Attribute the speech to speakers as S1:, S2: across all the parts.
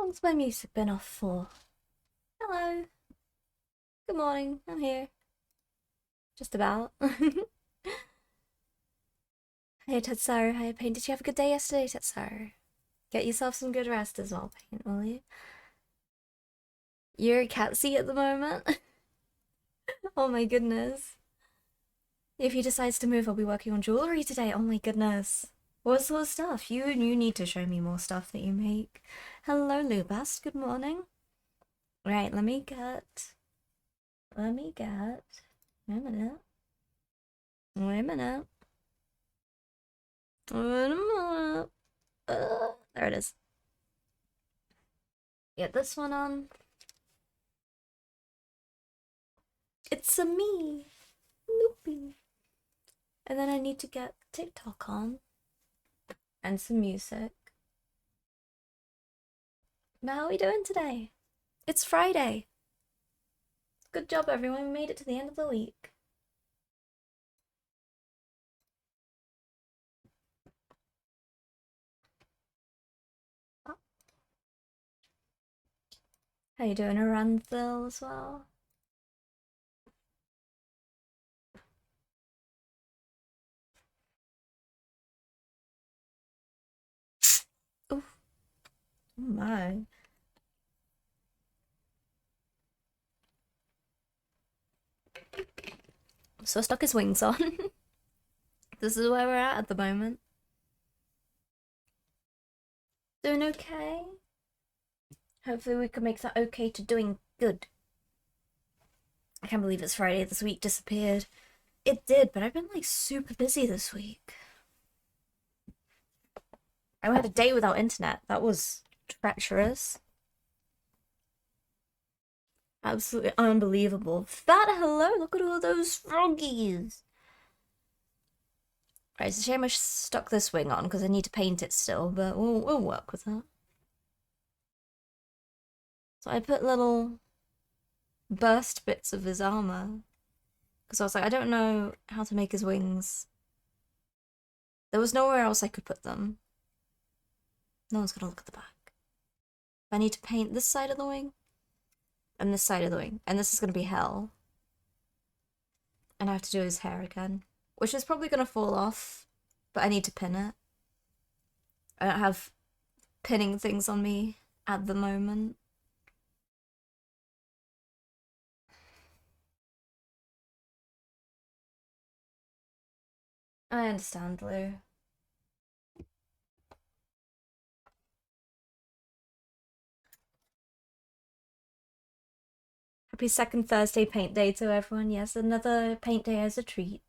S1: long's my music been off for? Hello. Good morning. I'm here. Just about. Hey Tetsuo, hi Pain. Did you have a good day yesterday, Tetsuo? Get yourself some good rest as well, Pain, will you? You're a cat seat at the moment? Oh my goodness. If he decides to move, I'll be working on jewelry today. Oh my goodness. What sort of stuff? You need to show me more stuff that you make. Hello, Lubast. Good morning. Right, let me get... Wait a minute. Wait a minute. Wait a minute. There it is. Get this one on. It's a me, Loopy. And then I need to get TikTok on. And some music. But how are we doing today? It's Friday. Good job, everyone. We made it to the end of the week. How you doing, Aranthil, as well? Oof. Oh my. So stuck his wings on. This is where we're at the moment. Doing okay? Hopefully we can make that okay to doing good. I can't believe it's Friday. This week disappeared. It did, but I've been like super busy this week. I had a day without internet. That was treacherous. Absolutely unbelievable. Fat hello, look at all those froggies. Right, it's a shame I stuck this wing on because I need to paint it still, but we'll work with that. So I put little burst bits of his armor because I was like, I don't know how to make his wings. There was nowhere else I could put them. No one's gonna look at the back. I need to paint this side of the wing and this side of the wing, and this is gonna be hell. And I have to do his hair again, which is probably gonna fall off, but I need to pin it. I don't have pinning things on me at the moment. I understand, Lou. Happy second Thursday paint day to everyone. Yes, another paint day as a treat.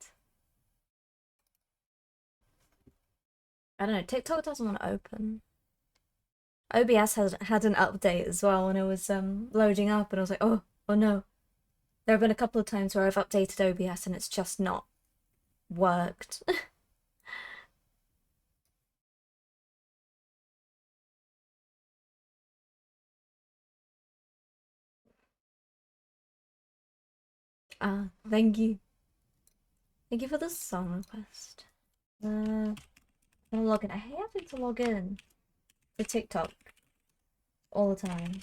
S1: I don't know, TikTok doesn't want to open. OBS had an update as well when it was loading up, and I was like, oh no. There have been a couple of times where I've updated OBS and it's just not worked. Thank you. Thank you for the song request. I'm gonna log in. I hate having to log in to TikTok all the time.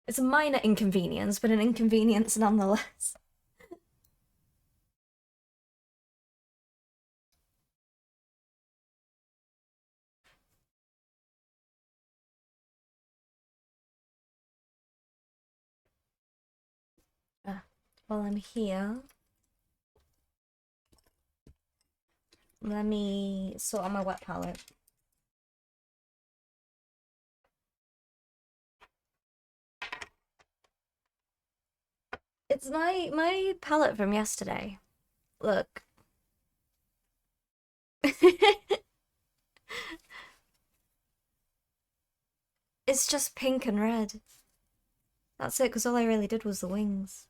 S1: It's a minor inconvenience, but an inconvenience nonetheless. While I'm here, let me sort on my wet palette. It's my palette from yesterday. Look. It's just pink and red. That's it, because all I really did was the wings.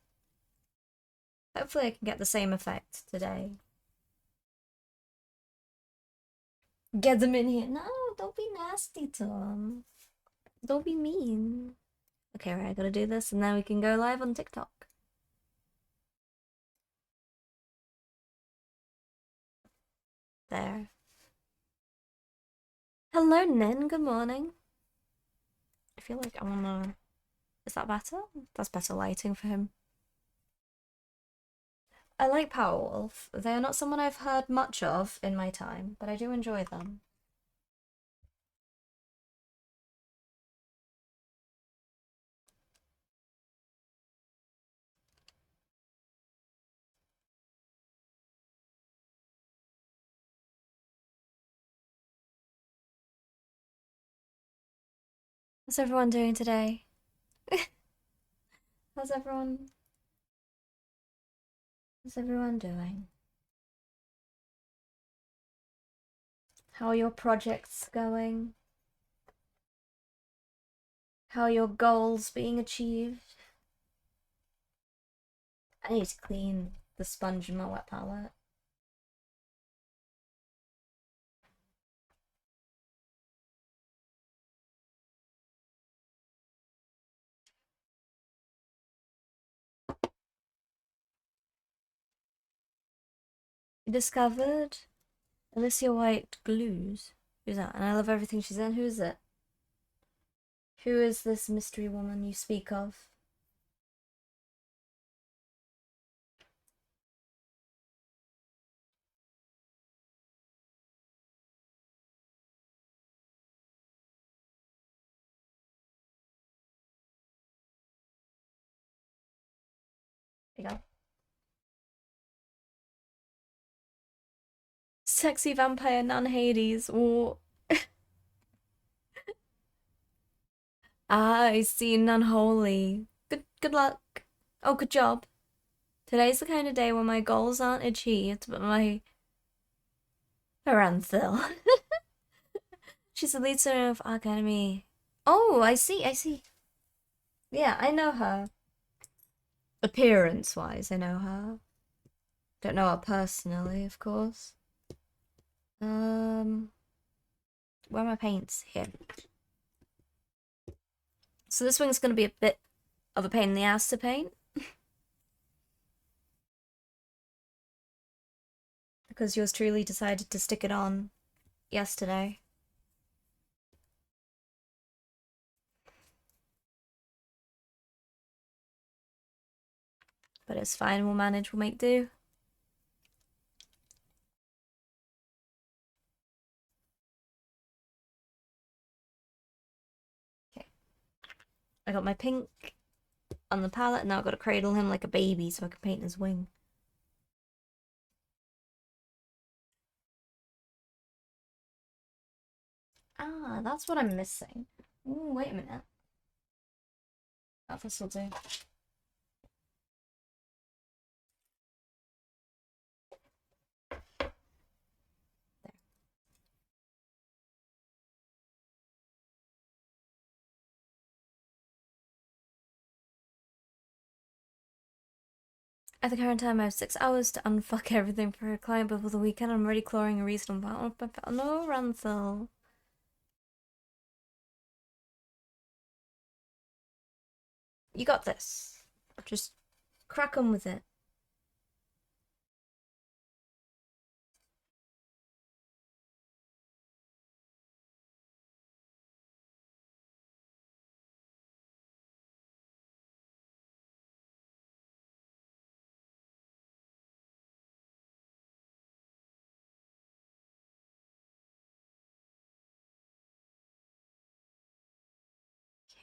S1: Hopefully I can get the same effect today. Get them in here. No, don't be nasty to them. Don't be mean. Okay, right, I gotta do this, and then we can go live on TikTok. There. Hello, Nin. Good morning. I feel like I wanna. Is that better? That's better lighting for him. I like Powerwolf. They are not someone I've heard much of in my time, but I do enjoy them. How's everyone doing today? How's everyone? How's everyone doing? How are your projects going? How are your goals being achieved? I need to clean the sponge in my wet palette. You discovered Alicia White glues. Who's that? And I love everything she's in. Who is it? Who is this mystery woman you speak of? There you go. Sexy vampire nun Hades. Or I see none holy. Good luck. Oh, good job. Today's the kind of day when my goals aren't achieved, but my Paranthil. She's the lead singer of Arc Enemy. Oh, I see. Yeah, I know her. Appearance-wise, I know her. Don't know her personally, of course. Where are my paints? Here. So this wing's gonna be a bit of a pain in the ass to paint. Because yours truly decided to stick it on yesterday. But it's fine, we'll manage, we'll make do. Okay. I got my pink on the palette, and now I've got to cradle him like a baby so I can paint his wing. Ah, that's what I'm missing. Ooh, wait a minute. Oh, this will do. At the current time, I have 6 hours to unfuck everything for a client before the weekend. I'm already clawing a reasonable amount. No, Ranthel. You got this. Just crack on with it.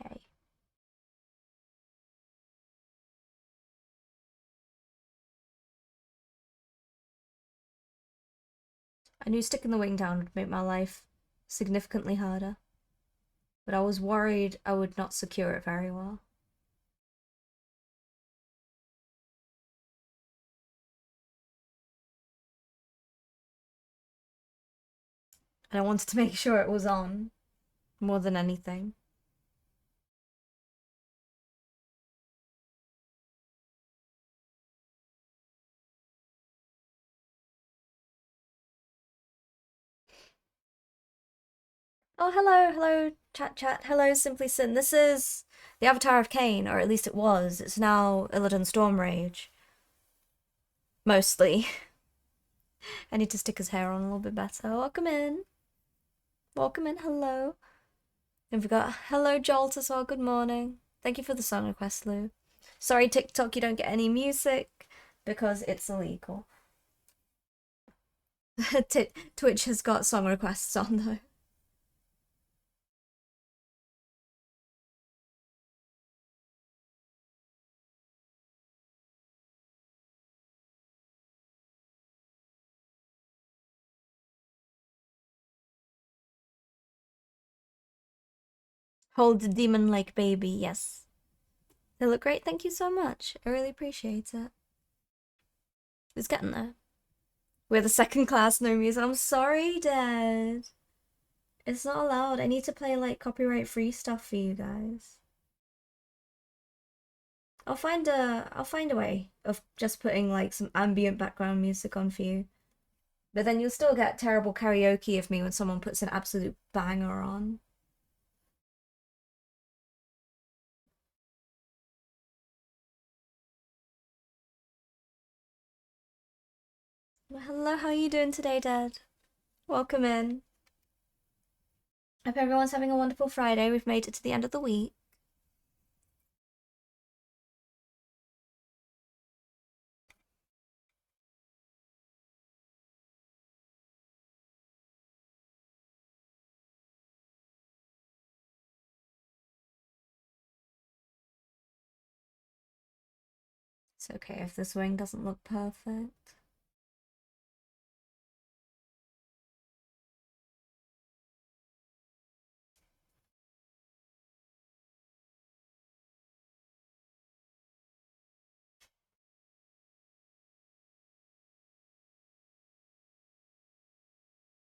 S1: Okay. I knew sticking the wing down would make my life significantly harder, but I was worried I would not secure it very well. And I wanted to make sure it was on more than anything. Oh, hello, chat. Hello, Simply Sin. This is the Avatar of Cain, or at least it was. It's now Illidan Stormrage. Mostly. I need to stick his hair on a little bit better. Welcome in. Welcome in, hello. And we've got hello Jolt as well, good morning. Thank you for the song request, Lou. Sorry TikTok, you don't get any music because it's illegal. Twitch has got song requests on though. Hold the demon like baby, yes. They look great, thank you so much. I really appreciate it. Who's getting there? We're the second class, no music. I'm sorry, Dad. It's not allowed. I need to play like copyright free stuff for you guys. I'll find a way of just putting like some ambient background music on for you. But then you'll still get terrible karaoke of me when someone puts an absolute banger on. Well, hello, how are you doing today, Dad? Welcome in. Hope everyone's having a wonderful Friday. We've made it to the end of the week. It's okay if this wing doesn't look perfect.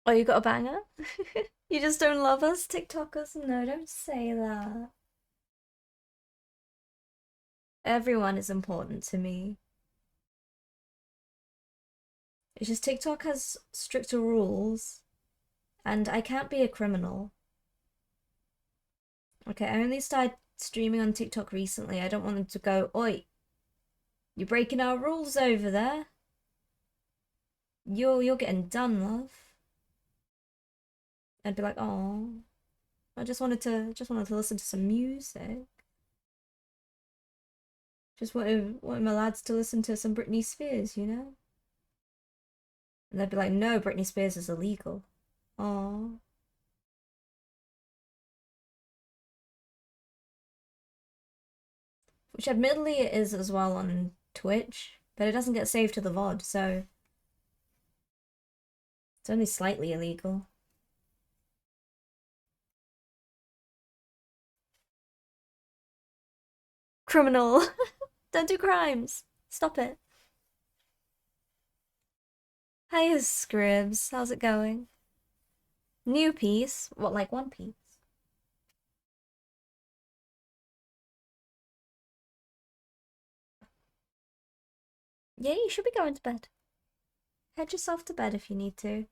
S1: Oh, you got a banger? You just don't love us, TikTokers? No, don't say that. Everyone is important to me. It's just TikTok has stricter rules, and I can't be a criminal. Okay, I only started streaming on TikTok recently. I don't want them to go, oi, you're breaking our rules over there. You're getting done, love. I'd be like, oh, I just wanted to listen to some music. Just wanted my lads to listen to some Britney Spears, you know? And they'd be like, no, Britney Spears is illegal. Oh. Which admittedly it is as well on Twitch, but it doesn't get saved to the VOD, so it's only slightly illegal. Criminal. Don't do crimes. Stop it. Hiya, Scribs. How's it going? New piece? What, like One Piece? Yeah, you should be going to bed. Head yourself to bed if you need to.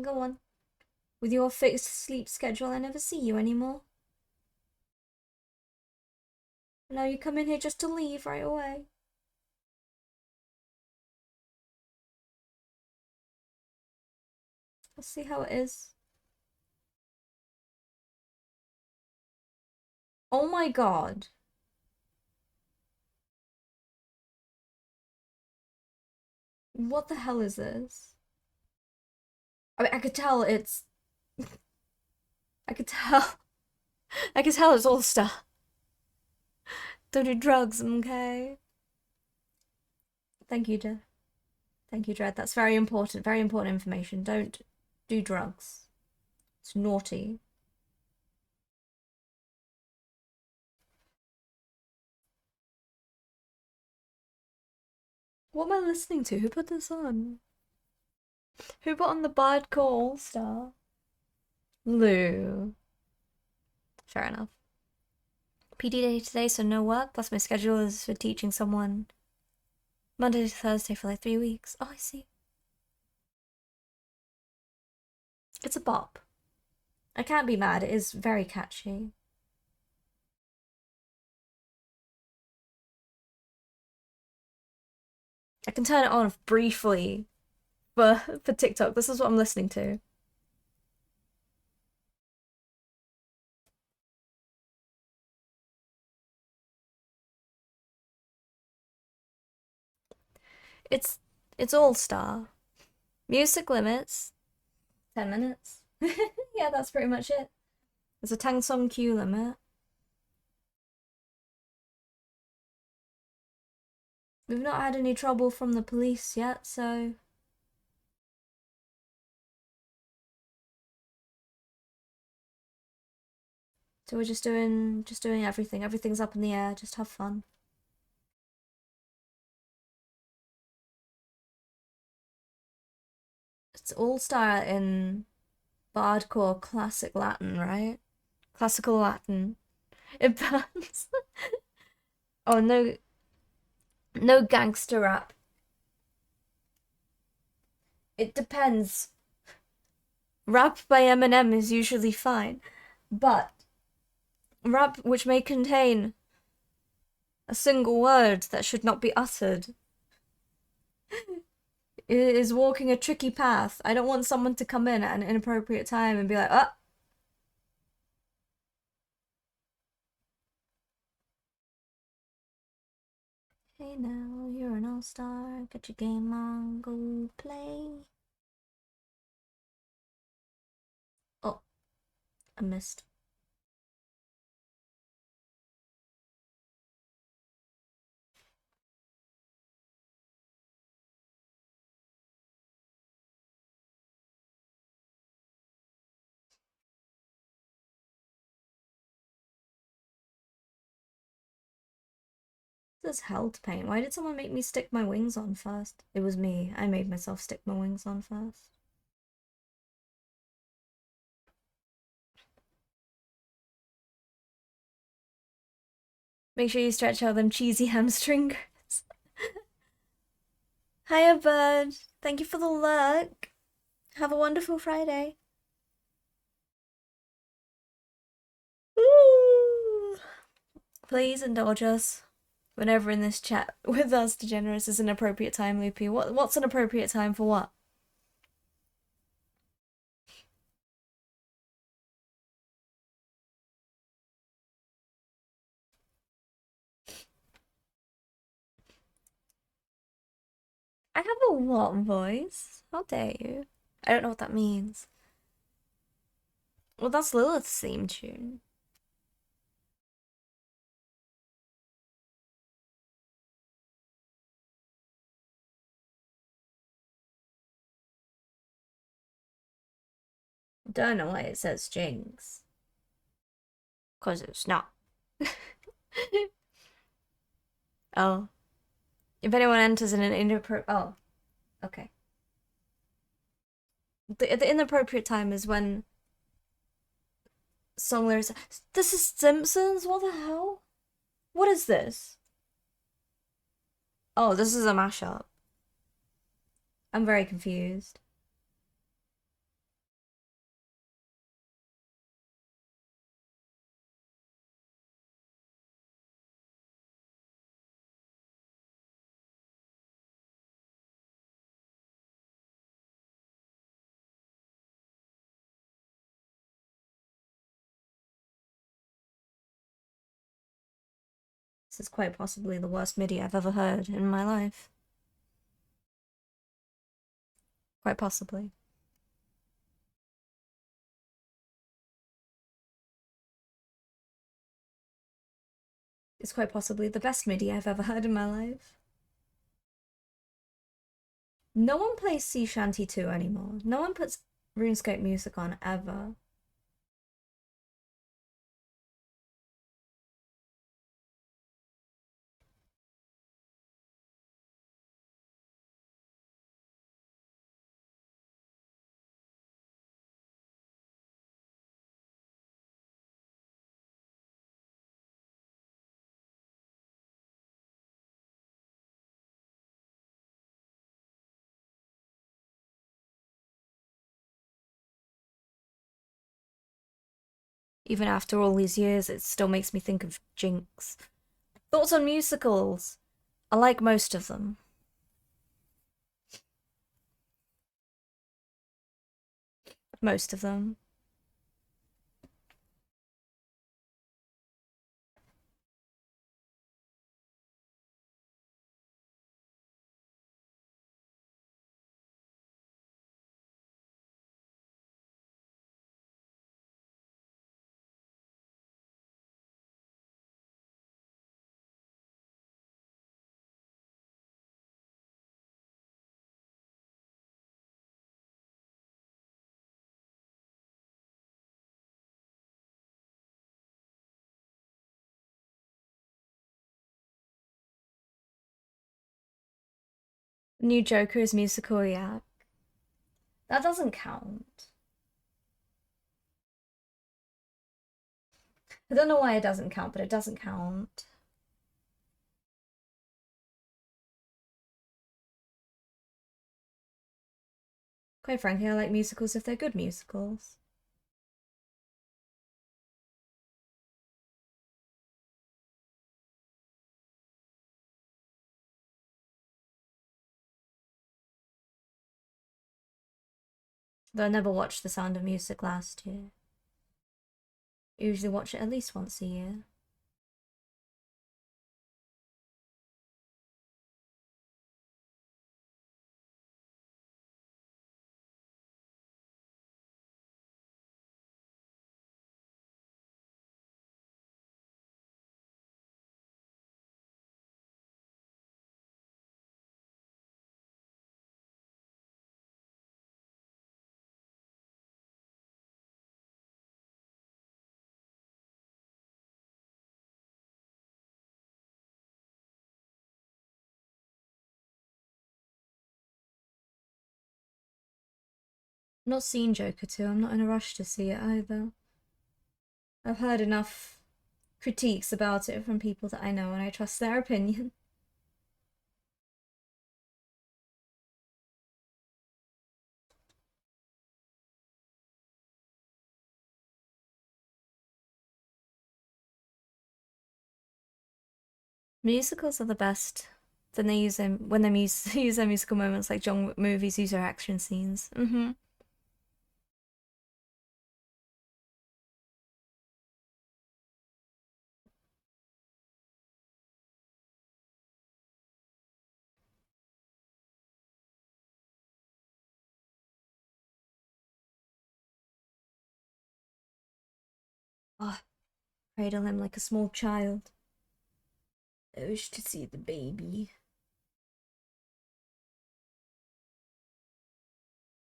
S1: Go on. With your fixed sleep schedule, I never see you anymore. Now you come in here just to leave right away. Let's see how it is. Oh my god. What the hell is this? I mean, I could tell it's... I could tell... I could tell it's all stuff. Don't do drugs, okay? Thank you, Jeff. Thank you, Dread. That's very important information. Don't do drugs. It's naughty. What am I listening to? Who put this on? Who put on the Bard Call Star? Lou. Fair enough. PD day today, so no work, plus my schedule is for teaching someone Monday to Thursday for like 3 weeks. Oh, I see. It's a bop. I can't be mad, it is very catchy. I can turn it on briefly for TikTok. This is what I'm listening to. it's all star. Music limits 10 minutes. Yeah, that's pretty much it. There's a Tang Song queue limit. We've not had any trouble from the police yet, so we're just doing everything. Everything's up in the air. Just have fun. It's all star in hardcore classic Latin, right? Classical Latin. It burns. Oh no, no gangster rap. It depends. Rap by Eminem is usually fine, but rap which may contain a single word that should not be uttered is walking a tricky path. I don't want someone to come in at an inappropriate time and be like, oh. Hey now, you're an all-star. Get your game on, go play. Oh, I missed. This is hell to paint. Why did someone make me stick my wings on first? It was me. I made myself stick my wings on first. Make sure you stretch out them cheesy hamstrings. Hiya, bud. Thank you for the luck. Have a wonderful Friday. Ooh. Please indulge us whenever in this chat with us degenerates is an appropriate time, Loopy. What's an appropriate time for what? I have a what voice? How dare you? I don't know what that means. Well, that's Lilith's theme tune. Don't know why it says Jinx. 'Cause it's not. Oh. If anyone enters in an inappropriate... Oh. Okay. The inappropriate time is when songwriters... This is Simpsons? What the hell? What is this? Oh, this is a mashup. I'm very confused. This is quite possibly the worst MIDI I've ever heard in my life. Quite possibly. It's quite possibly the best MIDI I've ever heard in my life. No one plays Sea Shanty 2 anymore. No one puts RuneScape music on ever. Even after all these years, it still makes me think of Jinx. Thoughts on musicals? I like most of them. Most of them. New Joker is musical, yeah. That doesn't count. I don't know why it doesn't count, but it doesn't count. Quite frankly, I like musicals if they're good musicals. Though I never watched The Sound of Music last year. I usually watch it at least once a year. Not seen Joker 2, I'm not in a rush to see it either. I've heard enough critiques about it from people that I know and I trust their opinion. Musicals are the best. Then they use them when they use their musical moments like John movies use their action scenes. Oh, cradle him like a small child. I wish to see the baby.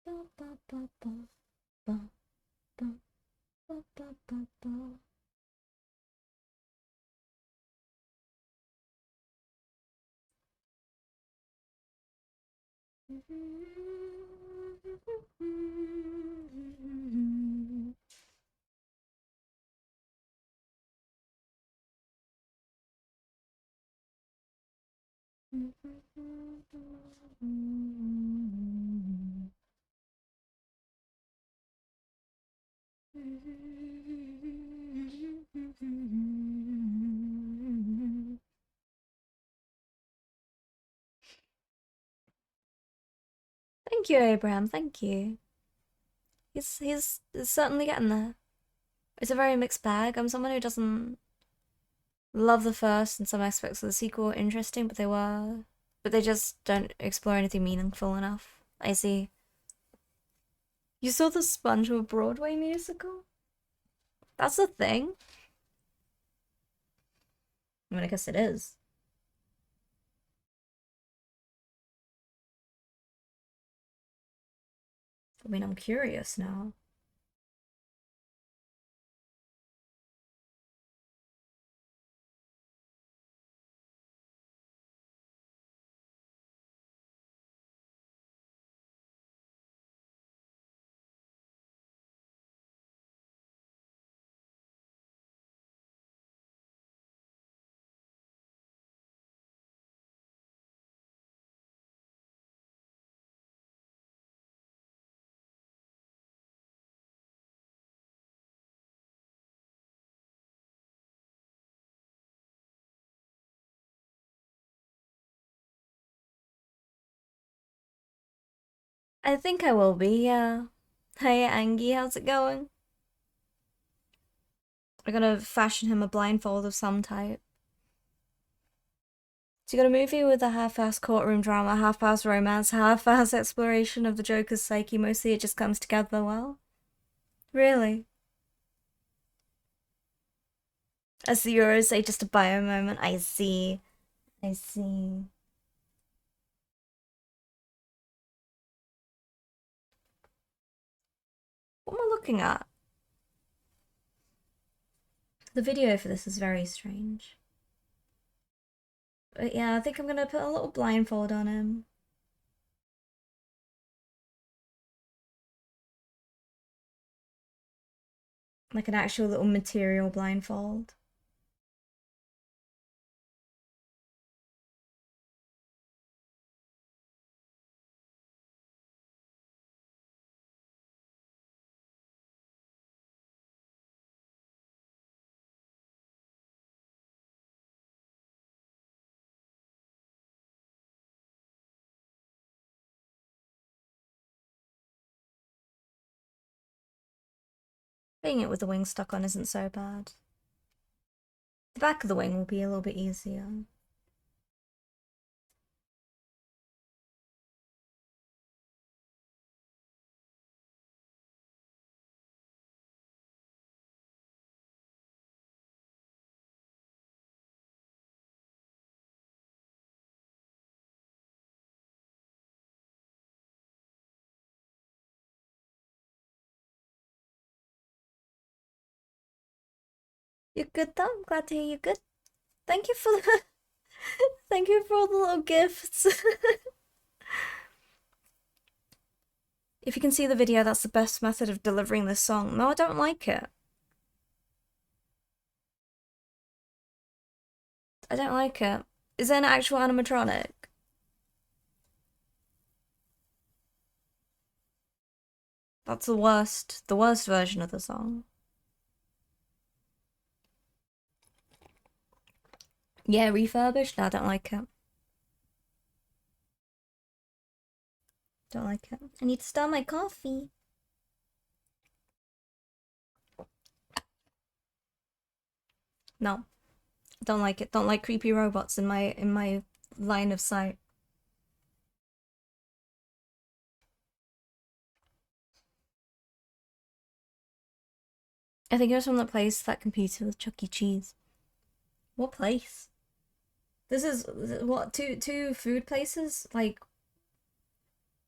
S1: Ba, ba, ba, ba, ba, ba, ba, ba, ba, ba. Thank you, Abraham. Thank you. He's certainly getting there. It's a very mixed bag. I'm someone who doesn't love the first and some aspects of the sequel are interesting, but they just don't explore anything meaningful enough. I see. You saw the SpongeBob Broadway musical? That's a thing. I mean, I guess it is. I mean, I'm curious now. I think I will be, yeah. Hey, Angie, how's it going? I'm gonna fashion him a blindfold of some type. So you got a movie with a half-ass courtroom drama, half-ass romance, half-ass exploration of the Joker's psyche. Mostly it just comes together well. Really? As the Euros say, just a bio moment. I see. I see. What am I looking at? The video for this is very strange. But yeah, I think I'm gonna put a little blindfold on him. Like an actual little material blindfold. Being it with the wing stuck on isn't so bad. The back of the wing will be a little bit easier. You're good though? I'm glad to hear you're good. Thank you for the thank you for all the little gifts. If you can see the video, that's the best method of delivering this song. No, I don't like it. I don't like it. Is there an actual animatronic? That's the worst version of the song. Yeah, refurbished? No, I don't like it. Don't like it. I need to start my coffee. No. Don't like it. Don't like creepy robots in my line of sight. I think it was from the place that competed with Chuck E. Cheese. What place? This is what two food places like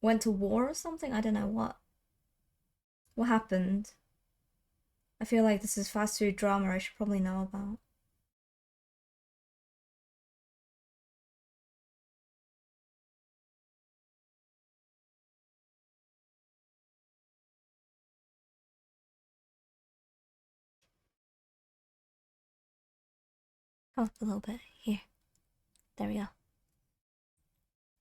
S1: went to war or something? I don't know what. What happened? I feel like this is fast food drama I should probably know about. Oh, a little bit. Here. There we go.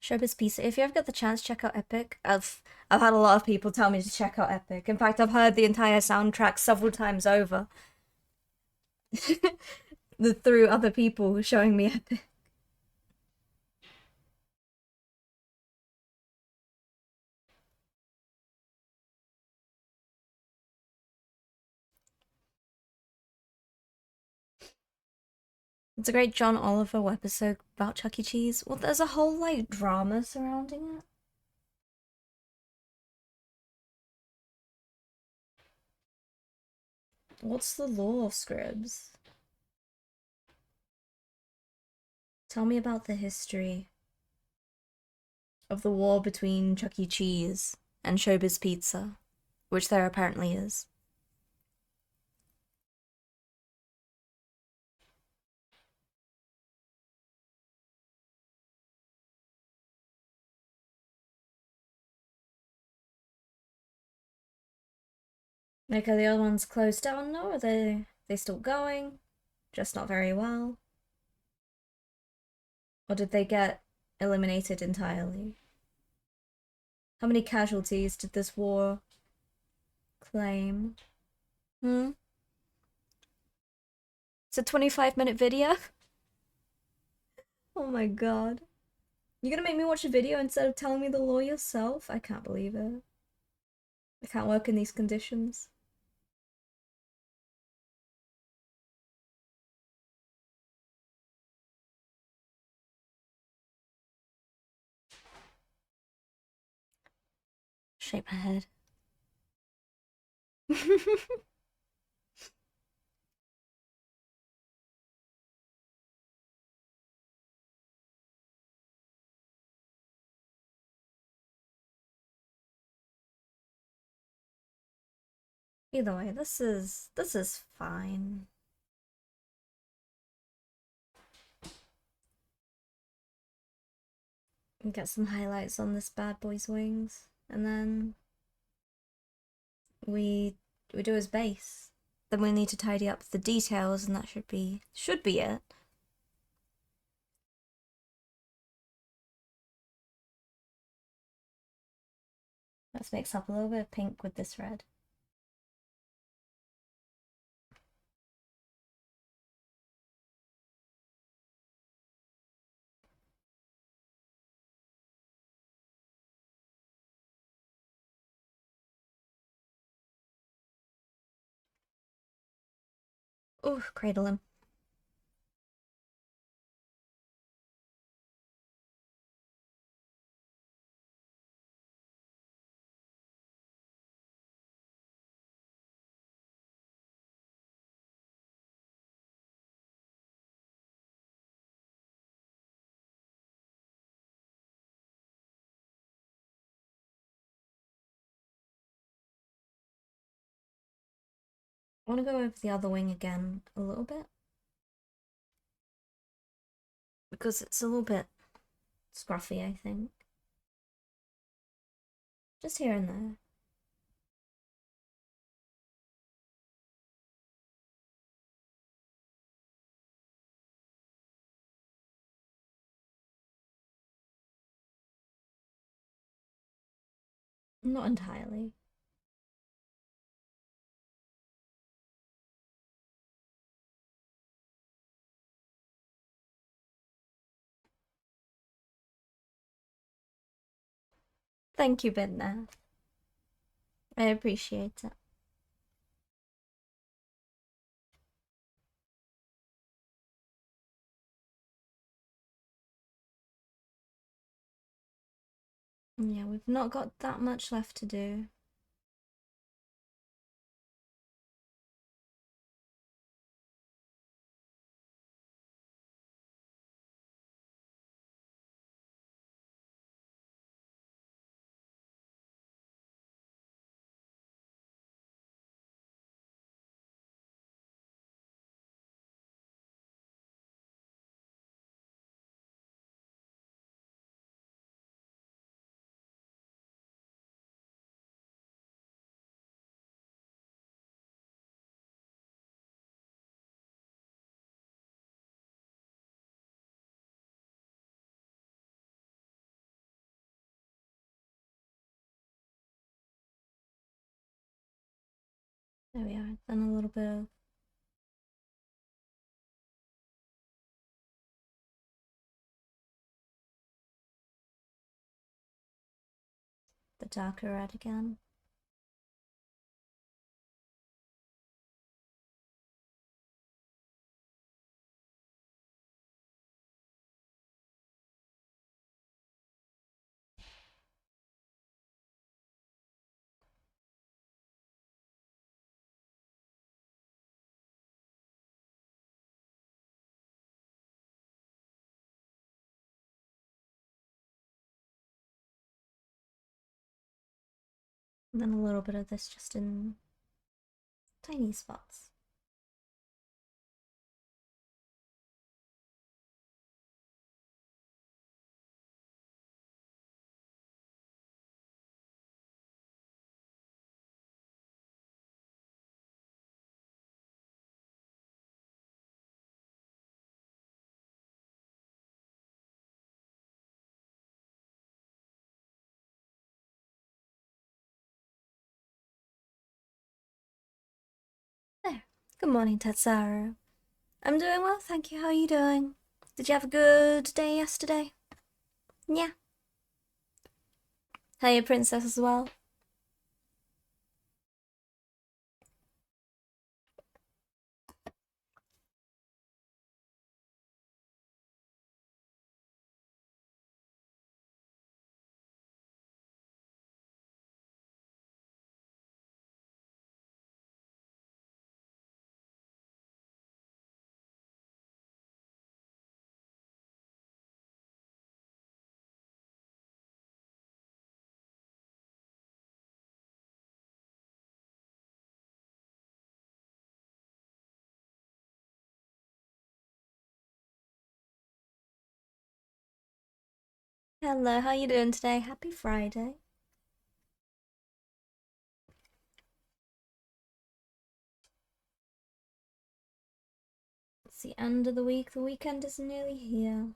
S1: Showbiz Pizza. If you ever get the chance, check out Epic. I've had a lot of people tell me to check out Epic. In fact, I've heard the entire soundtrack several times over. Through other people showing me Epic. It's a great John Oliver episode about Chuck E. Cheese. Well, there's a whole like drama surrounding it. What's the law, Scribs? Tell me about the history of the war between Chuck E. Cheese and Showbiz Pizza, which there apparently is. Like, are the other ones closed down now? Or are they still going? Just not very well? Or did they get eliminated entirely? How many casualties did this war claim? Hmm? It's a 25-minute video? Oh my god. You're gonna make me watch a video instead of telling me the law yourself? I can't believe it. I can't work in these conditions. Shake my head. Either way, this is fine. Get some highlights on this bad boy's wings, and then we do his base. Then we need to tidy up the details, and that should be it. Let's mix up a little bit of pink with this red. Oh, cradle him. I want to go over the other wing again a little bit, because it's a little bit scruffy, I think. Just here and there. Not entirely. Thank you, Bidna. I appreciate it. Yeah, we've not got that much left to do. There we are. Then a little bit of the darker red again. And then a little bit of this just in tiny spots. There. Good morning, Tetsuaro. I'm doing well, thank you. How are you doing? Did you have a good day yesterday? Yeah. Hey, princess as well. Hello, how you doing today? Happy Friday. It's the end of the week. The weekend is nearly here.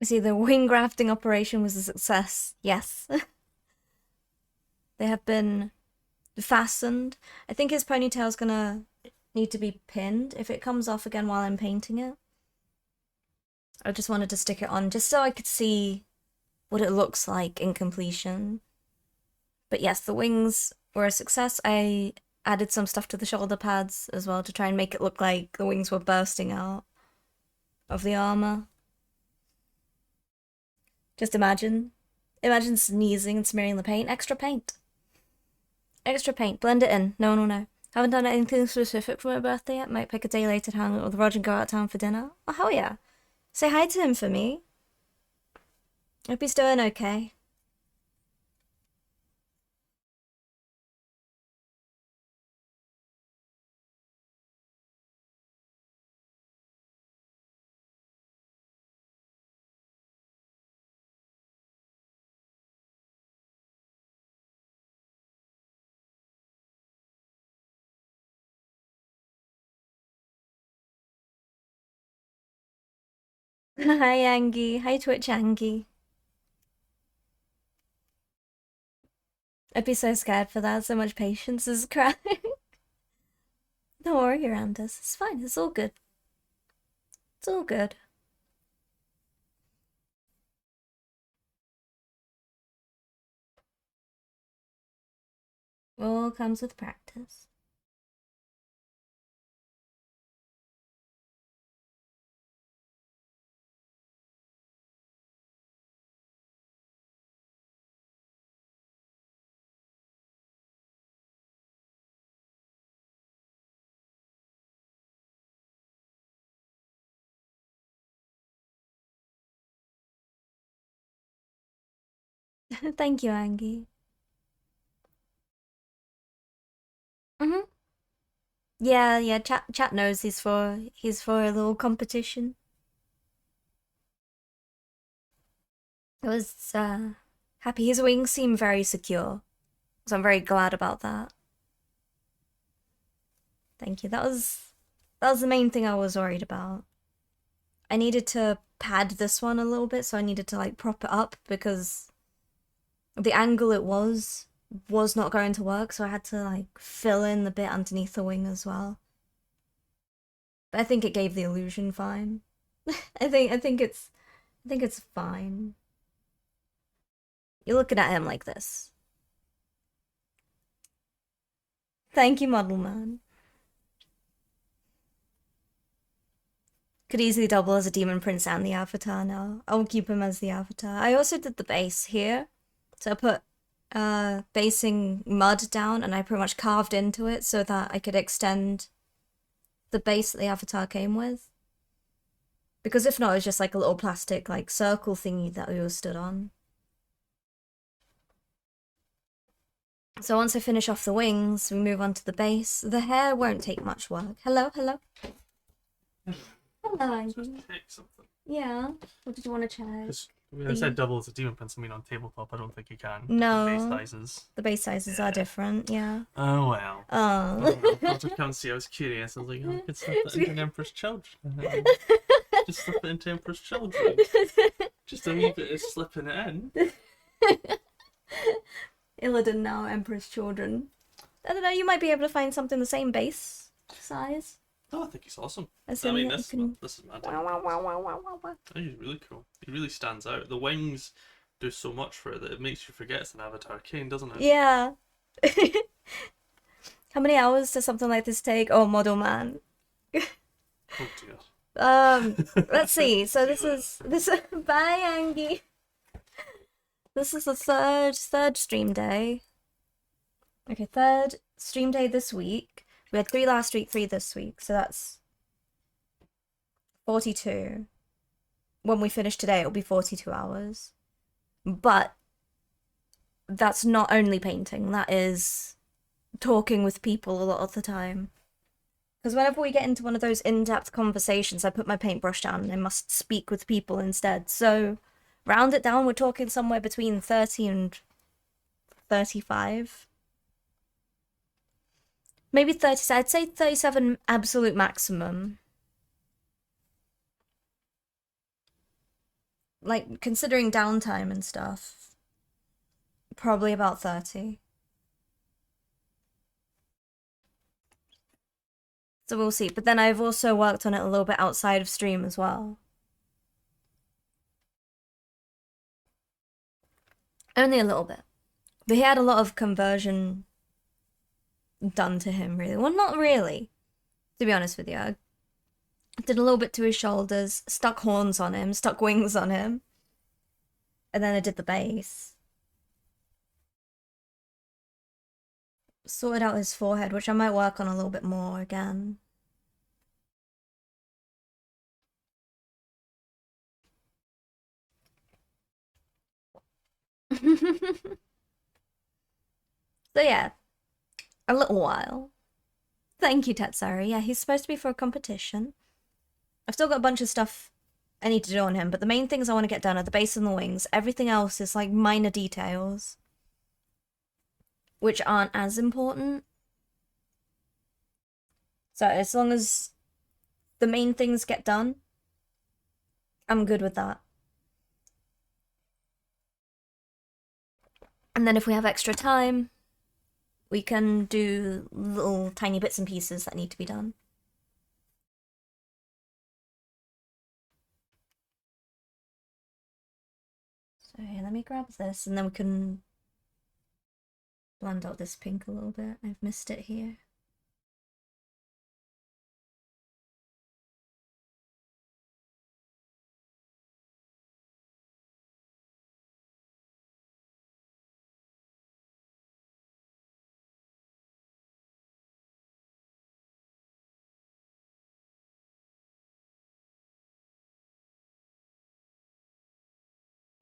S1: See, the wing grafting operation was a success. Yes. They have been fastened. I think his ponytail's gonna need to be pinned if it comes off again while I'm painting it. I just wanted to stick it on just so I could see what it looks like in completion. But yes, the wings were a success. I added some stuff to the shoulder pads as well to try and make it look like the wings were bursting out of the armor. Just imagine sneezing and smearing the paint. Extra paint. Extra paint. Blend it in. No one will know. Haven't done anything specific for my birthday yet. Might pick a day later to hang out with Roger and go out of town for dinner. Oh, hell yeah. Say hi to him for me. Hope he's doing okay. Hi, Angie. Hi, Twitch Angie. I'd be so scared for that. So much patience is crying. Don't worry around us. It's fine. It's all good. It's all good. All comes with practice. Thank you, Angie. Yeah. Chat knows he's for a little competition. I was happy. His wings seem very secure, so I'm very glad about that. Thank you. That was the main thing I was worried about. I needed to pad this one a little bit, so I needed to like prop it up because the angle it was not going to work, so I had to like fill in the bit underneath the wing as well. But I think it gave the illusion fine. I think it's fine. You're looking at him like this. Thank you, Model Man. Could easily double as a Demon Prince and the Avatar now. I'll keep him as the Avatar. I also did the base here. So I put basing mud down and I pretty much carved into it so that I could extend the base that the Avatar came with. Because if not, it was just like a little plastic like circle thingy that we all stood on. So once I finish off the wings, we move on to the base. The hair won't take much work. Hello. Hello, Angie.
S2: Just check something.
S1: Yeah. What did you want to check?
S2: I mean, I said double as a demon prince. I mean, on tabletop, I don't think you can.
S1: No.
S2: Base sizes.
S1: The base sizes are different, yeah.
S2: Oh well.
S1: Oh.
S2: Oh, well. To come see, I was curious. I was like, oh, I could slip that into an Emperor's Children. Just slip it into Emperor's Children. Just a wee bit of slipping it in.
S1: Illidan now, Emperor's Children. I don't know, you might be able to find something the same base size.
S2: Oh, I think he's awesome.
S1: This
S2: I mean,
S1: is
S2: mad. I think he's really cool. He really stands out. The wings do so much for it that it makes you forget it's an Avatar King, doesn't it?
S1: Yeah. How many hours does something like this take? Oh, Model Man.
S2: Oh dear.
S1: Let's see. So this is bye, Angie. This is the third stream day. Okay, third stream day this week. We had 3 last week, 3 this week, so that's 42. When we finish today, it'll be 42 hours. But that's not only painting, that is talking with people a lot of the time. Because whenever we get into one of those in-depth conversations, I put my paintbrush down and I must speak with people instead. So, round it down, we're talking somewhere between 30 and 35. Maybe 30, I'd say 37 absolute maximum. Like, considering downtime and stuff, probably about 30. So we'll see. But then I've also worked on it a little bit outside of stream as well. Only a little bit. But he had a lot of conversion done to him, really. Well, not really, to be honest with you. I did a little bit to his shoulders, stuck horns on him, stuck wings on him. And then I did the base. Sorted out his forehead, which I might work on a little bit more again. So yeah, a little while. Thank you, Tetsuri. Yeah, he's supposed to be for a competition. I've still got a bunch of stuff I need to do on him, but the main things I want to get done are the base and the wings. Everything else is like minor details, which aren't as important. So as long as the main things get done, I'm good with that. And then if we have extra time, we can do little tiny bits and pieces that need to be done. So here, let me grab this and then we can blend out this pink a little bit. I've missed it here.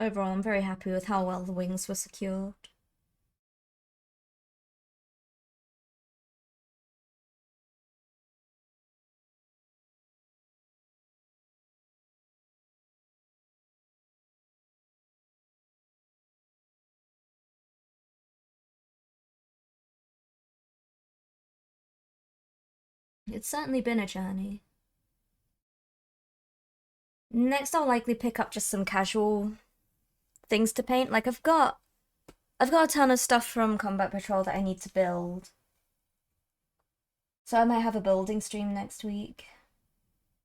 S1: Overall, I'm very happy with how well the wings were secured. It's certainly been a journey. Next, I'll likely pick up just some casual things to paint. Like I've got a ton of stuff from Combat Patrol that I need to build. So I might have a building stream next week.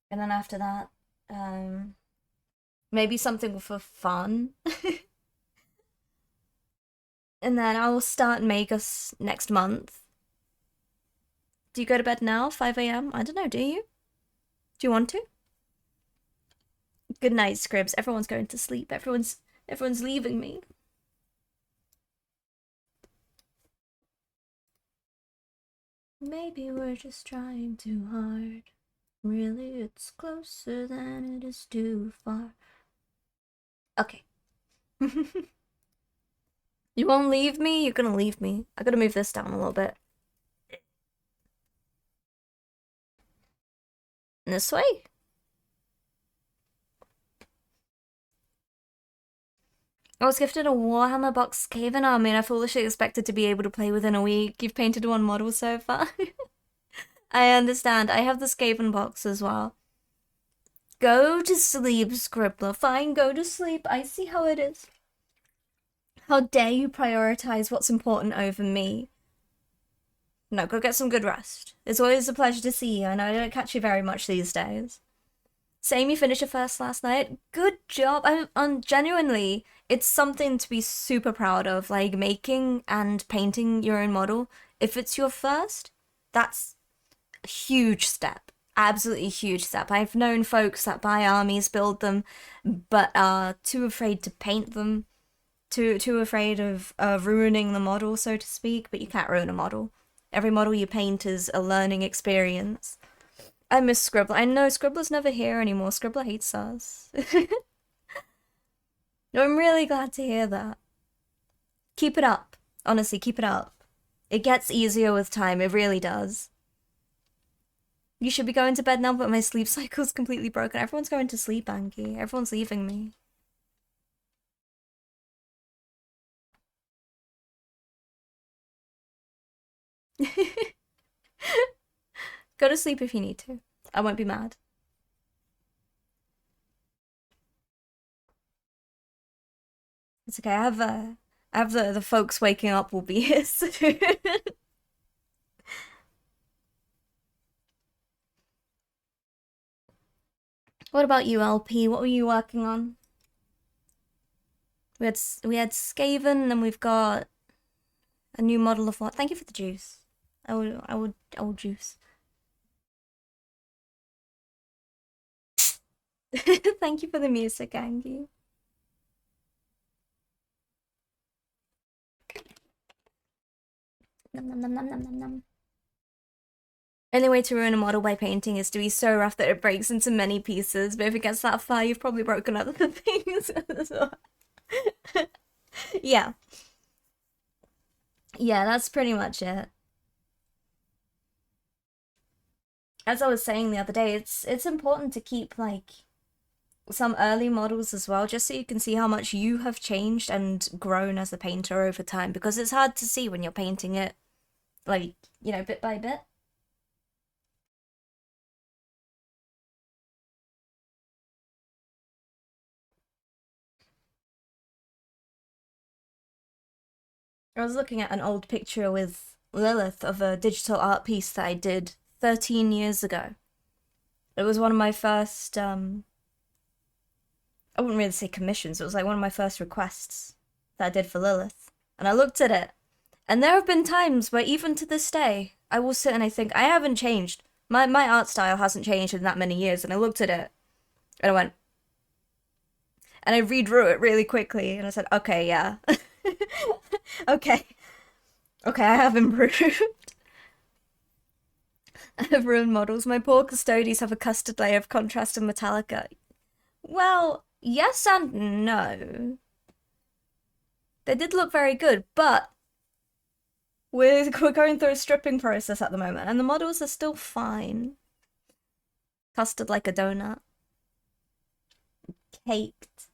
S1: And then after that, maybe something for fun. And then I'll start Magus next month. Do you go to bed now, 5 a.m.? I don't know, do you? Do you want to? Good night, Scribs. Everyone's going to sleep. Everyone's leaving me. Maybe we're just trying too hard. Really, it's closer than it is too far. Okay. You won't leave me? You're gonna leave me. I gotta move this down a little bit. This way? I was gifted a Warhammer box Skaven army and I foolishly expected to be able to play within a week. You've painted one model so far. I understand. I have the Skaven box as well. Go to sleep, Scribbler. Fine, go to sleep. I see how it is. How dare you prioritize what's important over me? No, go get some good rest. It's always a pleasure to see you. I know I don't catch you very much these days. Same, you finished your first last night. Good job. I'm genuinely, it's something to be super proud of, like making and painting your own model. If it's your first, that's a huge step. Absolutely huge step. I've known folks that buy armies, build them, but are too afraid to paint them, too afraid of ruining the model, so to speak. But you can't ruin a model. Every model you paint is a learning experience. I miss Scribbler. I know Scribbler's never here anymore. Scribbler hates us. No, I'm really glad to hear that. Keep it up. Honestly, keep it up. It gets easier with time. It really does. You should be going to bed now, but my sleep cycle's completely broken. Everyone's going to sleep, Anki. Everyone's leaving me. Go to sleep if you need to. I won't be mad. It's okay. I have the folks waking up will be here soon. What about you, LP? What were you working on? We had Skaven, and then we've got a new model of what? Thank you for the juice. I would juice. Thank you for the music, Angie. Nom nom nom nom nom nom nom. Only way to ruin a model by painting is to be so rough that it breaks into many pieces, but if it gets that far, you've probably broken other things as well. Yeah. Yeah, that's pretty much it. As I was saying the other day, it's important to keep like some early models as well, just so you can see how much you have changed and grown as a painter over time, because it's hard to see when you're painting it, like, you know, bit by bit. I was looking at an old picture with Lilith of a digital art piece that I did 13 years ago. It was one of my first, I wouldn't really say commissions, it was like one of my first requests that I did for Lilith. And I looked at it, and there have been times where even to this day, I will sit and I think, I haven't changed. My art style hasn't changed in that many years, and I looked at it, and I went, and I redrew it really quickly, and I said, okay, yeah. Okay. Okay, I have improved. I have ruined models. My poor custodies have a custard layer of contrast and metallica. Well, yes and no. They did look very good, but we're going through a stripping process at the moment, and the models are still fine. Custard like a donut. Caked.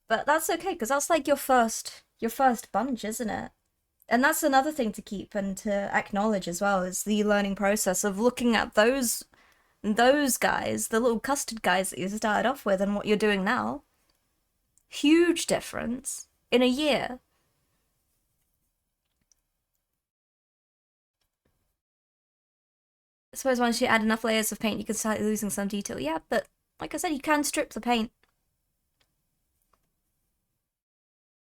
S1: But that's okay, because that's like your first bunch, isn't it? And that's another thing to keep and to acknowledge as well, is the learning process of looking at those guys, the little custard guys that you started off with, and what you're doing now. Huge difference in a year. I suppose once you add enough layers of paint, you can start losing some detail. Yeah, but like I said, you can strip the paint.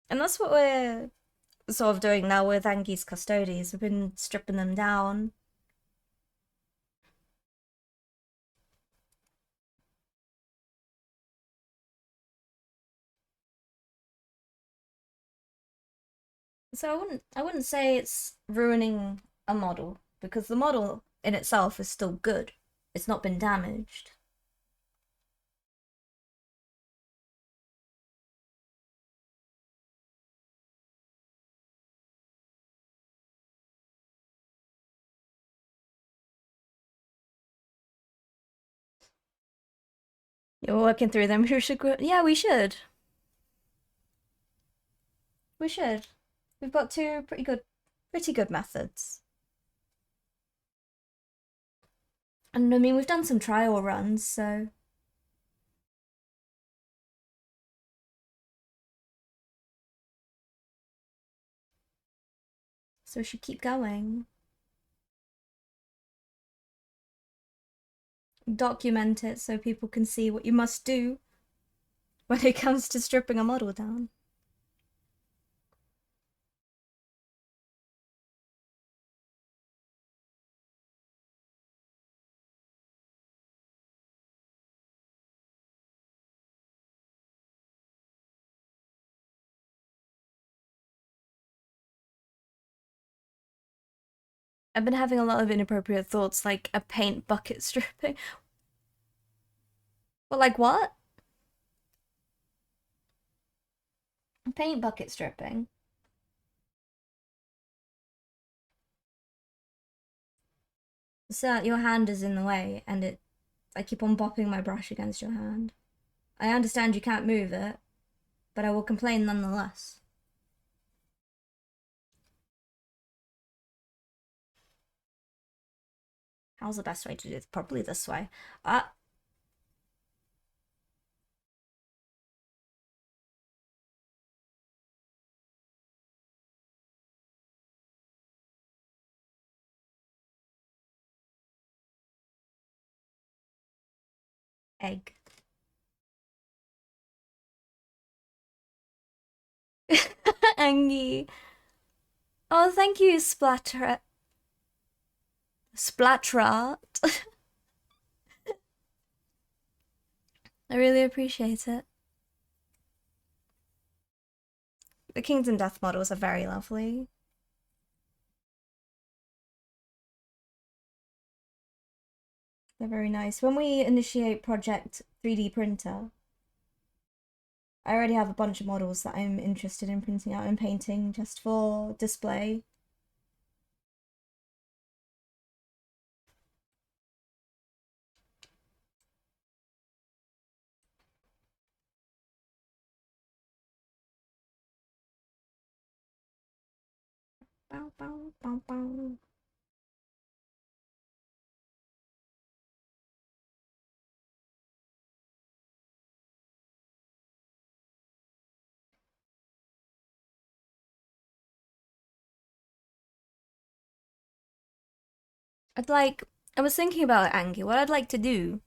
S1: And that's what we're sort of doing now with Angie's custodies. We've been stripping them down. So I wouldn't say it's ruining a model, because the model in itself is still good. It's not been damaged. You're working through them. We should. Yeah, we should. We should. We've got two pretty good methods. And I mean, we've done some trial runs, so. So we should keep going. Document it so people can see what you must do when it comes to stripping a model down. I've been having a lot of inappropriate thoughts, like a paint bucket stripping. But like what? Paint bucket stripping? So your hand is in the way, and I keep on bopping my brush against your hand. I understand you can't move it, but I will complain nonetheless. How's the best way to do this? Probably this way. Egg. Angie. Oh, thank you, Splatter. Splatterart. I really appreciate it. The Kingdom Death models are very lovely. They're very nice. When we initiate Project 3D Printer, I already have a bunch of models that I'm interested in printing out and painting just for display. Bow, bow, bow, bow. I was thinking about it, Angie. What I'd like to do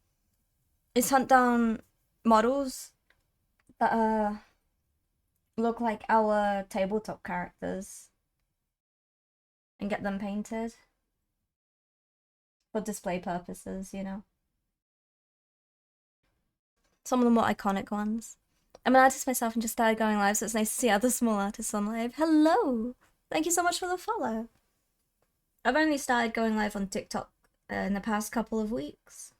S1: is hunt down models that look like our tabletop characters and get them painted for display purposes, you know. Some of the more iconic ones. I'm an artist myself and just started going live, so it's nice to see other small artists on live. Hello! Thank you so much for the follow. I've only started going live on TikTok in the past couple of weeks.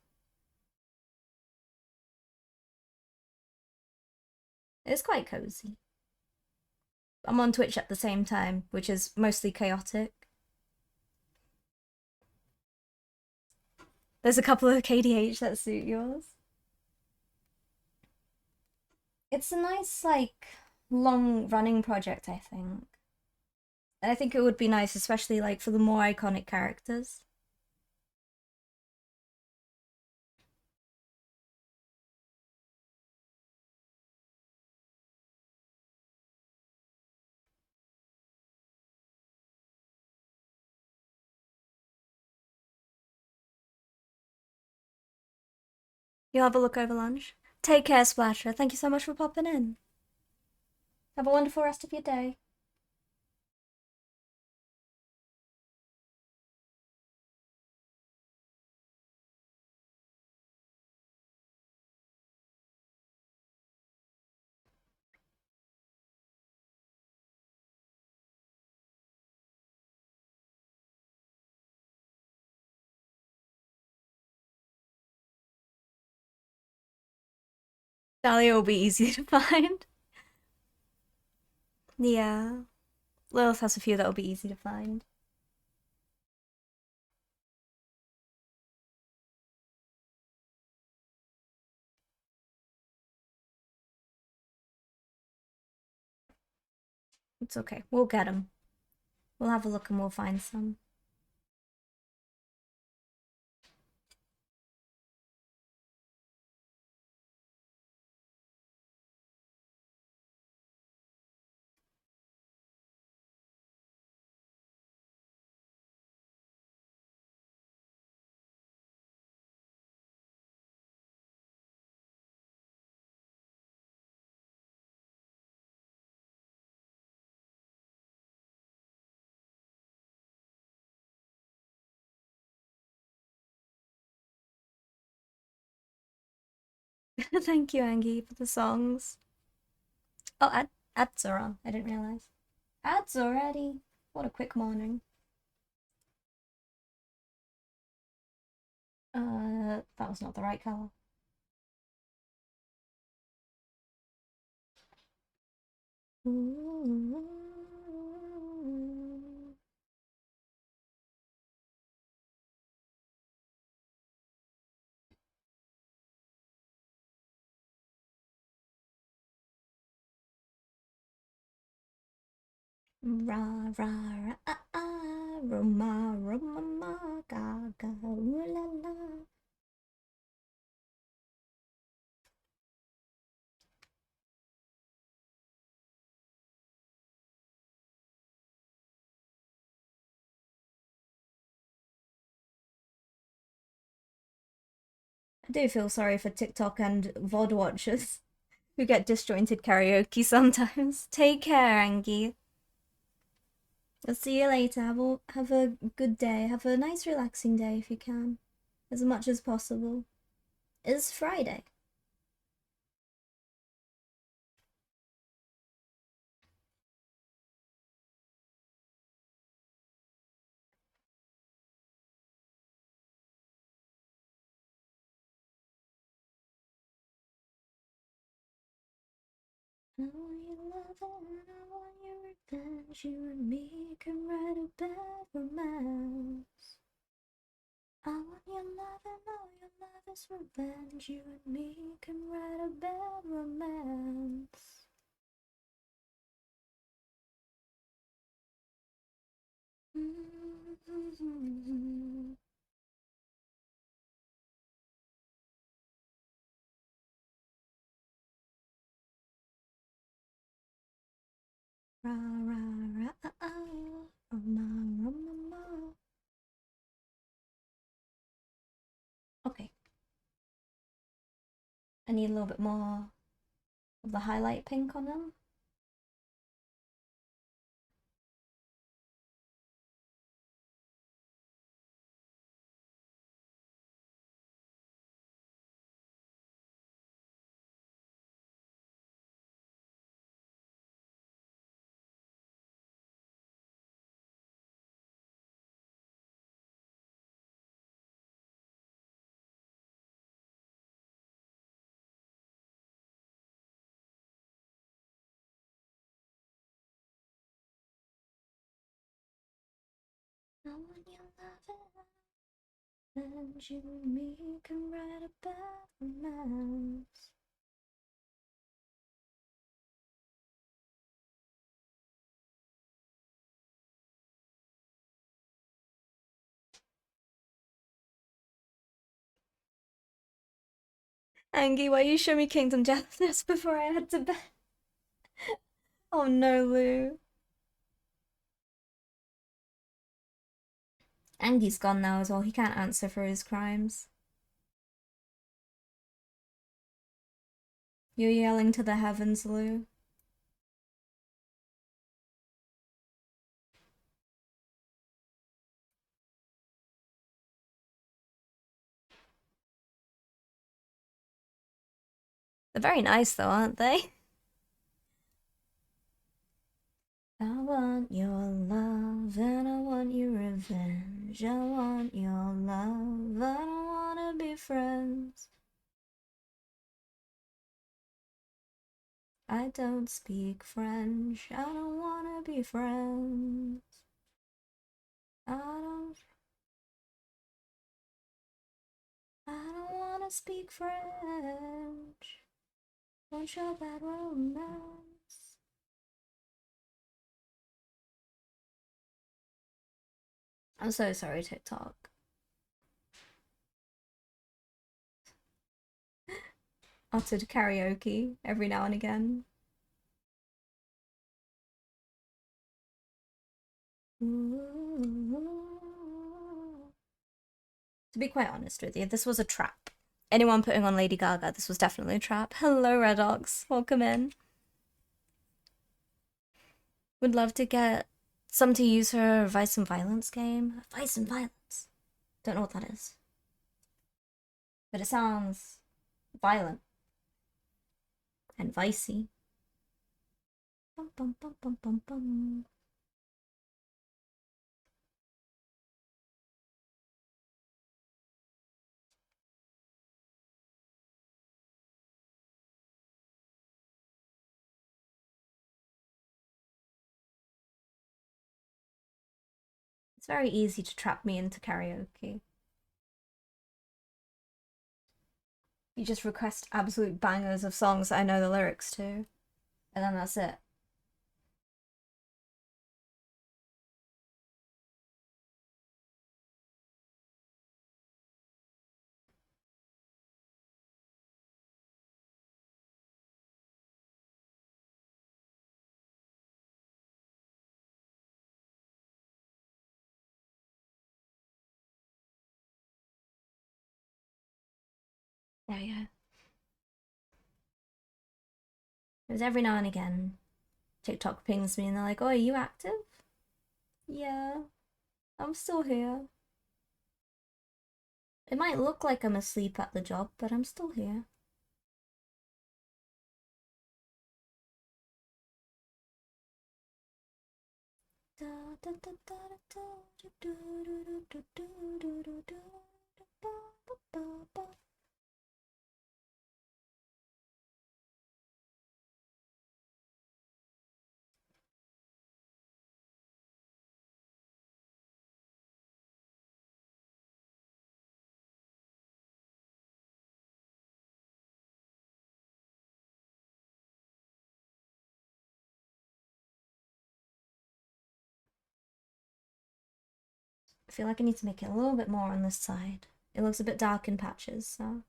S1: It's quite cozy. I'm on Twitch at the same time, which is mostly chaotic. There's a couple of KDH that suit yours. It's a nice, like, long-running project, I think. And I think it would be nice, especially, like, for the more iconic characters. You'll have a look over lunch. Take care, Splasher. Thank you so much for popping in. Have a wonderful rest of your day. Dahlia will be easy to find. Yeah. Lilith has a few that will be easy to find. It's okay. We'll get them. We'll have a look and we'll find some. Thank you, Angie, for the songs. Oh, ads are on. I didn't realize. Ads already. What a quick morning. That was not the right color. Ooh. Ra ra ra ah ah, roma roma ma ga ga ooh la la. I do feel sorry for TikTok and VOD watchers who get disjointed karaoke sometimes. Take care, Angie. I'll see you later. Have a good day. Have a nice relaxing day if you can. As much as possible. It's Friday. I want your love and I want your revenge. You and me can write a bad romance. I want your love and all your love is revenge. You and me can write a bad romance. Mm-hmm. Ra ra ra ah ah, ma ma ma ma. Okay, I need a little bit more of the highlight pink on them. I want your love and you and me can write a bad romance. Angie, why you show me Kingdom Jealous before I had to bed? Oh no, Lou. Angie's gone now as well. He can't answer for his crimes. You're yelling to the heavens, Lou. They're very nice though, aren't they? I want your love and I want your revenge. I want your love, I don't wanna be friends. I don't speak French, I don't wanna be friends. I don't wanna speak French. Want your bad romance. I'm so sorry, TikTok. Uttered karaoke every now and again. To be quite honest with you, this was a trap. Anyone putting on Lady Gaga, this was definitely a trap. Hello, Redox. Welcome in. Would love to get some to use her Vice and Violence game. Vice and Violence. Don't know what that is. But it sounds violent and vicey. Bum, bum, bum, bum, bum, bum. It's very easy to trap me into karaoke. You just request absolute bangers of songs that I know the lyrics to, and then that's it. There we go. Because every now and again, TikTok pings me and they're like, oh, are you active? Yeah, I'm still here. It might look like I'm asleep at the job, but I'm still here. I feel like I need to make it a little bit more on this side. It looks a bit dark in patches, so.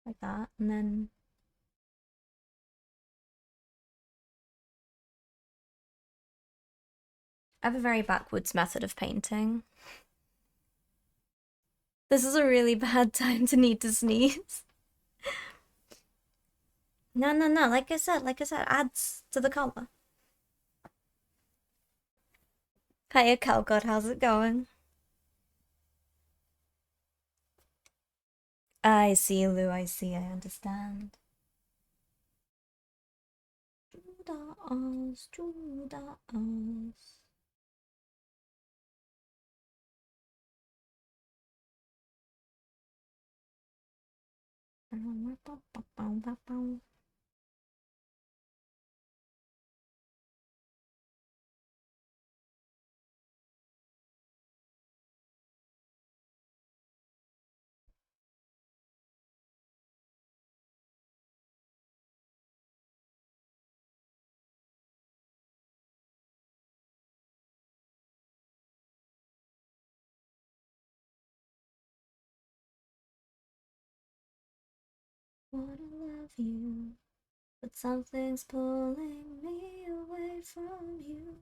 S1: Like that, and then I have a very backwards method of painting. This is a really bad time to need to sneeze. No, no, no, like I said, adds to the color. Hiya, Calgod, how's it going? I see, Lou, I see, I understand. Judas, Judas. Wanna love you, but something's pulling me away from you.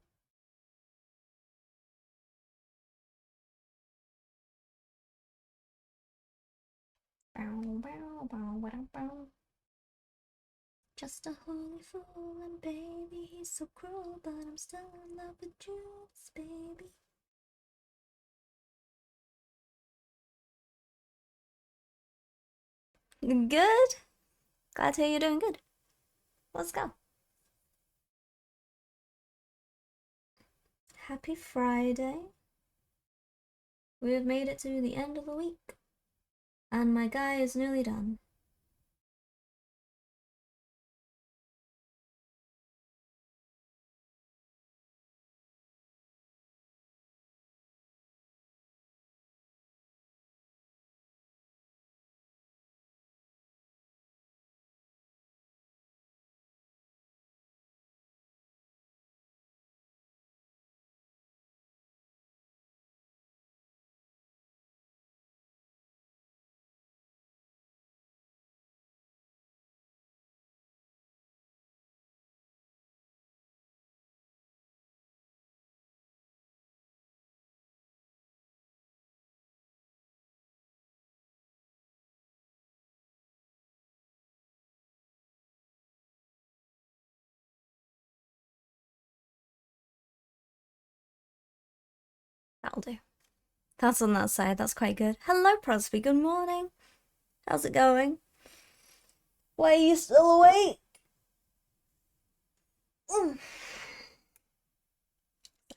S1: Bow, bow, bow, bow, bow. Just a holy fool, and baby, he's so cruel, but I'm still in love with Judas, baby. Good. Glad to hear you're doing good. Let's go. Happy Friday. We have made it to the end of the week, and my guy is nearly done. That'll do. That's on that side. That's quite good. Hello, Prosby. Good morning. How's it going? Why are you still awake? I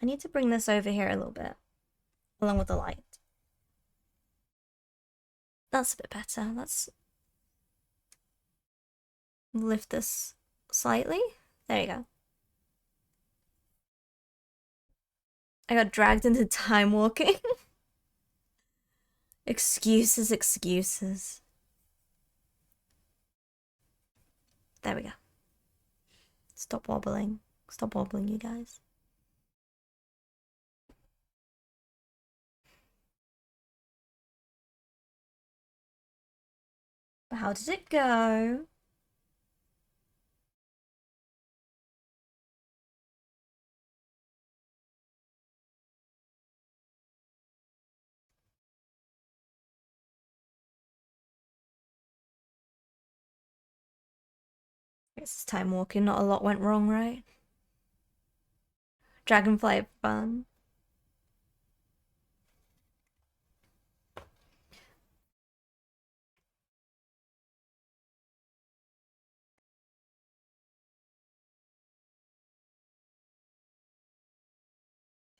S1: need to bring this over here a little bit, along with the light. That's a bit better. Let's lift this slightly. There you go. I got dragged into time walking. Excuses, excuses. There we go. Stop wobbling. Stop wobbling, you guys. How did it go? It's time walking, not a lot went wrong, right? Dragonfly fun.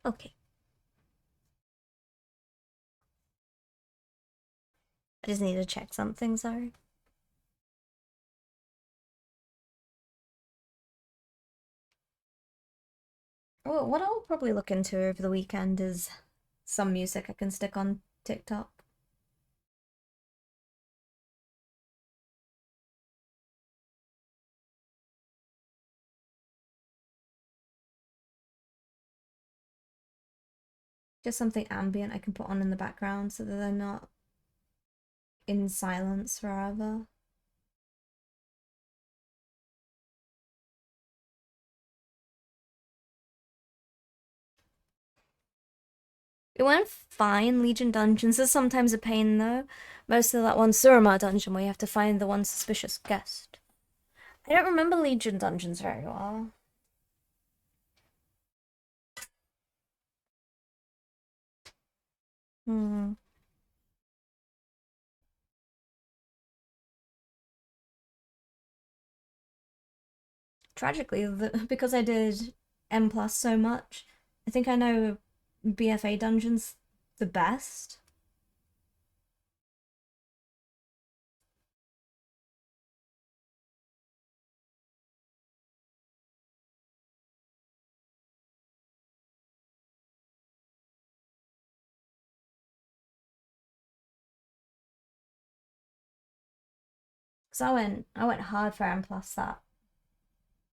S1: Okay. I just need to check something, sorry. Well, what I'll probably look into over the weekend is some music I can stick on TikTok. Just something ambient I can put on in the background so that they're not in silence forever. It went fine. Legion dungeons is sometimes a pain though. Mostly that one Surima dungeon where you have to find the one suspicious guest. I don't remember Legion dungeons very well. Tragically, because I did M plus so much, I think I know BFA dungeons the best. Cause I went hard for M plus that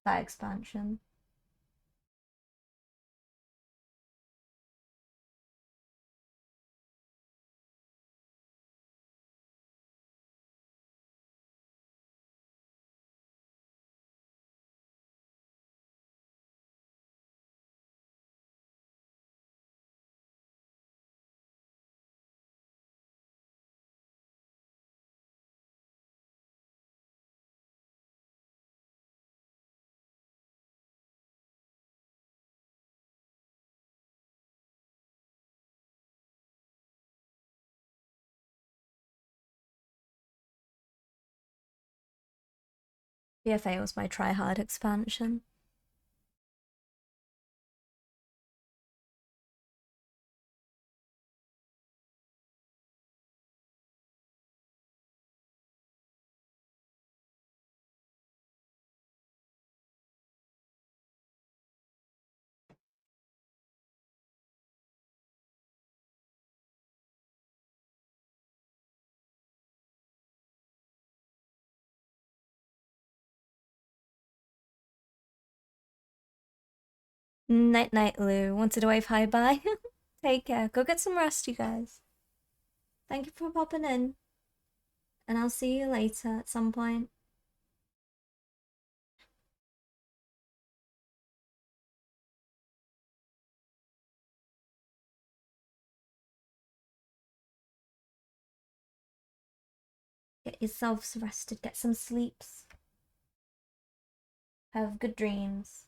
S1: expansion. BFA was my try hard expansion. Night night, Lou. Wanted to wave hi bye. Take care. Go get some rest, you guys. Thank you for popping in. And I'll see you later at some point. Get yourselves rested, get some sleeps. Have good dreams.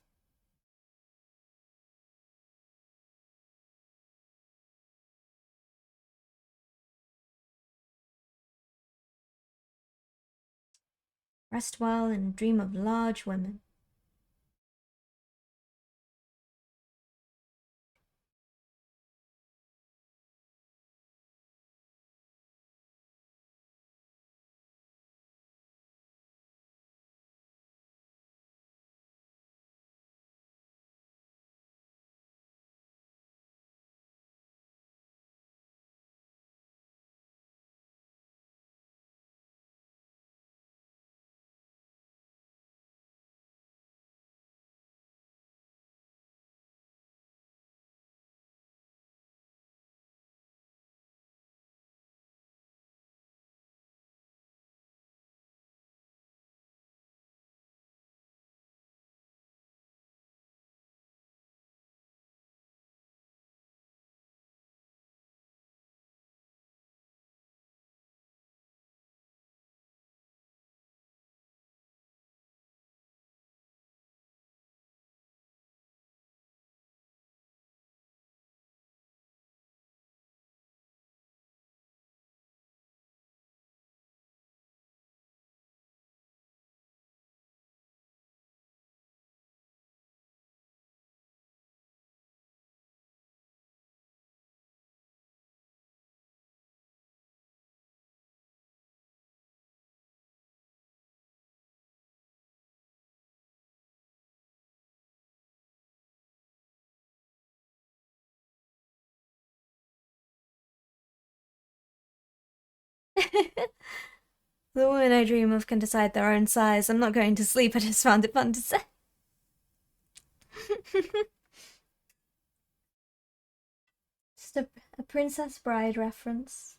S1: Rest well and dream of large women. The woman I dream of can decide their own size. I'm not going to sleep, I just found it fun to say. Just a Princess Bride reference.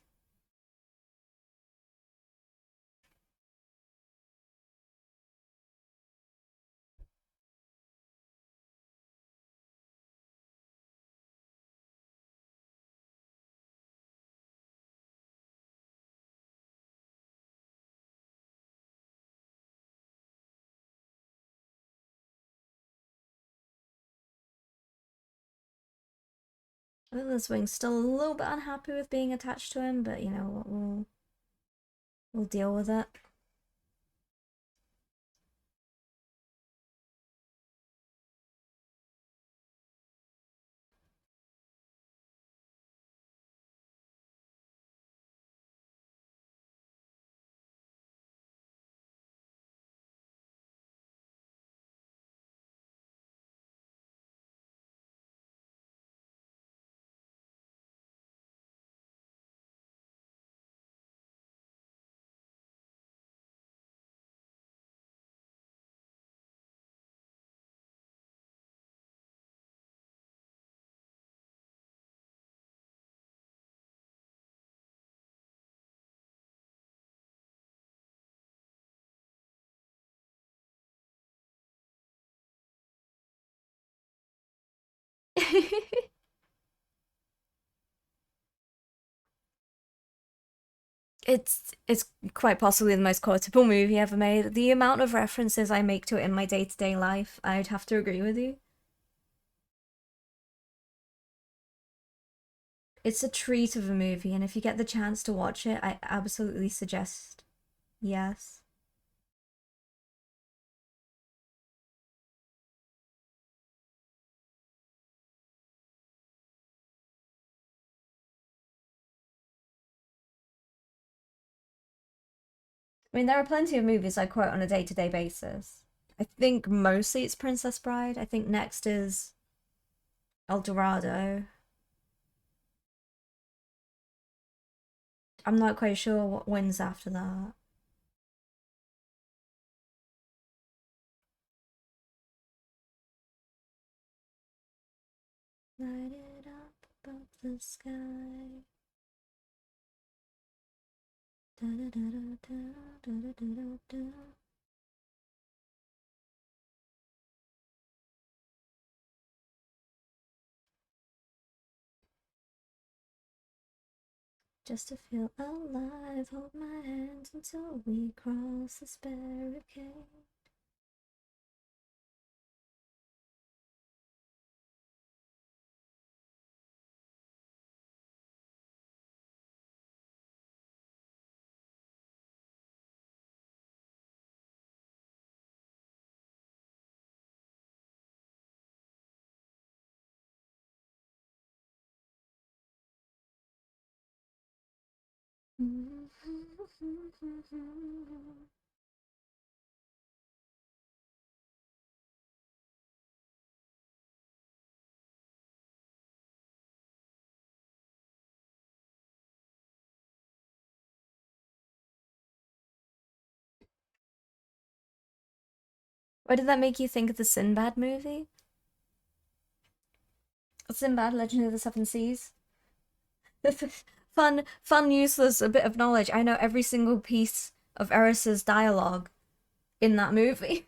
S1: Lila's Wing's still a little bit unhappy with being attached to him, but you know what, we'll deal with it. It's quite possibly the most quotable movie ever made. The amount of references I make to it in my day-to-day life, I'd have to agree with you. It's a treat of a movie, and if you get the chance to watch it, I absolutely suggest yes. I mean, there are plenty of movies I quote on a day-to-day basis. I think mostly it's Princess Bride. I think next is El Dorado. I'm not quite sure what wins after that. Light it up above the sky. Da da da da da da da da da. Just to feel alive, hold my hands until we cross this barricade. Why did that make you think of the Sinbad movie? Sinbad, Legend of the Seven Seas. Fun, useless, a bit of knowledge. I know every single piece of Eris's dialogue in that movie.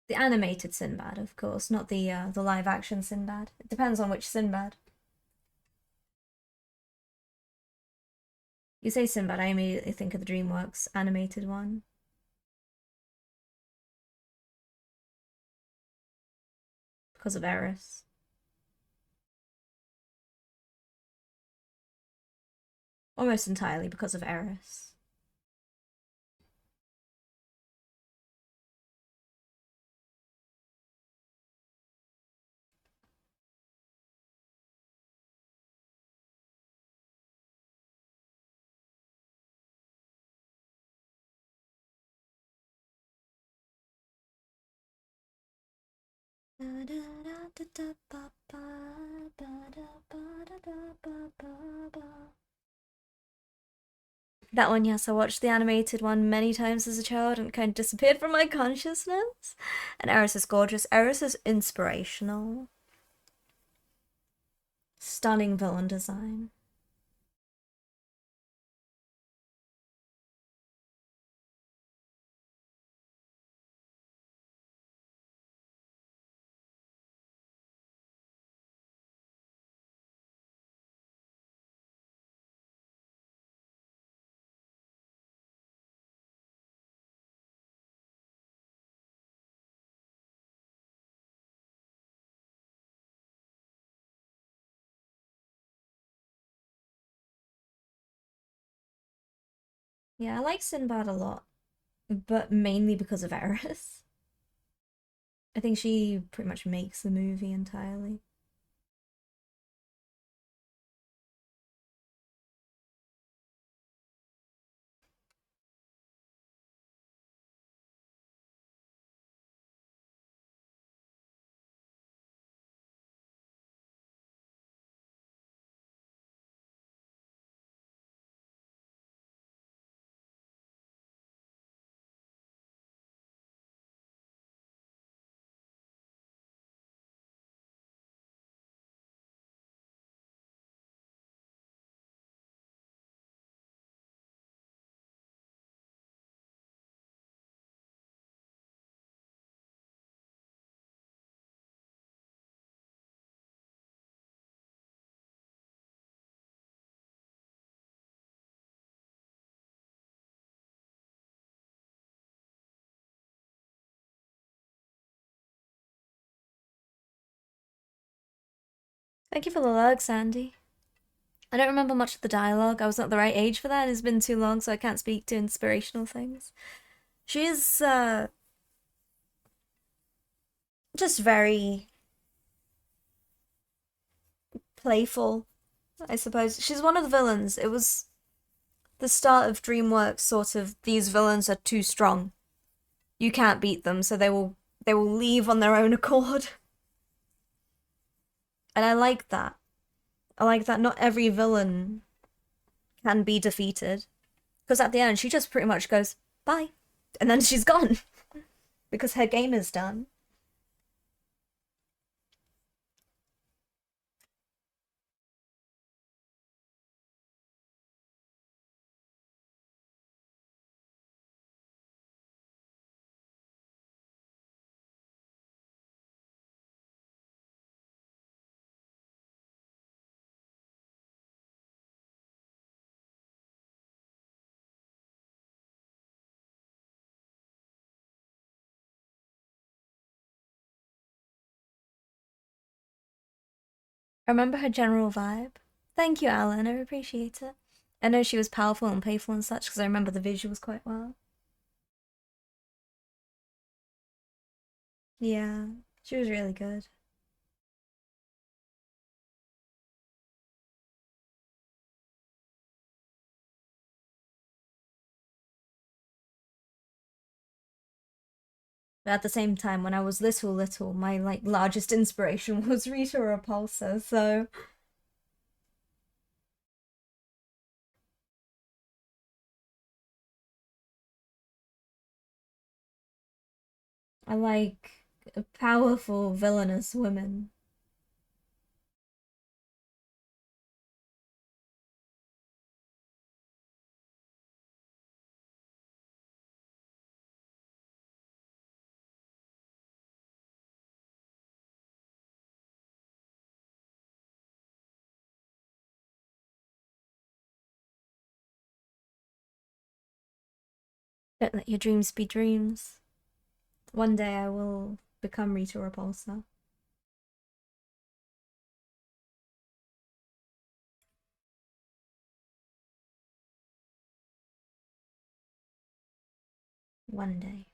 S1: The animated Sinbad, of course, not the live action Sinbad. It depends on which Sinbad. You say Sinbad, I immediately think of the DreamWorks animated one. Because of Eris. Almost entirely because of Eris. That one, yes, I watched the animated one many times as a child and it kind of disappeared from my consciousness. And Eris is gorgeous. Eris is inspirational. Stunning villain design. Yeah, I like Sinbad a lot, but mainly because of Eris. I think she pretty much makes the movie entirely. Thank you for the lurk, Sandy. I don't remember much of the dialogue. I was not the right age for that. It's been too long, so I can't speak to inspirational things. She is, just very playful, I suppose. She's one of the villains. It was the start of DreamWorks sort of, these villains are too strong. You can't beat them, so they will leave on their own accord. And I like that. I like that not every villain can be defeated. Because at the end, she just pretty much goes, bye. And then she's gone. Because her game is done. I remember her general vibe. Thank you, Alan. I appreciate it. I know she was powerful and playful and such because I remember the visuals quite well. Yeah, she was really good. But at the same time, when I was little, my like largest inspiration was Rita Repulsa, so I like powerful villainous women. Don't let your dreams be dreams. One day I will become Rita Repulsa. One day.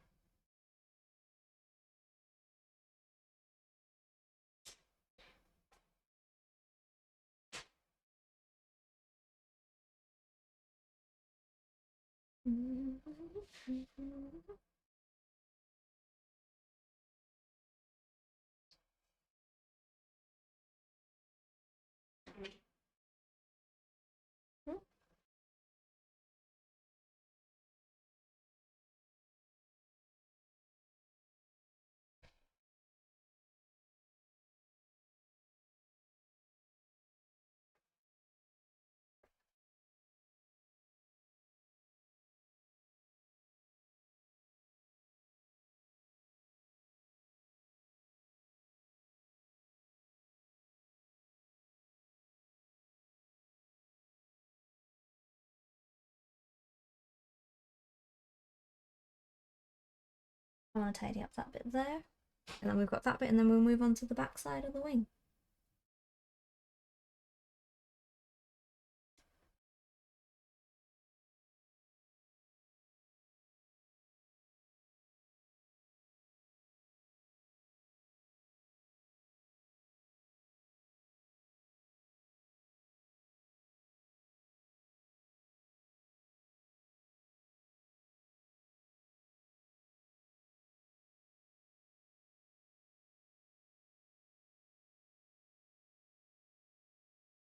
S1: I want to tidy up that bit there. And then we've got that bit, and then we'll move on to the back side of the wing.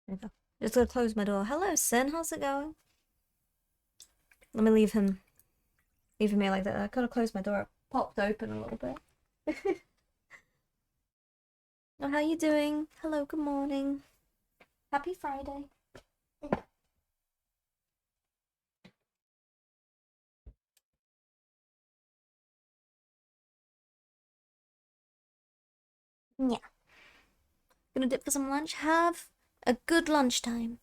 S1: There we go. Just gonna close my door. Hello, Sin. How's it going? Let me leave him here like that. I gotta close my door. It popped open a little bit. Oh, how you doing? Hello, good morning. Happy Friday. Yeah. Gonna dip for some lunch. Have a good lunchtime.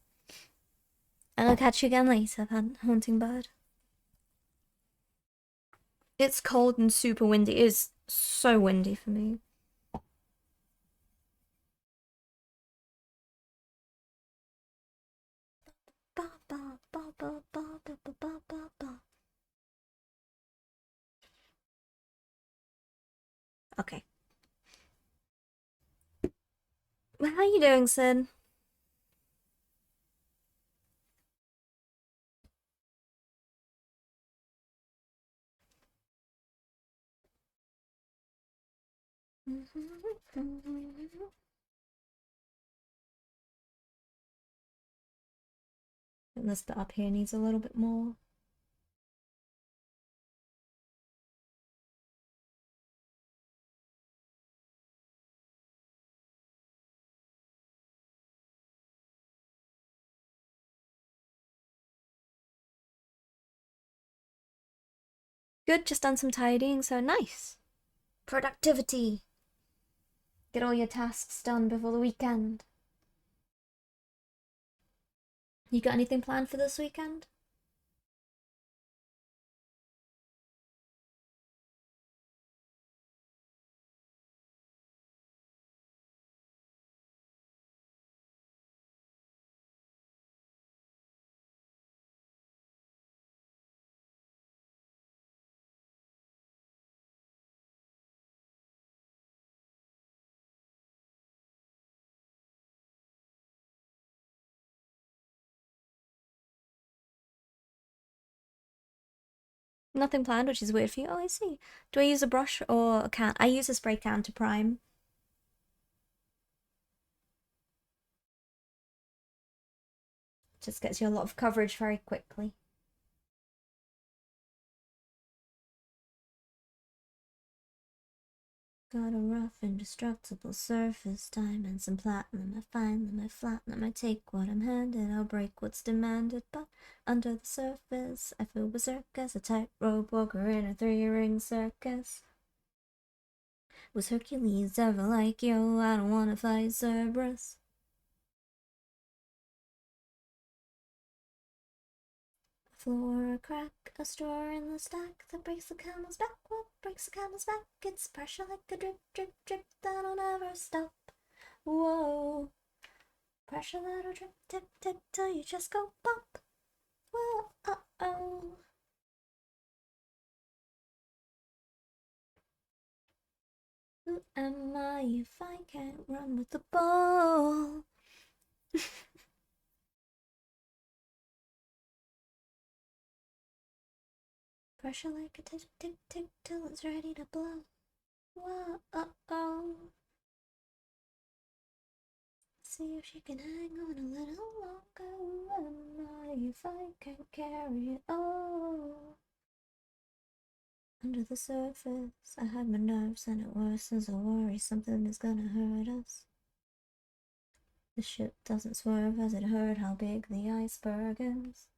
S1: And I'll catch you again later, Haunting Bird. It's cold and super windy. It is so windy for me. Okay. Well, how you doing, Sid? This bit up here needs a little bit more. Good, just done some tidying, so nice. Productivity. Get all your tasks done before the weekend. You got anything planned for this weekend? Nothing planned, which is weird for you. Oh, I see. Do I use a brush or a can? I use a spray can to prime. Just gets you a lot of coverage very quickly. Got a rough, indestructible surface, diamonds and platinum. I find them, I flatten them, I take what I'm handed, I'll break what's demanded. But under the surface, I feel berserk as a tightrope walker in a three-ring circus. Was Hercules ever like, yo, I don't wanna fight Cerberus? A floor, a crack, a straw in the stack that breaks the camel's back. What breaks the camel's back? It's pressure like a drip, drip, drip that'll never stop. Whoa. Pressure that'll drip, tip, tip till you just go pop. Whoa, uh-oh. Who am I if I can't run with the ball? Pressure like a tick, tick, tick till it's ready to blow. Whoa, uh-oh. See if she can hang on a little longer. Who am I if I can't carry it all? Under the surface, I had my nerves and it worsens. I worry something is gonna hurt us. The ship doesn't swerve as it heard how big the iceberg is.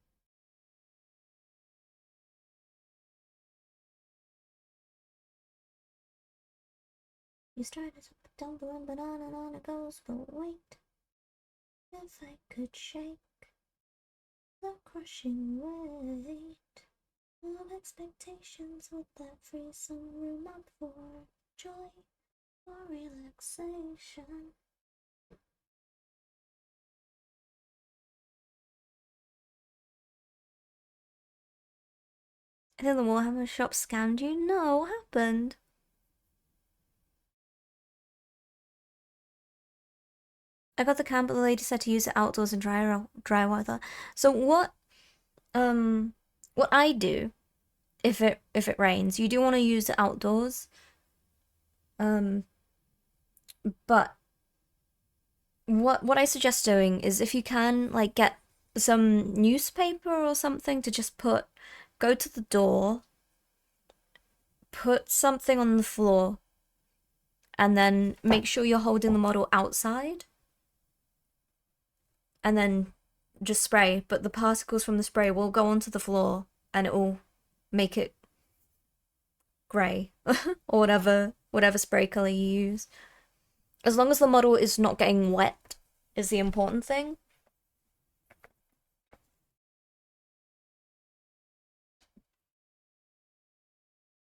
S1: You started to tumbling, but on and on it goes. But wait, if I could shake the crushing weight of expectations, would that free some room up for joy or relaxation? And then the Warhammer shop scammed you? No, what happened? I got the can, but the lady said to use it outdoors in dry weather. So what I do if it rains, you do want to use it outdoors. But what I suggest doing is if you can like get some newspaper or something to just go to the door, put something on the floor, and then make sure you're holding the model outside. And then just spray, but the particles from the spray will go onto the floor and it will make it grey or whatever spray color you use. As long as the model is not getting wet is the important thing.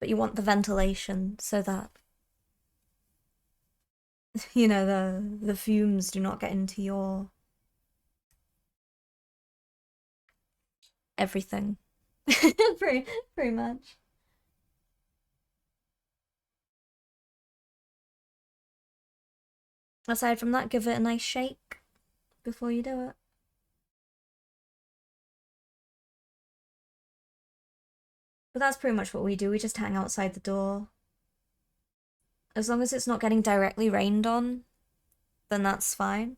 S1: But you want the ventilation so that you know the fumes do not get into your everything. pretty much. Aside from that, give it a nice shake before you do it. But that's pretty much what we do. We just hang outside the door. As long as it's not getting directly rained on, then that's fine.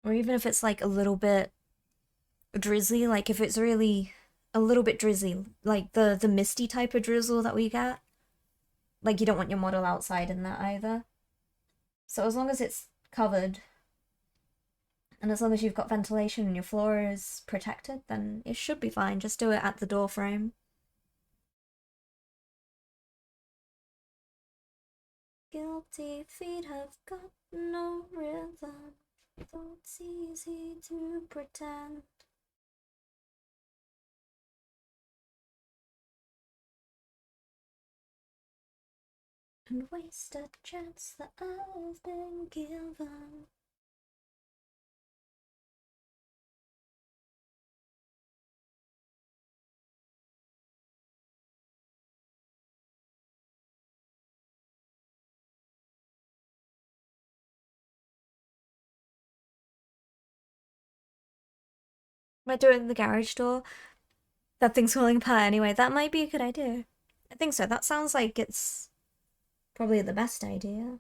S1: Or even if it's like a little bit drizzly, like if it's really a little bit drizzly, like the misty type of drizzle that we get. Like you don't want your model outside in that either. So as long as it's covered and as long as you've got ventilation and your floor is protected, then it should be fine. Just do it at the door frame. Guilty feet have got no rhythm, though it's easy to pretend. And waste a chance that I've been given. Might do it in the garage door. That thing's falling apart anyway. That might be a good idea. I think so. That sounds like it's probably the best idea.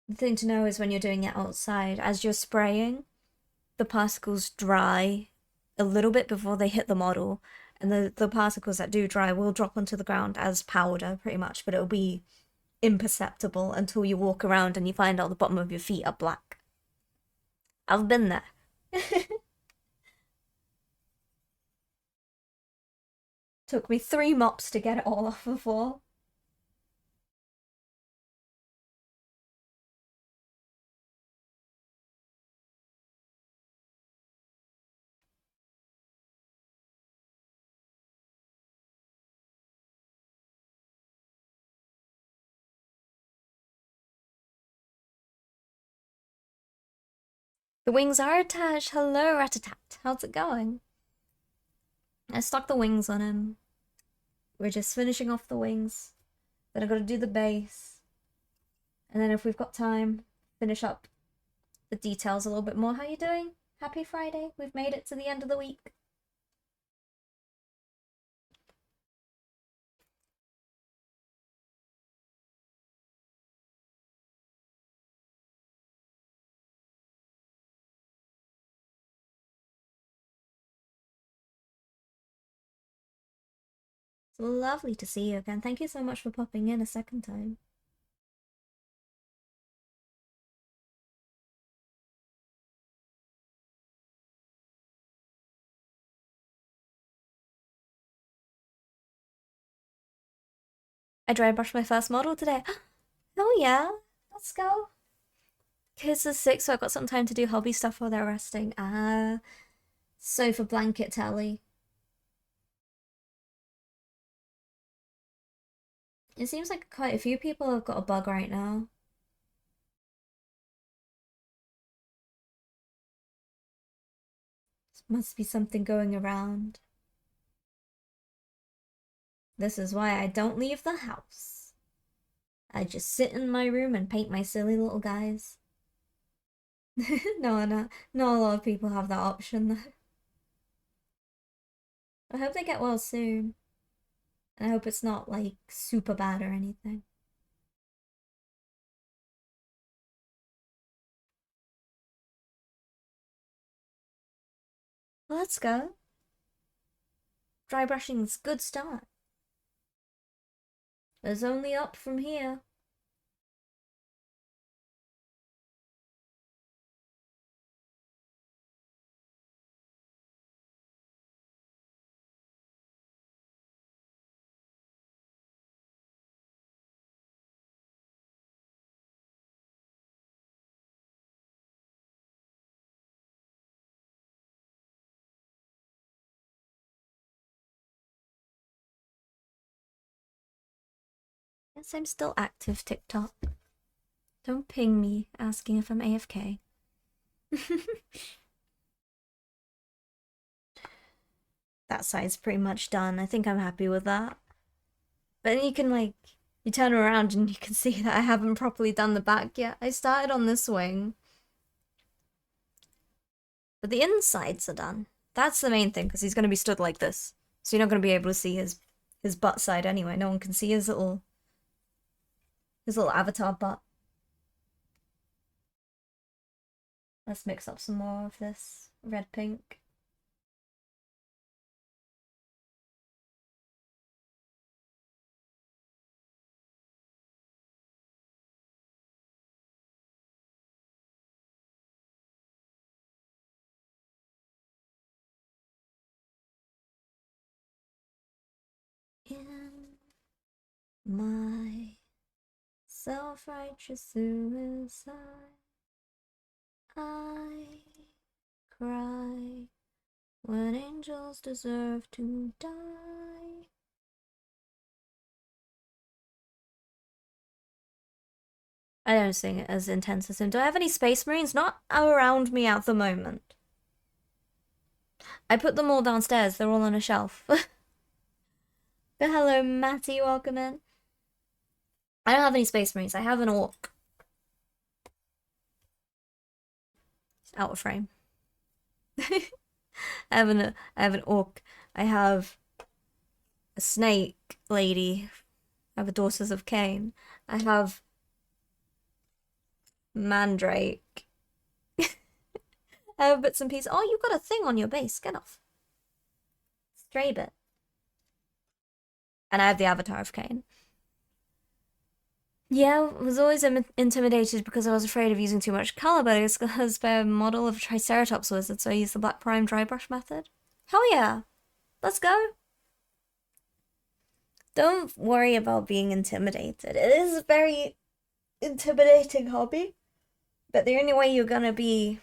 S1: The thing to know is when you're doing it outside, as you're spraying, the particles dry a little bit before they hit the model. And the particles that do dry will drop onto the ground as powder, pretty much, but it'll be imperceptible until you walk around and you find out the bottom of your feet are black. I've been there. Took me 3 mops to get it all off before. The wings are attached. Hello, Ratatat. How's it going? I stuck the wings on him. We're just finishing off the wings. Then I've got to do the base. And then if we've got time, finish up the details a little bit more. How you doing? Happy Friday. We've made it to the end of the week. It's lovely to see you again. Thank you so much for popping in a second time. I dry brushed my first model today. Oh yeah, let's go. Kids are sick, so I've got some time to do hobby stuff while they're resting. Sofa blanket tally. It seems like quite a few people have got a bug right now. Must be something going around. This is why I don't leave the house. I just sit in my room and paint my silly little guys. No, not a lot of people have that option though. I hope they get well soon. And I hope it's not like super bad or anything. Well, let's go. Dry brushing's good start. There's only up from here. Yes, I'm still active, TikTok. Don't ping me asking if I'm AFK. That side's pretty much done. I think I'm happy with that. But then you can like, you turn around and you can see that I haven't properly done the back yet. I started on this wing. But the insides are done. That's the main thing, because he's going to be stood like this. So you're not going to be able to see his butt side anyway. No one can see his little avatar butt. Let's mix up some more of this red pink. In my self-righteous suicide, I cry when angels deserve to die. I don't sing it as intense as him. Do I have any Space Marines? Not around me at the moment. I put them all downstairs. They're all on a shelf. But hello, Matty. Welcome in. I don't have any Space Marines. I have an Orc. out of frame. I have an orc. I have a snake lady. I have a Daughters of Cain. I have Mandrake. I have bits and pieces. Oh, you got a thing on your base. Get off. Stray bit. And I have the Avatar of Cain. Yeah, I was always intimidated because I was afraid of using too much colour, but it's because the model of a Triceratops wizard, so I used the black prime dry brush method. Hell yeah! Let's go! Don't worry about being intimidated. It is a very intimidating hobby, but the only way you're gonna be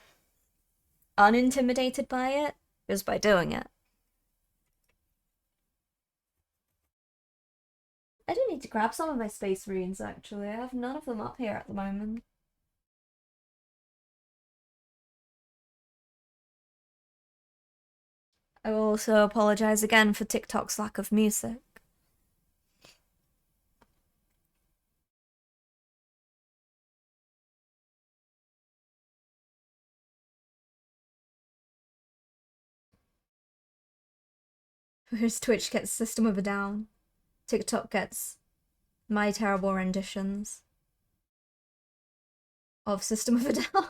S1: unintimidated by it is by doing it. I do need to grab some of my space runes, actually. I have none of them up here at the moment. I will also apologize again for TikTok's lack of music. Whereas Twitch gets System of a Down, TikTok gets my terrible renditions of System of a Down.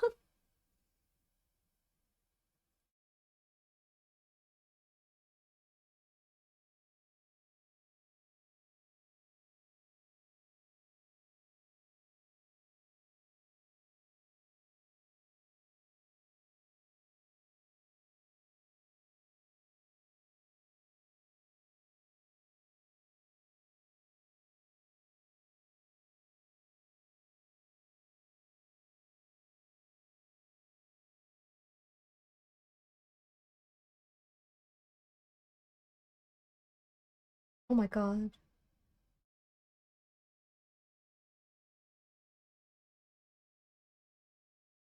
S1: Oh my god.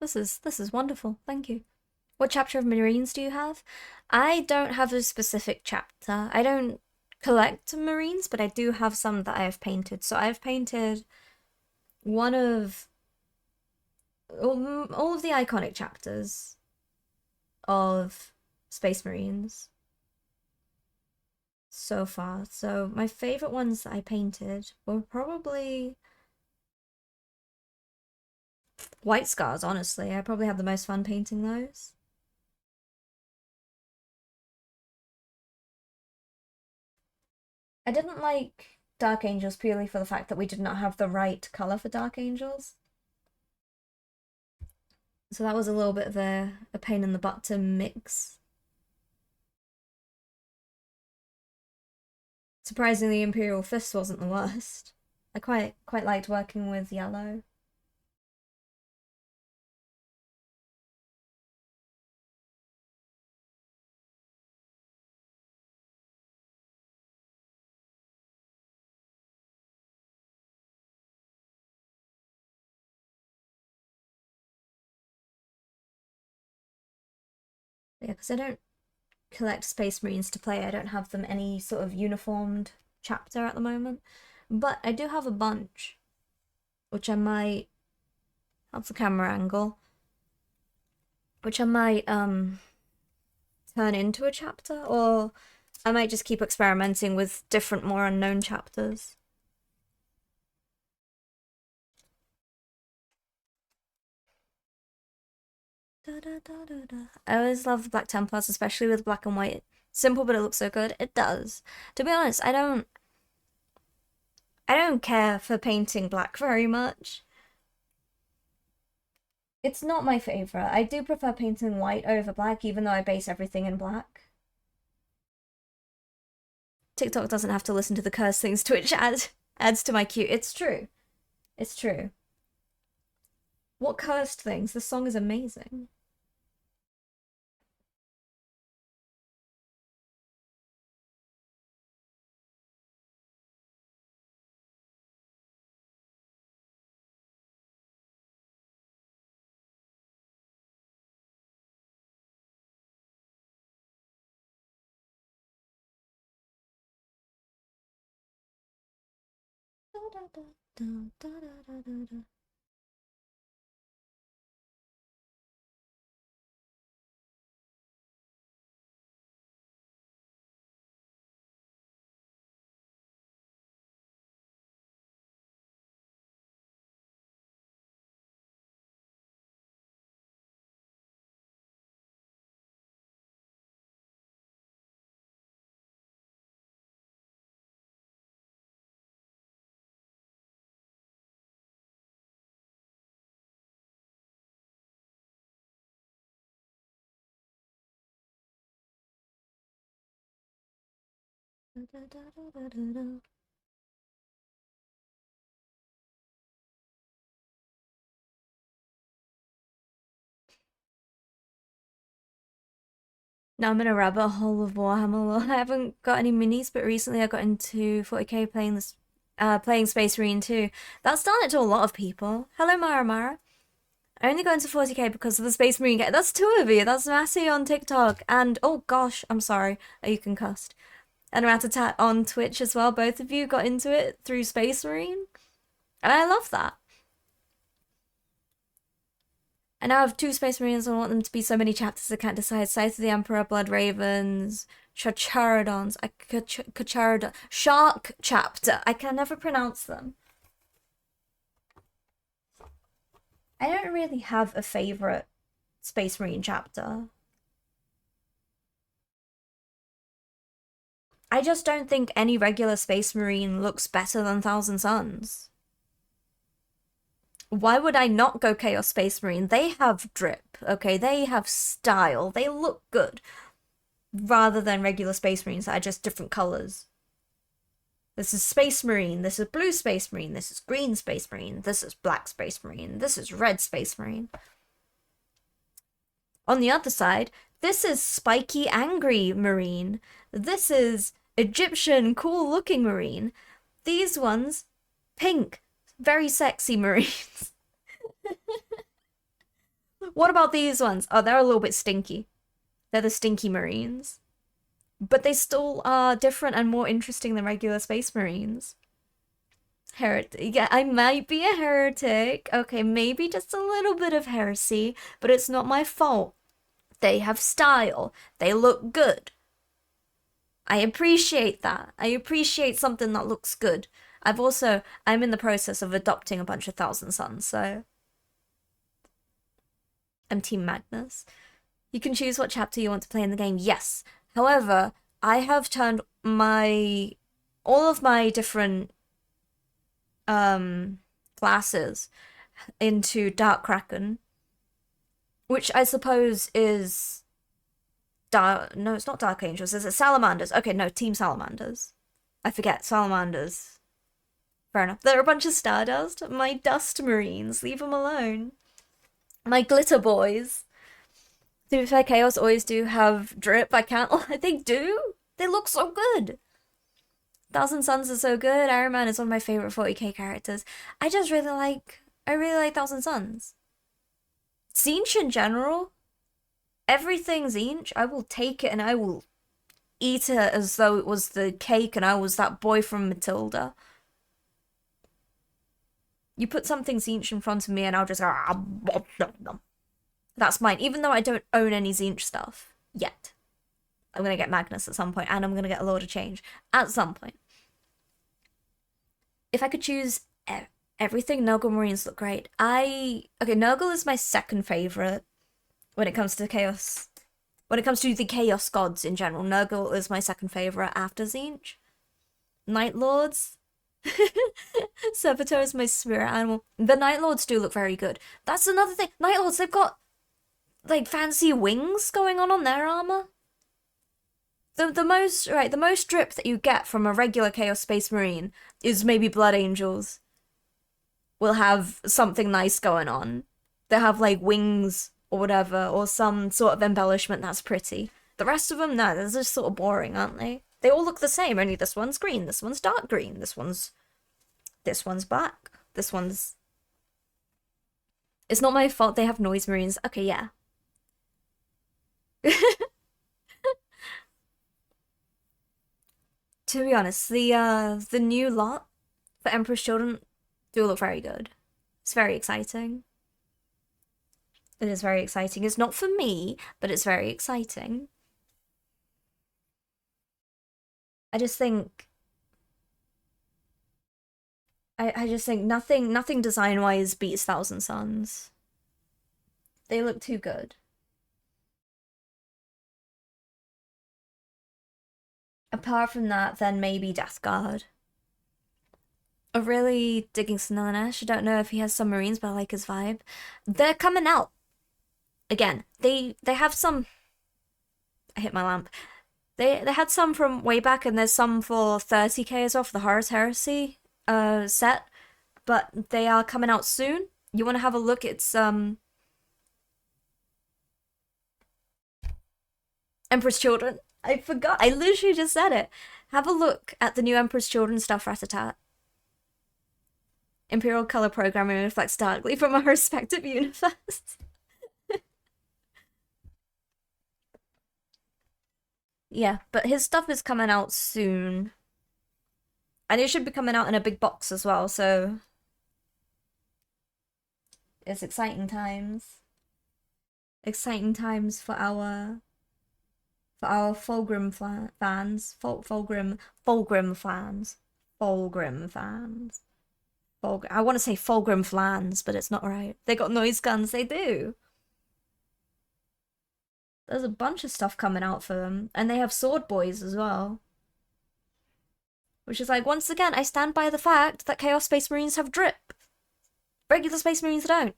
S1: This is wonderful. Thank you. What chapter of Marines do you have? I don't have a specific chapter. I don't collect Marines, but I do have some that I have painted. So I've painted one of all of the iconic chapters of Space Marines so far. So my favorite ones that I painted were probably White Scars, honestly. I probably have the most fun painting those. I didn't like Dark Angels purely for the fact that we did not have the right color for Dark Angels. So that was a little bit of a pain in the butt to mix. Surprisingly, Imperial Fist wasn't the worst. I quite liked working with yellow. But yeah, because I don't collect Space Marines to play, I don't have them any sort of uniformed chapter at the moment. But I do have a bunch, which I might, that's the camera angle, which I might turn into a chapter, or I might just keep experimenting with different, more unknown chapters. I always love Black Templars, especially with black and white. Simple, but it looks so good. It does. To be honest, I don't care for painting black very much. It's not my favorite. I do prefer painting white over black, even though I base everything in black. TikTok doesn't have to listen to the curse things Twitch adds to my queue. It's true. It's true. What cursed things? This song is amazing. Now I'm in a rabbit hole of Warhammer. I haven't got any minis, but recently I got into 40k playing this, playing Space Marine 2. That's done it to a lot of people. Hello, Mara Mara. I only got into 40k because of the Space Marine game. That's two of you. That's Massey on TikTok. And, oh gosh, I'm sorry. Oh, you concussed. And Ratatat on Twitch as well. Both of you got into it through Space Marine. And I love that. I now have two Space Marines and I want them to be so many chapters I can't decide. Scythe of the Emperor, Blood Ravens, Chacharodons, Chacharodon, Shark chapter. I can never pronounce them. I don't really have a favorite Space Marine chapter. I just don't think any regular Space Marine looks better than Thousand Suns. Why would I not go Chaos Space Marine? They have drip, okay? They have style. They look good. Rather than regular Space Marines that are just different colors. This is Space Marine. This is Blue Space Marine. This is Green Space Marine. This is Black Space Marine. This is Red Space Marine. On the other side, this is Spiky Angry Marine. This is Egyptian Cool Looking Marine. These ones, pink, very sexy Marines. What about these ones? Oh, they're a little bit stinky. They're the stinky Marines. But they still are different and more interesting than regular Space Marines. Yeah, I might be a heretic. Okay, maybe just a little bit of heresy, but it's not my fault. They have style. They look good. I appreciate that. I appreciate something that looks good. I'm in the process of adopting a bunch of Thousand Suns, so I'm Team Magnus. You can choose what chapter you want to play in the game. Yes. However, I have turned all of my different classes into Dark Kraken, which I suppose is no, it's not Dark Angels. Is it Salamanders? Okay, no, Team Salamanders. I forget, Salamanders. Fair enough. They're a bunch of Stardust. My Dust Marines. Leave them alone. My Glitter Boys. To be fair, Chaos always do have drip. I can't lie. They do. They look so good. Thousand Suns are so good. Iron Man is one of my favorite 40k characters. I really like Thousand Suns. Tzeentch in general. Everything Tzeentch, I will take it and I will eat it as though it was the cake and I was that boy from Matilda. You put something Tzeentch in front of me and I'll just go, that's mine, even though I don't own any Tzeentch stuff yet. I'm gonna get Magnus at some point, and I'm gonna get a Lord of Change at some point. If I could choose everything, Nurgle Marines look great. Okay, Nurgle is my second favorite when it comes to Chaos. When it comes to the Chaos gods in general, Nurgle is my second favorite after Tzeentch. Night Lords. Servitor is my spirit animal. The Night Lords do look very good. That's another thing. Night Lords, they've got like fancy wings going on their armor. The most drip that you get from a regular Chaos Space Marine is maybe Blood Angels. Will have something nice going on. They have like wings or whatever, or some sort of embellishment that's pretty. The rest of them, no, they're just sort of boring, aren't they? They all look the same, only this one's green, this one's dark green, this one's black, this one's... It's not my fault they have noise marines. Okay, yeah. To be honest, the new lot for Emperor's Children do look very good. It's very exciting. It is very exciting. It's not for me, but it's very exciting. I just think nothing design-wise beats Thousand Suns. They look too good. Apart from that, then maybe Death Guard. I'm really digging Snanash. I don't know if he has some Marines, but I like his vibe. They're coming out. Again, they have some... I hit my lamp. They had some from way back, and there's some for 30k as well for the Horus Heresy set, but they are coming out soon. You want to have a look? It's Emperor's Children. I forgot. I literally just said it. Have a look at the new Emperor's Children stuff, Ratatat. Imperial color programming reflects darkly from our respective universe. Yeah, but his stuff is coming out soon. And it should be coming out in a big box as well, so it's exciting times. Exciting times for our Fulgrim fans. Fulgrim fans. Fulgrim fans. I want to say Fulgrim flans, but it's not right. They got noise guns, they do. There's a bunch of stuff coming out for them. And they have sword boys as well. Which is like, once again, I stand by the fact that Chaos Space Marines have drip. Regular Space Marines don't.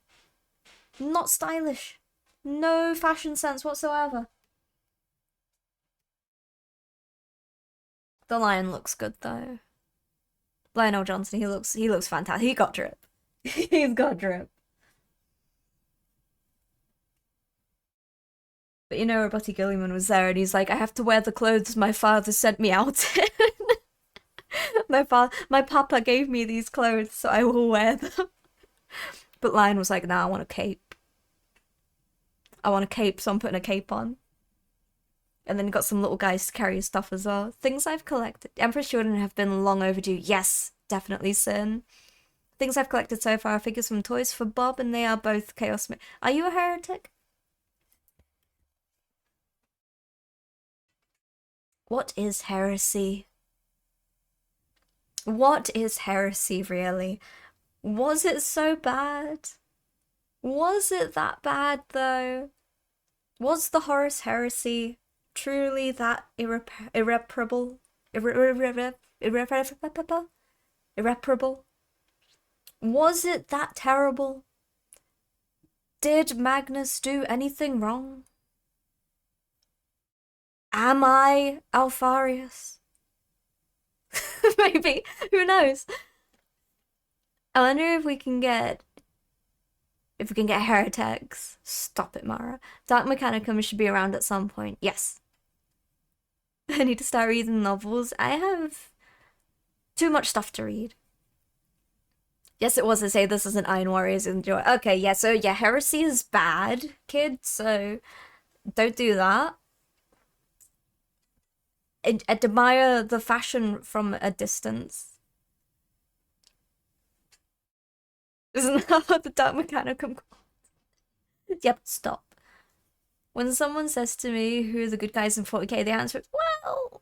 S1: Not stylish. No fashion sense whatsoever. The lion looks good though. Lionel Johnson, he looks fantastic. He got drip. He's got drip. But you know, Roboty Gilliman was there and he's like, I have to wear the clothes my father sent me out in. My papa gave me these clothes, so I will wear them. But Lion was like, nah, I want a cape. I want a cape, so I'm putting a cape on. And then got some little guys to carry his stuff as well. Things I've collected. Emperor's Children have been long overdue. Yes, definitely, Sin. Things I've collected so far are figures from Toys for Bob, and they are both Chaos. Are you a heretic? What is heresy? What is heresy, really? Was it so bad? Was it that bad, though? Was the Horus Heresy truly that irreparable? Irreparable? Was it that terrible? Did Magnus do anything wrong? Am I Alfarius? Maybe. Who knows? I wonder if we can get heretics. Stop it, Mara. Dark Mechanicum should be around at some point. Yes. I need to start reading novels. I have too much stuff to read. Yes, it was to say this isn't Iron Warriors enjoy. Okay, yeah, so yeah, heresy is bad, kids, so don't do that. Admire the fashion from a distance. Isn't that what the Dark Mechanicum called? Yep, stop. When someone says to me, who are the good guys in 40k, the answer is, well...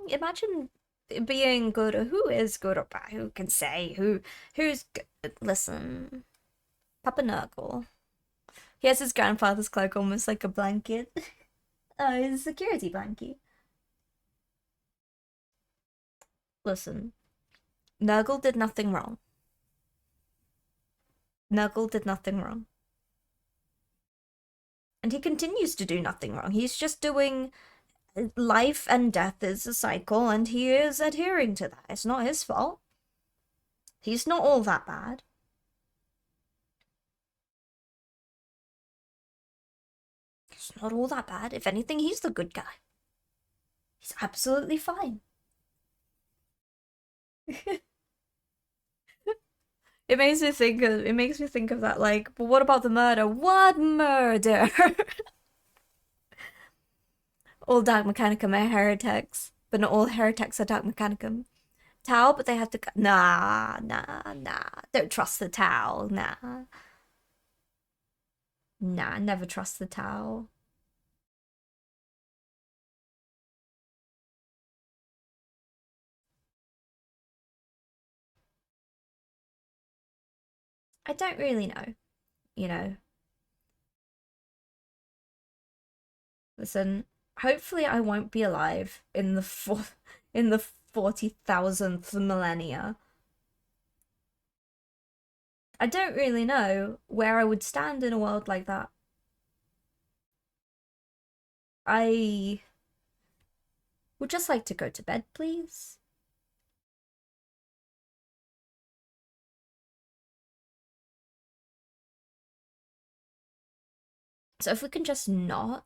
S1: Imagine being good, or who is good or bad, who can say, who's good. Listen, Papa Nurgle. He has his grandfather's cloak almost like a blanket. Oh, his security blanket. Listen, Nurgle did nothing wrong. Nurgle did nothing wrong. And he continues to do nothing wrong. He's just doing... Life and death is a cycle, and he is adhering to that. It's not his fault. He's not all that bad. He's not all that bad. If anything, he's the good guy. He's absolutely fine. It makes me think of that, like, but what about the murder? What murder? All Dark Mechanicum are heretics, but not all heretics are Dark Mechanicum. Tau, but they have to... Nah. Don't trust the Tau, nah. Nah, never trust the Tau. I don't really know, you know. Listen, hopefully I won't be alive in the 40,000th millennia. I don't really know where I would stand in a world like that. I would just like to go to bed, please. So if we can just not.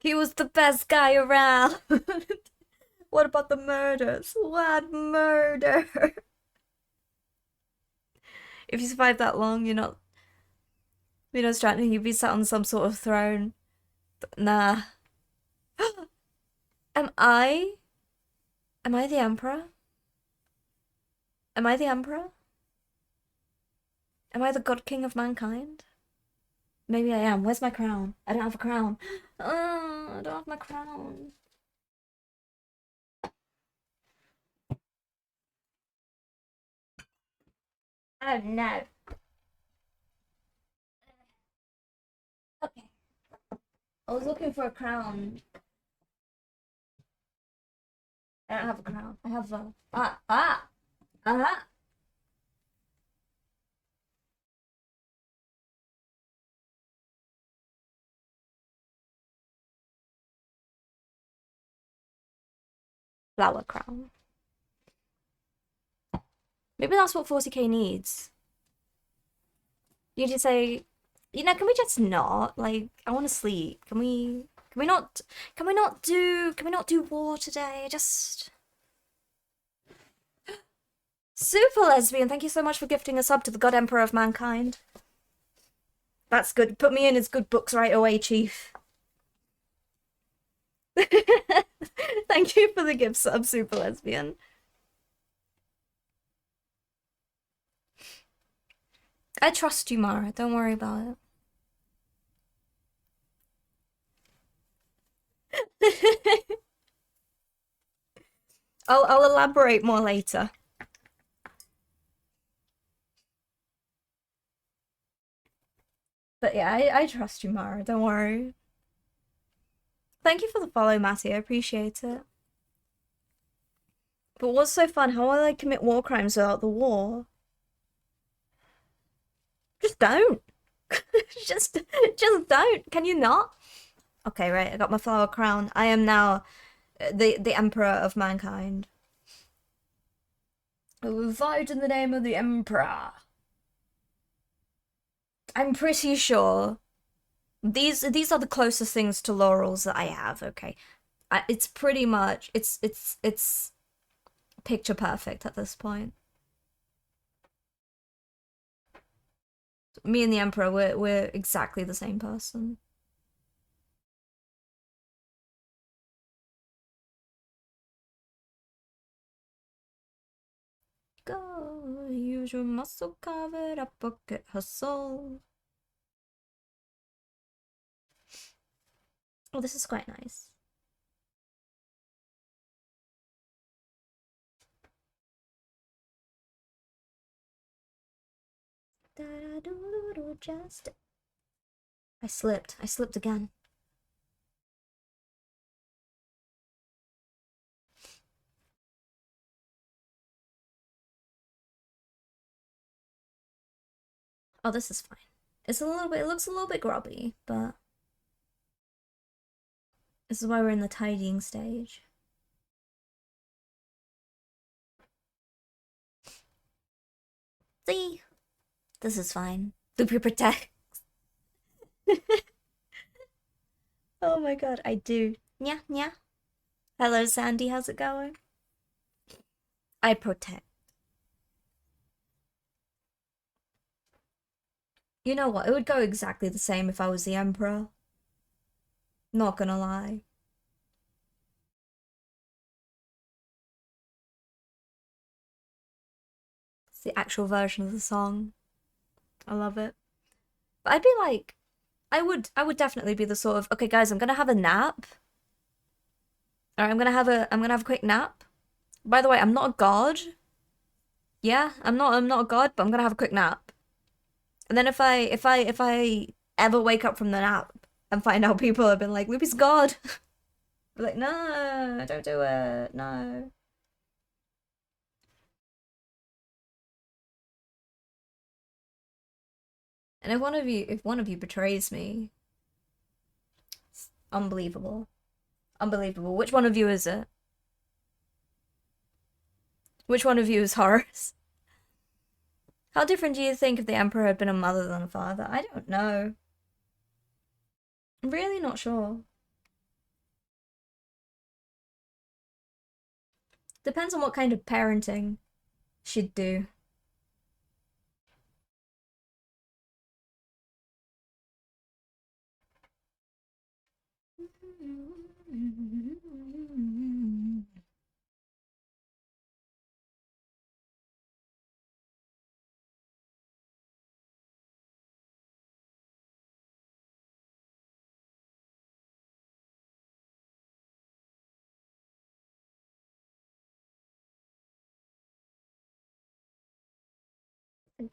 S1: He was the best guy around. What about the murders? What murder? If you survive that long, you're not stranded, you'd be sat on some sort of throne. But nah. Am I? Am I the emperor? Am I the emperor? Am I the god king of mankind? Maybe I am. Where's my crown? I don't have a crown. I don't have my crown. Oh no. Okay. I was looking for a crown. I don't have a crown. I have a uh-huh. Flower crown. Maybe that's what 40k needs. You need to say, can we just not? Like, I want to sleep. Can we not do war today? Just Super Lesbian, thank you so much for gifting a sub to the God Emperor of Mankind. That's good. Put me in his good books right away, Chief. Thank you for the gift sub, Super Lesbian. I trust you, Mara. Don't worry about it. I'll elaborate more later. But yeah, I trust you, Mara. Don't worry. Thank you for the follow, Matty. I appreciate it. But what's so fun? How will I commit war crimes without the war? Just don't. just don't. Can you not? Okay, right. I got my flower crown. I am now the emperor of mankind. I will fight in the name of the emperor. I'm pretty sure these are the closest things to laurels that I have. Okay, it's pretty much it's picture perfect at this point. Me and the emperor, we're exactly the same person. Go use your muscle covered up bucket hustle. Oh, this is quite nice. Just I slipped again. Oh, this is fine. It looks a little bit grubby, but this is why we're in the tidying stage. See? This is fine. Loopy protect. Oh my god, I do. Yeah. Hello, Sandy, how's it going? I protect. You know what? It would go exactly the same if I was the Emperor. Not gonna lie. It's the actual version of the song. I love it. But I'd be like, I would definitely be the sort of, okay guys, I'm gonna have a nap. Alright, I'm gonna have a quick nap. By the way, I'm not a god. Yeah, I'm not a god, but I'm gonna have a quick nap. And then if I ever wake up from the nap, and find out people have been like, Luby's God. Be like, no, don't do it, no. And if one of you betrays me, it's unbelievable. Unbelievable. Which one of you is it? Which one of you is Horace? How different do you think if the Emperor had been a mother than a father? I don't know. I'm really not sure. Depends on what kind of parenting she'd do.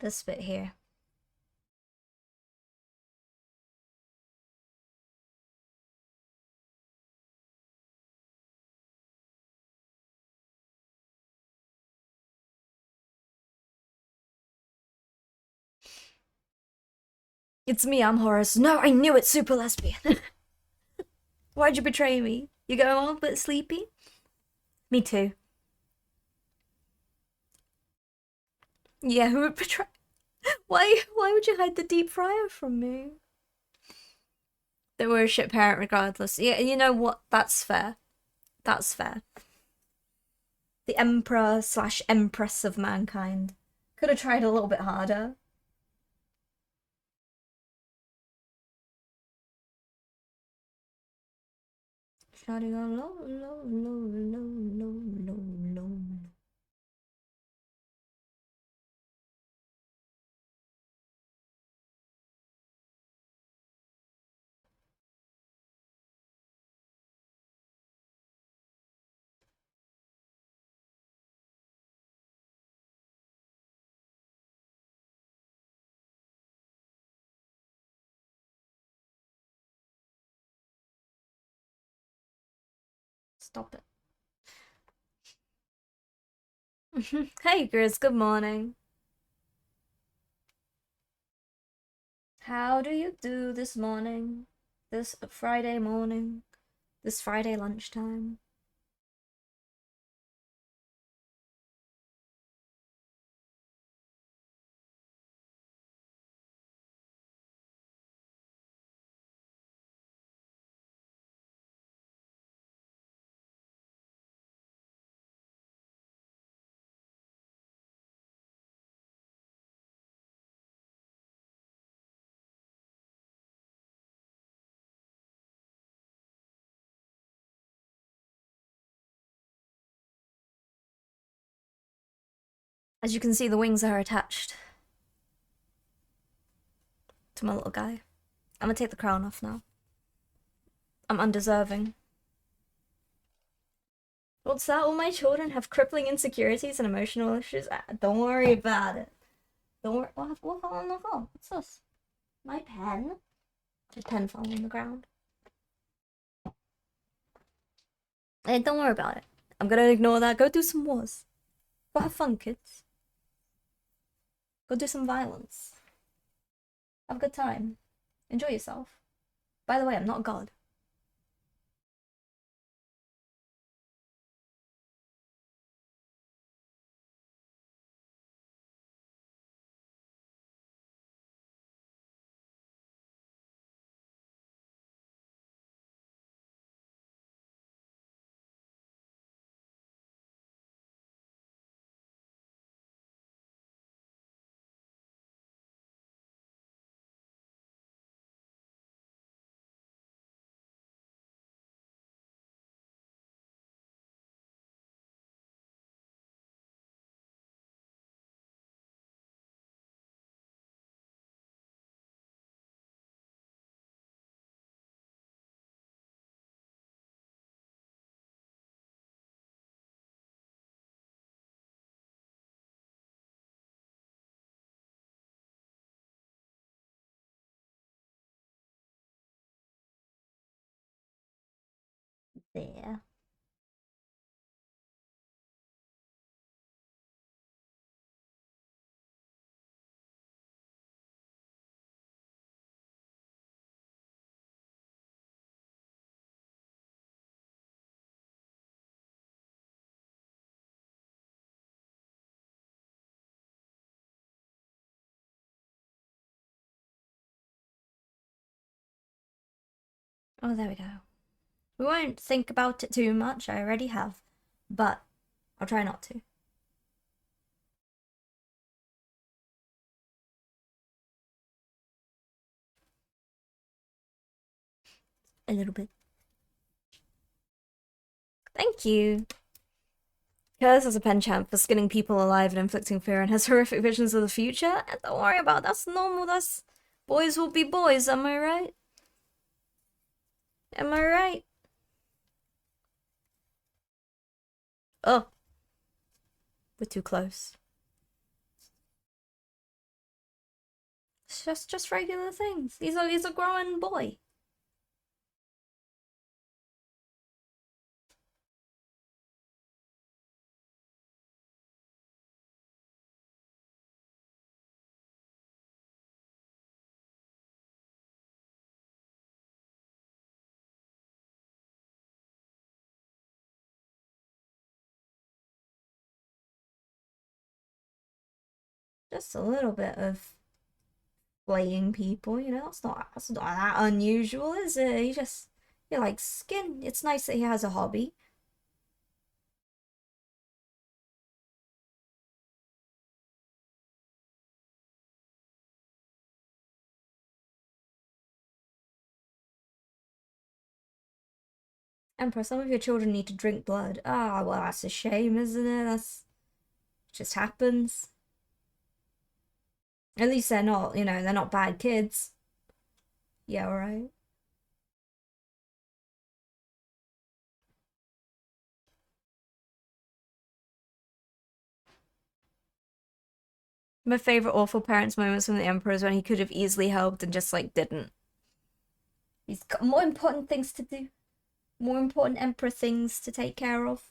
S1: This bit here. It's me, I'm Horace. No, I knew it, super lesbian. Why'd you betray me? You going all a bit sleepy? Me too. Yeah, who would betray? Why would you hide the deep fryer from me? They were a shit parent regardless. Yeah, you know what? That's fair. That's fair. The Emperor slash Empress of mankind. Could have tried a little bit harder. Shouting on low, low, low, low, low, low, low. Stop it. Hey, Grizz, good morning. How do you do this morning? This Friday morning? This Friday lunchtime? As you can see, the wings are attached to my little guy. I'm gonna take the crown off now. I'm undeserving. What's that? All my children have crippling insecurities and emotional issues. Don't worry about it. Don't worry. What fell on the floor? What's this? My pen? My pen fell on the ground. Hey, don't worry about it. I'm gonna ignore that. Go do some wars. Go have fun, kids. Go do some violence. Have a good time. Enjoy yourself. By the way, I'm not God. there. Oh, there we go. We won't think about it too much, I already have. But I'll try not to. A little bit. Thank you. Curse has a penchant for skinning people alive and inflicting fear and has horrific visions of the future. And don't worry about it, that's normal, that's... Boys will be boys, am I right? Am I right? Oh. We're too close. It's just regular things. He's a growing boy. Just a little bit of flaying people, you know, that's not that unusual, is it? He likes skin. It's nice that he has a hobby. Emperor, some of your children need to drink blood. Ah, well, that's a shame, isn't it? That's just happens. At least they're not, you know, they're not bad kids. Yeah, alright. My favorite awful parents moments from the Emperor is when he could have easily helped and just, like, didn't. He's got more important things to do. More important Emperor things to take care of.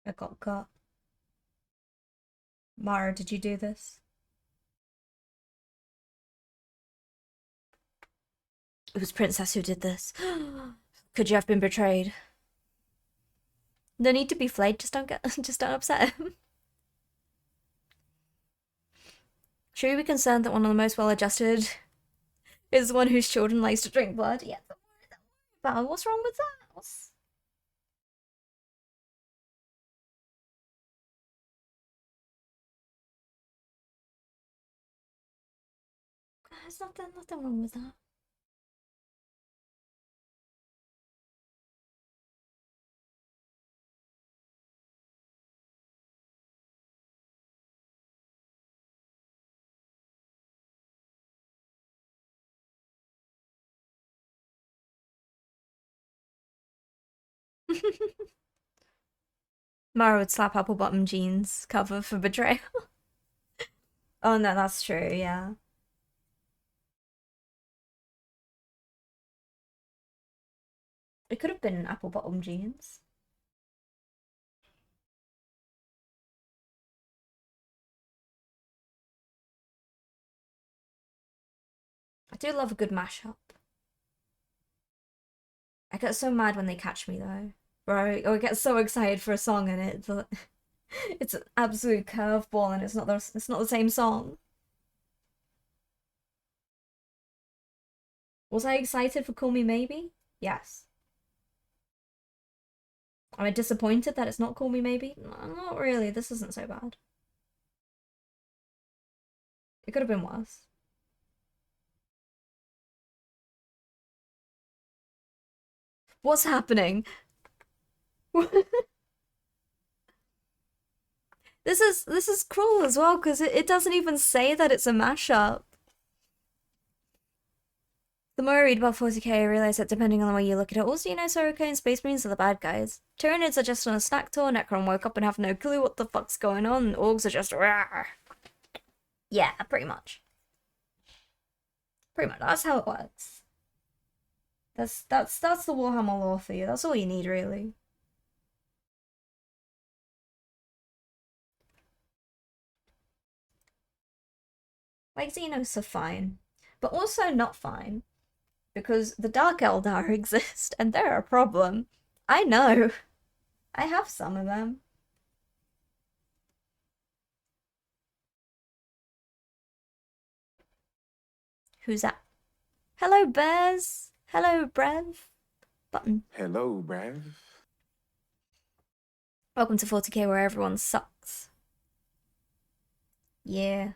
S1: I got caught. Mara, did you do this? It was Princess who did this. Could you have been betrayed? No need to be flayed, just don't just don't upset him. Should we be concerned that one of the most well-adjusted is the one whose children likes to drink blood? Yeah, don't worry about it. What's wrong with that? There's nothing wrong with that. Mara would slap apple bottom jeans cover for betrayal. Oh no, that's true, yeah. It could have been apple bottom jeans. I do love a good mashup. I get so mad when they catch me though. Or I get so excited for a song in it, but it's an absolute curveball and it's not the same song. Was I excited for Call Me Maybe? Yes. Am I disappointed that it's not Call Me Maybe? No, not really. This isn't so bad. It could have been worse. What's happening? This is cruel as well, because it doesn't even say that it's a mashup. The more I read about 40k, I realize that depending on the way you look at it, also, you know, Soroka and Space Marines are the bad guys. Tyranids are just on a snack tour, Necron woke up and have no clue what the fuck's going on, and Orgs are just rawr. Yeah, pretty much. Pretty much, that's how it works. That's the Warhammer lore for you, that's all you need, really. Like, Xenos are fine, but also not fine. Because the Dark Eldar exist, and they're a problem. I know. I have some of them. Who's that? Hello, bears. Hello, Brev. Button.
S3: Hello, Brev.
S1: Welcome to 40k where everyone sucks. Yeah.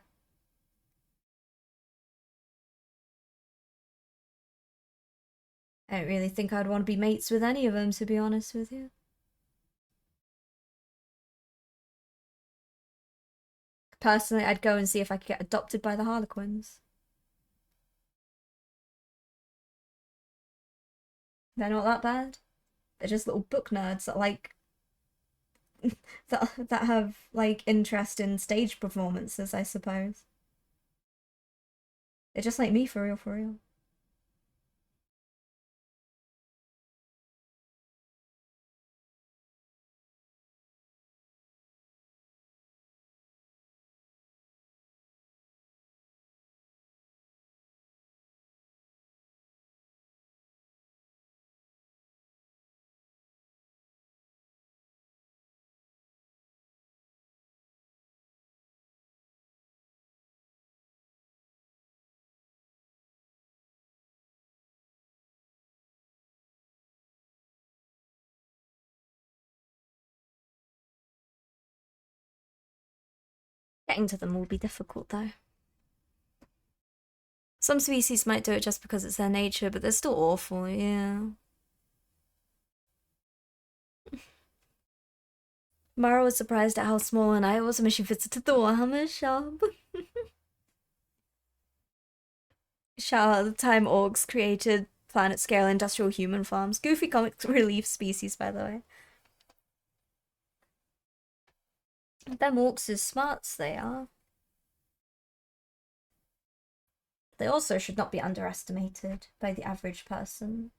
S1: I don't really think I'd want to be mates with any of them, to be honest with you. Personally, I'd go and see if I could get adopted by the Harlequins. They're not that bad. They're just little book nerds that like that have like interest in stage performances, I suppose. They're just like me, for real, for real. Getting to them will be difficult, though. Some species might do it just because it's their nature, but they're still awful, yeah. Mara was surprised at how small an eye was when she visited the Warhammer shop. Shout out the time orcs created planet-scale industrial human farms. Goofy Comics relief species, by the way. Them orcs is smarts, they are. They also should not be underestimated by the average person.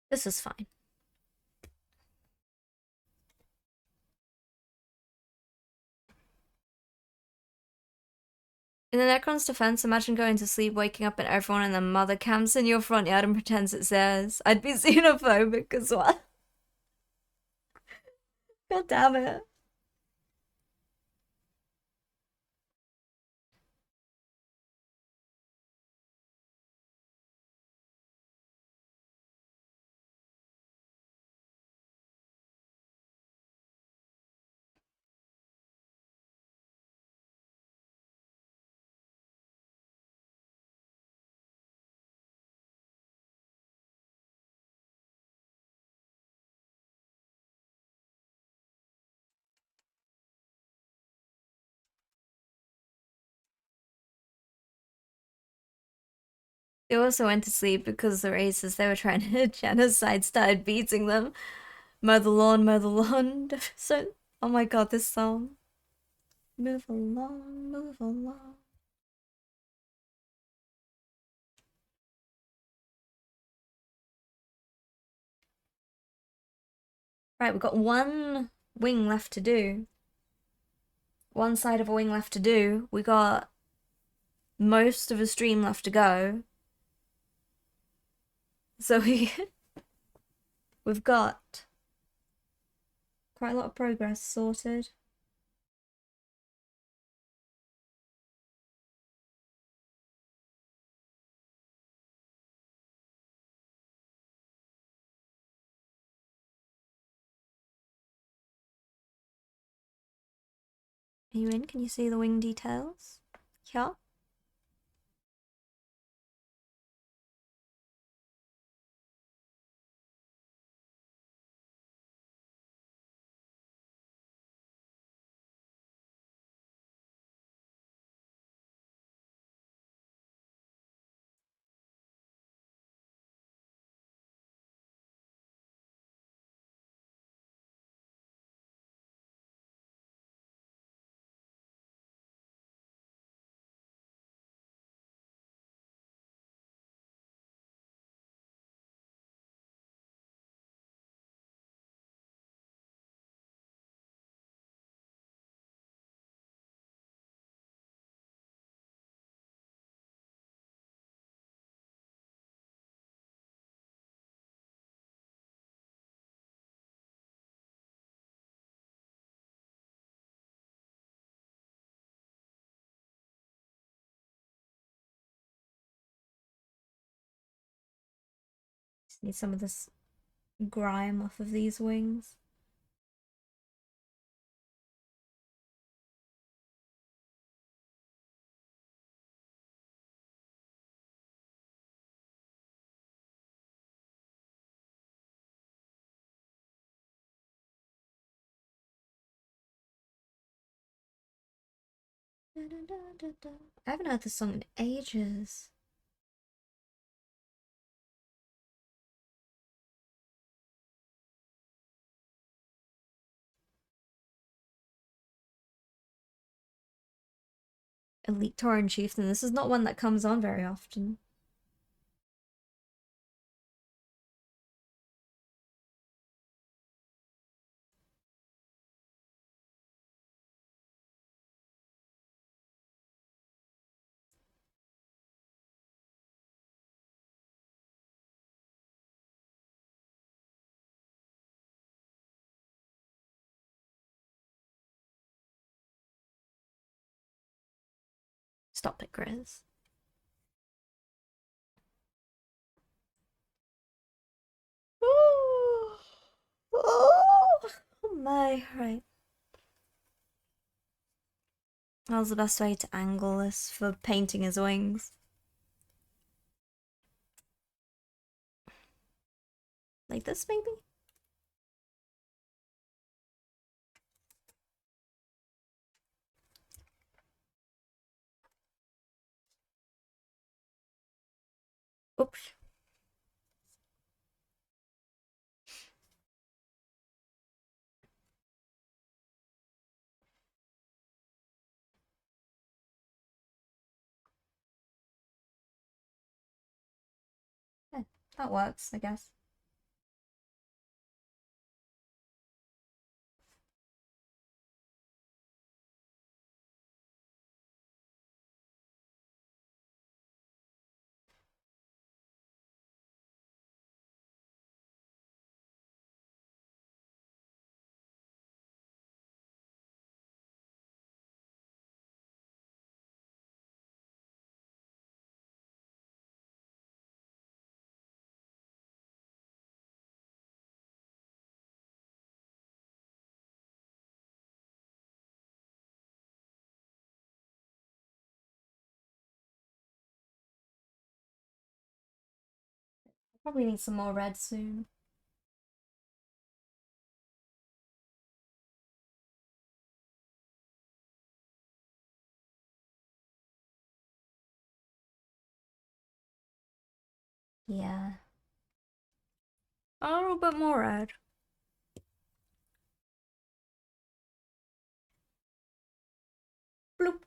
S1: This is fine. In the Necron's defense, imagine going to sleep, waking up and everyone and their mother camps in your front yard and pretends it's theirs. I'd be xenophobic as well. God damn it. They also went to sleep because the racers they were trying to genocide started beating them. Mow the lawn, mow the lawn. So, oh my god, this song. Move along, move along. Right, we've got one wing left to do. One side of a wing left to do. We got most of a stream left to go. So we've got quite a lot of progress sorted. Are you in? Can you see the wing details? Yeah. Just need some of this grime off of these wings. I haven't heard this song in ages. Elite Tauren Chieftain. This is not one that comes on very often. Stop it, Grizz. Oh, oh my, right. That was the best way to angle this for painting his wings. Like this, maybe? Oops. Yeah, that works, I guess. Probably need some more red soon. Yeah. A little bit more red. Bloop.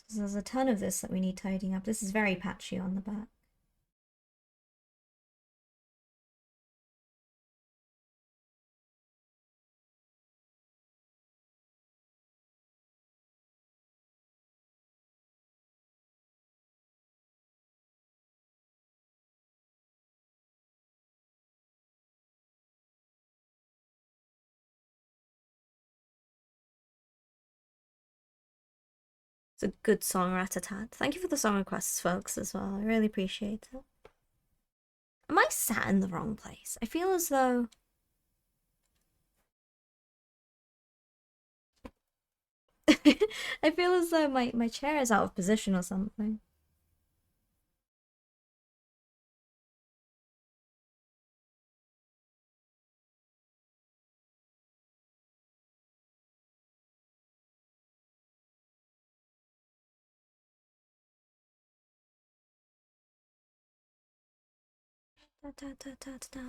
S1: So there's a ton of this that we need tidying up. This is very patchy on the back. It's a good song, Rat-a-tat. Thank you for the song requests, folks, as well. I really appreciate it. Am I sat in the wrong place? I feel as though... I feel as though my chair is out of position or something. Da, da, da, da, da.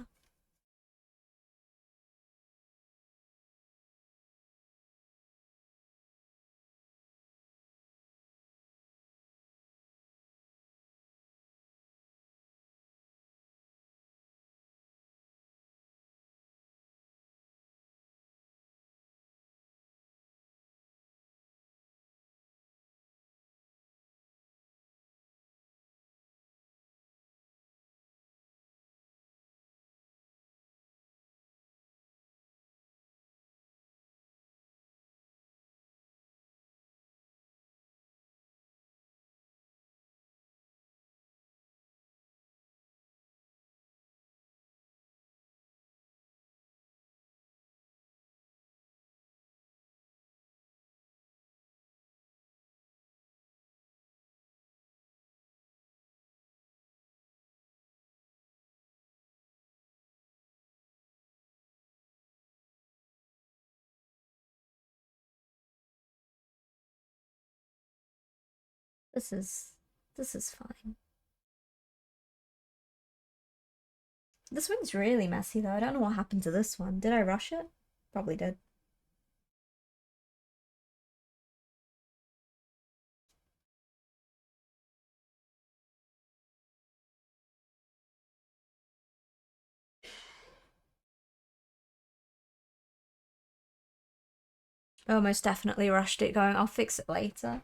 S1: This is fine. This one's really messy though. I don't know what happened to this one. Did I rush it? Probably did. Oh, most definitely rushed it going, I'll fix it later.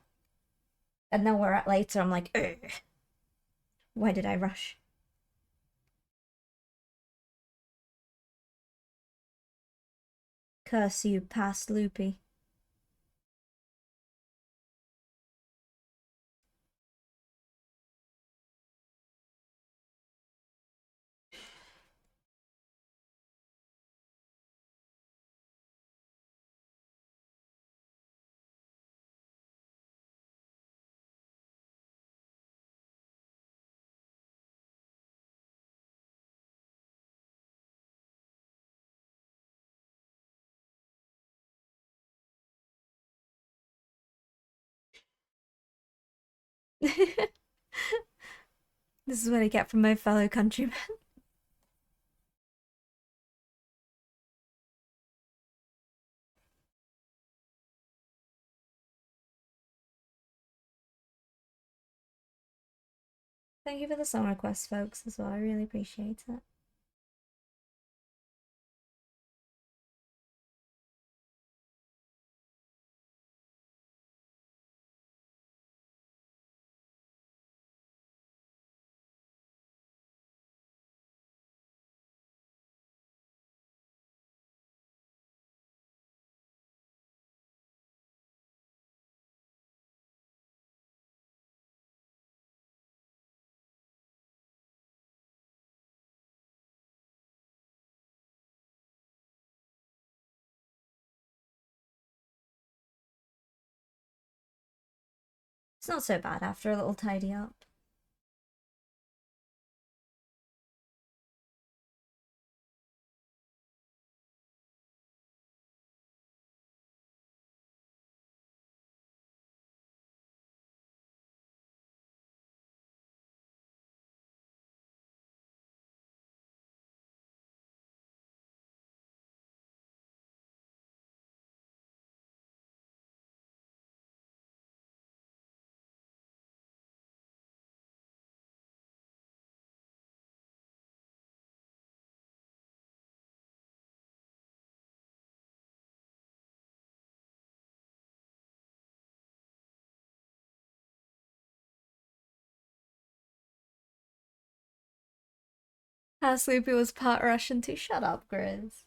S1: And then we're at later, I'm like, ugh. Why did I rush? Curse you, past loopy. This is what I get from my fellow countrymen. Thank you for the song requests, folks, as well. I really appreciate it. It's not so bad after a little tidy up. How Sleepy was part Russian too. Shut up, Grizz.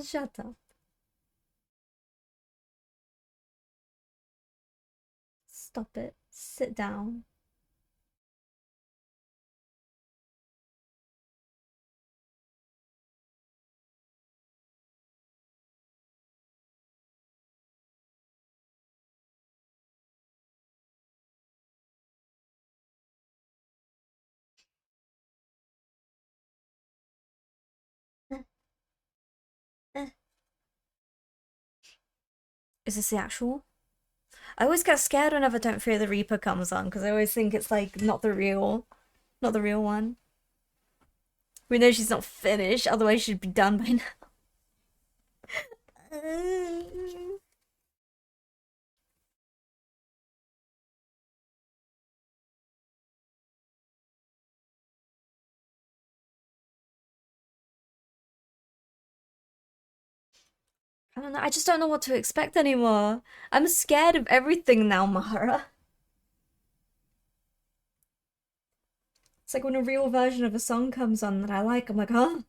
S1: Shut up. Stop it. Sit down. Is this the actual? I always get scared whenever Don't Fear the Reaper comes on because I always think it's like not the real one. We know she's not finished, otherwise she'd be done by now. I don't know. I just don't know what to expect anymore. I'm scared of everything now, Mahara. It's like when a real version of a song comes on that I like, I'm like, huh?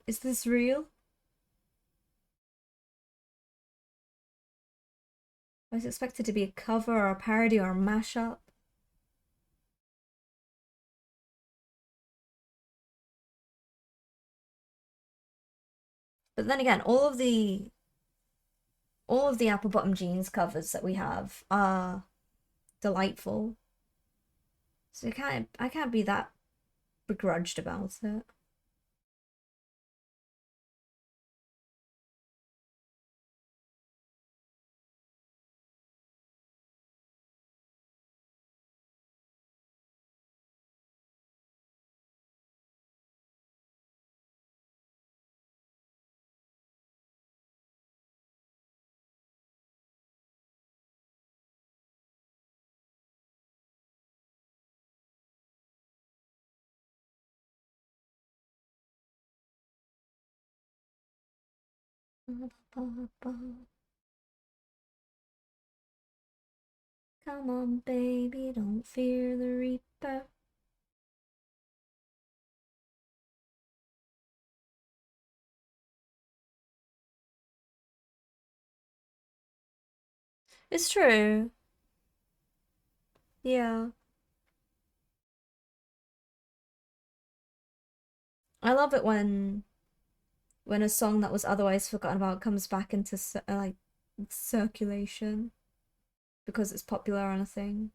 S1: Is this real? I was expected to be a cover or a parody or a mashup. But then again, all of the Apple Bottom Jeans covers that we have are delightful. So I can't be that begrudged about it. Come on, baby, don't fear the Reaper. It's true. Yeah. I love it when a song that was otherwise forgotten about comes back into like circulation because it's popular on a thing.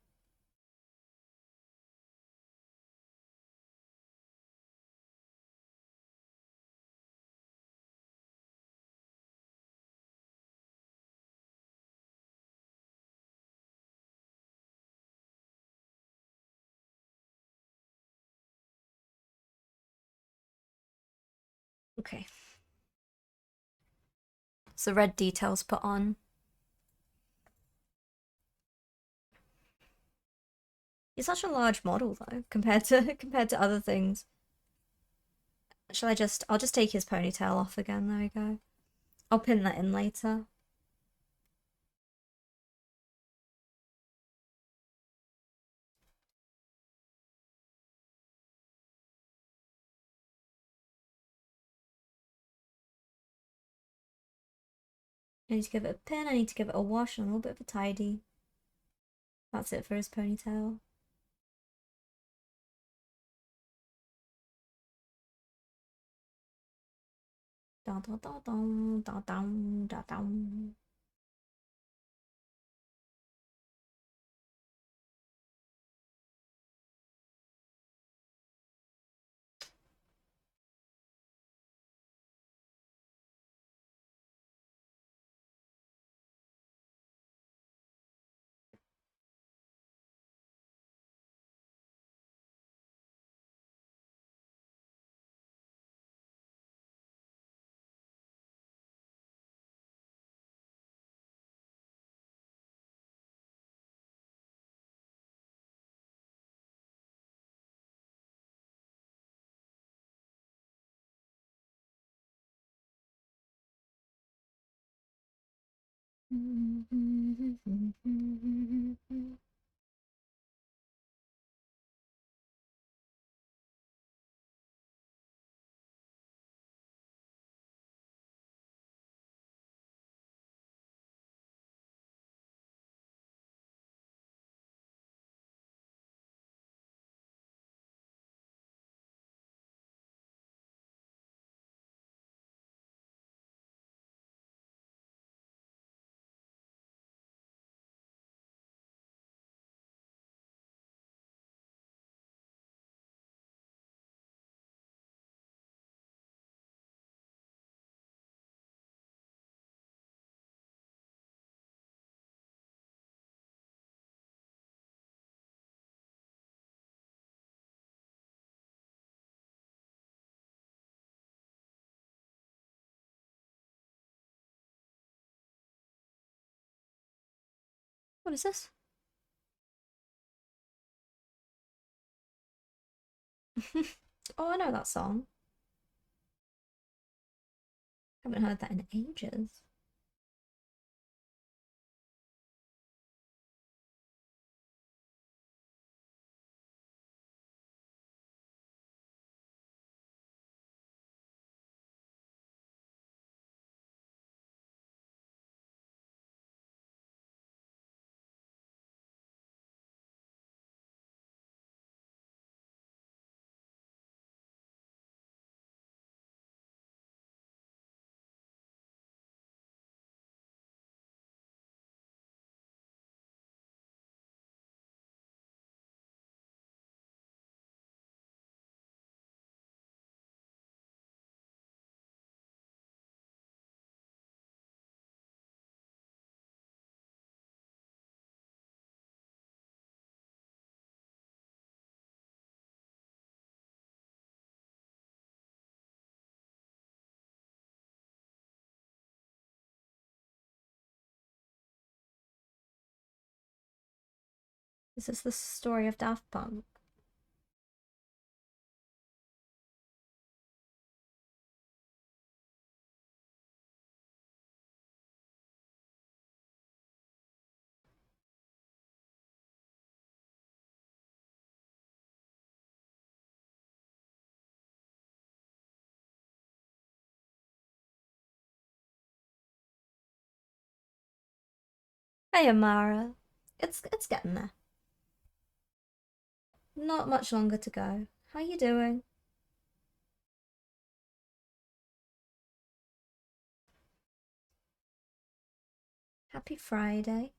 S1: Okay. So red details put on. He's such a large model though, compared to other things. I'll just take his ponytail off again. There we go. I'll pin that in later. I need to give it a pin, I need to give it a wash and a little bit of a tidy. That's it for his ponytail. Da da da da da da da da. What is this? Oh, I know that song. Haven't heard that in ages. Is this the story of Daft Punk? Hey, Amara. It's getting there. Not much longer to go. How you doing? Happy Friday.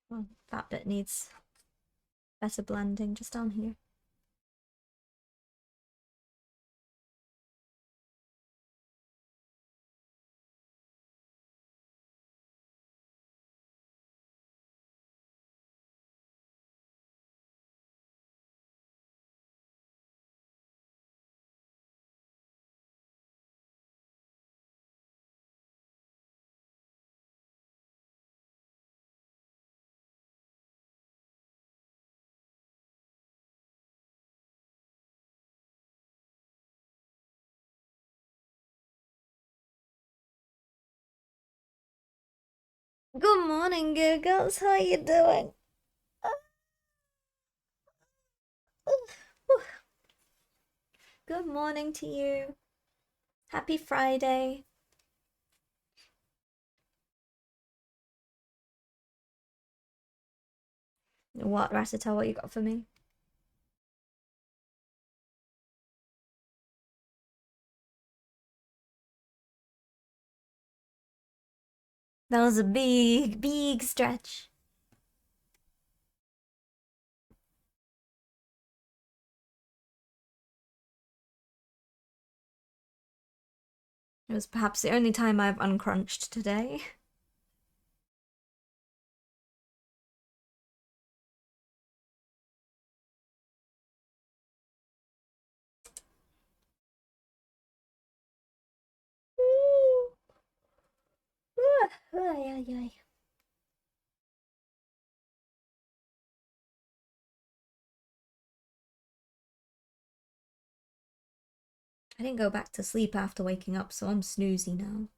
S1: Well, that bit needs better blending just down here. Good morning, Googles. How you doing? Good morning to you. Happy Friday. What, Ratata, what you got for me? That was a big, big stretch. It was perhaps the only time I've uncrunched today. Ay, ay, ay. I didn't go back to sleep after waking up, so I'm snoozy now.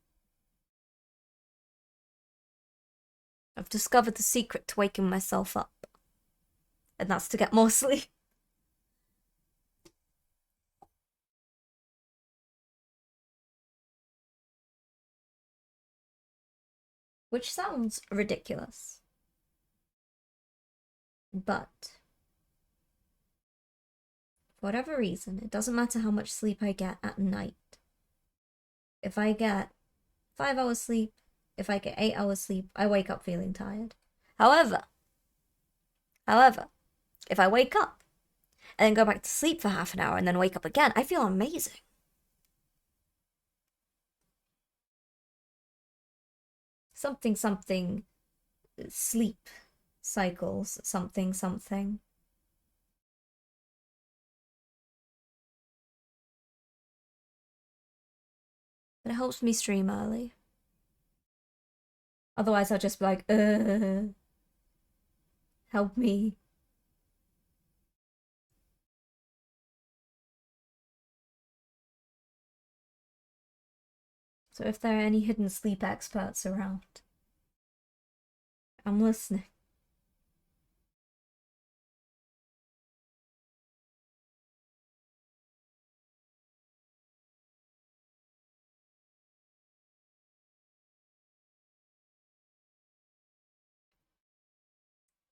S1: I've discovered the secret to waking myself up, and that's to get more sleep. Which sounds ridiculous. But for whatever reason, it doesn't matter how much sleep I get at night. If I get 5 hours sleep, if I get 8 hours sleep, I wake up feeling tired. However, if I wake up and then go back to sleep for half an hour and then wake up again, I feel amazing. Something, sleep cycles, something. But it helps me stream early. Otherwise, I'll just be like, help me. So if there are any hidden sleep experts around, I'm listening.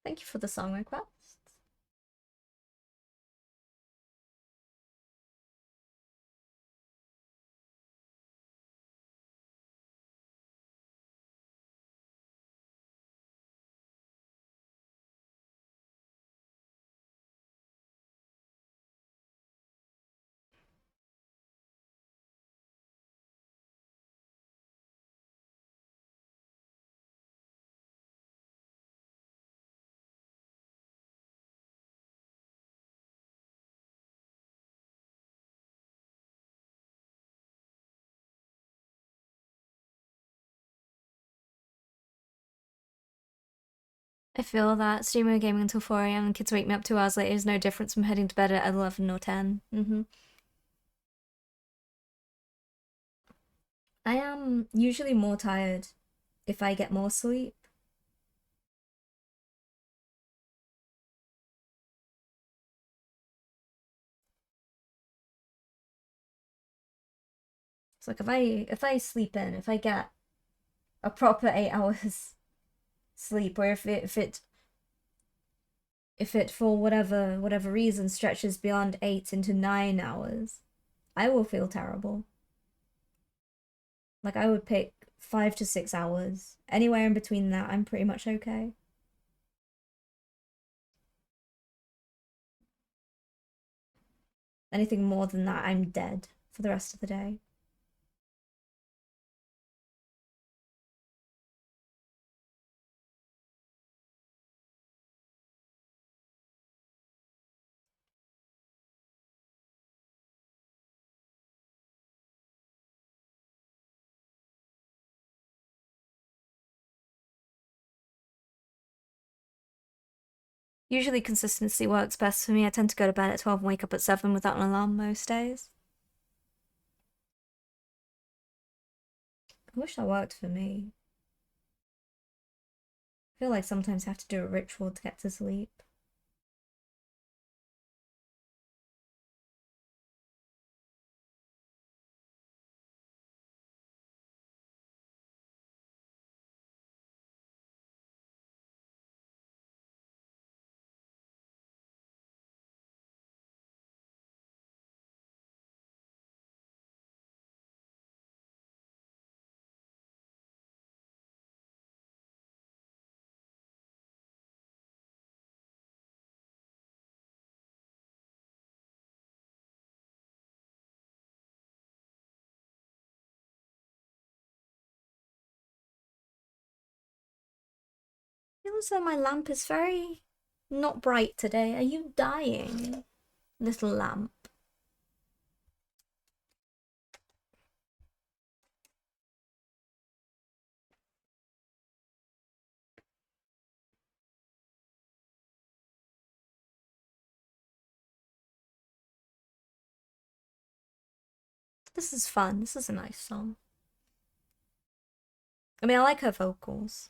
S1: Thank you for the song request. I feel that streaming or gaming until 4 a.m. and kids wake me up 2 hours later is no difference from heading to bed at 11 or 10. I am usually more tired if I get more sleep. It's like if I sleep in, if I get a proper 8 hours sleep, or if it for whatever reason stretches beyond 8 into 9 hours, I will feel terrible. Like I would pick 5 to 6 hours. Anywhere in between that, I'm pretty much okay. Anything more than that, I'm dead for the rest of the day. Usually consistency works best for me. I tend to go to bed at 12 and wake up at 7 without an alarm most days. I wish that worked for me. I feel like sometimes I have to do a ritual to get to sleep. Feels like my lamp is very not bright today. Are you dying, little lamp? This is fun. This is a nice song. I mean, I like her vocals.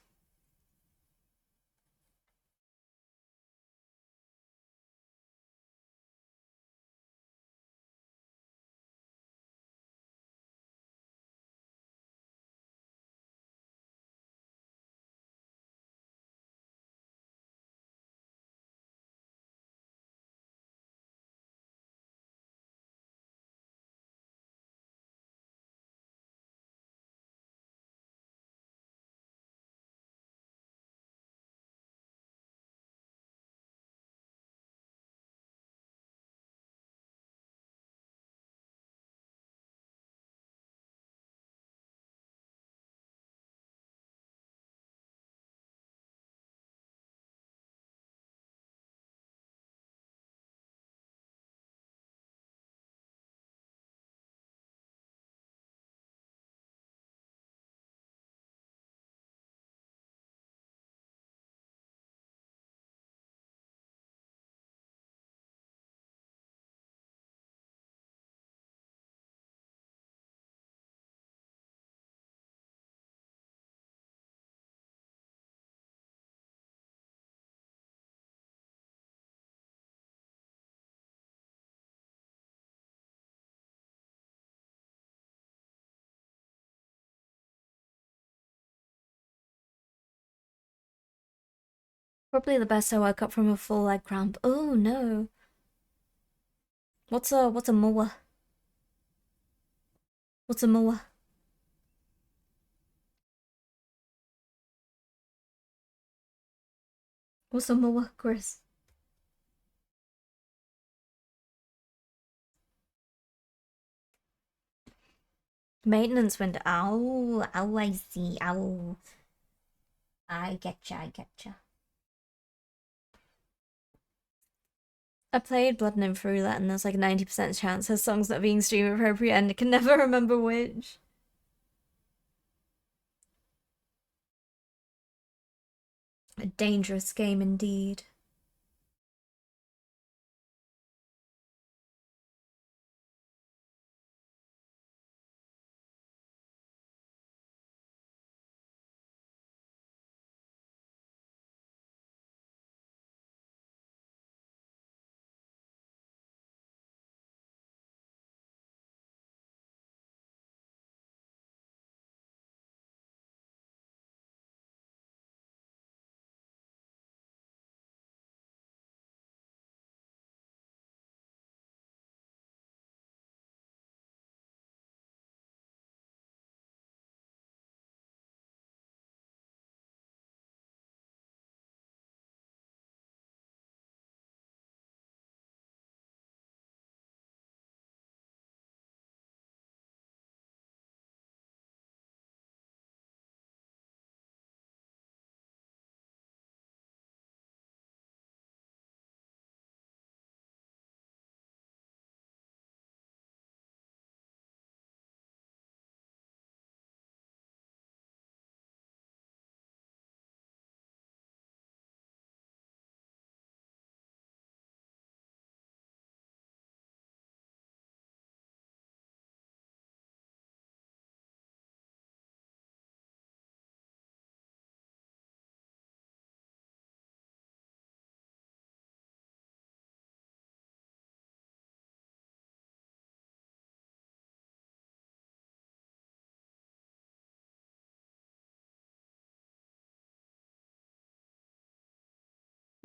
S1: Probably the best I woke up from a full leg cramp. Oh no. What's a moa? What's a moa? What's a moa, Chris? Maintenance window. Oh, oh, I see. Oh, I getcha, I getcha. I played Blood and Through that, and there's like a 90% chance her song's not being stream appropriate, and I can never remember which. A dangerous game indeed.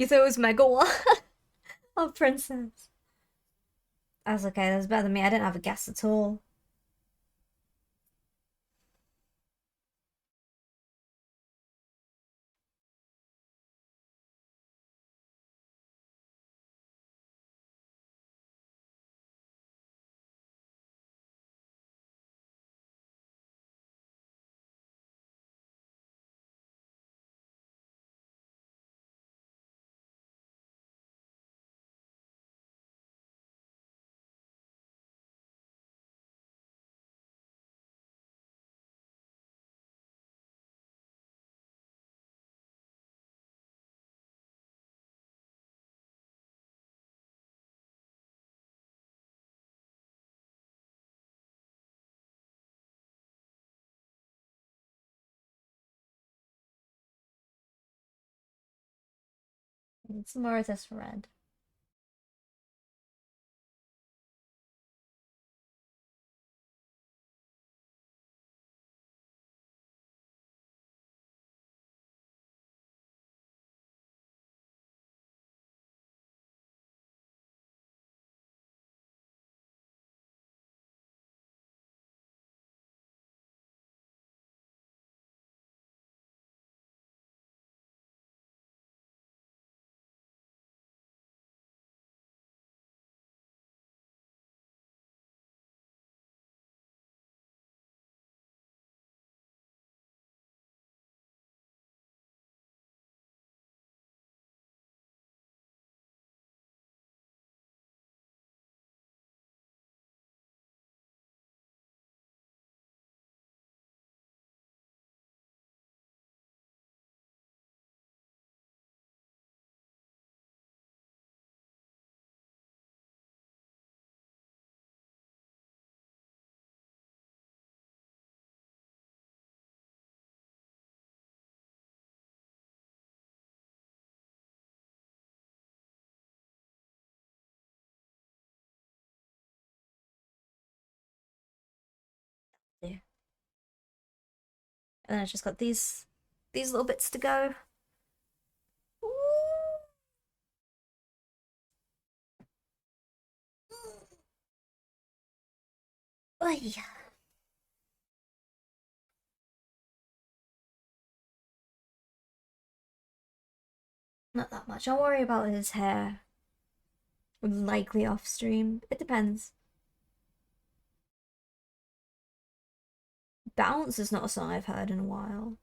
S1: You thought it was Megawatt? Oh, Princess. I was okay, that's better than me. I didn't have a guess at all. It's more of this red. There. And then I just got these little bits to go. Oh yeah. Not that much. I'll worry about his hair. Likely off stream. It depends. Bounce is not a song I've heard in a while.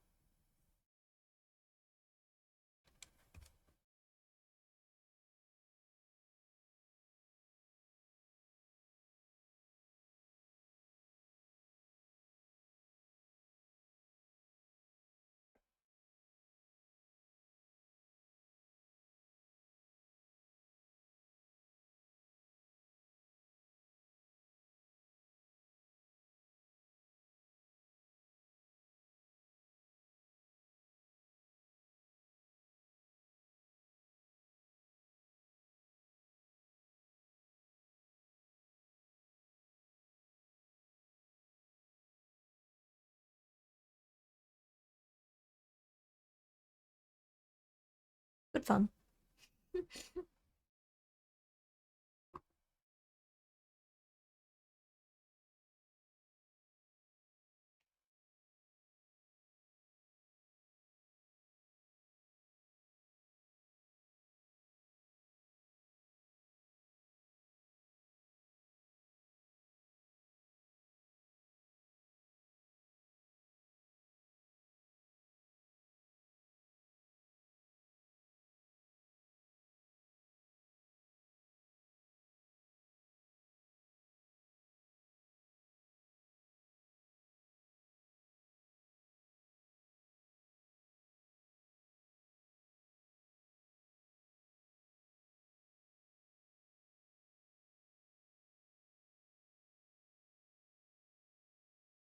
S1: Good fun.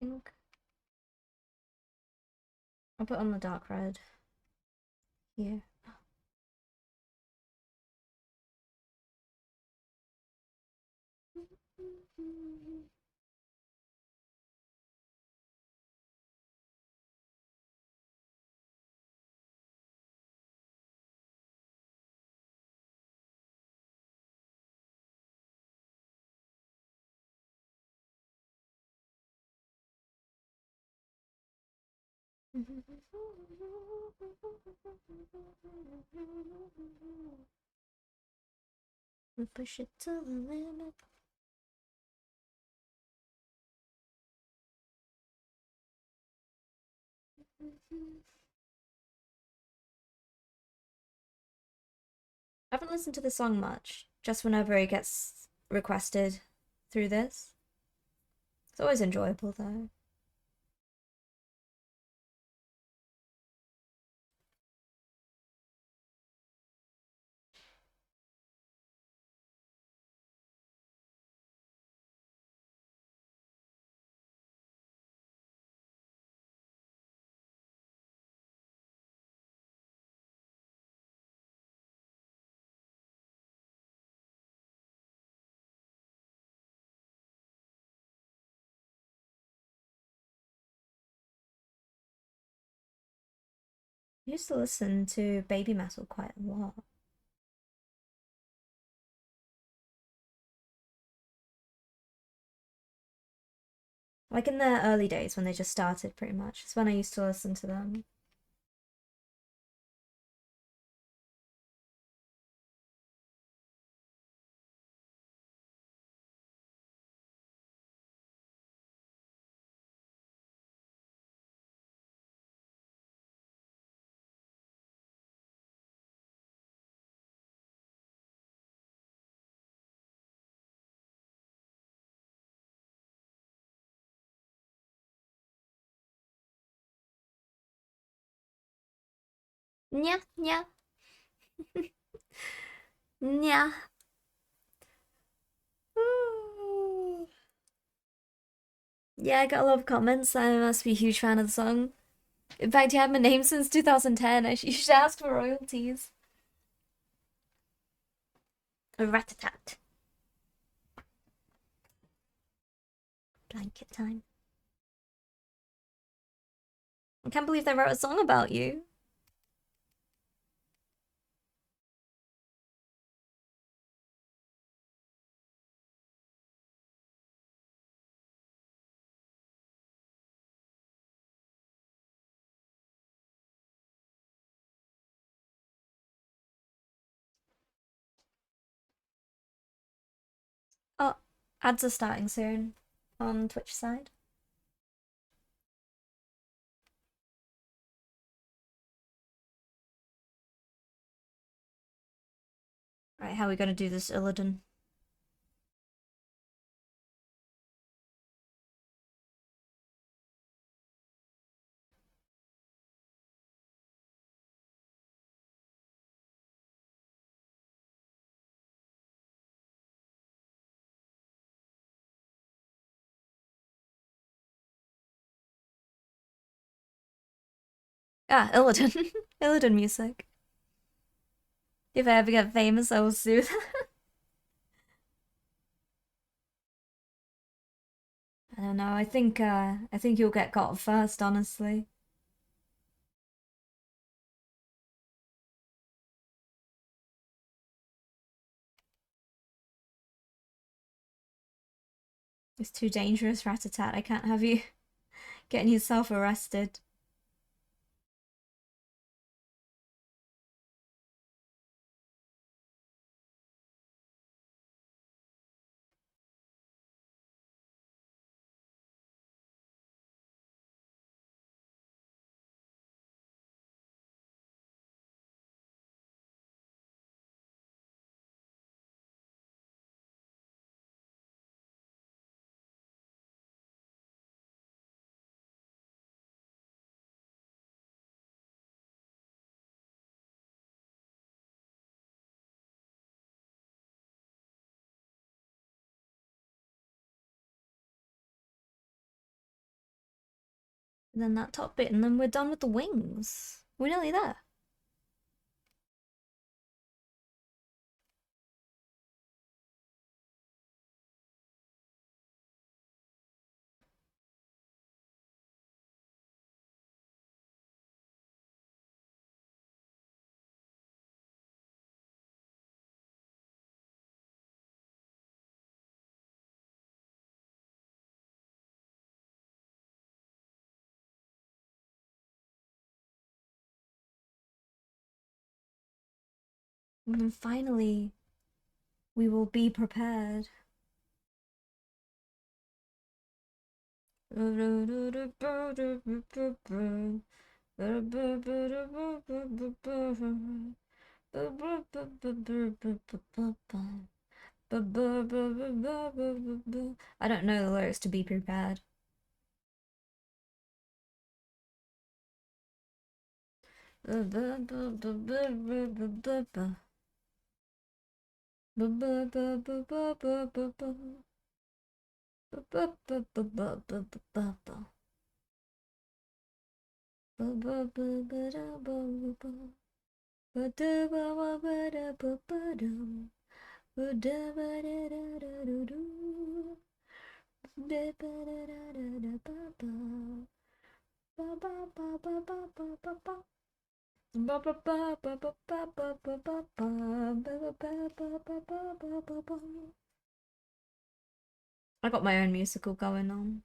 S1: Think I'll put on the dark red here. We push it to the limit. I haven't listened to the song much, just whenever it gets requested through this. It's always enjoyable though. I used to listen to baby metal quite a lot. Like in their early days when they just started, pretty much. It's when I used to listen to them. Yeah, yeah. Yeah. Yeah, I got a lot of comments. I must be a huge fan of the song. In fact, you had my name since 2010. You should ask for royalties. A rat-a-tat. Blanket time. I can't believe they wrote a song about you. Oh, ads are starting soon on Twitch side. Right, how are we gonna do this, Illidan? Ah, Illidan. Illidan music. If I ever get famous, I will sue them. I don't know. I think you'll get got first, honestly. It's too dangerous, Rat-a-tat. I can't have you getting yourself arrested. And then that top bit, and then we're done with the wings. We're nearly there. And then finally, we will be prepared. I don't know the lyrics to Be Prepared. I got my own musical going on.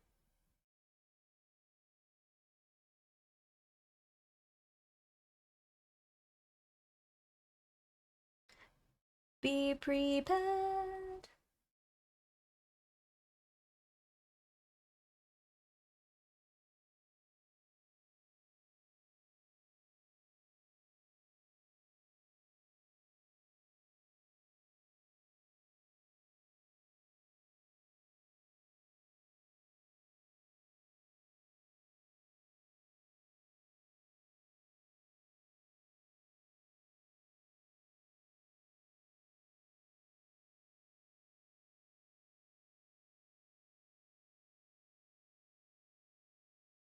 S1: Be prepared.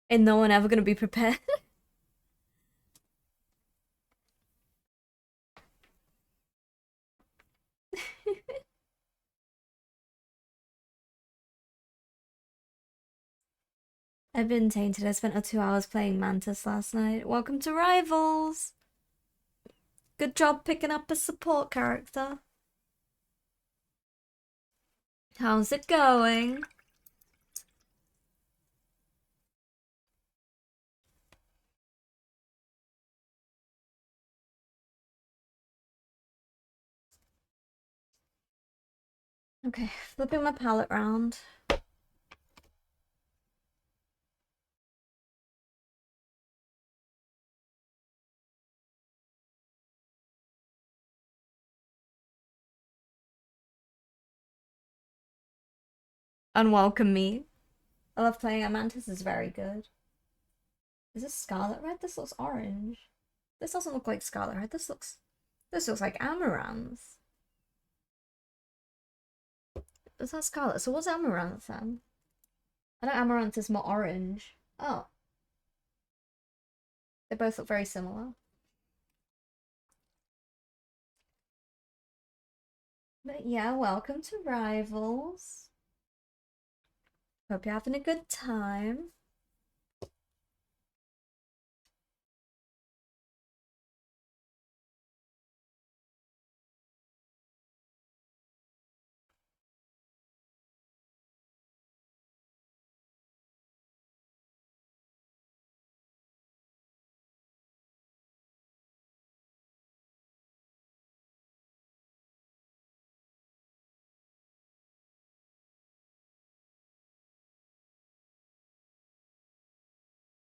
S1: And no one ever gonna be prepared. I've been tainted. I spent 2 hours playing Mantis last night. Welcome to Rivals! Good job picking up a support character. How's it going? Okay, flipping my palette round. Unwelcome me. I love playing a Mantis, is very good. Is this Scarlet Red? This looks orange. This doesn't look like Scarlet Red. This looks like Amaranth. Is that Scarlet? So what's Amaranth then? I know Amaranth is more orange. Oh. They both look very similar. But yeah, welcome to Rivals. Hope you're having a good time.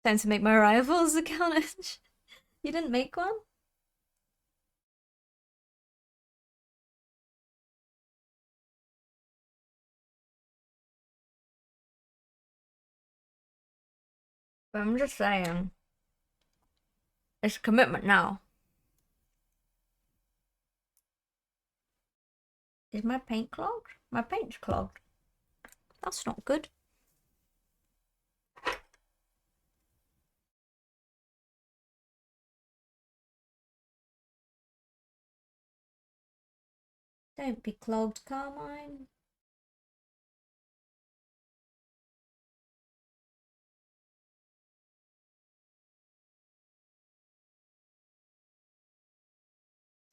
S1: Time to make my Rivals account. You didn't make one? But I'm just saying. It's a commitment now. Is my paint clogged? My paint's clogged. That's not good. Don't be clogged, Carmine.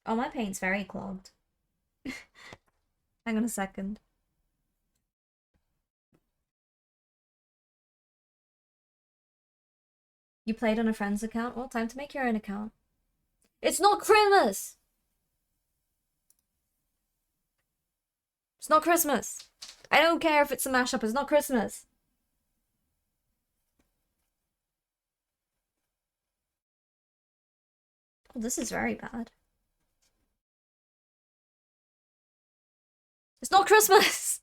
S1: Oh, my paint's very clogged. Hang on a second. You played on a friend's account? Well, time to make your own account. It's not Christmas! It's not Christmas! I don't care if it's a mashup, it's not Christmas! Oh, this is very bad. It's not Christmas!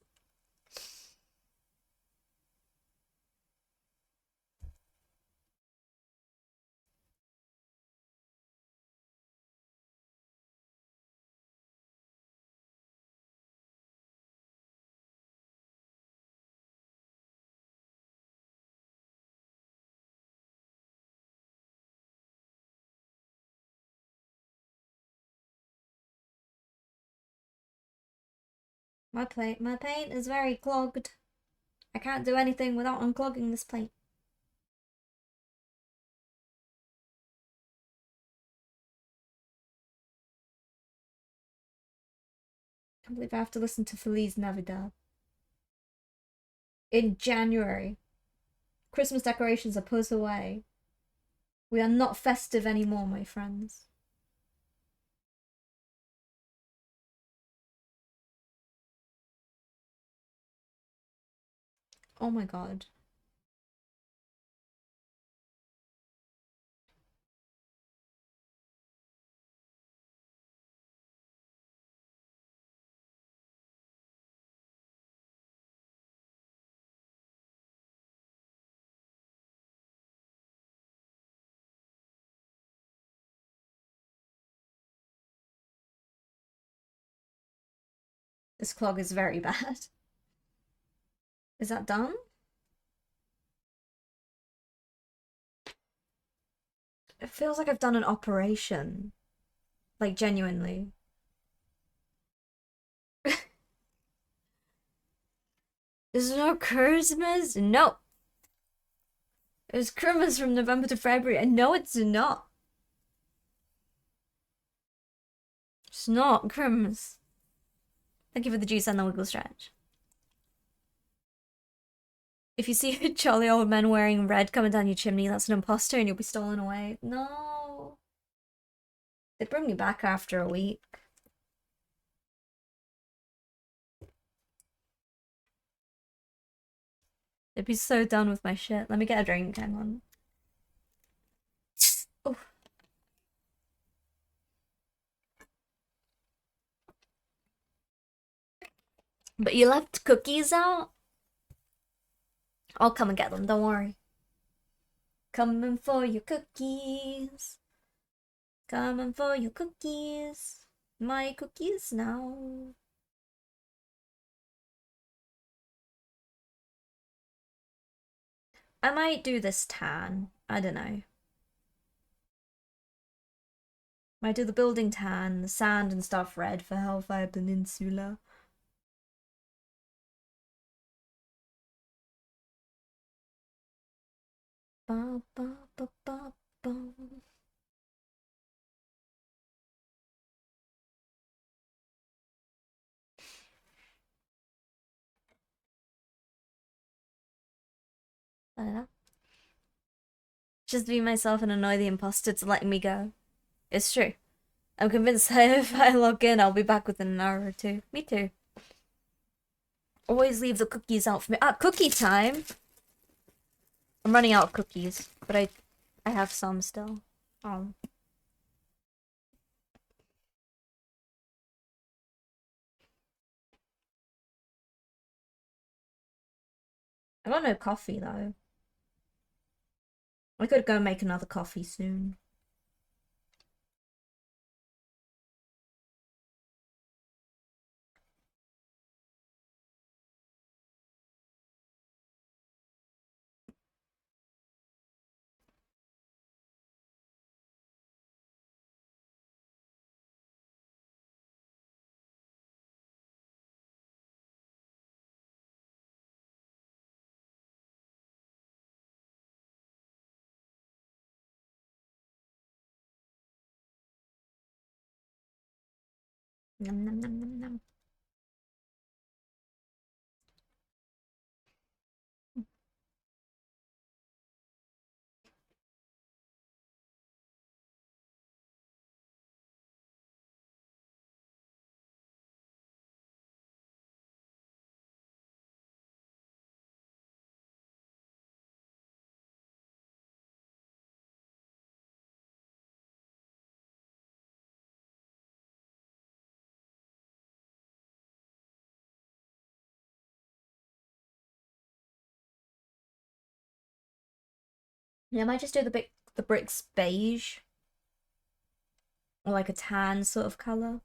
S1: My paint is very clogged. I can't do anything without unclogging this paint. Can't believe I have to listen to Feliz Navidad. In January. Christmas decorations are put away. We are not festive anymore, my friends. Oh my god. This clog is very bad. Is that done? It feels like I've done an operation. Like, genuinely. There's no Christmas? No. It's Christmas from November to February, and no, it's not. It's not Christmas. Thank you for the juice and the wiggle stretch. If you see a jolly old man wearing red coming down your chimney, that's an imposter and you'll be stolen away. No. They'd bring me back after a week. They'd be so done with my shit. Let me get a drink, hang on. Oh. But you left cookies out? I'll come and get them, don't worry. Coming for your cookies. Coming for your cookies. My cookies now. I might do this tan. I don't know. Might do the building tan, the sand and stuff red for Hellfire Peninsula. Ba, ba, ba, ba, ba. I don't know. Just be myself and annoy the imposter to letting me go. It's true. I'm convinced that if I log in, I'll be back within an hour or two. Me too. Always leave the cookies out for me. Ah, cookie time! I'm running out of cookies, but I have some still. Oh. I got no coffee though. I could go make another coffee soon. Nom nom nom nom nom. Yeah, I might just do the bricks beige. Or like a tan sort of colour.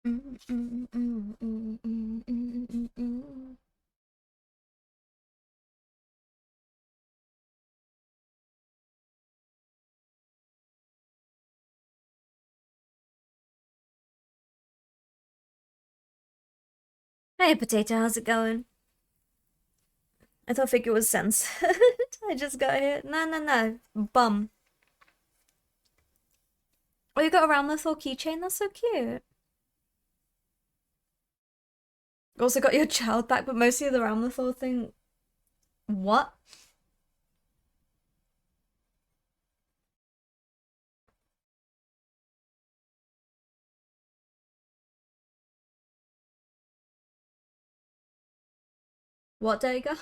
S1: Hey, Potato, how's it going? I thought Figure was censored. I just got here. No. Bum. Oh, you got a Ramlethor keychain? That's so cute. Also got your child back, but mostly the Ramlethor thing. What? What, Dega?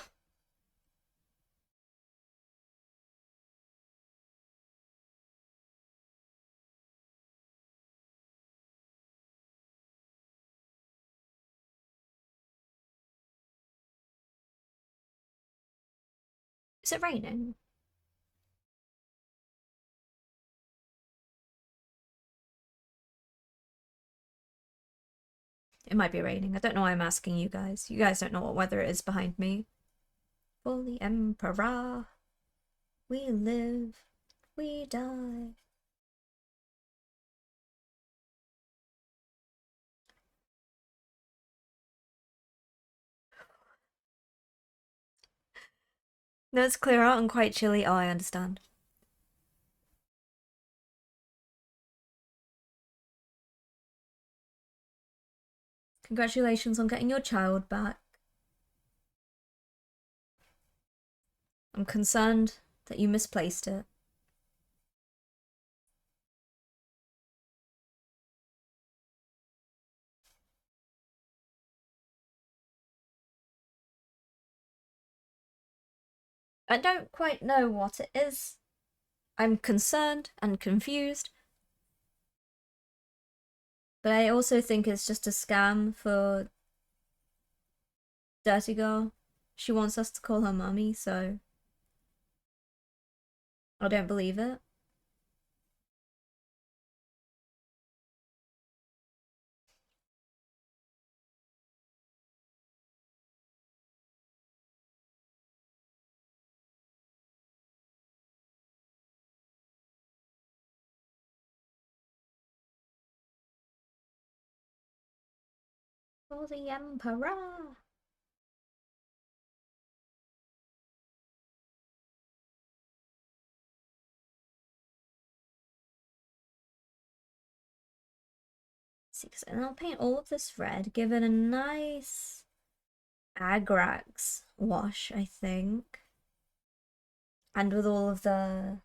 S1: Is it raining? It might be raining. I don't know why I'm asking you guys. You guys don't know what weather it is behind me. For the Emperor, we live, we die. No, it's clear out and quite chilly. Oh, I understand. Congratulations on getting your child back. I'm concerned that you misplaced it. I don't quite know what it is. I'm concerned and confused. But I also think it's just a scam for Dirty Girl. She wants us to call her mummy, so I don't believe it. For the Emperor. And I'll paint all of this red, give it a nice Agrax wash, I think. And with all of the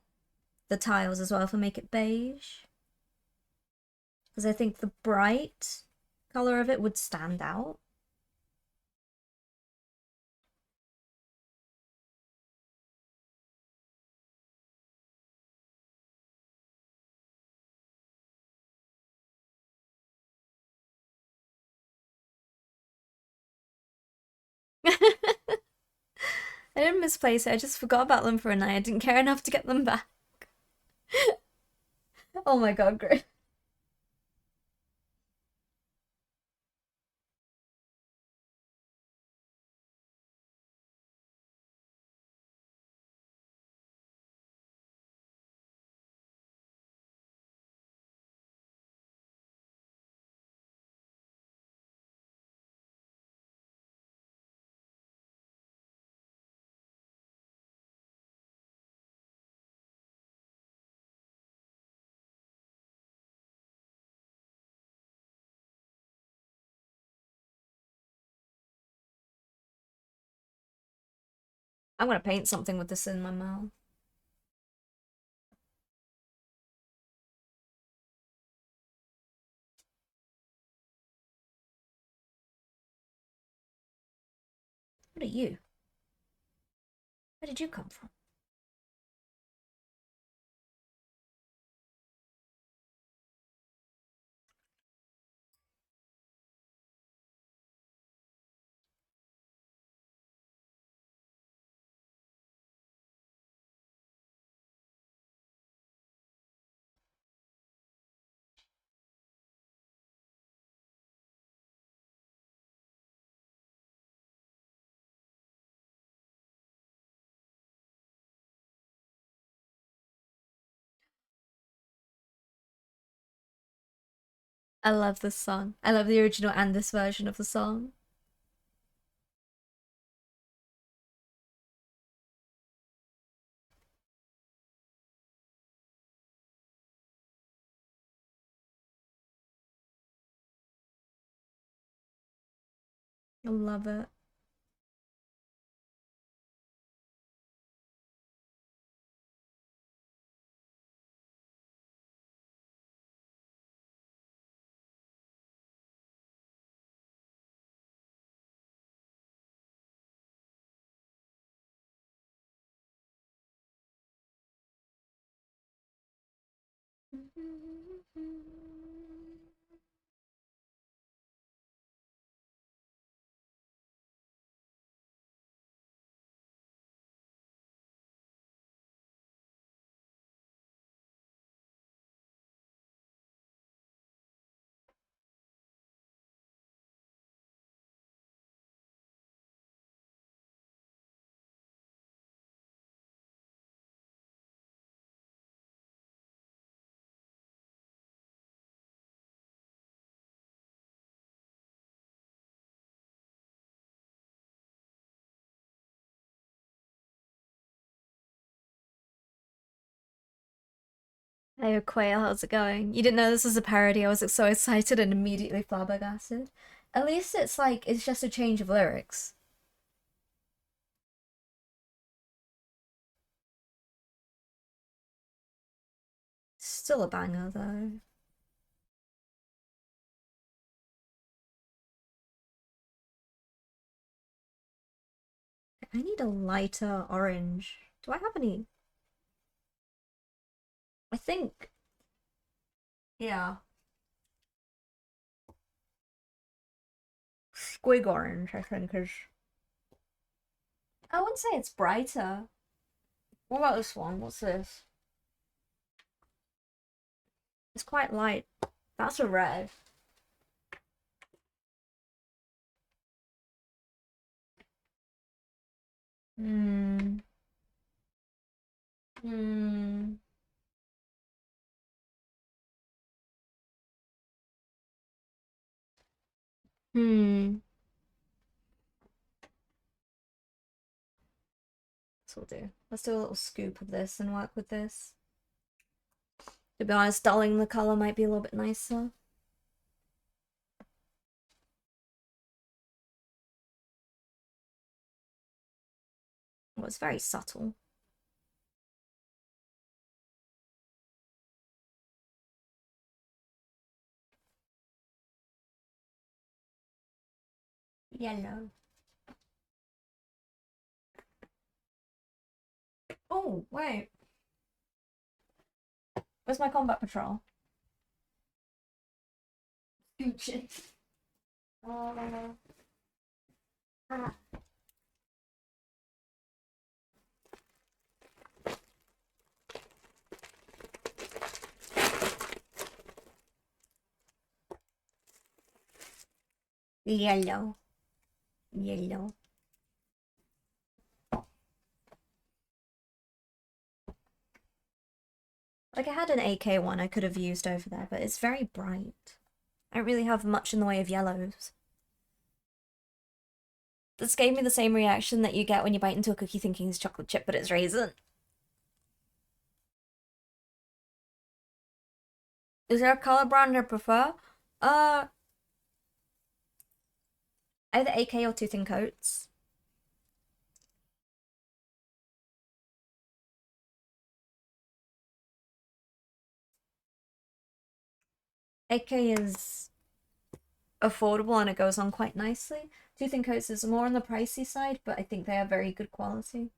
S1: tiles as well, if I make it beige. Because I think the bright color of it would stand out. I didn't misplace it, I just forgot about them for a night. I didn't care enough to get them back. Oh my god, great. I'm gonna paint something with this in my mouth. What are you? Where did you come from? I love this song. I love the original and this version of the song. I love it. Hey, Quail, how's it going? You didn't know this was a parody. I was so excited and immediately flabbergasted. At least it's like, it's just a change of lyrics. Still a banger, though. I need a lighter orange. Do I have any? I think. Yeah. Squig orange, I think, is. I wouldn't say it's brighter. What about this one? What's this? It's quite light. That's a red. Hmm. Hmm. Hmm. That's what we'll do. Let's do a little scoop of this and work with this. To be honest, dulling the color might be a little bit nicer. Well, it's very subtle. Yellow. Oh, wait. Where's my combat patrol? Scooch. Uh, ah. Yellow. Yellow. Like, I had an AK one I could have used over there, but it's very bright. I don't really have much in the way of yellows. This gave me the same reaction that you get when you bite into a cookie thinking it's chocolate chip, but it's raisin. Is there a color brand I prefer? Uh, Either AK or two thin coats. AK is affordable and it goes on quite nicely. Two thin coats is more on the pricey side, but I think they are very good quality.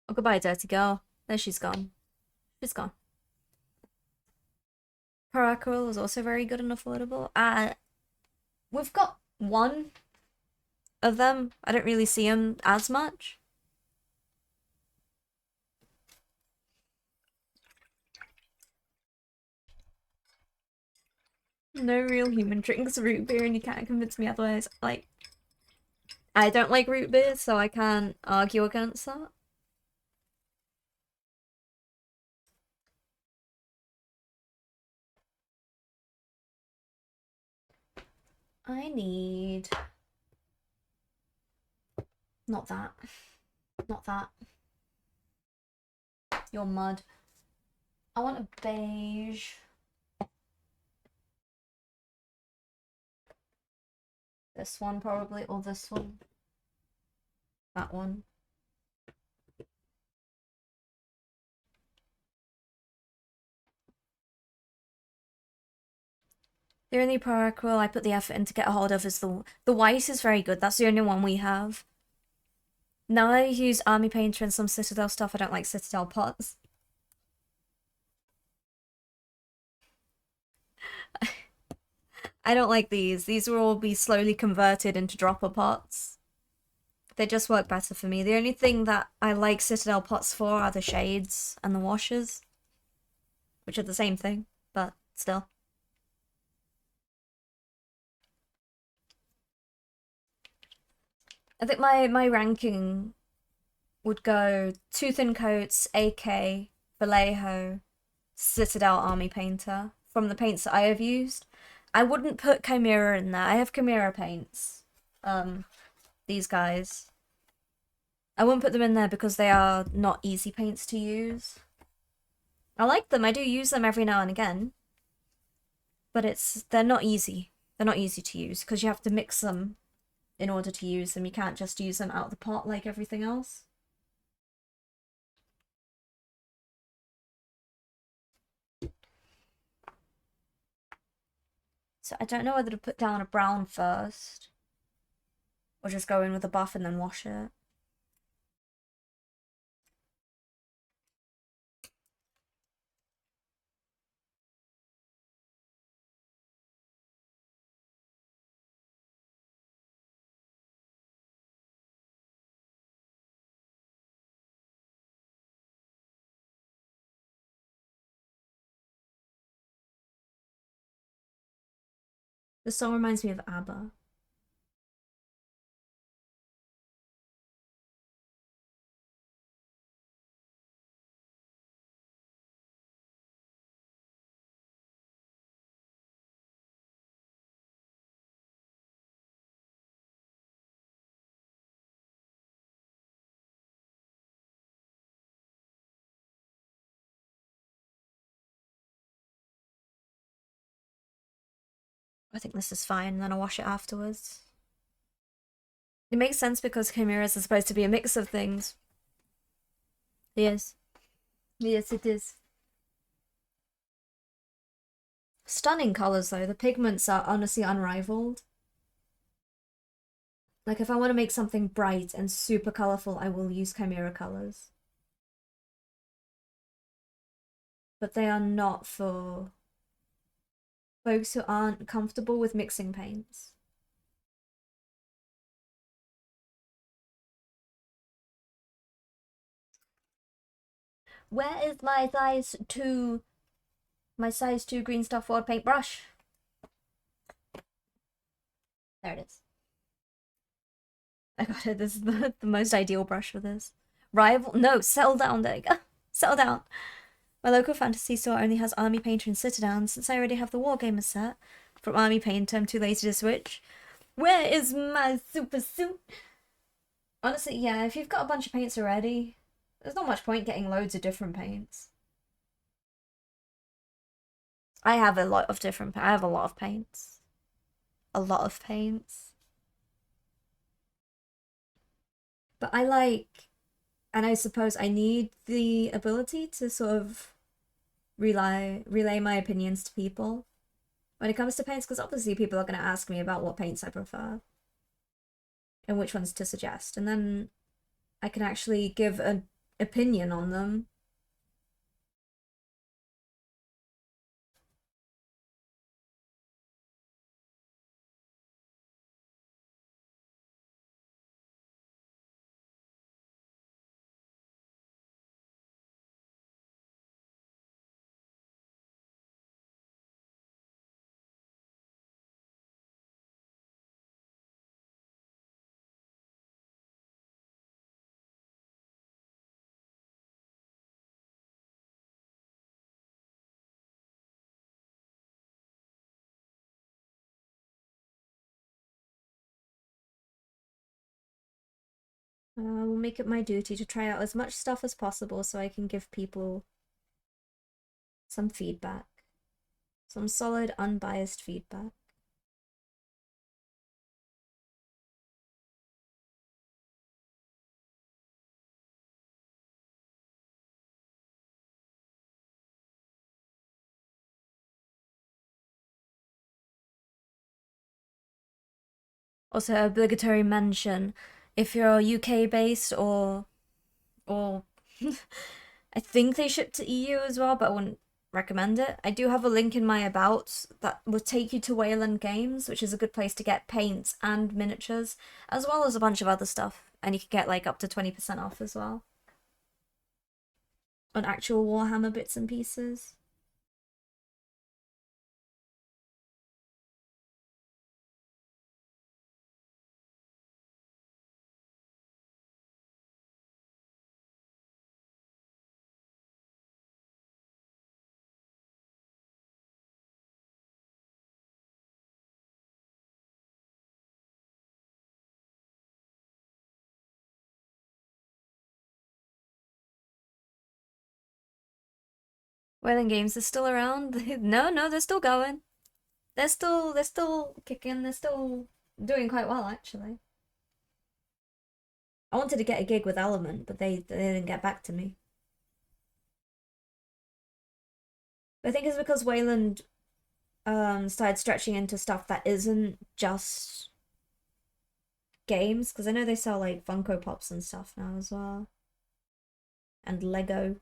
S1: Oh, goodbye, dirty girl. There she's gone. She's gone. Paracrool is also very good and affordable. We've got one of them. I don't really see them as much. No real human drinks root beer and you can't convince me otherwise. Like, I don't like root beer, so I can't argue against that. I need... Not that. Not that. Your mud. I want a beige. This one probably, or this one. That one. The only Paracrool I put the effort in to get a hold of is the white is very good. That's the only one we have. Now I use Army Painter and some Citadel stuff. I don't like Citadel pots. I don't like these. These will all be slowly converted into dropper pots. They just work better for me. The only thing that I like Citadel pots for are the shades and the washers, which are the same thing, but still. I think my ranking would go Two Thin Coats, AK, Vallejo, Citadel Army Painter from the paints that I have used. I wouldn't put Chimera in there. I have Chimera paints. These guys. I wouldn't put them in there because they are not easy paints to use. I like them. I do use them every now and again. But they're not easy. They're not easy to use because you have to mix them in order to use them. You can't just use them out of the pot like everything else. So I don't know whether to put down a brown first or just go in with a buff and then wash it. This song reminds me of ABBA. I think this is fine, and then I'll wash it afterwards. It makes sense because chimeras are supposed to be a mix of things. Yes. Yes, it is. Stunning colours though, the pigments are honestly unrivaled. Like if I want to make something bright and super colourful, I will use chimera colours. But they are not for folks who aren't comfortable with mixing paints. Where is my size 2? My size 2 green stuff wad paintbrush? There it is. I got it. This is the most ideal brush for this. Rival? No, settle down, there you go. Settle down. My local fantasy store only has Army Painter and Citadel, and since I already have the Wargamer set from Army Painter, I'm too lazy to switch. Where is my super suit? Honestly, yeah, if you've got a bunch of paints already, there's not much point getting loads of different paints. I have a lot of paints. A lot of paints. But I like, and I suppose I need the ability to sort of relay my opinions to people when it comes to paints, because obviously people are going to ask me about what paints I prefer and which ones to suggest, and then I can actually give an opinion on them. I will make it my duty to try out as much stuff as possible so I can give people some feedback. Some solid, unbiased feedback. Also, obligatory mention, if you're UK based or I think they ship to EU as well, but I wouldn't recommend it. I do have a link in my about that will take you to Wayland Games, which is a good place to get paints and miniatures, as well as a bunch of other stuff. And you can get like up to 20% off as well on actual Warhammer bits and pieces. Wayland Games is still around. No, they're still going. They're still kicking. They're still doing quite well actually. I wanted to get a gig with Element, but they didn't get back to me. I think it's because Wayland started stretching into stuff that isn't just games, because I know they sell like Funko Pops and stuff now as well. And Lego.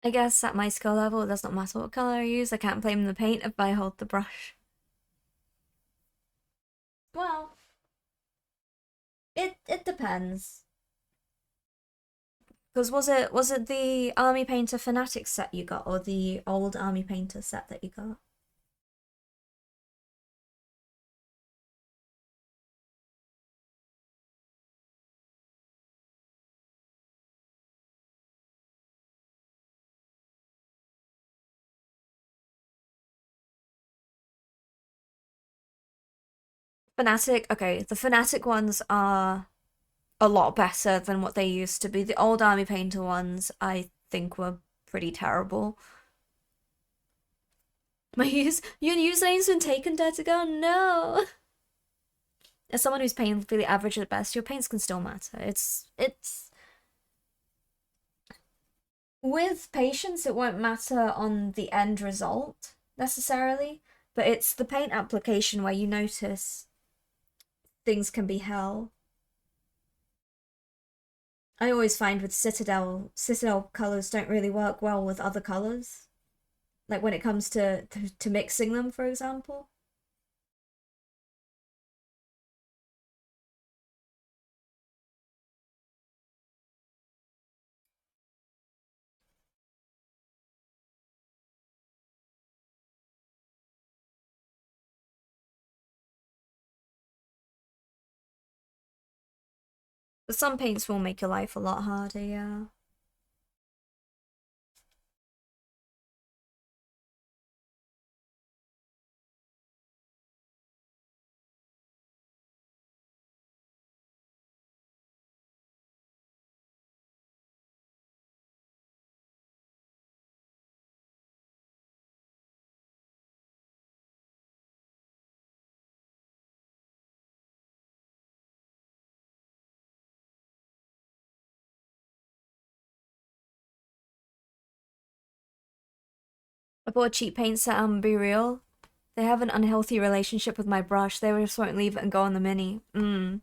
S1: I guess at my skill level, it does not matter what color I use. I can't blame the paint if I hold the brush. Well, it depends. Because was it the Army Painter Fanatic set you got, or the old Army Painter set that you got? Fanatic, okay, the Fanatic ones are a lot better than what they used to be. The old Army Painter ones, I think, were pretty terrible. Your username's been taken, Dead to Go? No! As someone who's painfully average at best, your paints can still matter. It's With patience, it won't matter on the end result necessarily, but it's the paint application where you notice things can be hell. I always find with Citadel colors don't really work well with other colors. Like when it comes to mixing them, for example. But some paints will make your life a lot harder, yeah. I bought a cheap paint set on Be Real. They have an unhealthy relationship with my brush. They just won't leave it and go on the mini. I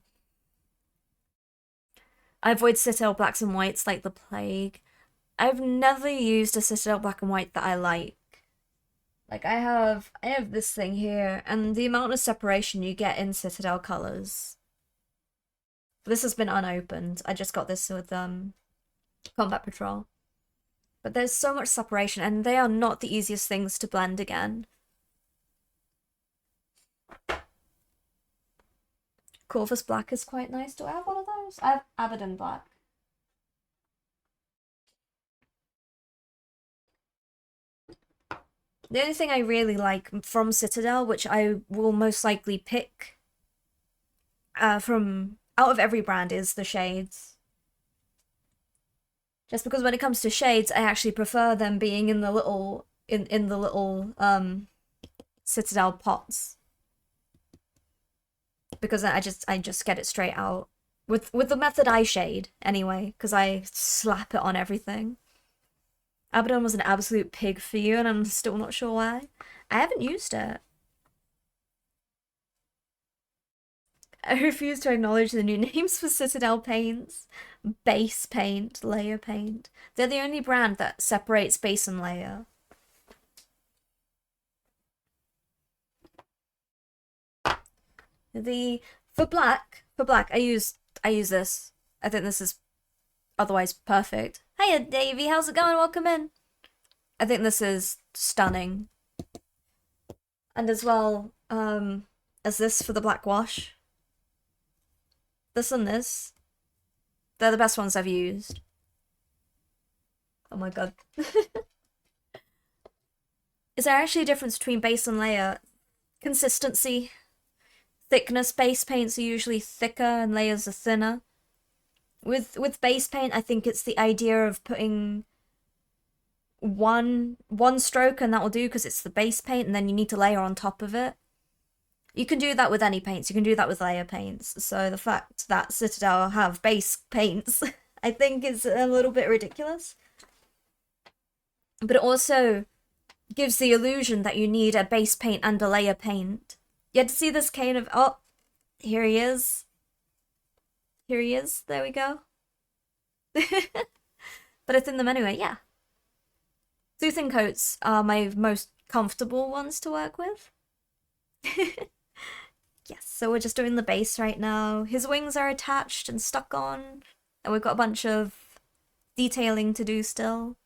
S1: avoid Citadel blacks and whites like the plague. I've never used a Citadel black and white that I like. Like I have this thing here, and the amount of separation you get in Citadel colors. This has been unopened. I just got this with Combat Patrol. But there's so much separation, and they are not the easiest things to blend again. Corvus Black is quite nice. Do I have one of those? I have Abaddon Black. The only thing I really like from Citadel, which I will most likely pick from out of every brand, is the shades. Just because when it comes to shades, I actually prefer them being in the little Citadel pots. Because I just get it straight out. With the method I shade, anyway, because I slap it on everything. Abaddon was an absolute pig for you, and I'm still not sure why. I haven't used it. I refuse to acknowledge the new names for Citadel paints. Base paint, layer paint. They're the only brand that separates base and layer. For black, I use this. I think this is otherwise perfect. Hiya, Davey, how's it going? Welcome in. I think this is stunning. And as well, as this for the black wash. This and this. They're the best ones I've used. Oh my god. Is there actually a difference between base and layer? Consistency. Thickness. Base paints are usually thicker and layers are thinner. With base paint, I think it's the idea of putting one stroke and that will do because it's the base paint, and then you need to layer on top of it. You can do that with any paints. You can do that with layer paints. So the fact that Citadel have base paints, I think is a little bit ridiculous. But it also gives the illusion that you need a base paint and a layer paint. You had to see this cane of, oh, here he is. Here he is. There we go. But I thin them anyway, yeah. Two thin coats are my most comfortable ones to work with. Yes, so we're just doing the base right now. His wings are attached and stuck on, and we've got a bunch of detailing to do still.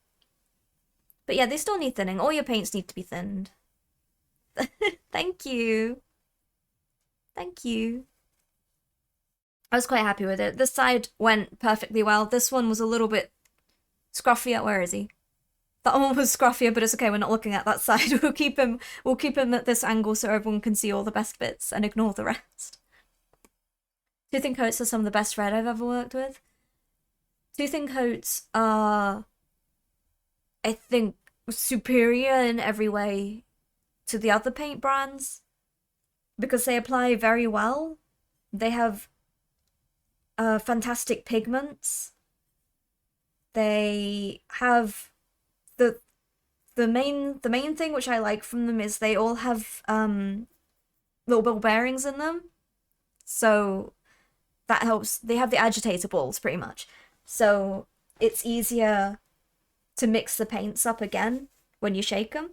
S1: But yeah, they still need thinning. All your paints need to be thinned. Thank you. Thank you. I was quite happy with it. This side went perfectly well. This one was a little bit scruffier. Where is he? That one was scruffier, but it's okay. We're not looking at that side. We'll keep him at this angle so everyone can see all the best bits and ignore the rest. Two thin coats are some of the best red I've ever worked with. Two thin coats are, I think, superior in every way to the other paint brands because they apply very well. They have fantastic pigments. They have the the main thing which I like from them is they all have little ball bearings in them. So that helps. They have the agitator balls pretty much. So it's easier to mix the paints up again when you shake them.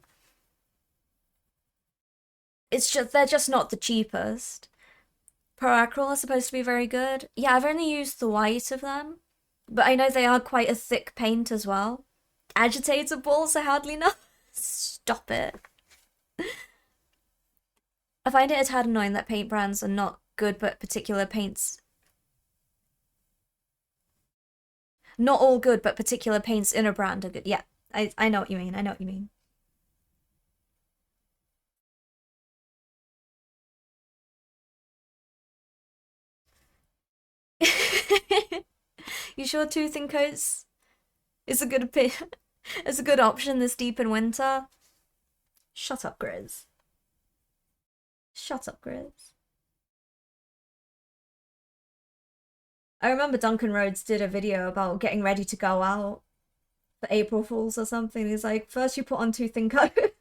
S1: It's just they're just not the cheapest. Peracryl are supposed to be very good. Yeah, I've only used the white of them, but I know they are quite a thick paint as well. Agitator balls, I hardly know. Stop it. I find it a tad annoying that paint brands are not good, but particular paints. Not all good, but particular paints in a brand are good. Yeah, I know what you mean. I know what you mean. You sure toothing coats is a good is a good option this deep in winter? Shut up, Grizz. Shut up, Grizz. I remember Duncan Rhodes did a video about getting ready to go out for April Fools or something. He's like, first you put on toothing coat.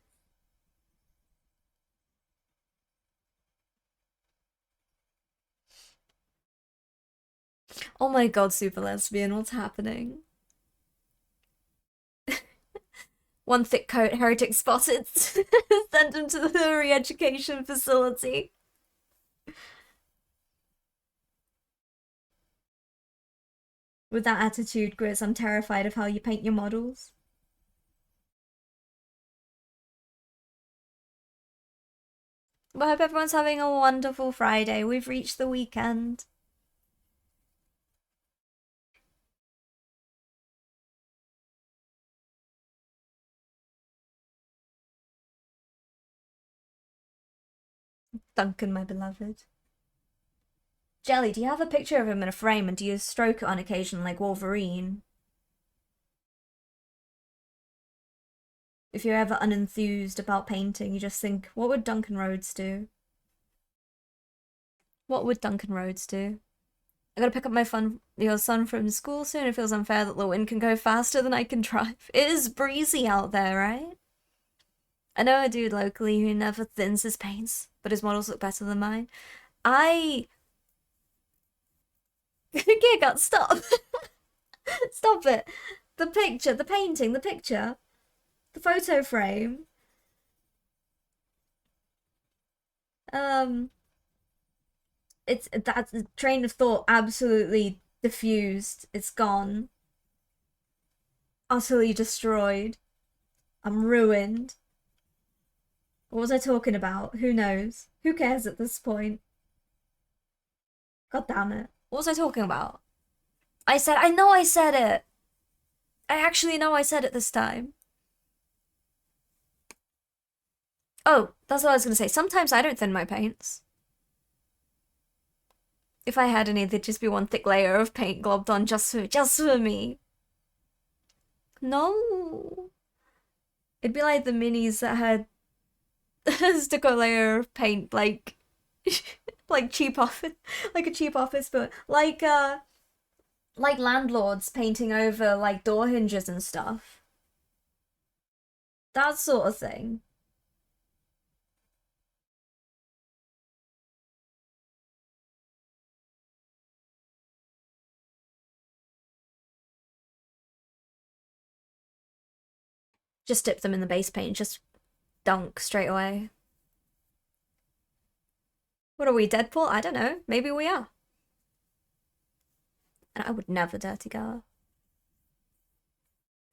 S1: Oh my god, super lesbian, what's happening? One thick coat, heretic spotted. Send him to the re-education facility. With that attitude, Grizz, I'm terrified of how you paint your models. Well, I hope everyone's having a wonderful Friday. We've reached the weekend. Duncan, my beloved. Jelly, do you have a picture of him in a frame and do you stroke it on occasion like Wolverine? If you're ever unenthused about painting, you just think, what would Duncan Rhodes do? What would Duncan Rhodes do? I gotta pick up your son from school soon. It feels unfair that the wind can go faster than I can drive. It is breezy out there, right? I know a dude locally who never thins his paints, but his models look better than mine. I... Giga, stop! Stop it! The picture, the painting, the picture. The photo frame. It's that train of thought absolutely diffused. It's gone. Utterly destroyed. I'm ruined. What was I talking about? Who knows? Who cares at this point? God damn it. What was I talking about? I know I said it! I actually know I said it this time. Oh, that's what I was gonna say. Sometimes I don't thin my paints. If I had any, there'd just be one thick layer of paint globbed on just for me. No. It'd be like the minis that had a sticker layer of paint, like like cheap office, like a cheap office, but like landlords painting over like door hinges and stuff. That sort of thing. Just dip them in the base paint, just dunk straight away. What are we, Deadpool? I don't know. Maybe we are. And I would never dirty girl.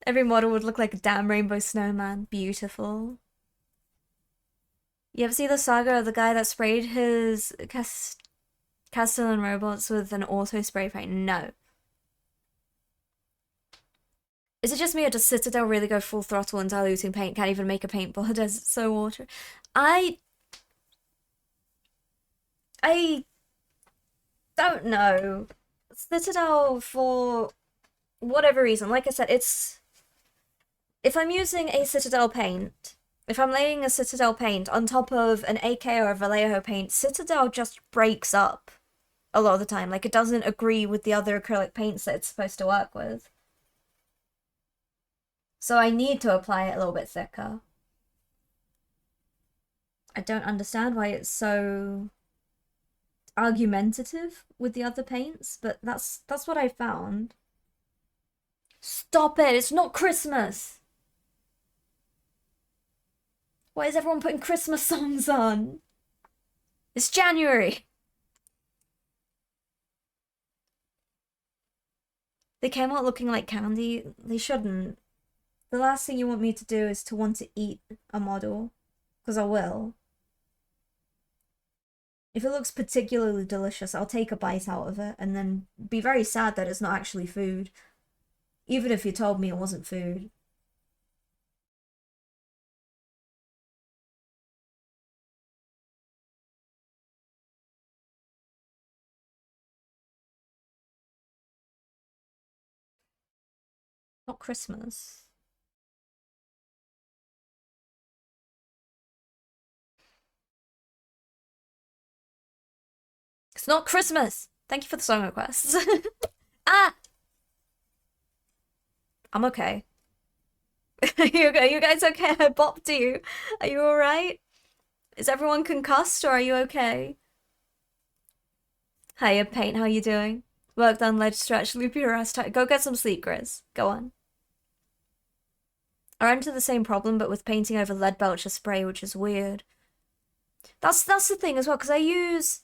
S1: Every model would look like a damn rainbow snowman. Beautiful. You ever see the saga of the guy that sprayed his Castellan robots with an auto spray paint? No. Is it just me or does Citadel really go full throttle and diluting paint? Can't even make a paintball as it's so watery. I don't know. Citadel, for whatever reason, like I said, it's... If I'm using a Citadel paint, if I'm laying a Citadel paint on top of an AK or a Vallejo paint, Citadel just breaks up a lot of the time. Like, it doesn't agree with the other acrylic paints that it's supposed to work with. So I need to apply it a little bit thicker. I don't understand why it's so argumentative with the other paints, but that's what I found. Stop it! It's not Christmas! Why is everyone putting Christmas songs on? It's January! They came out looking like candy. They shouldn't. The last thing you want me to do is to want to eat a model. Because I will. If it looks particularly delicious, I'll take a bite out of it and then be very sad that it's not actually food. Even if you told me it wasn't food. Not Christmas. It's not Christmas! Thank you for the song requests. Ah! I'm okay. Are you guys okay? I bopped you. Are you alright? Is everyone concussed or are you okay? Hiya, Paint, how you doing? Work done, ledge stretch, loop your ass tight. Go get some sleep, Grizz. Go on. I ran into the same problem, but with painting over lead belcher spray, which is weird. That's the thing as well, because I use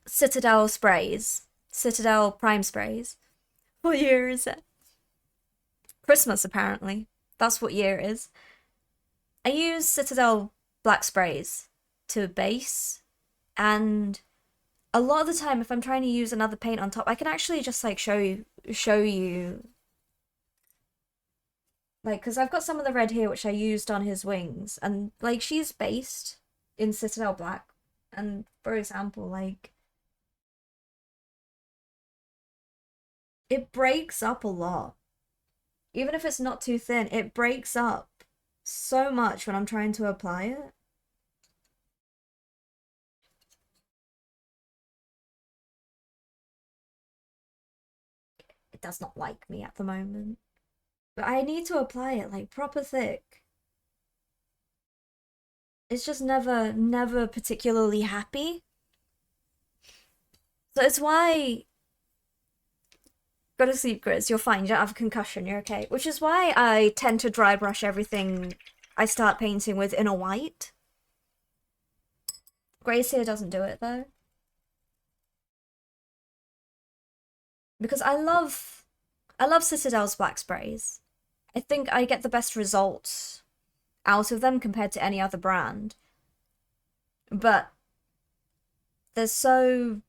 S1: Citadel sprays. Citadel prime sprays. What year is it? Christmas, apparently. That's what year it is. I use Citadel black sprays to base, and a lot of the time, if I'm trying to use another paint on top, I can actually just like show you, like, because I've got some of the red here which I used on his wings, and like she's based in Citadel black, and for example, like it breaks up a lot. Even if it's not too thin, it breaks up so much when I'm trying to apply it. It does not like me at the moment. But I need to apply it like proper thick. It's just never particularly happy. So it's why go to sleep, Grizz. You're fine. You don't have a concussion. You're okay. Which is why I tend to dry brush everything I start painting with in a white. Grace here doesn't do it though. Because I love Citadel's black sprays. I think I get the best results out of them compared to any other brand. But they're so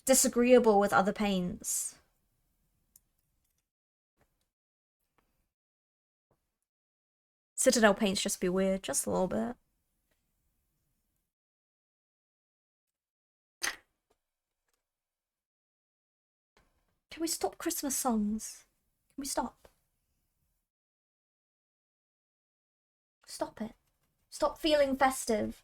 S1: disagreeable with other paints. Citadel paints just be weird, just a little bit. Can we stop Christmas songs? Can we stop? Stop it. Stop feeling festive.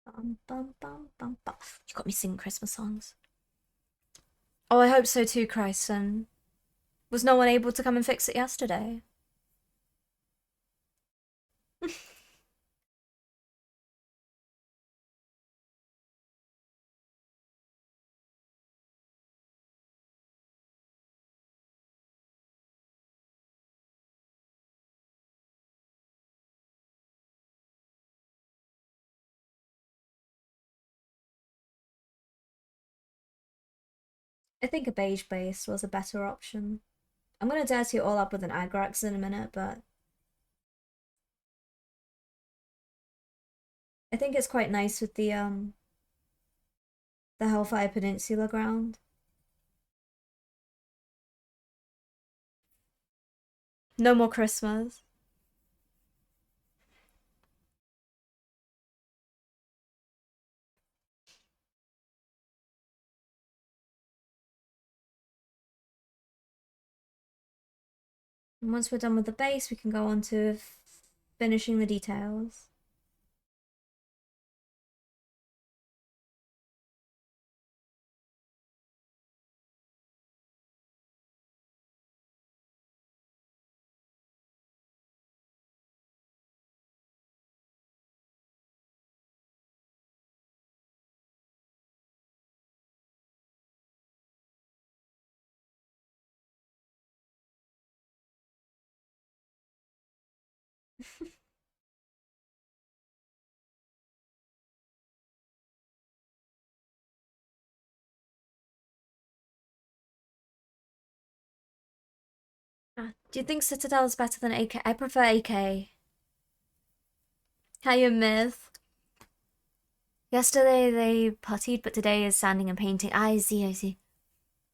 S1: Bum, bum, bum, bum, bum. You got me singing Christmas songs. Oh, I hope so too, Christen. Was no one able to come and fix it yesterday? I think a beige base was a better option. I'm gonna dirty it all up with an Agrax in a minute, but I think it's quite nice with the Hellfire Peninsula ground. No more Christmas. And once we're done with the base, we can go on to finishing the details. Do you think Citadel is better than AK? I prefer AK. Hiya, Myth. Yesterday they puttied, but today is sanding and painting. I see, I see.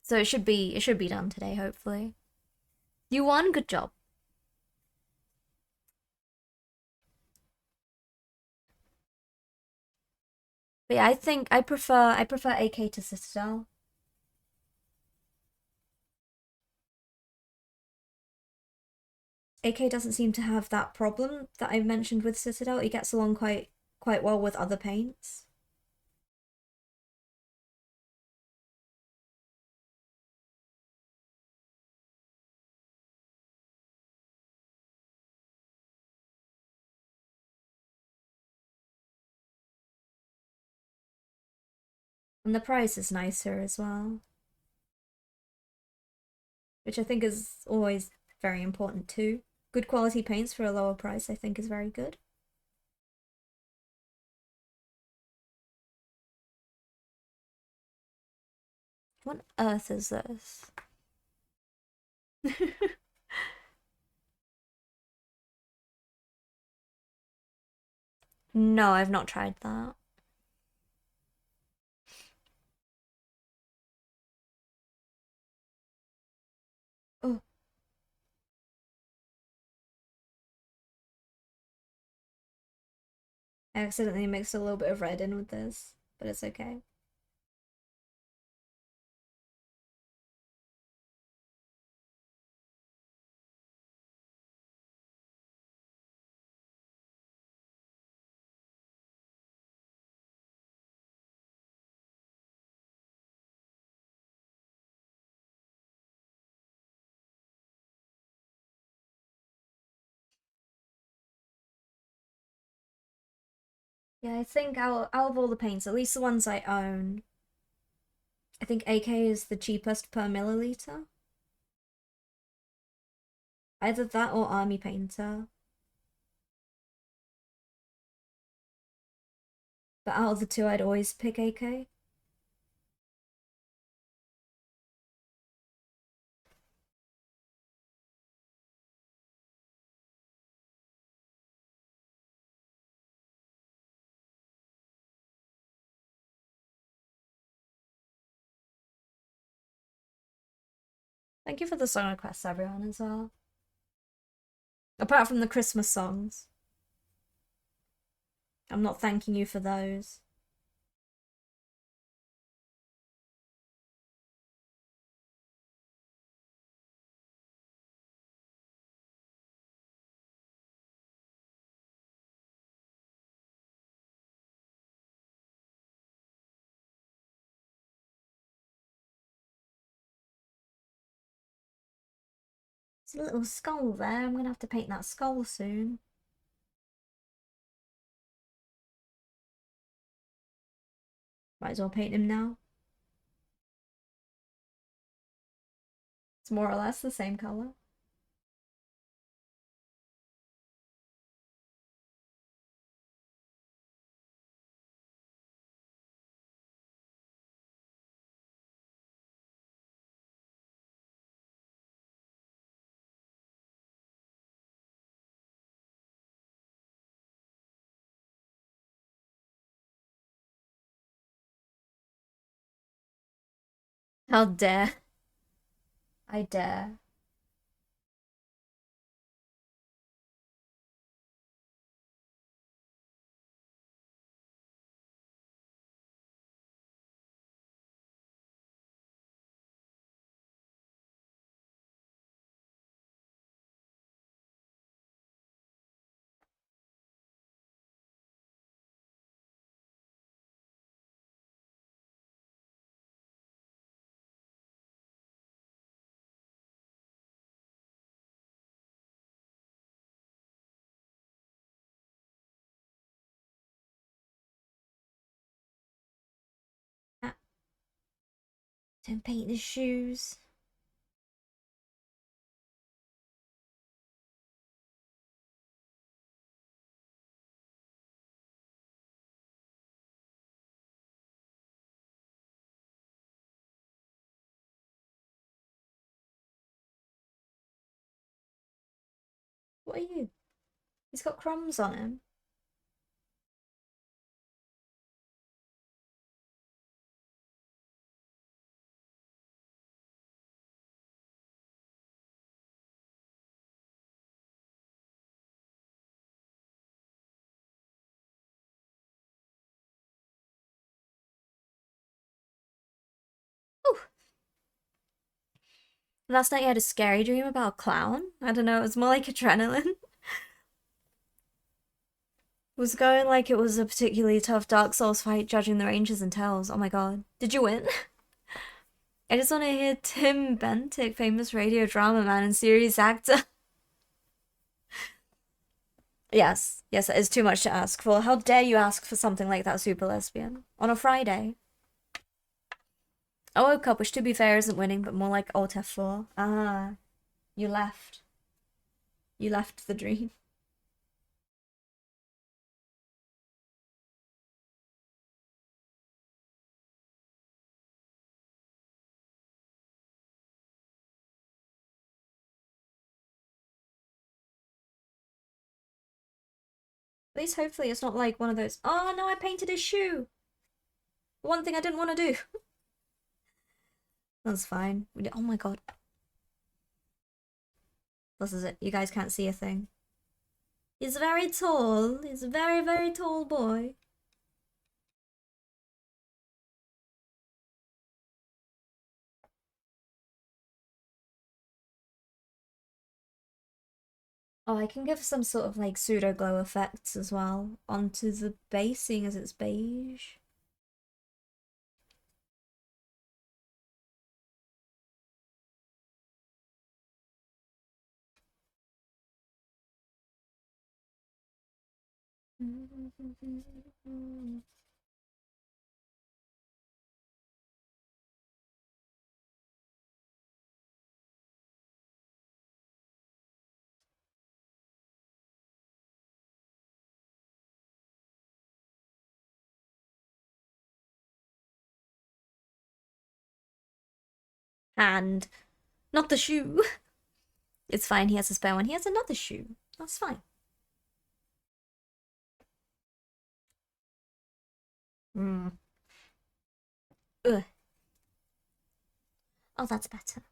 S1: So it should be done today, hopefully. You won, good job. But yeah, I think I prefer AK to Citadel. AK doesn't seem to have that problem that I mentioned with Citadel. It gets along quite well with other paints. And the price is nicer as well. Which I think is always very important too. Good quality paints for a lower price I think is very good. What on earth is this? No, I've not tried that. Oh. I accidentally mixed a little bit of red in with this, but it's okay. Yeah, I think out of all the paints, at least the ones I own, I think AK is the cheapest per milliliter. Either that or Army Painter. But out of the two, I'd always pick AK. Thank you for the song requests, everyone, as well. Apart from the Christmas songs. I'm not thanking you for those. There's a little skull there. I'm gonna have to paint that skull soon. Might as well paint him now. It's more or less the same color. How dare. I dare. Don't paint his shoes. What are you? He's got crumbs on him. Ooh. Last night you had a scary dream about a clown? I don't know, it was more like adrenaline. Was going like it was a particularly tough Dark Souls fight judging the ranges and tells. Oh my god. Did you win? I just want to hear Tim Bentic, famous radio drama man and series actor. Yes, yes, that is too much to ask for. How dare you ask for something like that, super lesbian? On a Friday. I woke up, which to be fair isn't winning, but more like Alt F4. Ah, you left. You left the dream. At least hopefully it's not like one of those, oh no, I painted his shoe. One thing I didn't want to do. That's fine. Oh my god. This is it. You guys can't see a thing. He's very tall. He's a very, very tall boy. Oh, I can give some sort of like pseudo glow effects as well onto the base, seeing as it's beige. And not the shoe. It's fine, he has a spare one. He has another shoe. That's fine. Mm. Ugh. Oh, that's better.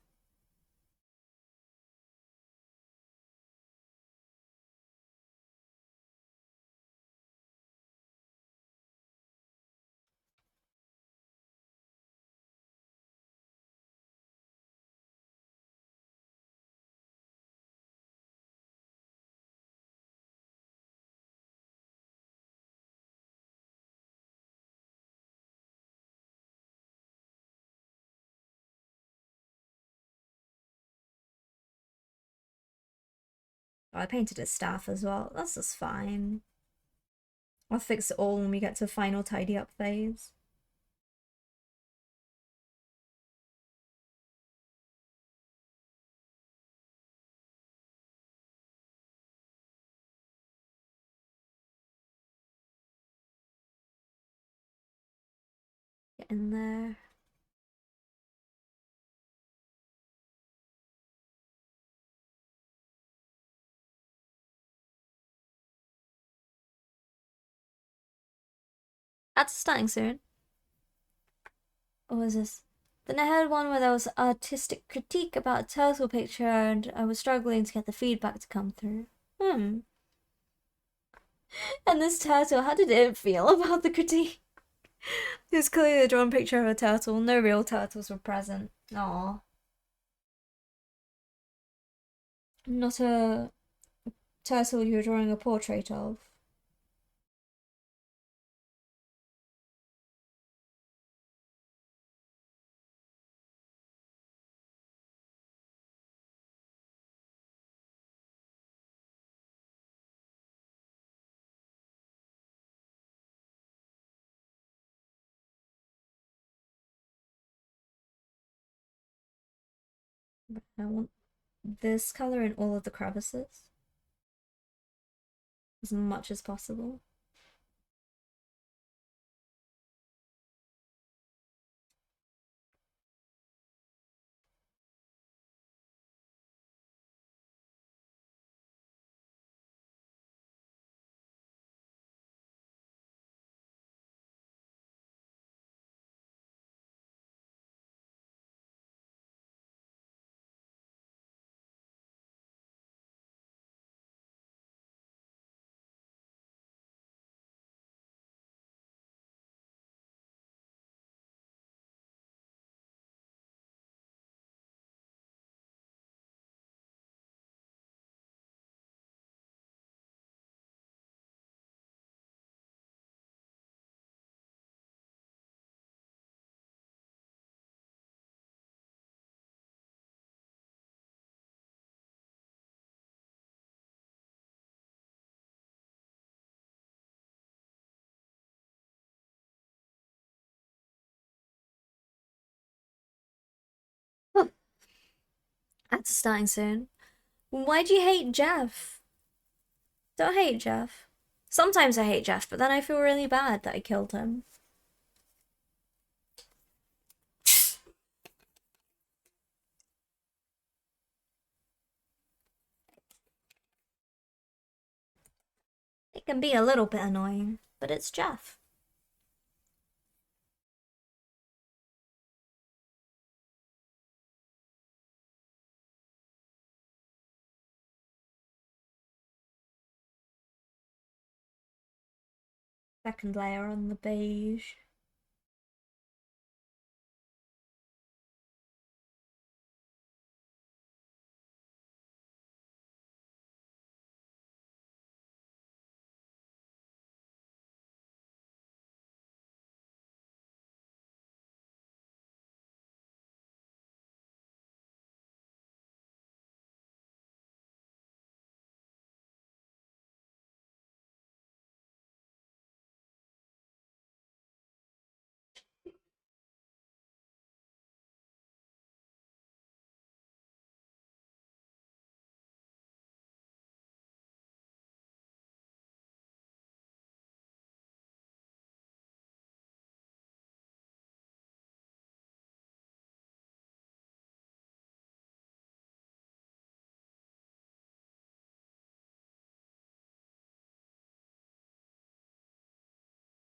S1: Oh, I painted his staff as well. That's just fine. I'll fix it all when we get to final tidy up phase. Get in there. That's starting soon. What was this? Then I had one where there was artistic critique about a turtle picture and I was struggling to get the feedback to come through. And this turtle, how did it feel about the critique? It was clearly a drawn picture of a turtle. No real turtles were present. Aww. Not a turtle you were drawing a portrait of. I want this color in all of the crevices as much as possible. Oh, that's starting soon. Why do you hate Jeff? Don't hate Jeff. Sometimes I hate Jeff, but then I feel really bad that I killed him. It can be a little bit annoying, but it's Jeff. Second layer on the beige.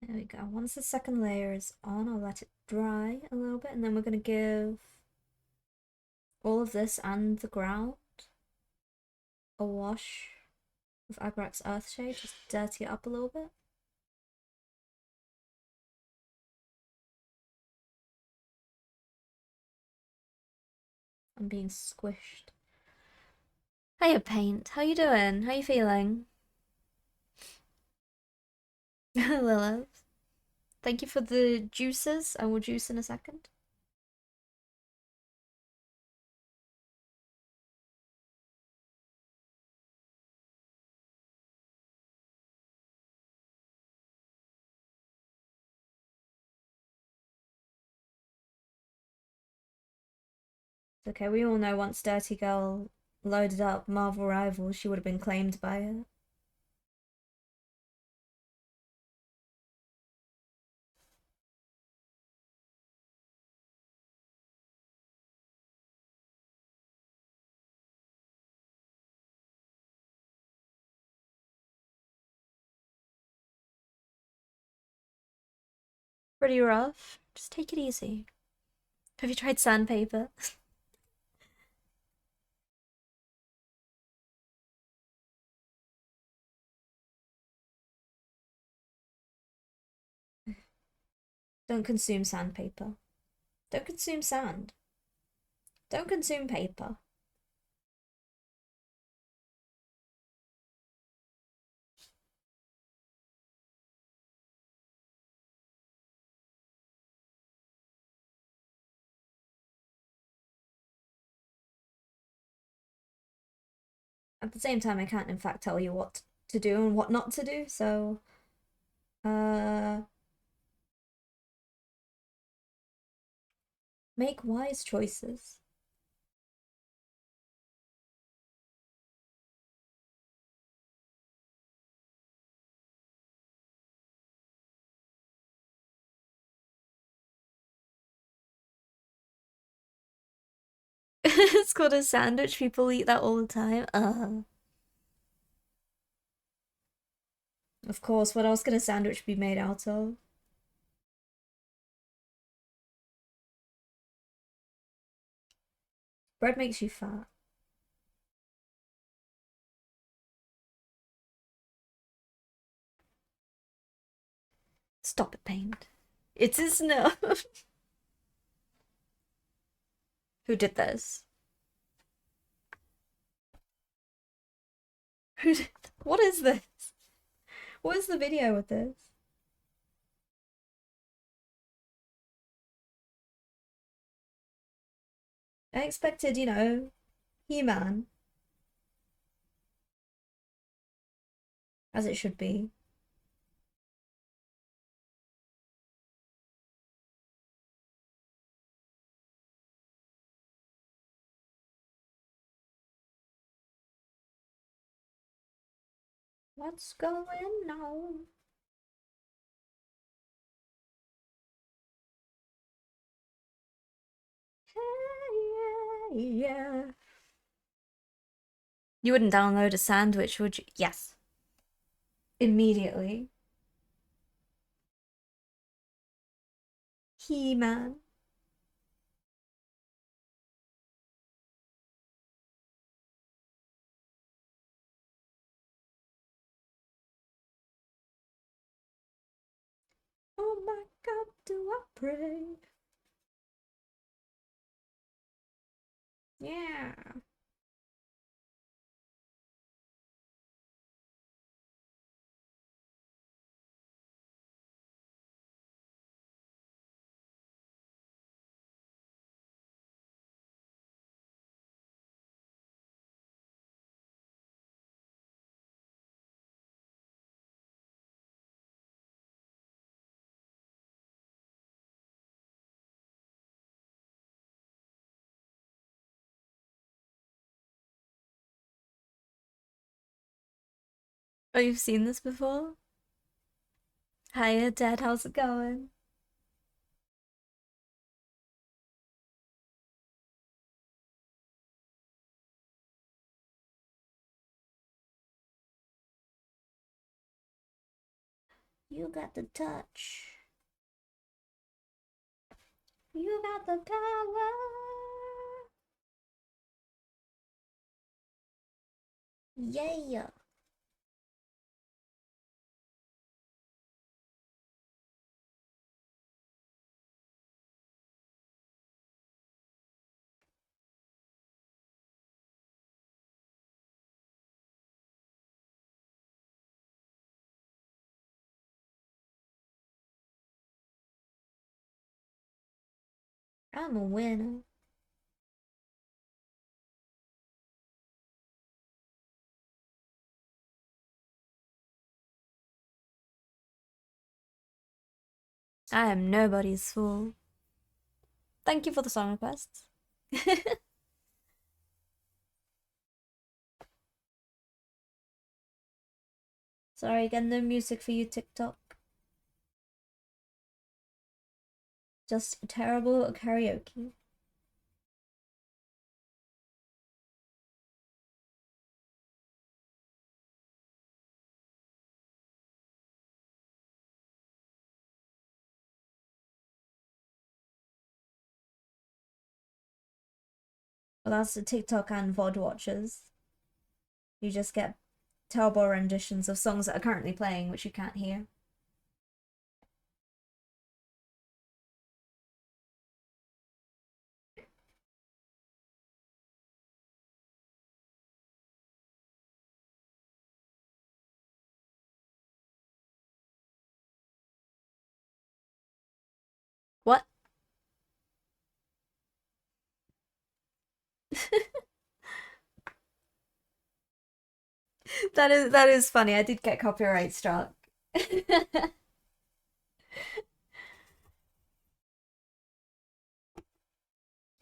S1: There we go. Once the second layer is on, I'll let it dry a little bit, and then we're going to give all of this and the ground a wash with Agrax Earthshade, just dirty it up a little bit. I'm being squished. Hiya, Paint. How you doing? How you feeling? Lilith. Thank you for the juices. I will juice in a second. Okay, we all know once Dirty Girl loaded up Marvel Rivals, she would have been claimed by it. Pretty rough. Just take it easy. Have you tried sandpaper? Don't consume sandpaper. Don't consume sand. Don't consume paper. At the same time, I can't in fact tell you what to do and what not to do, so make wise choices. It's called a sandwich. People eat that all the time. Of course, what else could a sandwich be made out of? Bread makes you fat. Stop it, Paint. It is no. Who did this? Who did... What is this? What is the video with this? I expected, you know, He-Man. As it should be. What's going on? Yeah. You wouldn't download a sandwich, would you? Yes. Immediately. He-Man. Oh my God, do I pray? Yeah. Oh, you've seen this before? Hiya, Dad, how's it going? You got the touch. You got the power. Yeah. I'm a winner. I am nobody's fool. Thank you for the song requests. Sorry, again, no music for you, TikTok. Just terrible karaoke. Well, that's the TikTok and VOD watchers. You just get terrible renditions of songs that are currently playing, which you can't hear. What? that is funny. I did get copyright struck.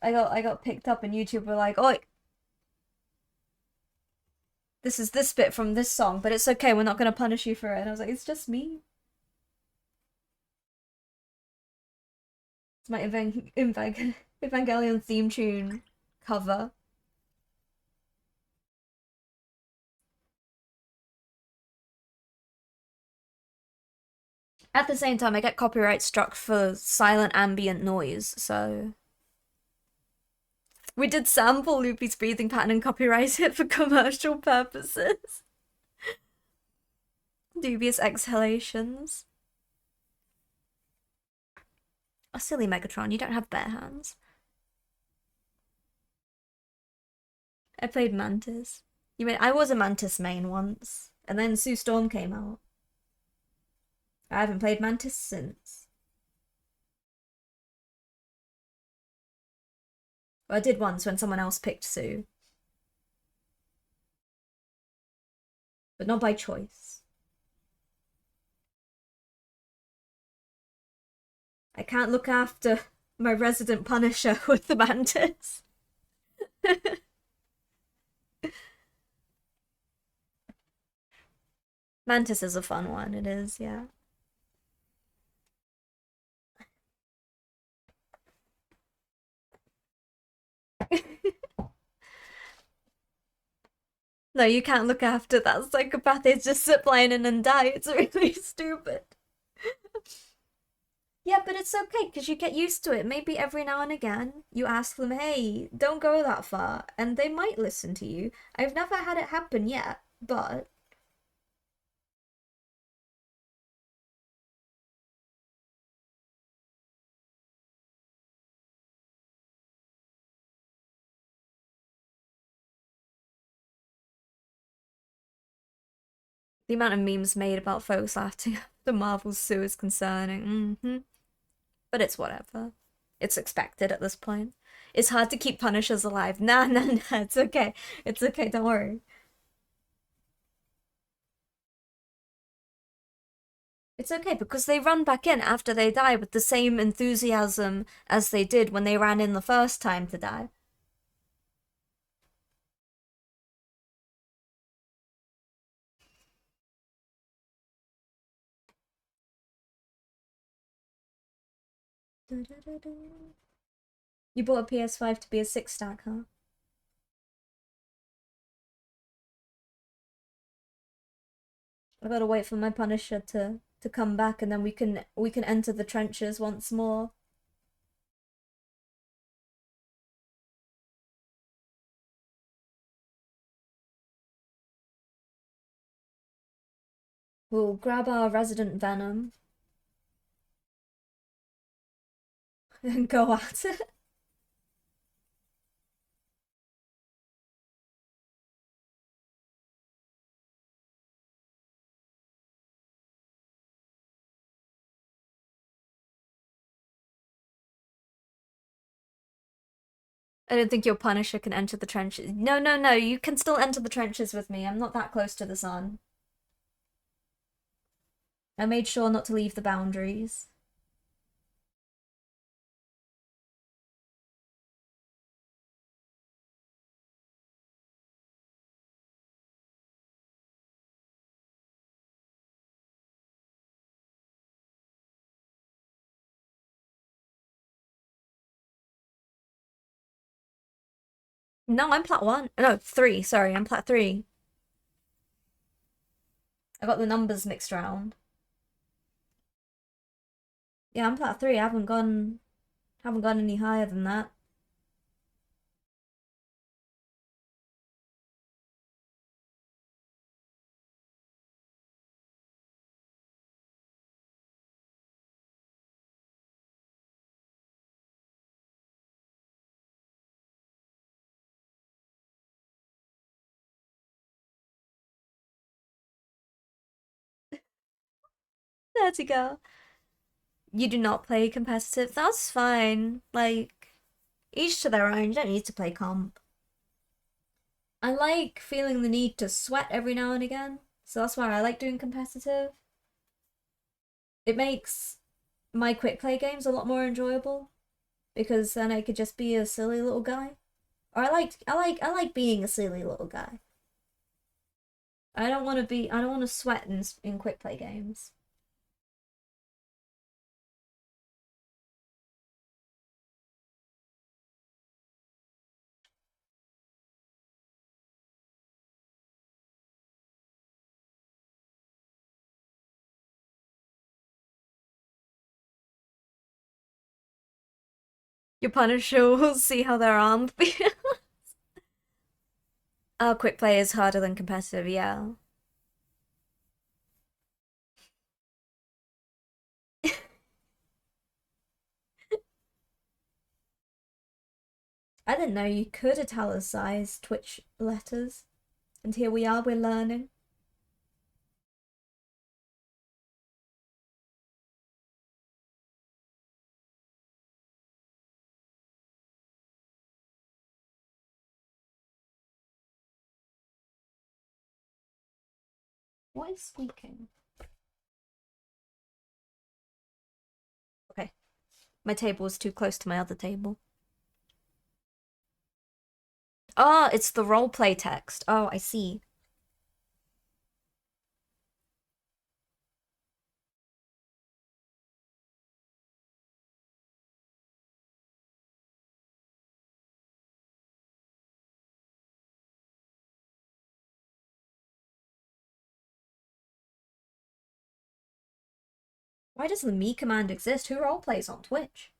S1: I got picked up and YouTube were like, "Oh, this is this bit from this song, but it's okay. We're not gonna punish you for it." And I was like, "It's just me. It's my Evangelion theme tune cover. At the same time, I get copyright struck for silent ambient noise, so... We did sample Loopy's breathing pattern and copyright it for commercial purposes. Dubious exhalations. Oh, silly Megatron, you don't have bare hands. I played Mantis. You mean I was a Mantis main once, and then Sue Storm came out. I haven't played Mantis since. Well, I did once when someone else picked Sue. But not by choice. I can't look after my resident Punisher with the Mantis. Mantis is a fun one, it is, yeah. No, you can't look after that psychopath. They just zip line in and die. It's really stupid. Yeah, but it's okay because you get used to it. Maybe every now and again you ask them, hey, don't go that far, and they might listen to you. I've never had it happen yet, but... The amount of memes made about folks laughing at the Marvel Sue is concerning. But it's whatever. It's expected at this point. It's hard to keep Punishers alive. Nah, it's okay. It's okay, don't worry. It's okay because they run back in after they die with the same enthusiasm as they did when they ran in the first time to die. You bought a PS5 to be a 6-stack, huh? I gotta wait for my Punisher to come back and then we can enter the trenches once more. We'll grab our resident Venom and go at it. I don't think your Punisher can enter the trenches. No, you can still enter the trenches with me. I'm not that close to the sun. I made sure not to leave the boundaries. No, I'm plat 1. No, 3, sorry, I'm plat 3. I got the numbers mixed around. Yeah, I'm plat 3. I haven't gone any higher than that. Dirty girl. You do not play competitive. That's fine. Like, each to their own. You don't need to play comp. I like feeling the need to sweat every now and again. So that's why I like doing competitive. It makes my quick play games a lot more enjoyable because then I could just be a silly little guy. Or I like being a silly little guy. I don't want to sweat in quick play games. Your Punisher will see how their arm feels. Oh, quick play is harder than competitive, yeah. I didn't know you could italicize Twitch letters. And here we are, we're learning. What is squeaking? Okay. My table is too close to my other table. Oh, it's the roleplay text. Oh, I see. Why does the me command exist? Who roleplays on Twitch?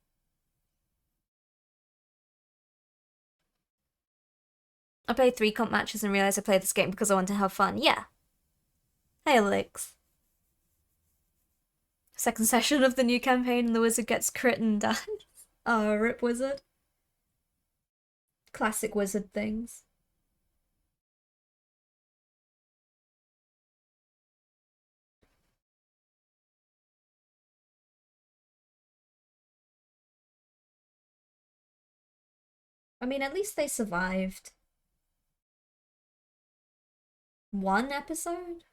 S1: I played 3 comp matches and realized I played this game because I want to have fun. Yeah. Hey, Alex. Second session of the new campaign and the wizard gets crit and dies. Oh, rip wizard. Classic wizard things. I mean, at least they survived 1 episode?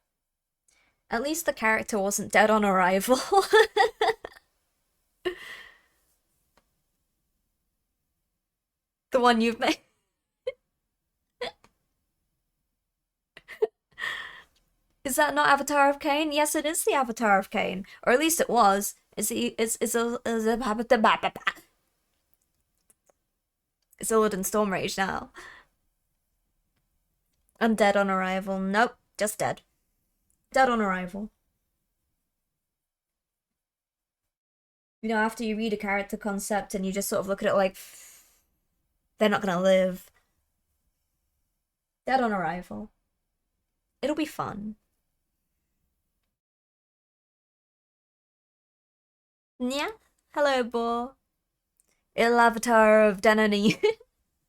S1: At least the character wasn't dead on arrival. The one you've made. Is that not Avatar of Cain? Yes, it is the Avatar of Cain. Or at least it was. It's Illidan Stormrage now. I'm dead on arrival. Nope, just dead. Dead on arrival. You know, after you read a character concept and you just sort of look at it like, they're not gonna live. Dead on arrival. It'll be fun. Yeah. Hello, Bo. Il Avatar of Denani.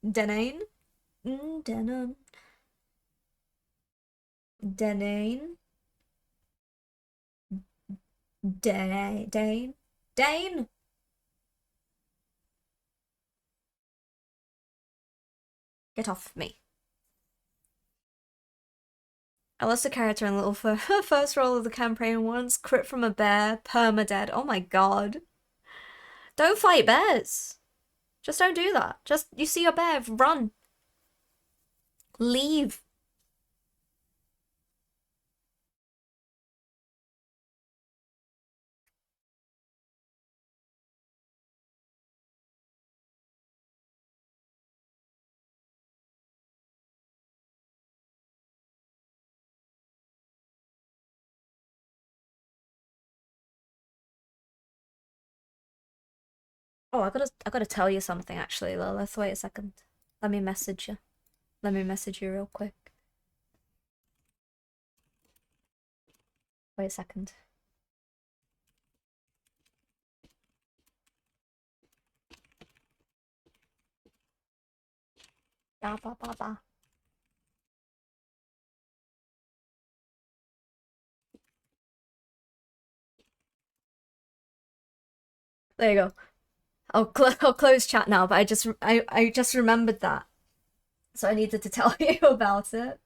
S1: Denane? Denon. Denane? Dane? Dane? Dane? Get off me. I lost a character in Little Fur. First roll of the campaign once. Crit from a bear. Permadead. Oh my god. Don't fight bears. Just don't do that. Just, you see a bear, run. Leave. Oh, I gotta tell you something actually, Lilith. Wait a second. Let me message you. Let me message you real quick. Wait a second. Ba ba ba ba. There you go. I'll close chat now, but I just remembered that. So I needed to tell you about it.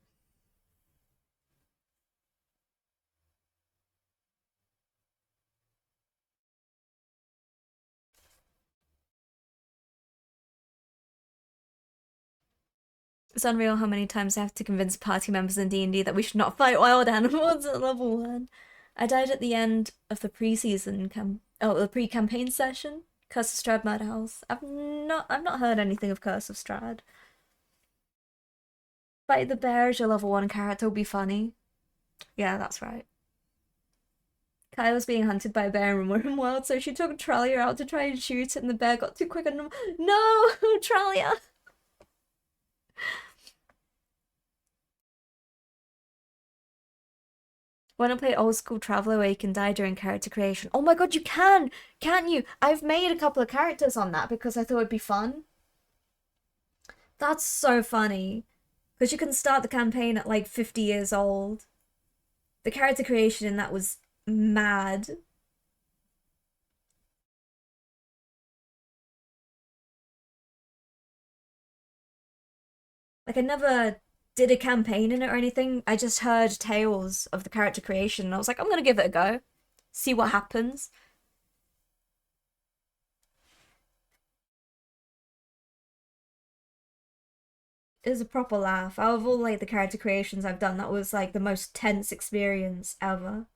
S1: It's unreal how many times I have to convince party members in D&D that we should not fight wild animals at level 1. I died at the end of the the pre-campaign session. Curse of Strahd Murder House. I've not heard anything of Curse of Strahd. Fight the bear as your level 1 character will be funny. Yeah, that's right. Kai was being hunted by a bear in Rim World, so she took Tralia out to try and shoot it, and the bear got too quick and no, Tralia! Wanna play old school Traveler where you can die during character creation? Oh my god, you can! Can't you? I've made a couple of characters on that because I thought it'd be fun. That's so funny. Because you can start the campaign at like 50 years old. The character creation in that was mad. Like, I never did a campaign in it or anything. I just heard tales of the character creation and I was like, I'm gonna give it a go. See what happens. It was a proper laugh. Out of all like the character creations I've done, that was like the most tense experience ever.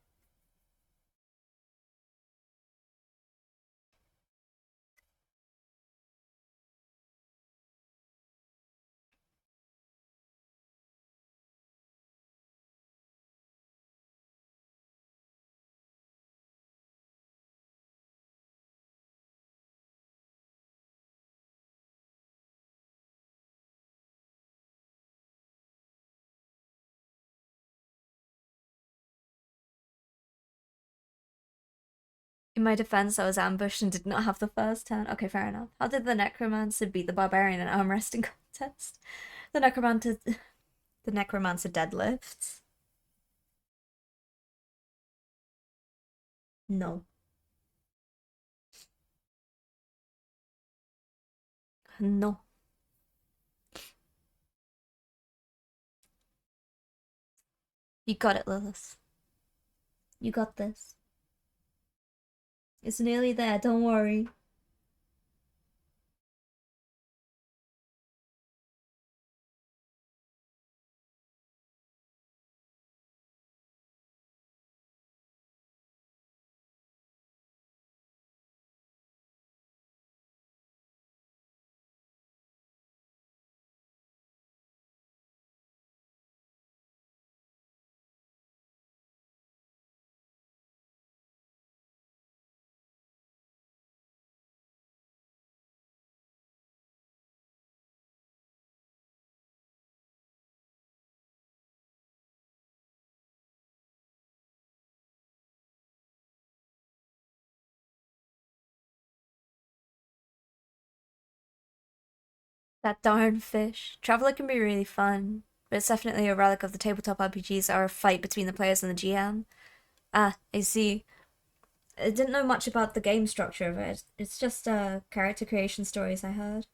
S1: In my defense, I was ambushed and did not have the first turn. Okay, fair enough. How did the necromancer beat the barbarian in arm wrestling contest? The necromancer deadlifts. No. No. You got it, Lilith. You got this. It's nearly there, don't worry. That darn fish. Traveler can be really fun, but it's definitely a relic of the tabletop RPGs or a fight between the players and the GM. Ah, I see. I didn't know much about the game structure of it. It's just character creation stories I heard.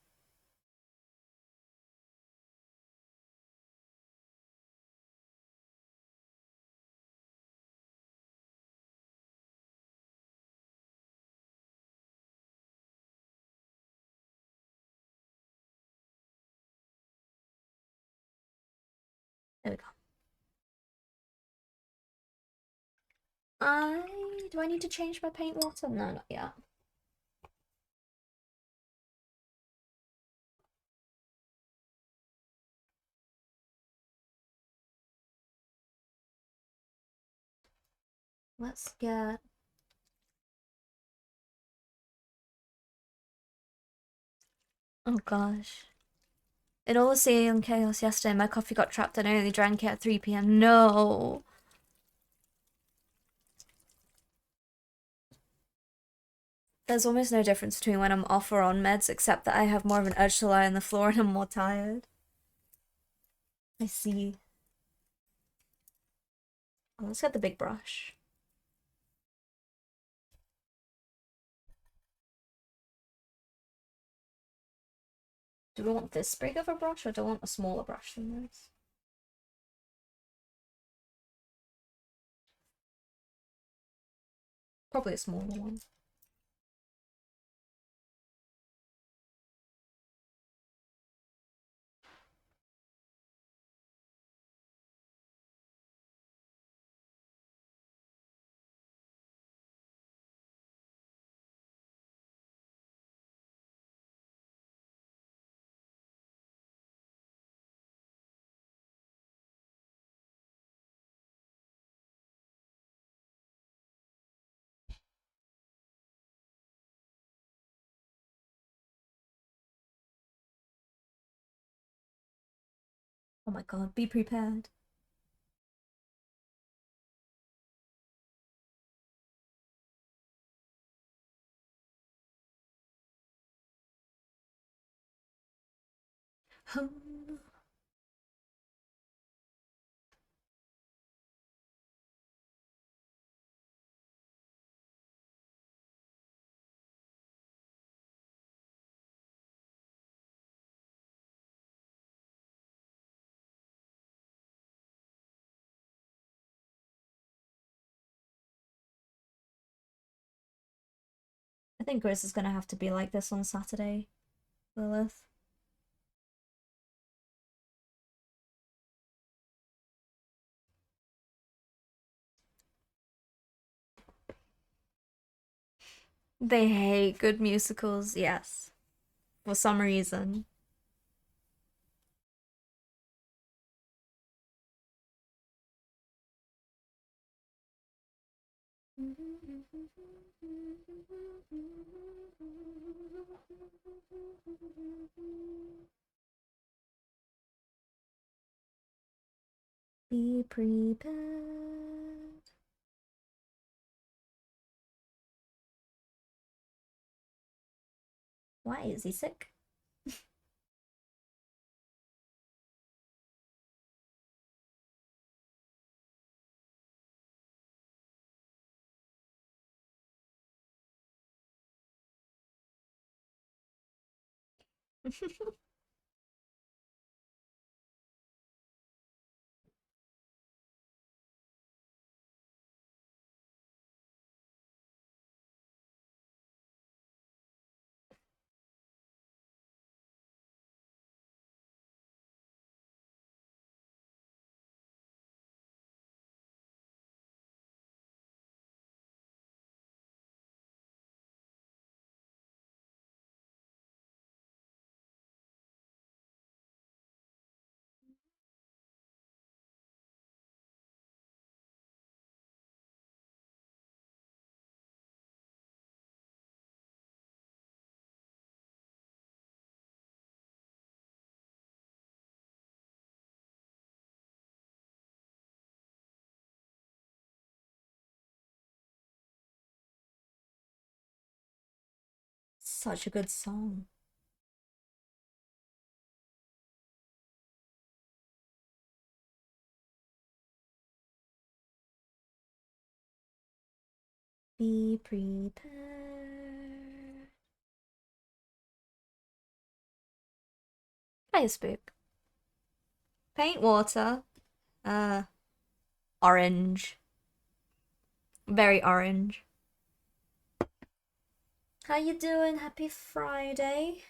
S1: There we go. Do I need to change my paint water? No, not yet. Let's get... Oh gosh. In all the sea and chaos yesterday, my coffee got trapped and I only drank it at 3 p.m. No! There's almost no difference between when I'm off or on meds, except that I have more of an urge to lie on the floor and I'm more tired. I see. Oh, let's get the big brush. Do we want this big of a brush or do we want a smaller brush than this? Probably a smaller one. Oh my god, be prepared. I think Grace is gonna have to be like this on Saturday, Lilith. They hate good musicals, yes. For some reason. Be prepared. Why is he sick? Such a good song. Be prepared. Play a spook. Paint water. Uh, orange. Very orange. How you doing? Happy Friday.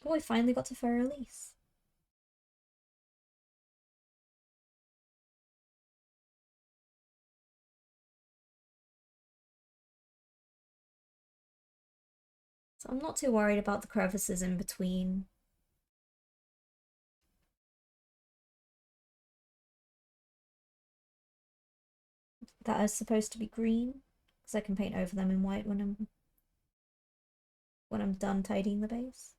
S1: Oh, we finally got to fair release. So I'm not too worried about the crevices in between. That are supposed to be green, because I can paint over them in white when I'm done tidying the base.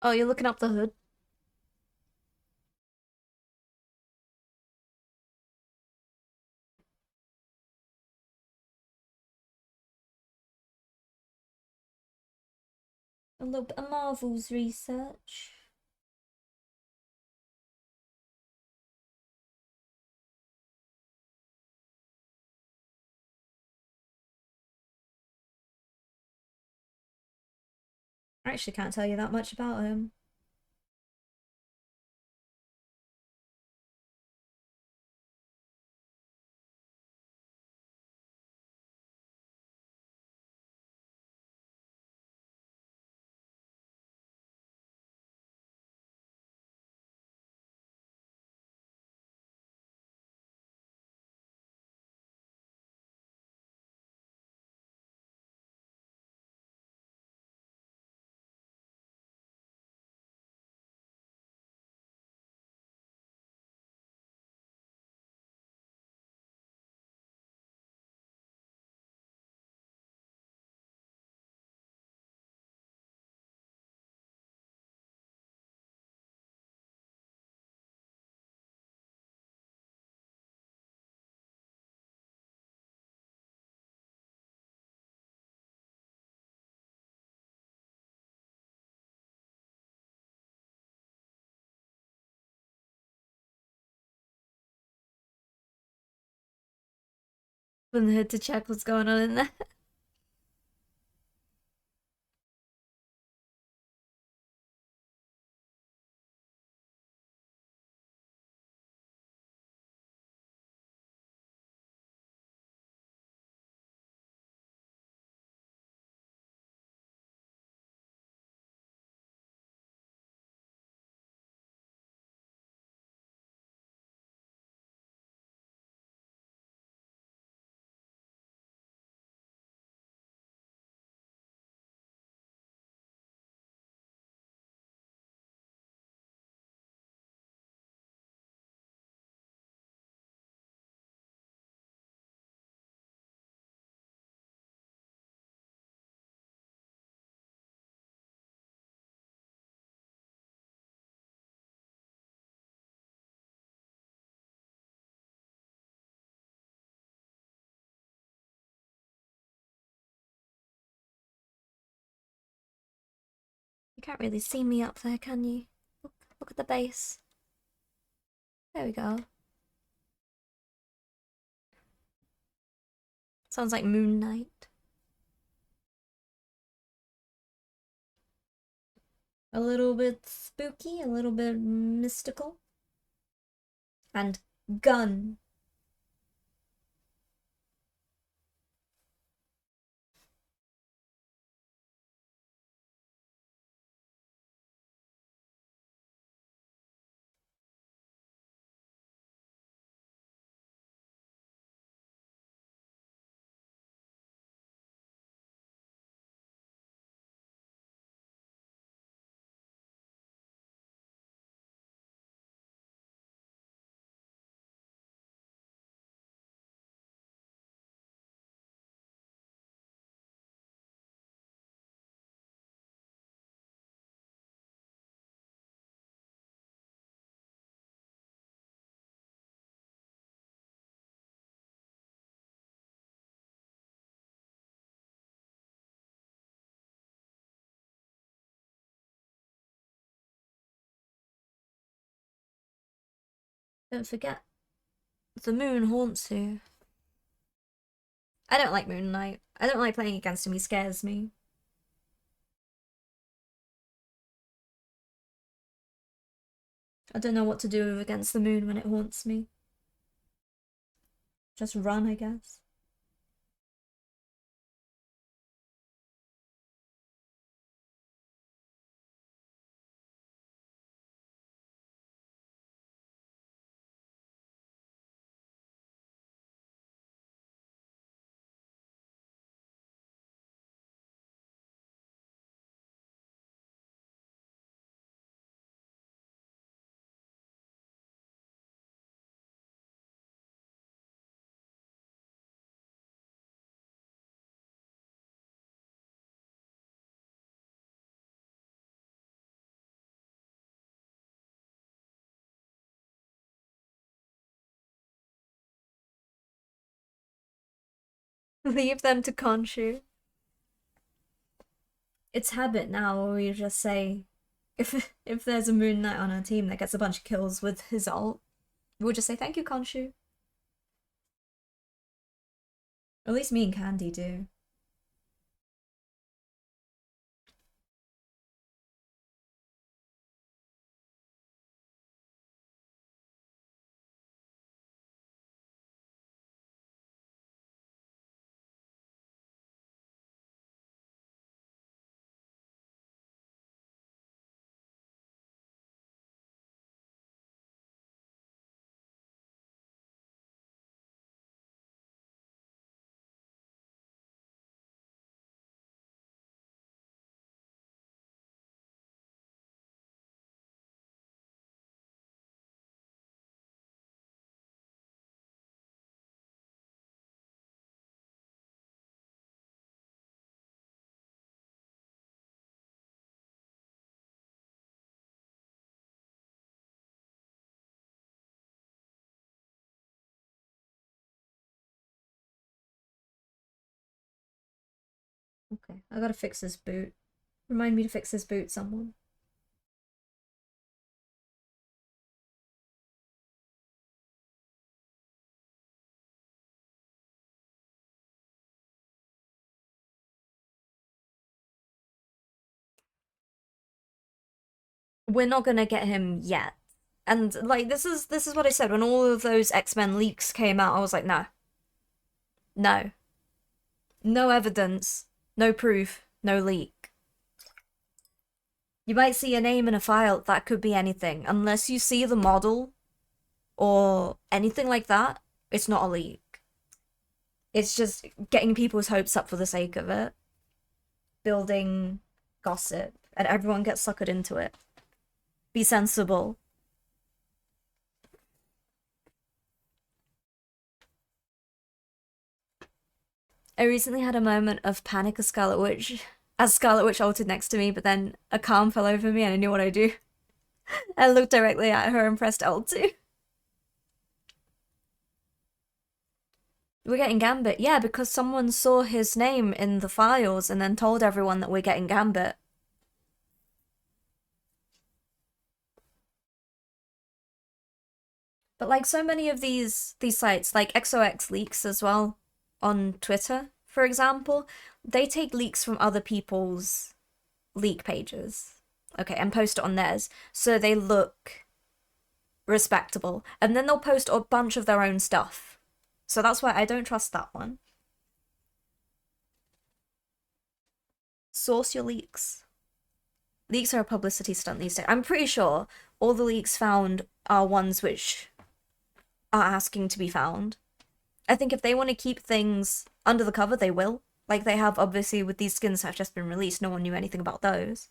S1: Oh, you're looking up the hood? A little bit of Marvel's research. I actually can't tell you that much about him. Open the hood to check what's going on in there. You can't really see me up there, can you? Look at the base. There we go. Sounds like Moon Knight. A little bit spooky, a little bit mystical. And gun. Don't forget, the moon haunts you. I don't like Moon Knight. I don't like playing against him, he scares me. I don't know what to do against the moon when it haunts me. Just run, I guess. Leave them to Khonshu. It's habit now where we just say, if there's a Moon Knight on our team that gets a bunch of kills with his ult, we'll just say thank you, Khonshu. At least me and Candy do. I gotta fix this boot. Remind me to fix this boot, someone. We're not gonna get him yet. And like this is what I said when all of those X-Men leaks came out. I was like, no. No. No evidence, no proof, no leak. You might see a name in a file, that could be anything. Unless you see the model or anything like that, it's not a leak. It's just getting people's hopes up for the sake of it. Building gossip, and everyone gets suckered into it. Be sensible. I recently had a moment of panic as Scarlet Witch altered next to me, but then a calm fell over me and I knew what I'd do. I looked directly at her and pressed L2. We're getting Gambit. Yeah, because someone saw his name in the files and then told everyone that we're getting Gambit. But like so many of these sites, like XOX Leaks as well, on Twitter, for example, they take leaks from other people's leak pages, okay, and post it on theirs, so they look respectable. And then they'll post a bunch of their own stuff. So that's why I don't trust that one. Source your leaks. Leaks are a publicity stunt these days. I'm pretty sure all the leaks found are ones which are asking to be found. I think if they want to keep things under the cover, they will. Like they have, obviously, with these skins that have just been released, no one knew anything about those.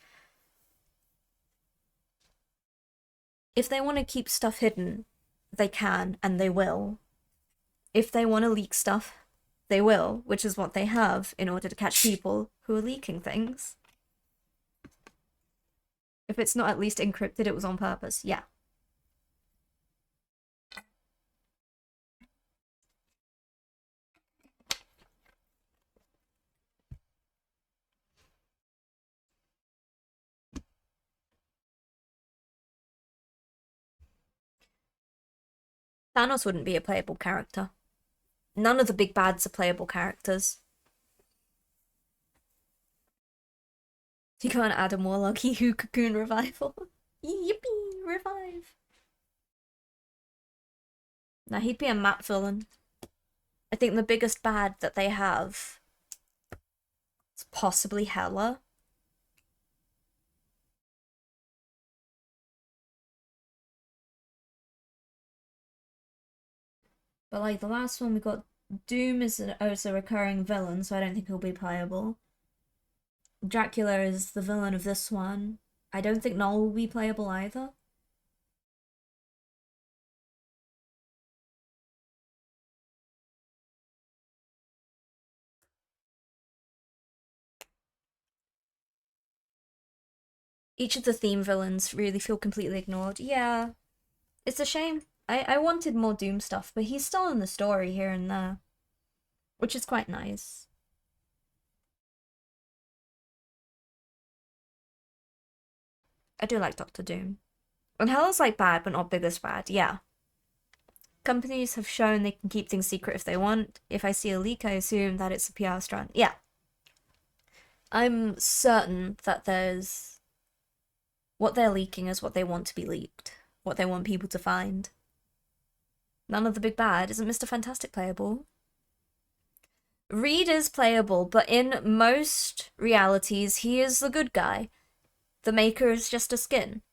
S1: If they want to keep stuff hidden, they can, and they will. If they want to leak stuff, they will, which is what they have in order to catch people who are leaking things. If it's not at least encrypted, it was on purpose. Yeah. Thanos wouldn't be a playable character. None of the big bads are playable characters. You can't add a more lucky who Cocoon revival. Yippee, revive. Now he'd be a map villain. I think the biggest bad that they have is possibly Hela. But like the last one we got, Doom is a recurring villain, so I don't think he'll be playable. Dracula is the villain of this one. I don't think Null will be playable either. Each of the theme villains really feel completely ignored. Yeah, it's a shame. I wanted more Doom stuff, but he's still in the story here and there, which is quite nice. I do like Doctor Doom. And Hela's like bad, but not biggest bad. Yeah. Companies have shown they can keep things secret if they want. If I see a leak, I assume that it's a PR stunt. Yeah. I'm certain that there's... What they're leaking is what they want to be leaked. What they want people to find. None of the big bad. Isn't Mr. Fantastic playable? Reed is playable, but in most realities, he is the good guy. The Maker is just a skin.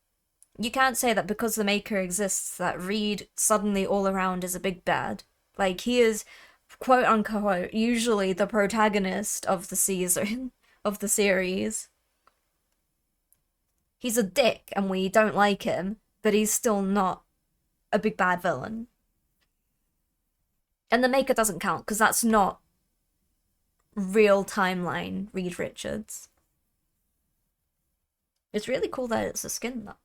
S1: You can't say that because the Maker exists that Reed suddenly all around is a big bad. Like, he is, quote unquote, usually the protagonist of the season, of the series. He's a dick and we don't like him, but he's still not a big bad villain. And the Maker doesn't count, because that's not real timeline Reed Richards. It's really cool that it's a skin, though.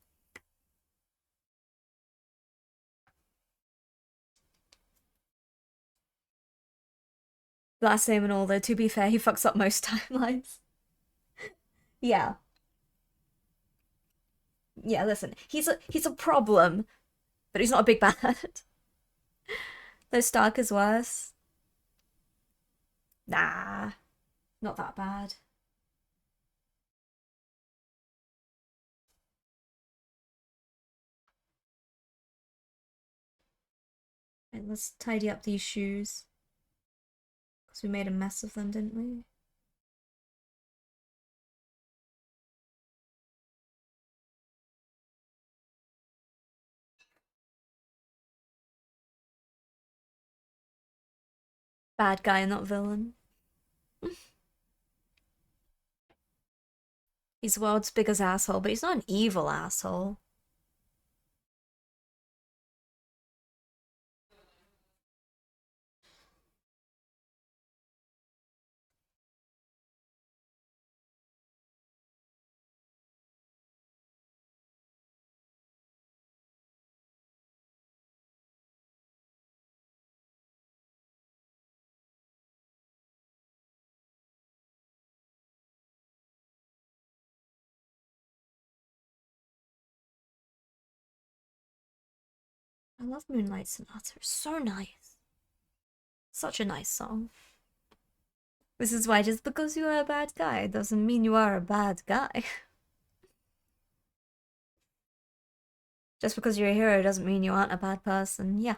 S1: Last name and all, though, to be fair, he fucks up most timelines. Yeah. Yeah, listen. He's a problem, but he's not a big bad. Though Stark is worse. Nah, not that bad. Right, let's tidy up these shoes. Because we made a mess of them, didn't we? Bad guy, not villain. He's the world's biggest asshole, but he's not an evil asshole. I love Moonlight Sonata. It's so nice. Such a nice song. This is why just because you are a bad guy doesn't mean you are a bad guy. Just because you're a hero doesn't mean you aren't a bad person. Yeah.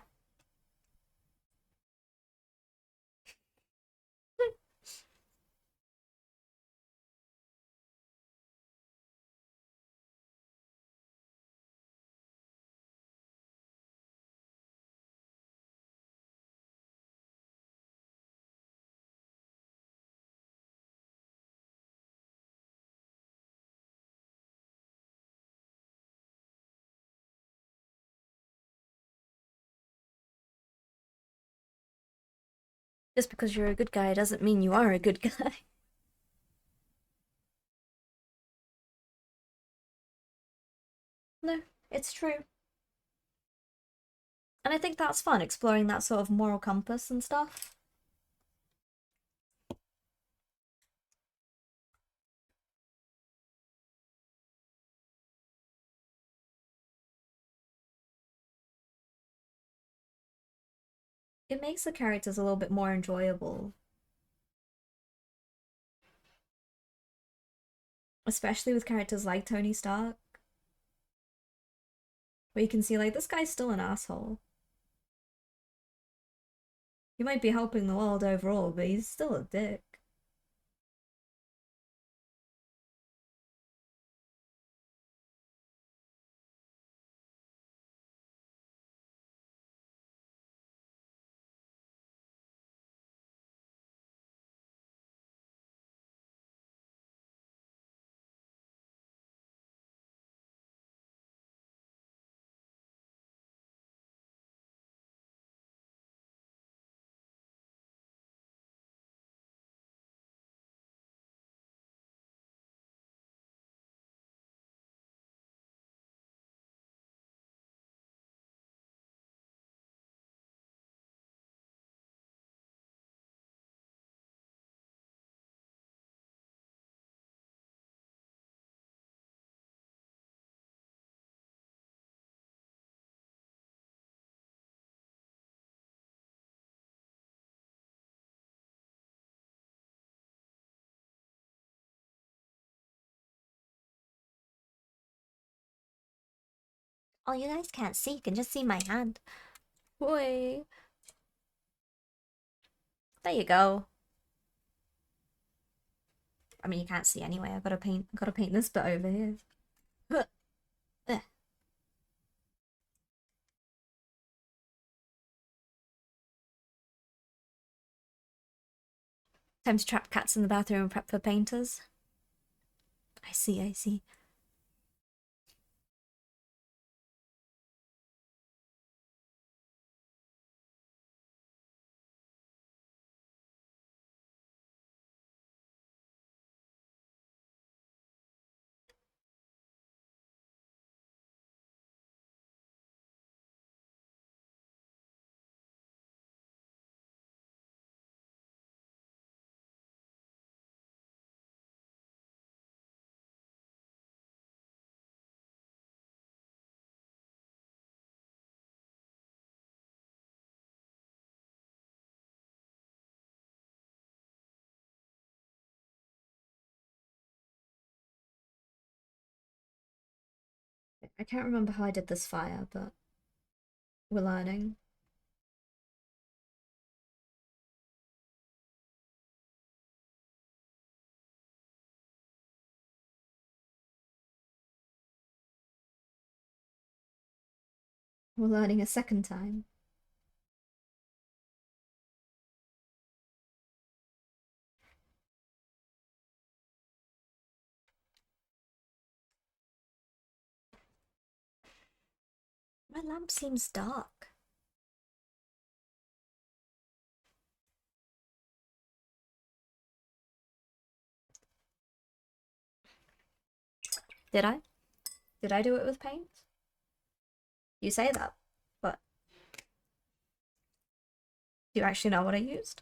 S1: Just because you're a good guy doesn't mean you are a good guy. No, it's true. And I think that's fun, exploring that sort of moral compass and stuff. It makes the characters a little bit more enjoyable. Especially with characters like Tony Stark, where you can see, like, this guy's still an asshole. He might be helping the world overall, but he's still a dick. Oh, you guys can't see, you can just see my hand. Boy. There you go. I mean, you can't see anyway. I gotta paint this bit over here. There. Time to trap cats in the bathroom and prep for painters. I see, I see. I can't remember how I did this fire, but we're learning. We're learning a second time. My lamp seems dark. Did I? Did I do it with paint? You say that, but do you actually know what I used?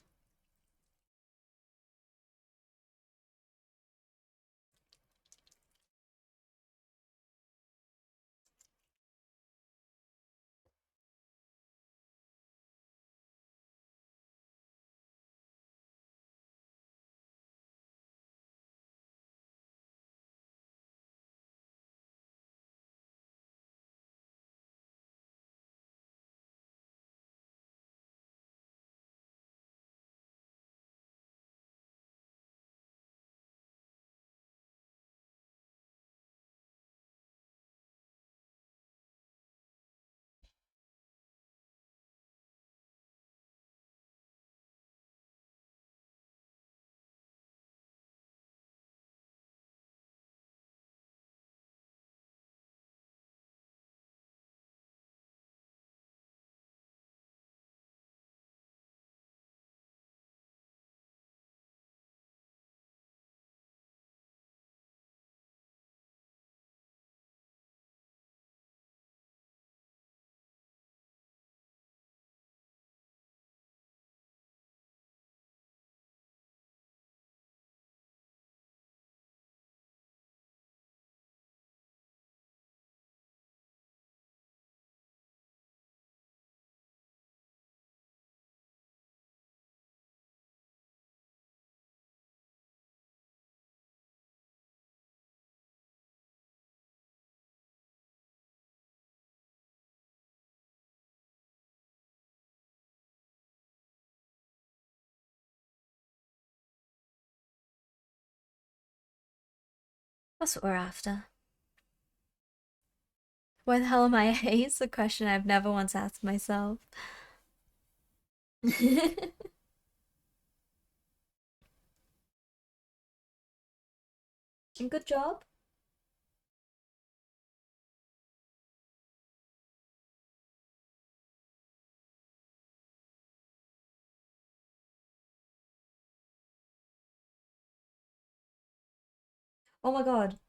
S1: That's what we're after. Why the hell am I A? It's a question I've never once asked myself. Good job. Oh my god.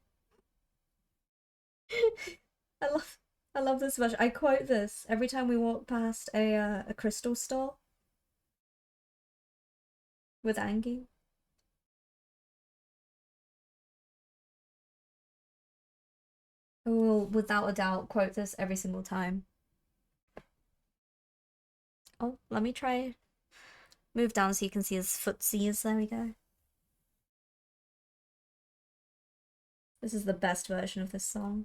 S1: I love I love this much. I quote this every time we walk past a crystal store with Angie. I will without a doubt quote this every single time. Oh, let me try move down so you can see his footsies. There we go. This is the best version of this song.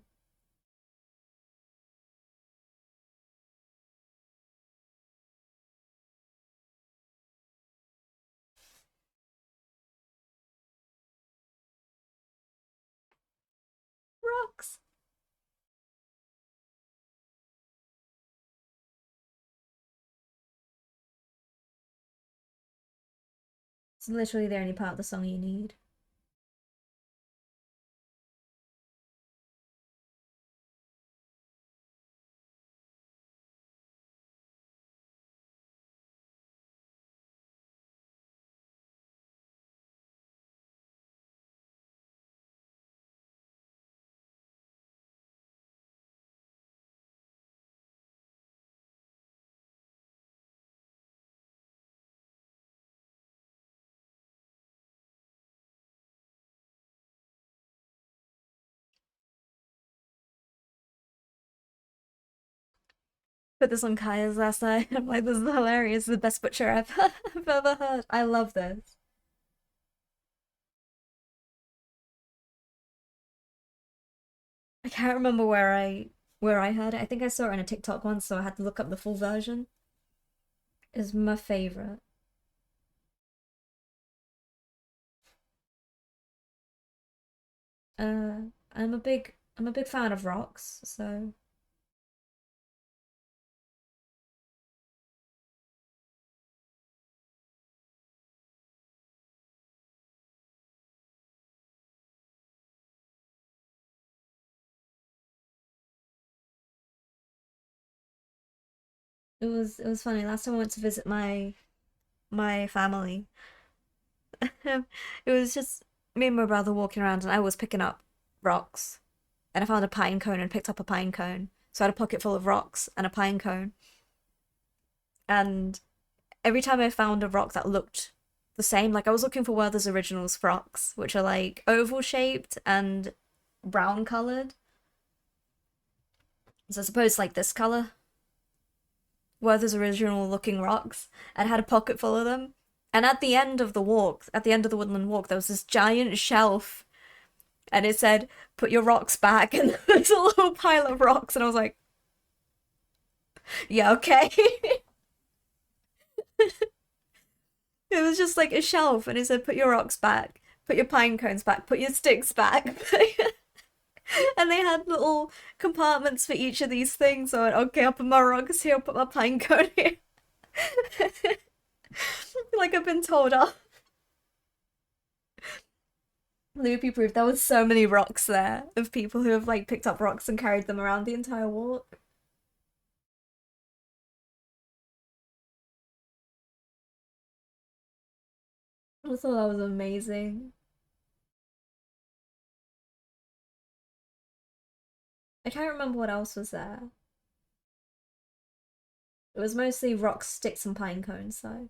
S1: Rocks. It's literally the only part of the song you need. Put this on Kaya's last night. I'm like, this is hilarious. The best butcher I've ever heard. I love this. I can't remember where I heard it. I think I saw it on a TikTok once, so I had to look up the full version. Is my favorite. I'm a big fan of rocks, so it was funny. Last time I went to visit my family, it was just me and my brother walking around, and I was picking up rocks, and I found a pine cone and picked up a pine cone. So I had a pocket full of rocks and a pine cone, and every time I found a rock that looked the same, like I was looking for Werther's Originals rocks, which are like oval shaped and brown colored. So I suppose like this color, Werther's Original looking rocks, and I had a pocket full of them. And at the end of the walk, at the end of the woodland walk, there was this giant shelf, and it said, "Put your rocks back." And there was a little pile of rocks, and I was like, "Yeah, okay." It was just like a shelf, and it said, "Put your rocks back, put your pine cones back, put your sticks back." And they had little compartments for each of these things. So I went, okay, I'll put my rocks here, I'll put my pine cone here. Like I've been told off. Loopy proof. There was so many rocks there of people who have like picked up rocks and carried them around the entire walk. I thought that was amazing. I can't remember what else was there. It was mostly rocks, sticks, and pine cones, though.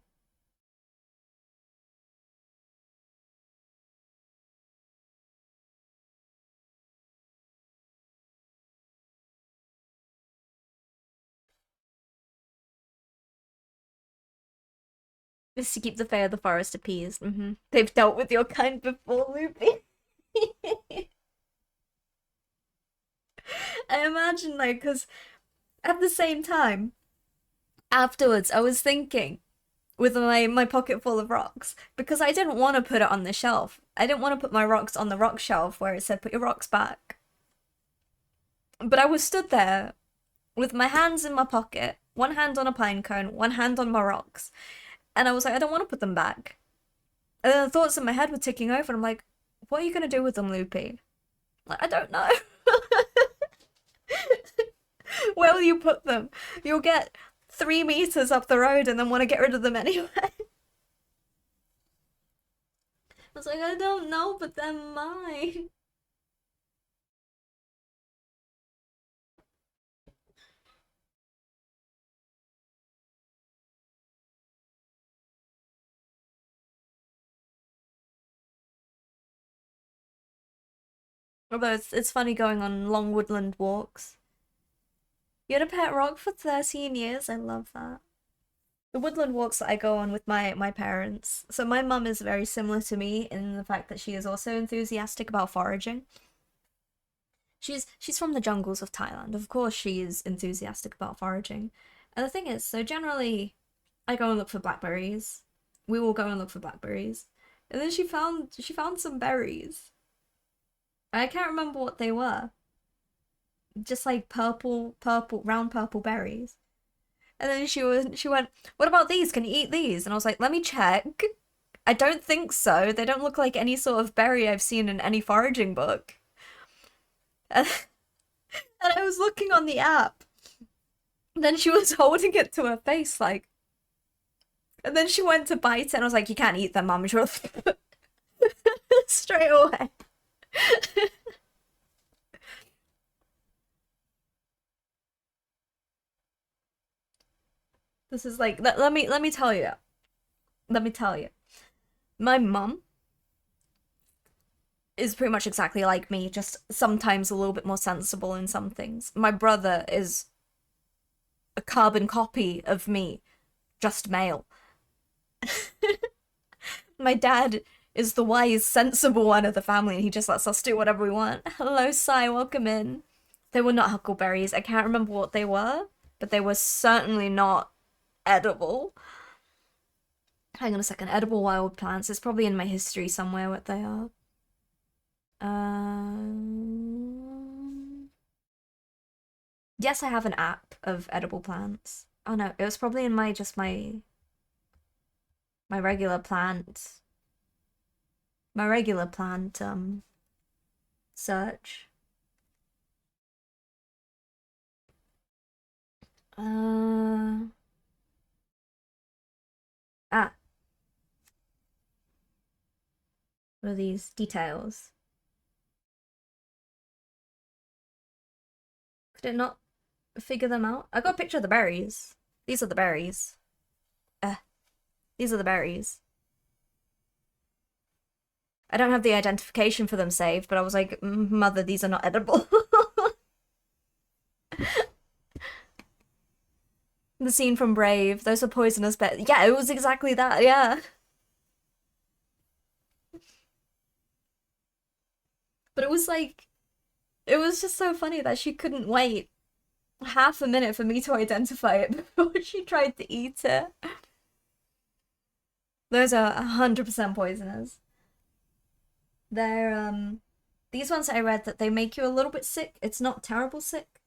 S1: Just to keep the fae of the forest appeased. They've dealt with your kind before, Loopy. I imagine, like, because at the same time, afterwards, I was thinking with my pocket full of rocks because I didn't want to put it on the shelf. I didn't want to put my rocks on the rock shelf where it said put your rocks back. But I was stood there with my hands in my pocket, one hand on a pine cone, one hand on my rocks, and I was like, I don't want to put them back. And then the thoughts in my head were ticking over, and I'm like, what are you gonna do with them, Loopy? Like, I don't know. Where will you put them? You'll get 3 meters up the road and then want to get rid of them anyway. I was like, I don't know, but they're mine. Although it's funny going on long woodland walks. You had a pet rock for 13 years? I love that. The woodland walks that I go on with my parents. So my mum is very similar to me in the fact that she is also enthusiastic about foraging. She's from the jungles of Thailand. Of course she is enthusiastic about foraging. And the thing is, so generally I go and look for blackberries. We will go and look for blackberries. And then she found some berries. I can't remember what they were. Just like purple, round purple berries. And then she went, "What about these? Can you eat these?" And I was like, "Let me check." I don't think so. They don't look like any sort of berry I've seen in any foraging book. And, and I was looking on the app. Then she was holding it to her face, like, and then she went to bite it, and I was like, "You can't eat them, Mum." She was straight away. This is like, let me tell you. Let me tell you. My mum is pretty much exactly like me, just sometimes a little bit more sensible in some things. My brother is a carbon copy of me, just male. My dad is the wise, sensible one of the family, and he just lets us do whatever we want. Hello, Sai, welcome in. They were not huckleberries. I can't remember what they were, but they were certainly not edible. Hang on a second. Edible wild plants. It's probably in my history somewhere what they are. Yes, I have an app of edible plants. Oh no, it was probably in my regular plant. My regular plant search. Ah. What are these details? Could it not figure them out? I got a picture of the berries. These are the berries. These are the berries. I don't have the identification for them saved, but I was like, mother, these are not edible. The scene from Brave. Those are poisonous berries. Yeah, it was exactly that, yeah. But it was like, it was just so funny that she couldn't wait half a minute for me to identify it before she tried to eat it. Those are 100% poisonous. They're, these ones I read that they make you a little bit sick. It's not terrible sick.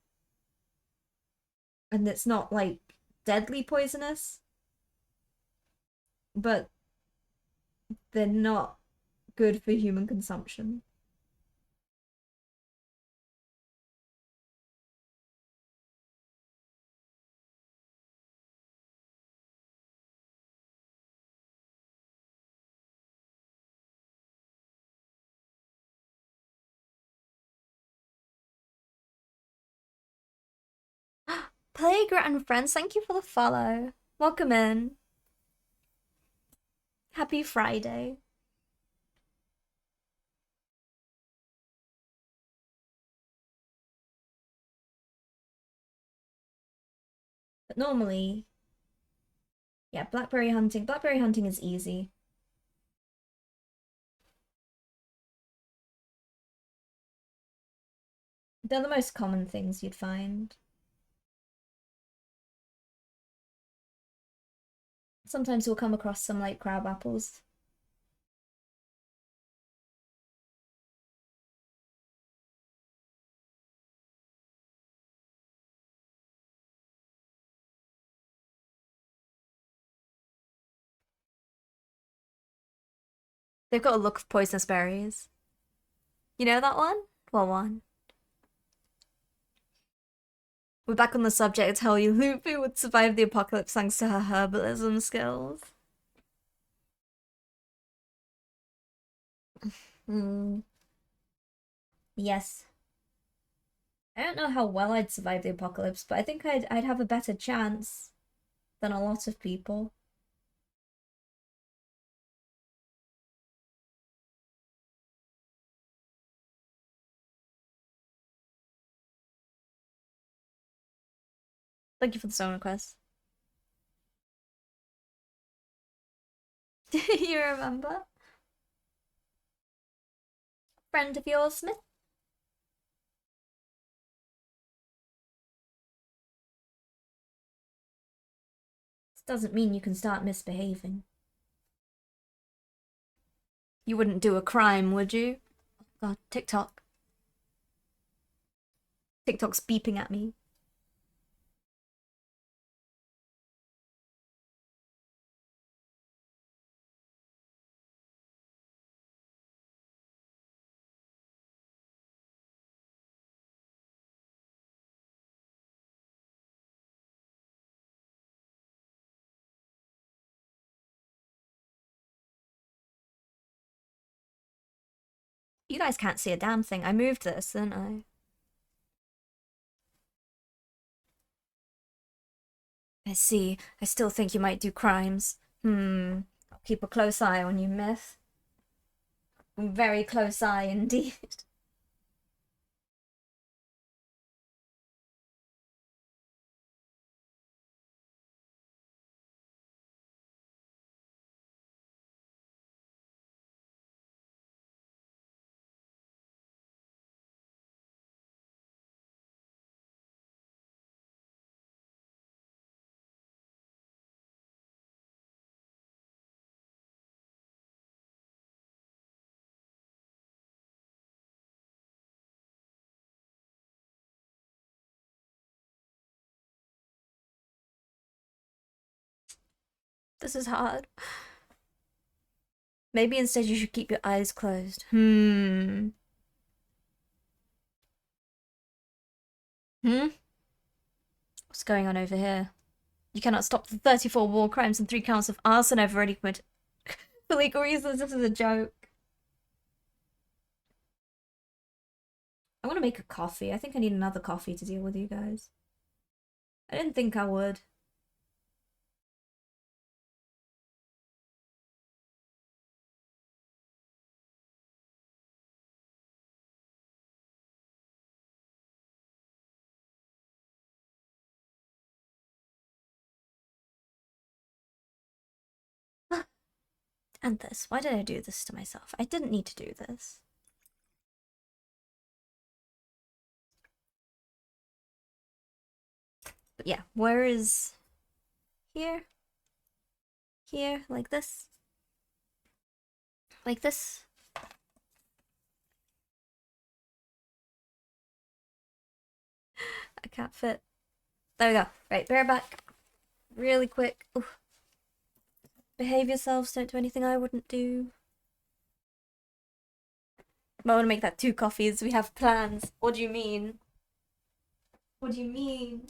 S1: And it's not, like, deadly poisonous. But they're not good for human consumption. Playground and friends, thank you for the follow. Welcome in. Happy Friday. But normally, yeah, blackberry hunting. Blackberry hunting is easy. They're the most common things you'd find. Sometimes you'll come across some like crab apples. They've got a look of poisonous berries. You know that one? What one? We're back on the subject. Tell you, Luffy would survive the apocalypse thanks to her herbalism skills. Yes. I don't know how well I'd survive the apocalypse, but I think I'd have a better chance than a lot of people. Thank you for the song request. Do you remember? Friend of yours, Smith? This doesn't mean you can start misbehaving. You wouldn't do a crime, would you? God, TikTok. TikTok's beeping at me. You guys can't see a damn thing. I moved this, didn't I? I see. I still think you might do crimes. I'll keep a close eye on you, Myth. Very close eye indeed. This is hard. Maybe instead you should keep your eyes closed. What's going on over here? You cannot stop the 34 war crimes and 3 counts of arson I've already committed. For legal reasons, this is a joke. I want to make a coffee. I think I need another coffee to deal with you guys. I didn't think I would. And this. Why did I do this to myself? I didn't need to do this. But yeah, where is... Here? Here? Like this? Like this? I can't fit. There we go. Right, bear back. Really quick. Oof. Behave yourselves, don't do anything I wouldn't do. I want to make that 2 coffees. We have plans. What do you mean? What do you mean?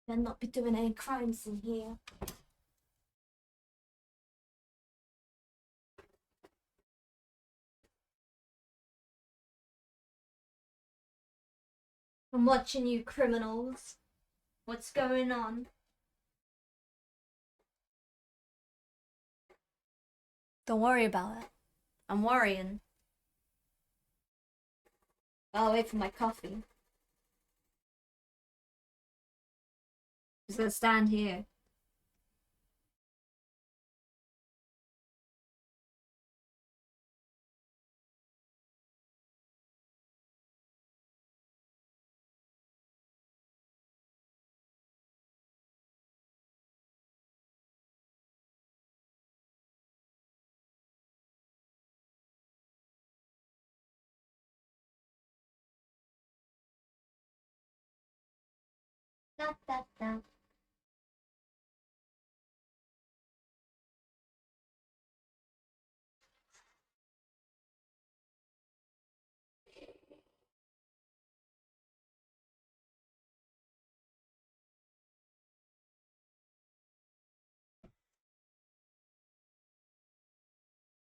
S1: Better not be doing any crimes in here. I'm watching you criminals. What's going on? Don't worry about it. I'm worrying. I'll wait for my coffee. Just gonna stand here. Da, da, da.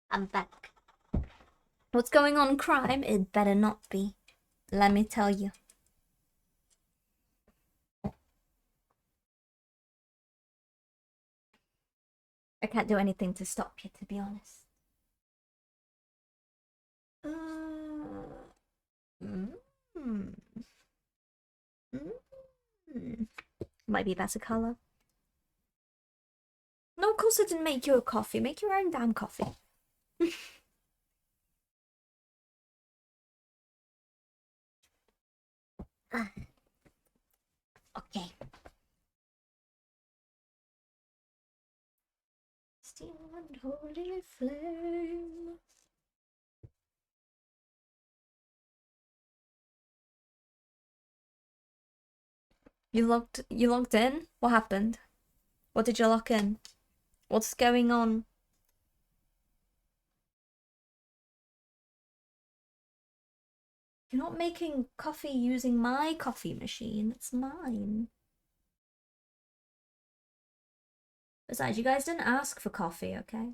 S1: I'm back. What's going on, crime? It better not be. Let me tell you. I can't do anything to stop you, to be honest. Might be a better color. No, of course I didn't make you a coffee. Make your own damn coffee. Okay. Steel and holy flame. You logged in? What happened? What did you lock in? What's going on? You're not making coffee using my coffee machine. It's mine. Besides, you guys didn't ask for coffee, okay?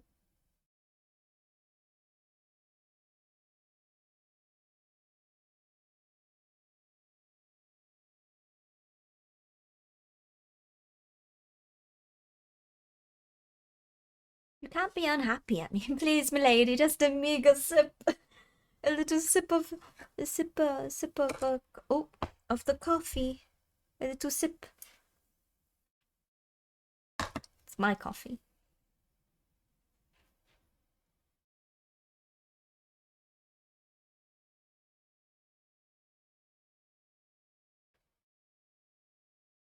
S1: You can't be unhappy at me. Please, milady, just a meager sip. A little sip of... A sip of... oh, of the coffee. A little sip. It's my coffee.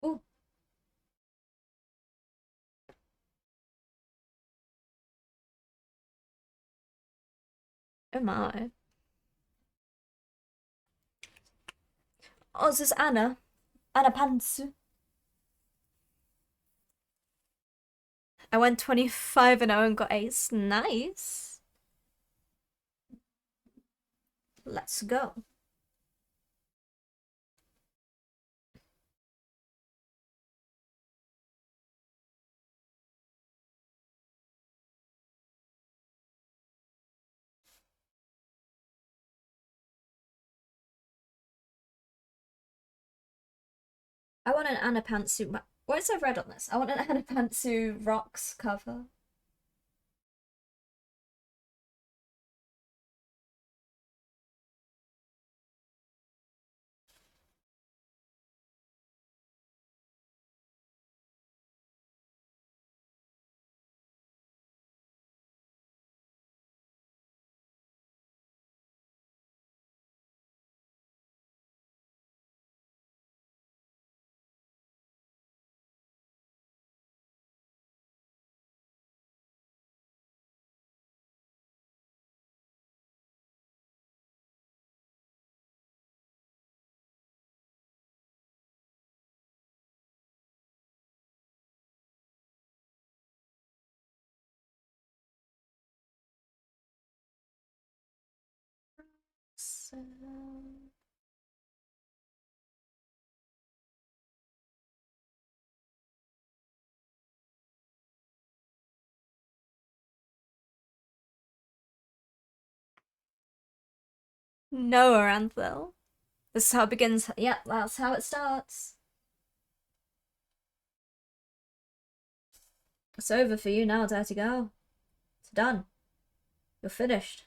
S1: Oh. Oh my. Oh, this is Anna. Anna Pantsu. I went 25-0 and got ace. Nice. Let's go. I want an Anna Pantsu. What is there red on this? I want an Anna Pantsu Rocks cover. So... No, Aranthel. This is how it begins. Yep, that's how it starts. It's over for you now, Dirty Girl. It's done. You're finished.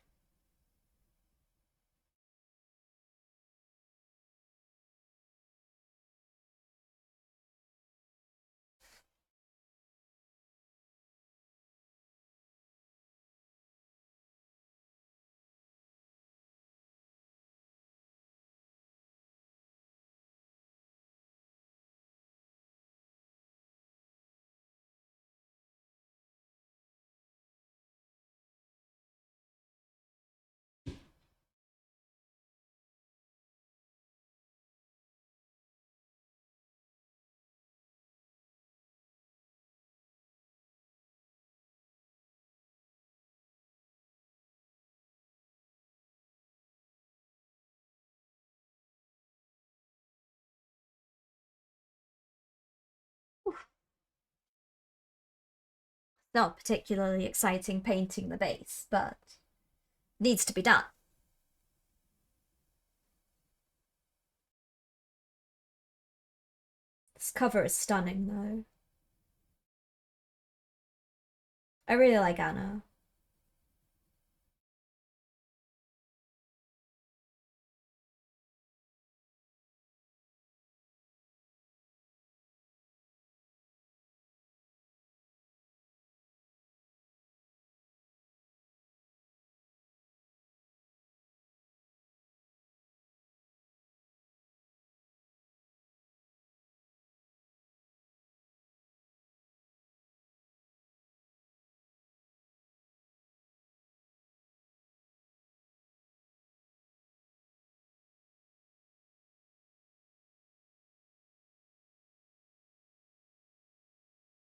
S1: Not particularly exciting painting the base, but needs to be done. This cover is stunning, though. I really like Anna.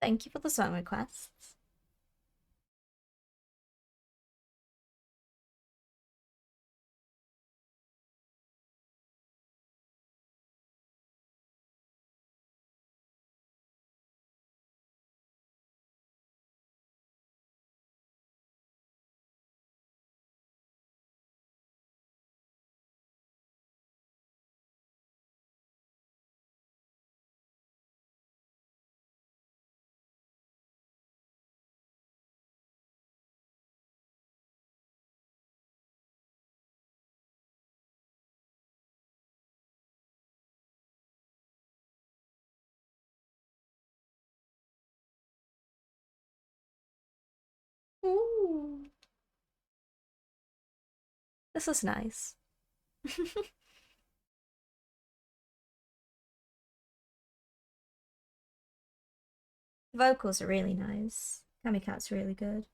S1: Thank you for the song requests. Ooh. This is nice. Vocals are really nice. Kamikat's really good.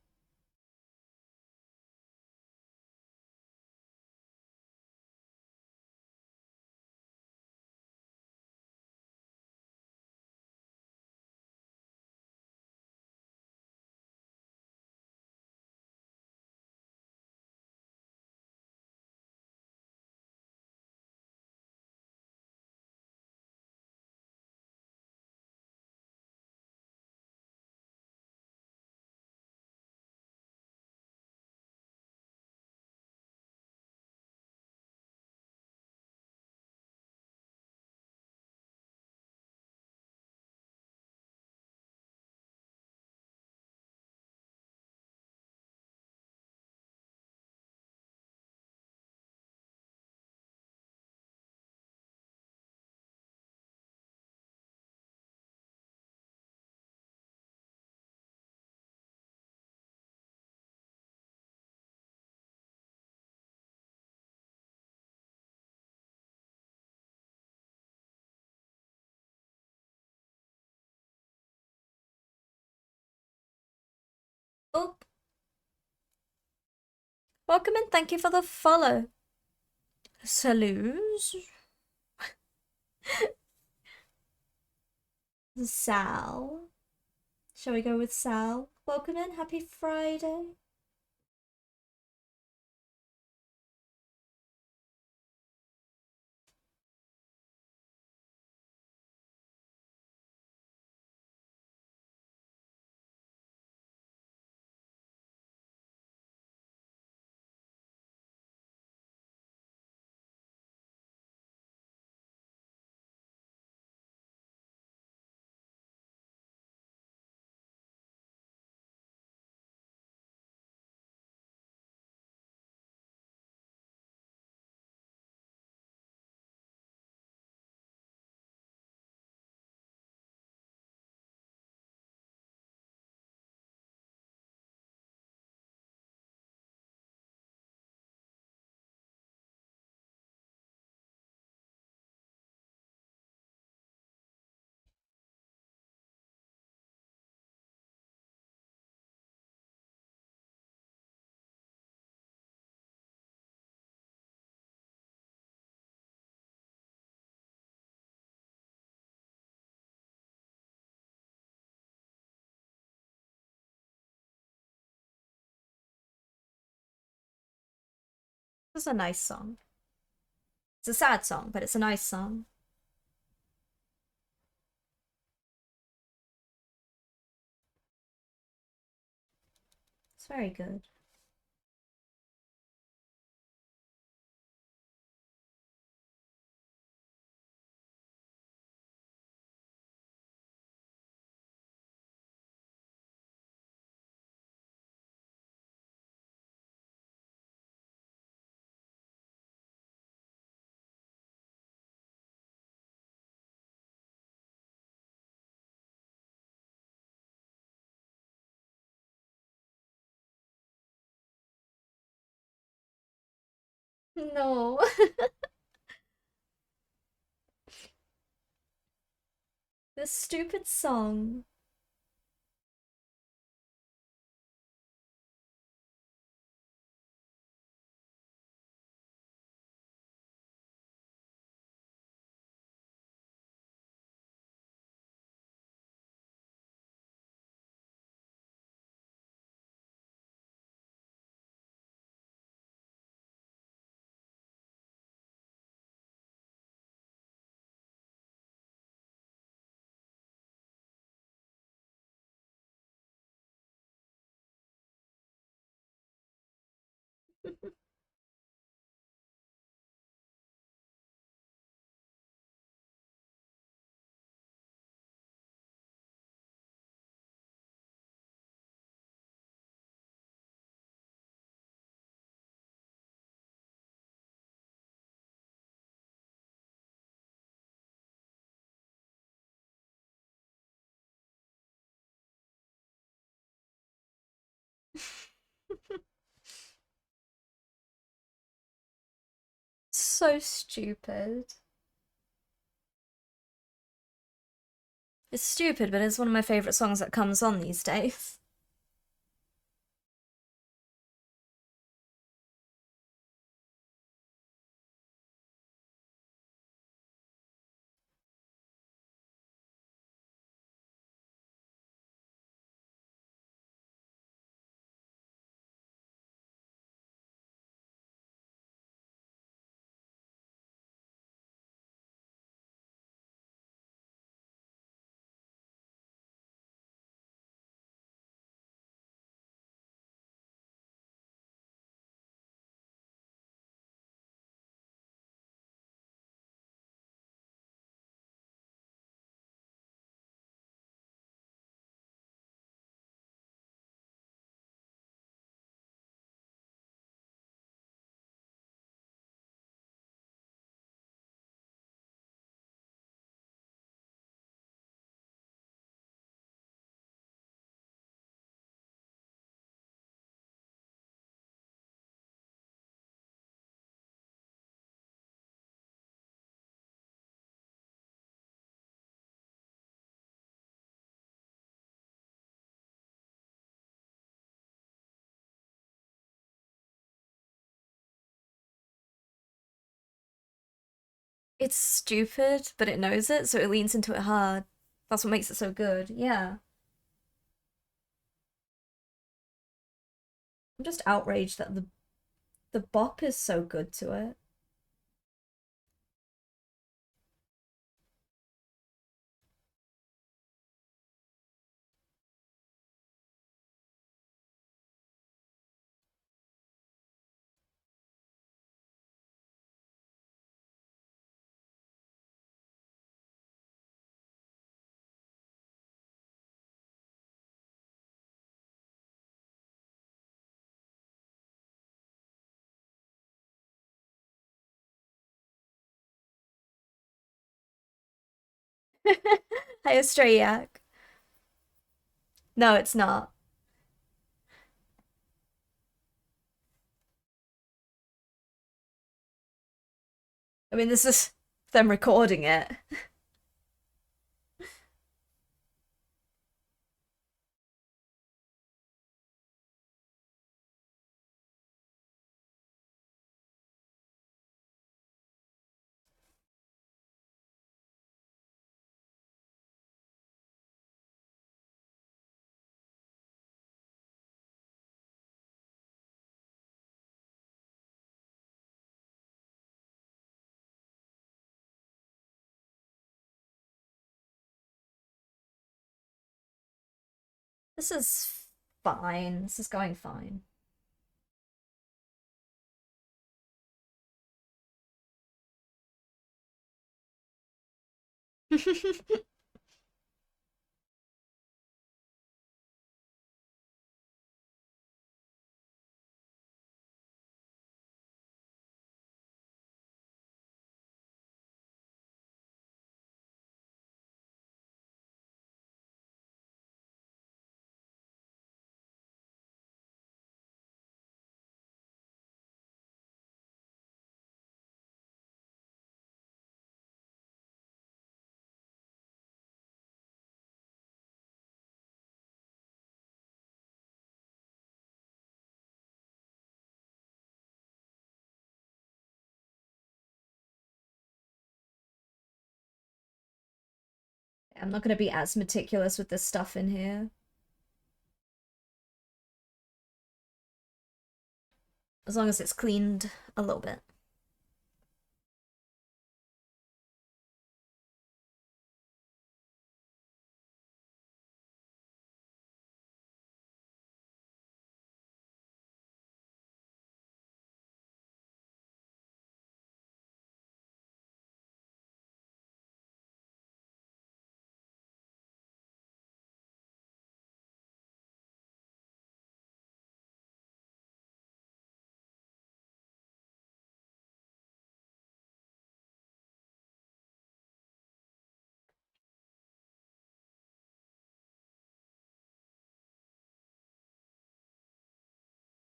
S1: Oh, welcome and thank you for the follow. Salutes. Sal. Shall we go with Sal? Welcome in, happy Friday. This is a nice song. It's a sad song, but it's a nice song. It's very good. No. This stupid song. So stupid. It's stupid, but it's one of my favourite songs that comes on these days. It's stupid, but it knows it, so it leans into it hard. That's what makes it so good. Yeah. I'm just outraged that the bop is so good to it. Hey, Australiac. No, it's not. I mean, this is them recording it. This is fine. This is going fine. I'm not going to be as meticulous with this stuff in here. As long as it's cleaned a little bit.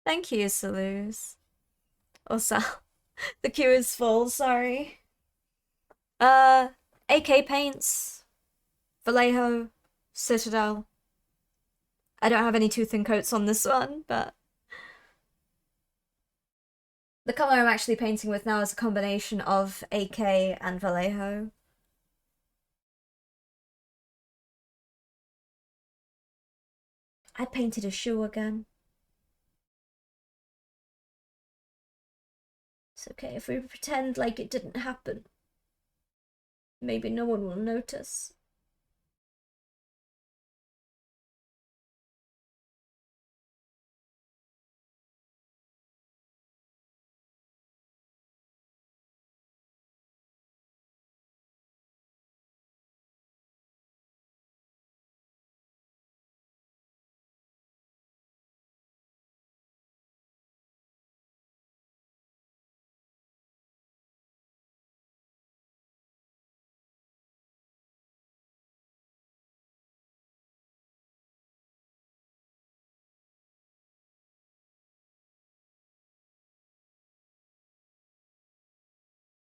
S1: Thank you, Saluz. Or Sal. The queue is full, sorry. AK paints, Vallejo, Citadel. I don't have any tooth and coats on this one, but the color I'm actually painting with now is a combination of AK and Vallejo. I painted a shoe again. It's okay if we pretend like it didn't happen. Maybe no one will notice.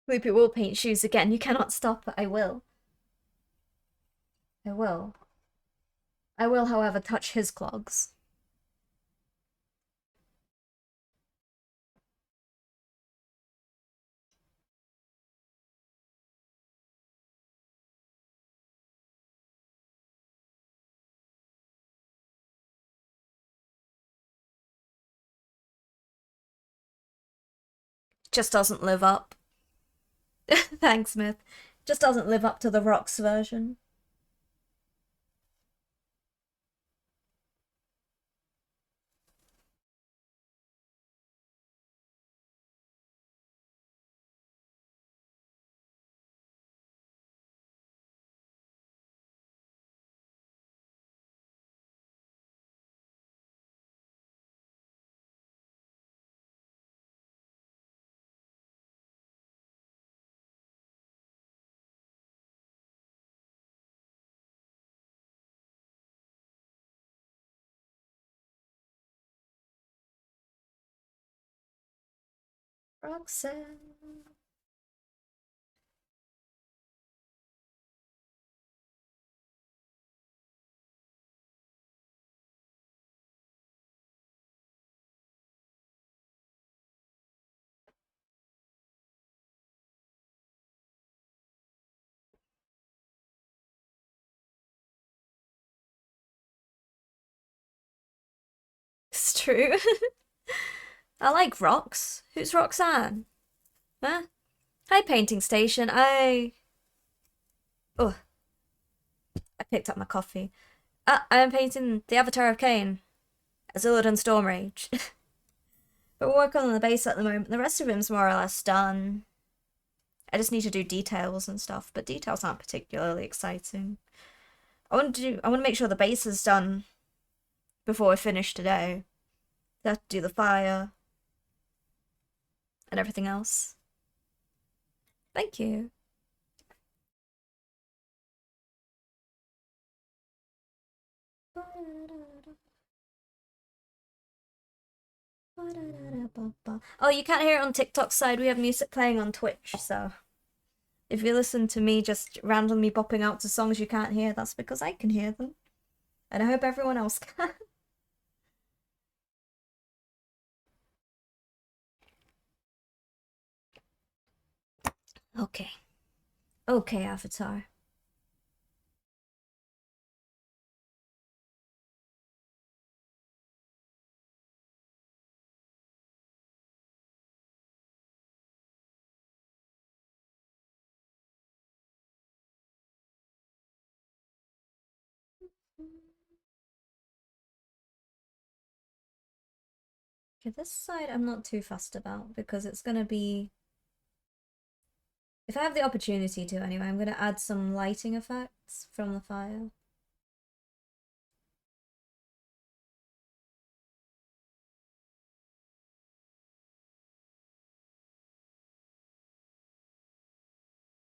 S1: Loopy will paint shoes again. You cannot stop it. I will. I will. I will, however, touch his clogs. Just doesn't live up. Thanks, Smith. Just doesn't live up to the Rocks version. Roxanne. It's true. I like rocks. Who's Roxanne? Huh? Hi, painting station. Oh, I picked up my coffee. I'm painting the Avatar of Illidan Stormrage. But we're working on the base at the moment. The rest of him's more or less done. I just need to do details and stuff, but details aren't particularly exciting. I want to make sure the base is done before we finish today. I have to do the fire and everything else. Thank you. Oh, you can't hear it on TikTok's side. We have music playing on Twitch, so if you listen to me just randomly bopping out to songs you can't hear, that's because I can hear them. And I hope everyone else can. Okay. Okay, Avatar. Okay, this side I'm not too fussed about because it's gonna be... If I have the opportunity to anyway, I'm gonna add some lighting effects from the fire.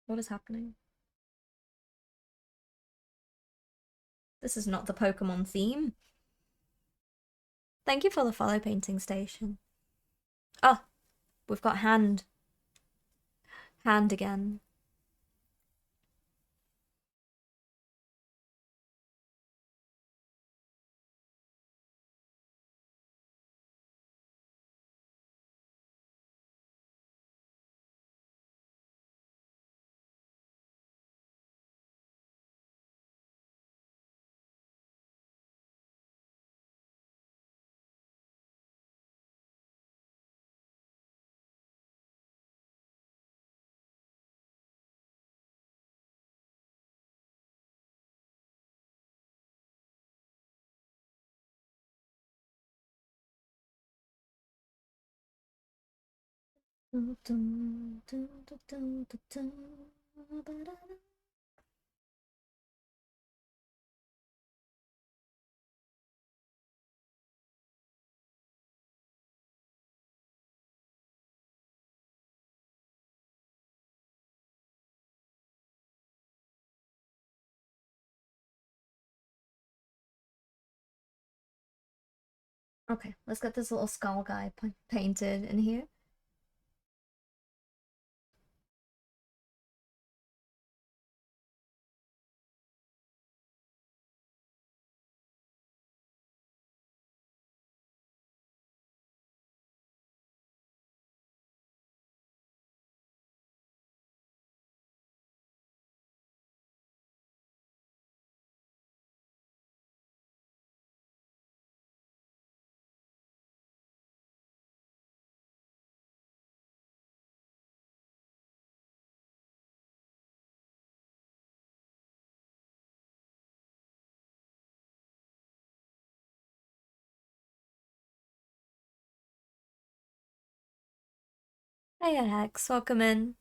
S1: What is happening? This is not the Pokemon theme. Thank you for the follow, Painting Station. Oh, we've got hand. Hand again. Okay, let's get this little skull guy painted in here. Hey Hex, welcome in.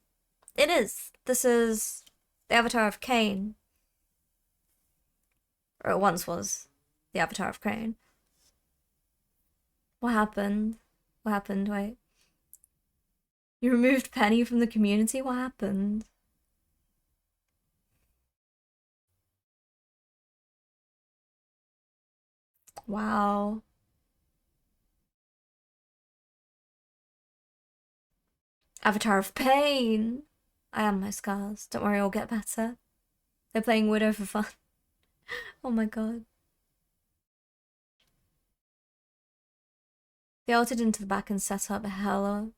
S1: It is. This is the Avatar of Cain. Or it once was the Avatar of Cain. What happened? What happened? Wait. You removed Penny from the community? What happened? Wow. Avatar of Pain! I am my scars. Don't worry, I'll get better. They're playing Widow for fun. Oh my god. They altered into the back and set up hella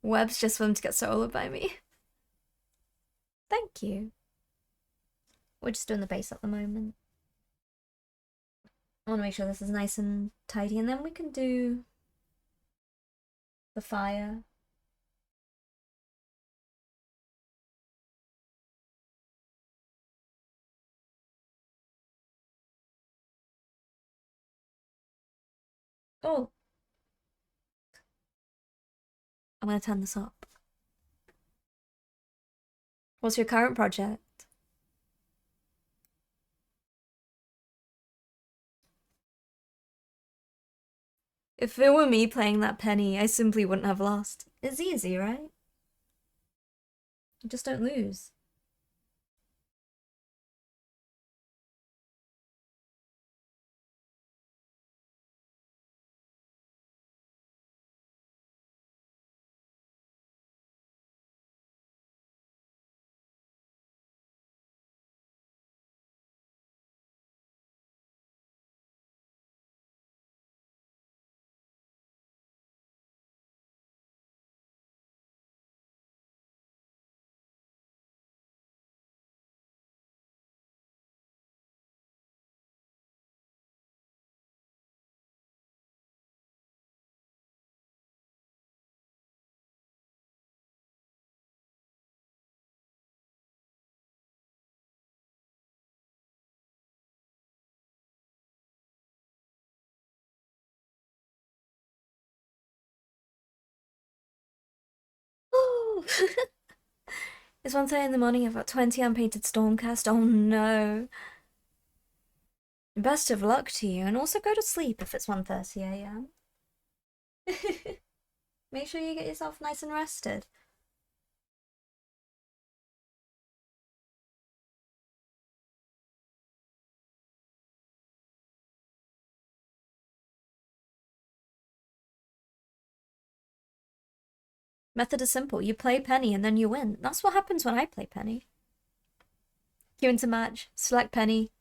S1: webs just for them to get soloed by me. Thank you. We're just doing the base at the moment. I want to make sure this is nice and tidy, and then we can do the fire. Oh, I'm gonna turn this up. What's your current project? If it were me playing that Penny, I simply wouldn't have lost. It's easy, right? You just don't lose. Oh! It's 1:30 in the morning, I've got 20 unpainted Stormcast. Oh no. Best of luck to you, and also go to sleep if it's 1:30 a.m. Make sure you get yourself nice and rested. Method is simple. You play Penny and then you win. That's what happens when I play Penny. Queue into match, select Penny,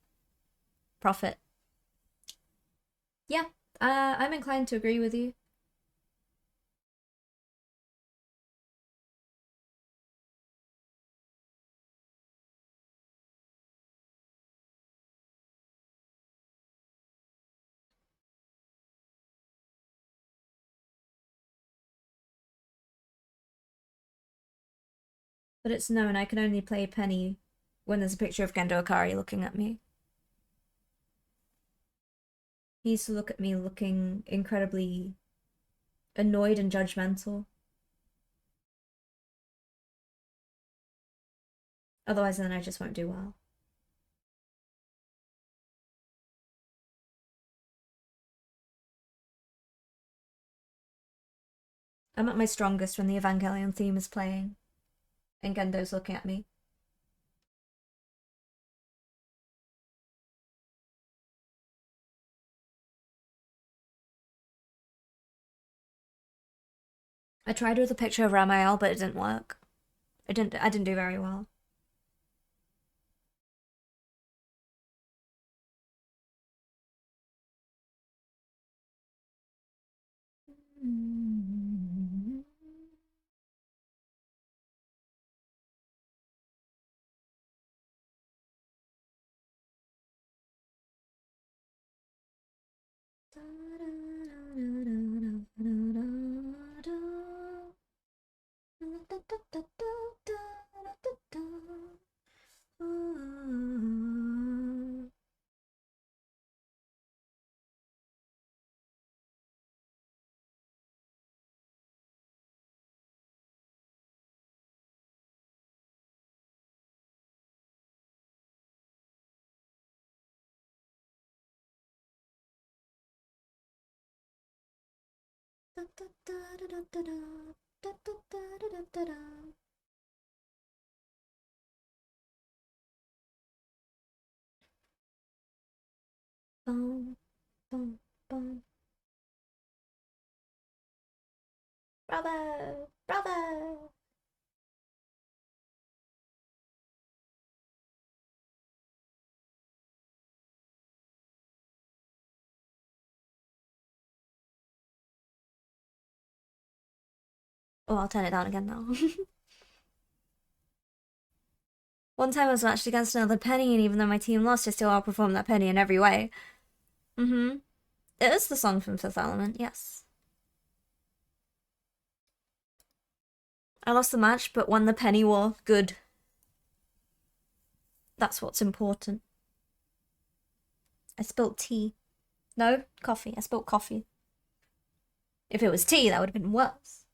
S1: profit. Yeah, I'm inclined to agree with you. But it's known I can only play Penny when there's a picture of Gendo Akari looking at me. He used to look at me looking incredibly annoyed and judgmental. Otherwise, then I just won't do well. I'm at my strongest when the Evangelion theme is playing and Gendo's looking at me. I tried with a picture of Ramael, but it didn't work. I didn't do very well. Boom, boom, boom. Bravo! Bravo! Oh, I'll turn it down again now. One time I was matched against another Penny, and even though my team lost, I still outperformed that Penny in every way. Mm-hmm. It is the song from Fifth Element, yes. I lost the match, but won the Penny War. Good. That's what's important. I spilt tea. No, coffee. I spilt coffee. If it was tea, that would have been worse.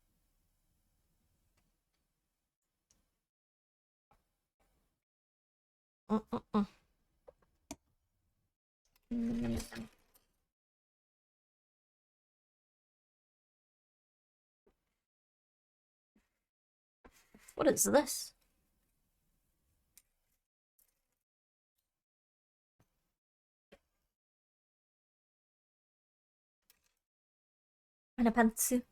S1: What is this? And a pantsu.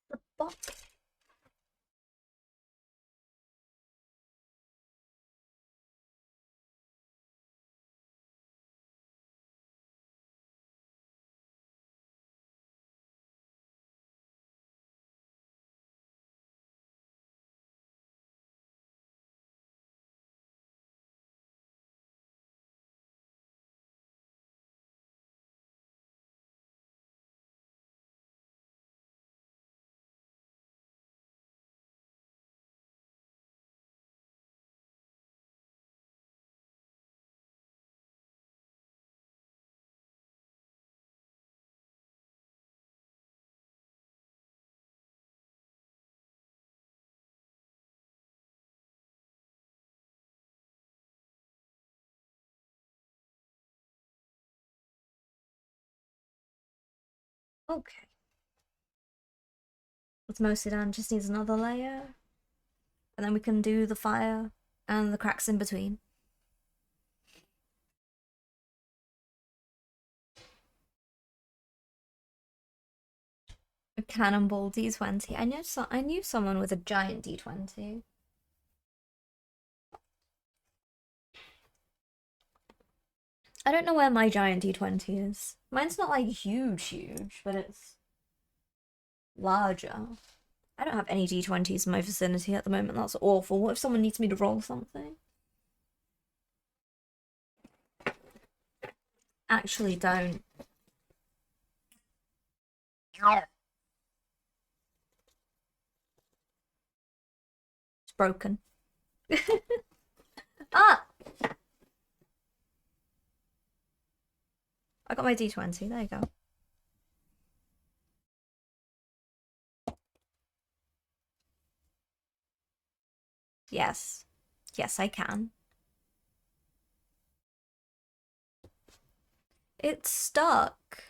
S1: The box. Okay. It's mostly done, just needs another layer. And then we can do the fire and the cracks in between. A cannonball D20. I knew someone with a giant D20. I don't know where my giant D20 is. Mine's not like huge, but it's larger. I don't have any D20s in my vicinity at the moment. That's awful. What if someone needs me to roll something? Actually, don't. It's broken. Ah! I got my D20. There you go. Yes. Yes, I can. It's stuck.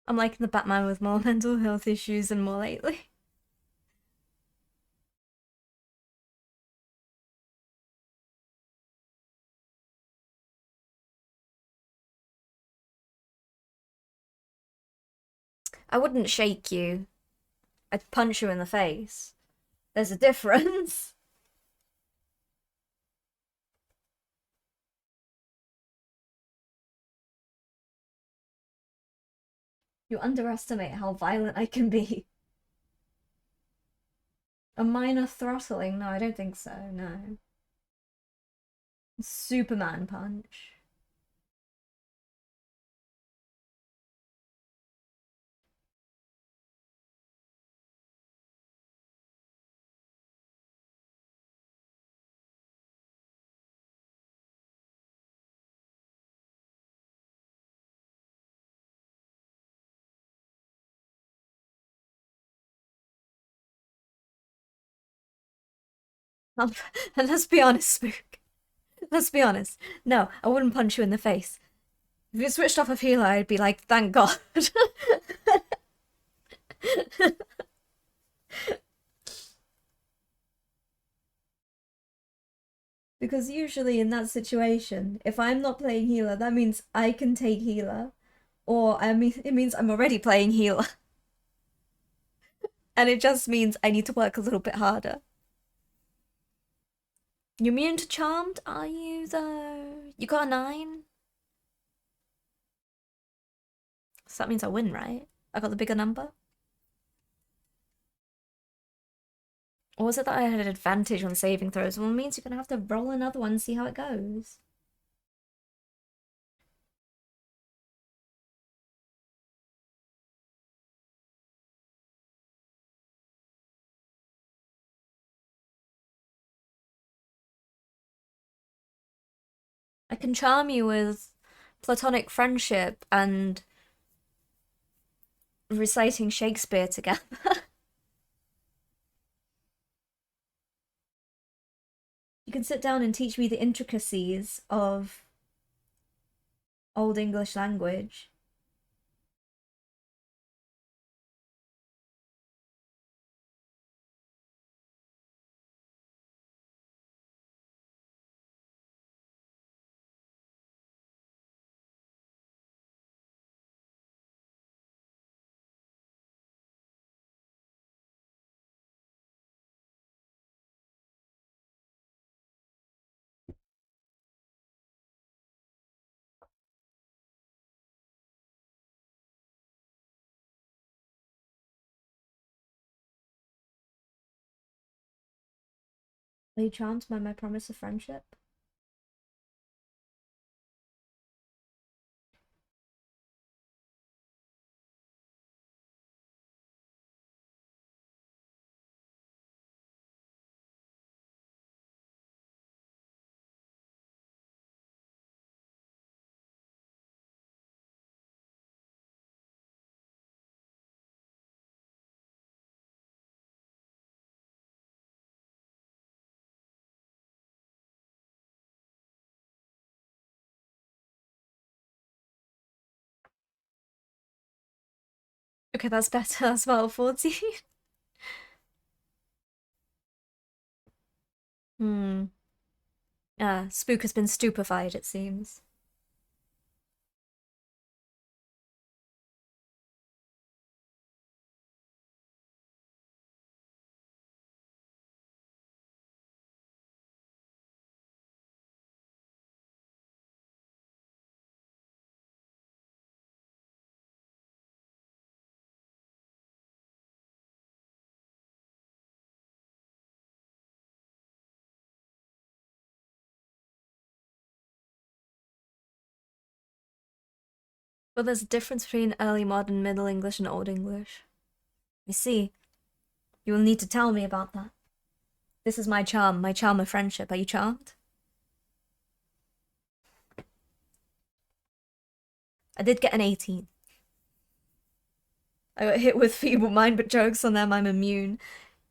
S1: I'm liking the Batman with more mental health issues and more lately. I wouldn't shake you. I'd punch you in the face. There's a difference. You underestimate how violent I can be. A minor throttling? No, I don't think so, no. Superman punch. And let's be honest, Spook. Let's be honest. No, I wouldn't punch you in the face. If you switched off of healer, I'd be like, thank God. Because usually in that situation, if I'm not playing healer, that means I can take healer. Or it means I'm already playing healer. And it just means I need to work a little bit harder. You're immune to charmed, are you though? You got a 9? So that means I win, right? I got the bigger number? Or was it that I had an advantage on saving throws? Well, it means you're gonna have to roll another one and see how it goes. I can charm you with platonic friendship and reciting Shakespeare together. You can sit down and teach me the intricacies of Old English language. Are you charmed by my promise of friendship? Okay, that's better. That's about 14. Hmm. Spook has been stupefied, it seems. But there's a difference between early modern, Middle English, and Old English. I see. You will need to tell me about that. This is my charm of friendship. Are you charmed? I did get an 18. I got hit with feeble mind, but jokes on them, I'm immune.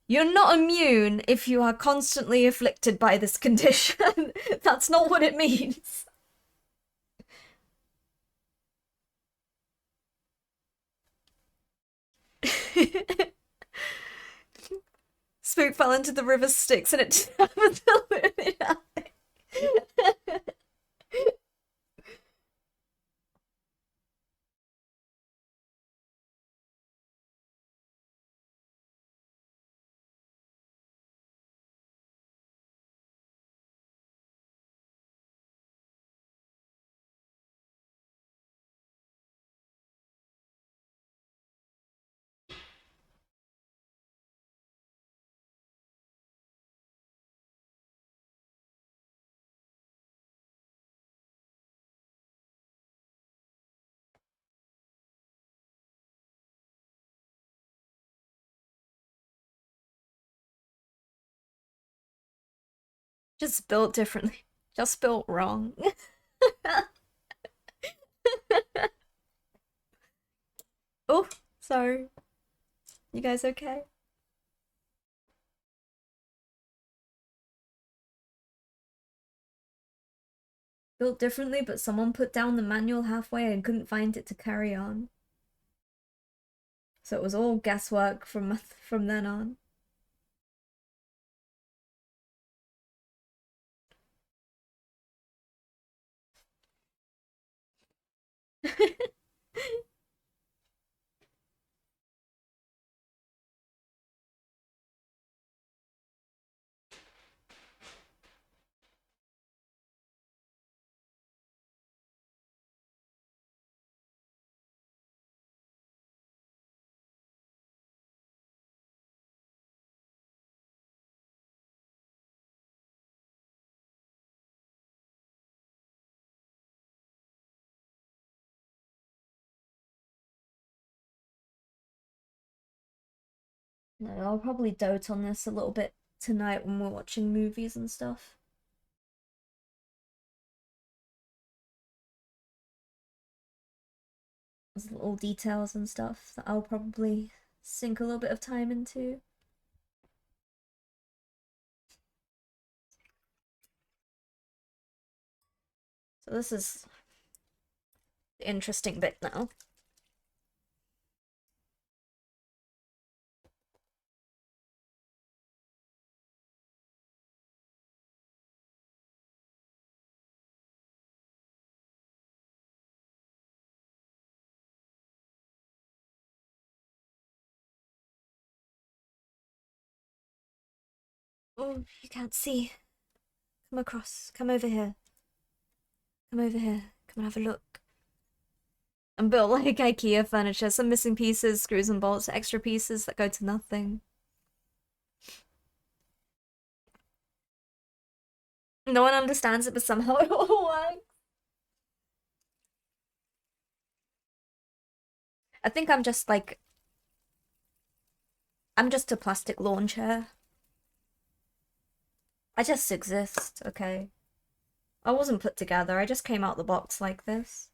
S1: You're not immune if you are constantly afflicted by this condition. That's not what it means. Spook fell into the river Styx and it happened to literally nothing. Just built differently. Just built wrong. Oh, sorry. You guys okay? Built differently, but someone put down the manual halfway and couldn't find it to carry on. So it was all guesswork from then on. No, I'll probably dote on this a little bit tonight when we're watching movies and stuff. There's little details and stuff that I'll probably sink a little bit of time into. So this is the interesting bit now. Oh, you can't see. Come across. Come over here. Come over here. Come and have a look. I'm built like IKEA furniture. Some missing pieces, screws and bolts, extra pieces that go to nothing. No one understands it, but somehow it all works. I think I'm just like... I'm just a plastic lawn chair. I just exist, okay? I wasn't put together, I just came out the box like this.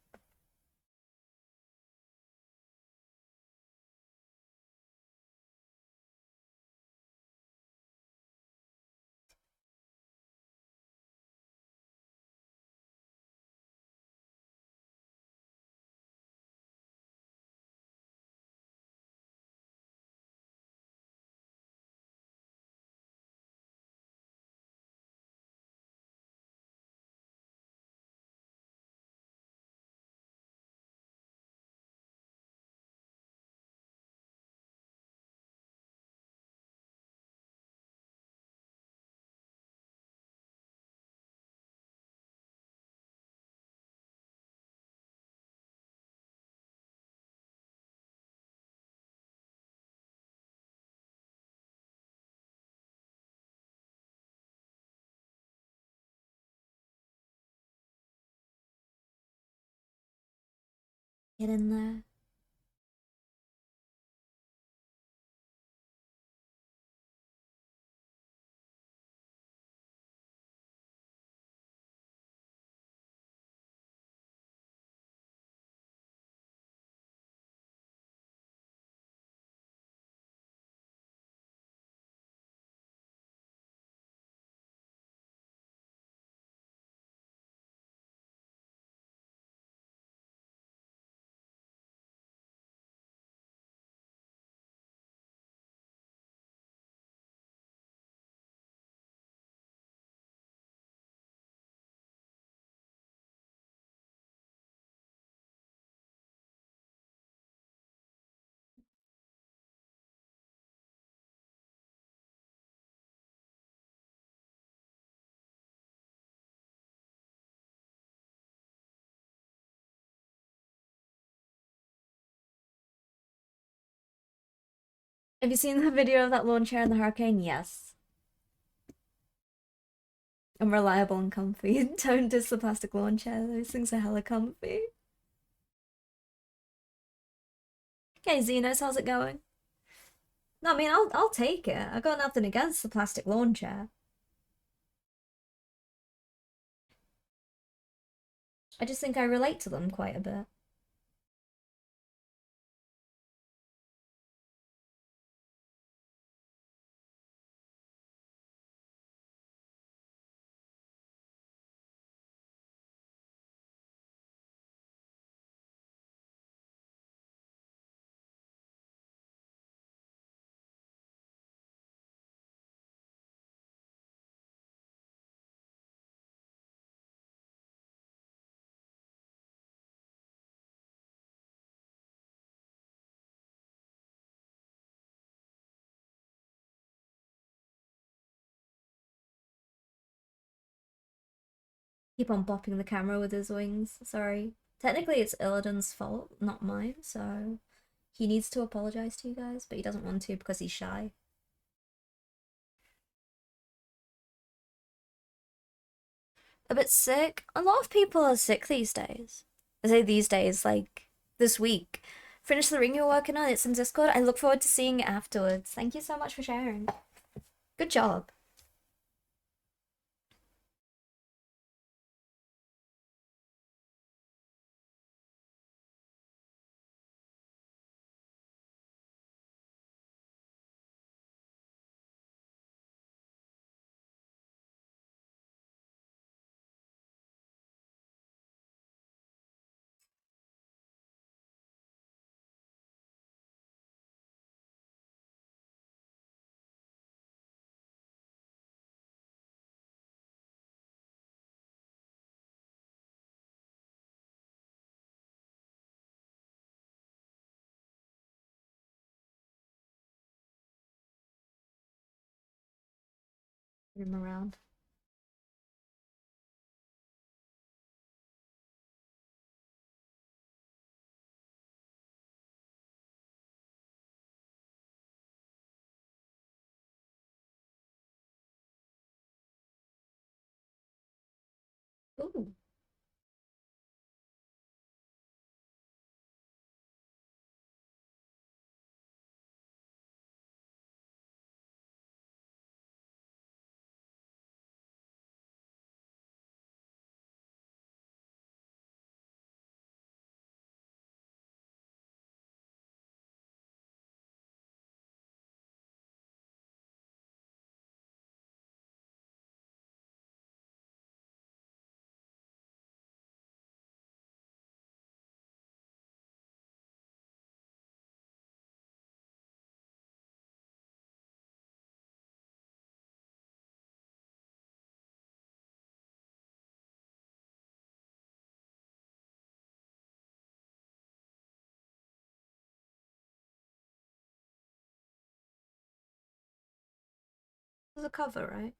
S1: Get in there. Have you seen the video of that lawn chair in the hurricane? Yes. I'm reliable and comfy. Don't diss the plastic lawn chair. Those things are hella comfy. Okay, Xenos, how's it going? No, I mean, I'll take it. I got nothing against the plastic lawn chair. I just think I relate to them quite a bit. Keep on bopping the camera with his wings. Sorry. Technically, it's Illidan's fault, not mine, so he needs to apologize to you guys, but he doesn't want to because he's shy. A bit sick. A lot of people are sick these days. I say these days, like this week. Finish the ring you're working on. It's in Discord. I look forward to seeing it afterwards. Thank you so much for sharing. Good job. Put him around. Ooh. There's a cover, right?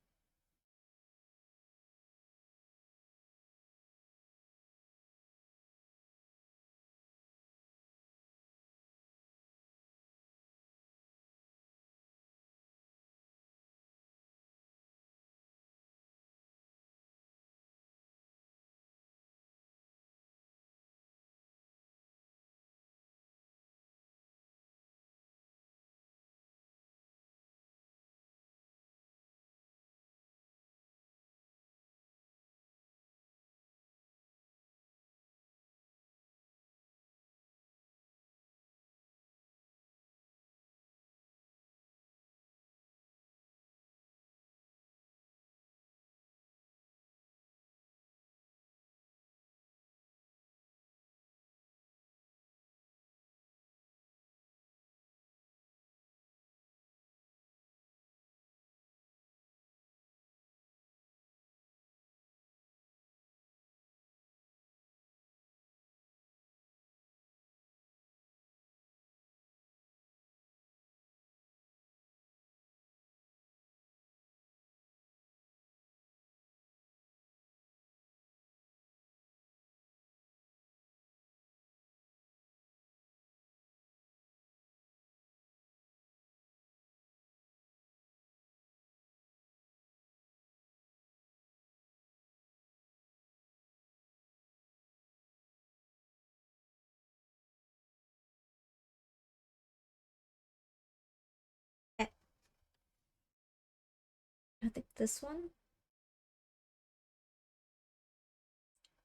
S1: I think this one.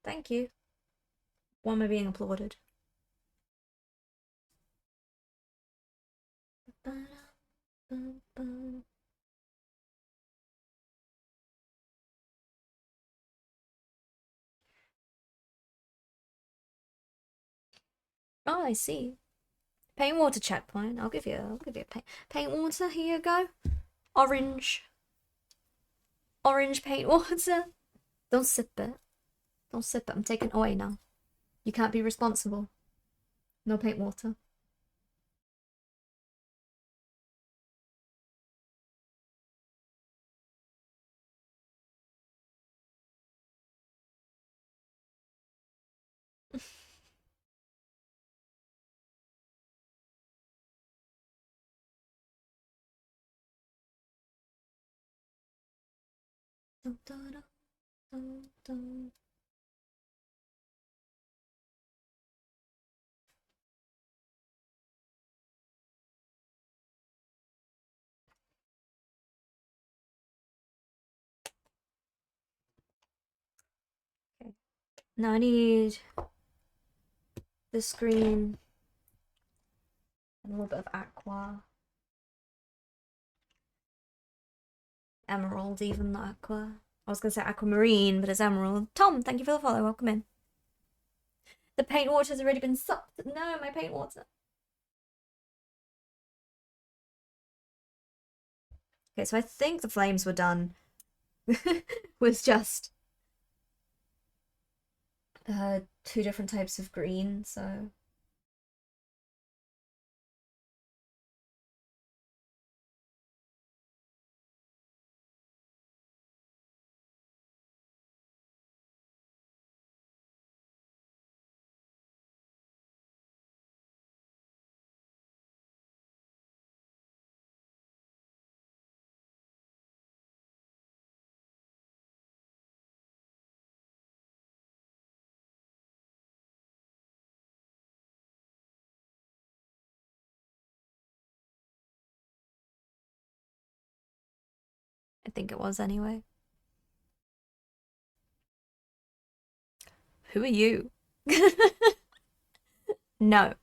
S1: Thank you. Why am I being applauded? Oh, I see. Paint water checkpoint. I'll give you paint water. Here you go. Orange paint water. Don't sip it. Don't sip it. I'm taking it away now. You can't be responsible. No paint water. Dun, dun, dun, dun. Okay. Now I need this green and a little bit of aqua. Emerald, even not aqua. I was gonna say aquamarine, but it's emerald. Tom, thank you for the follow. Welcome in. The paint water's already been sucked. No, my paint water. Okay, so I think the flames were done. Was just two different types of green, so I think it was anyway. Who are you? No.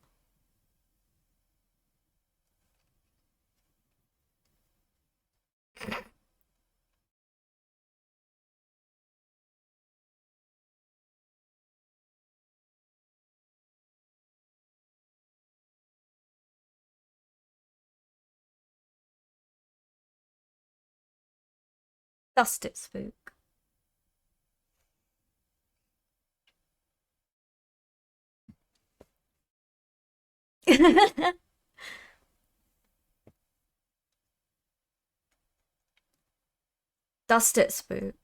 S1: Dust it, spook. Dust it, spook.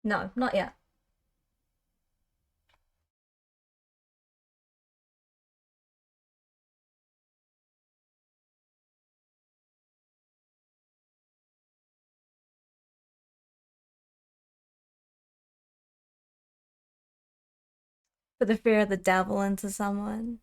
S1: No, not yet. Put the fear of the devil into someone.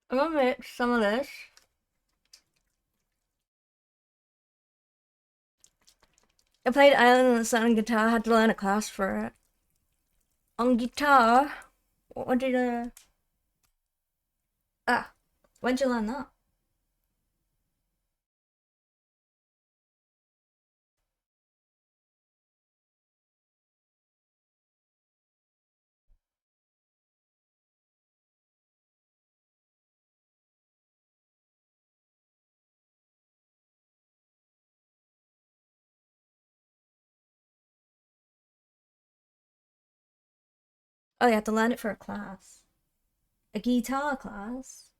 S1: I'm gonna mix some of this. I played Island on the Sun guitar, had to learn a class for it. On guitar? What did when'd you learn that? Oh, you had to learn it for a class. A guitar class?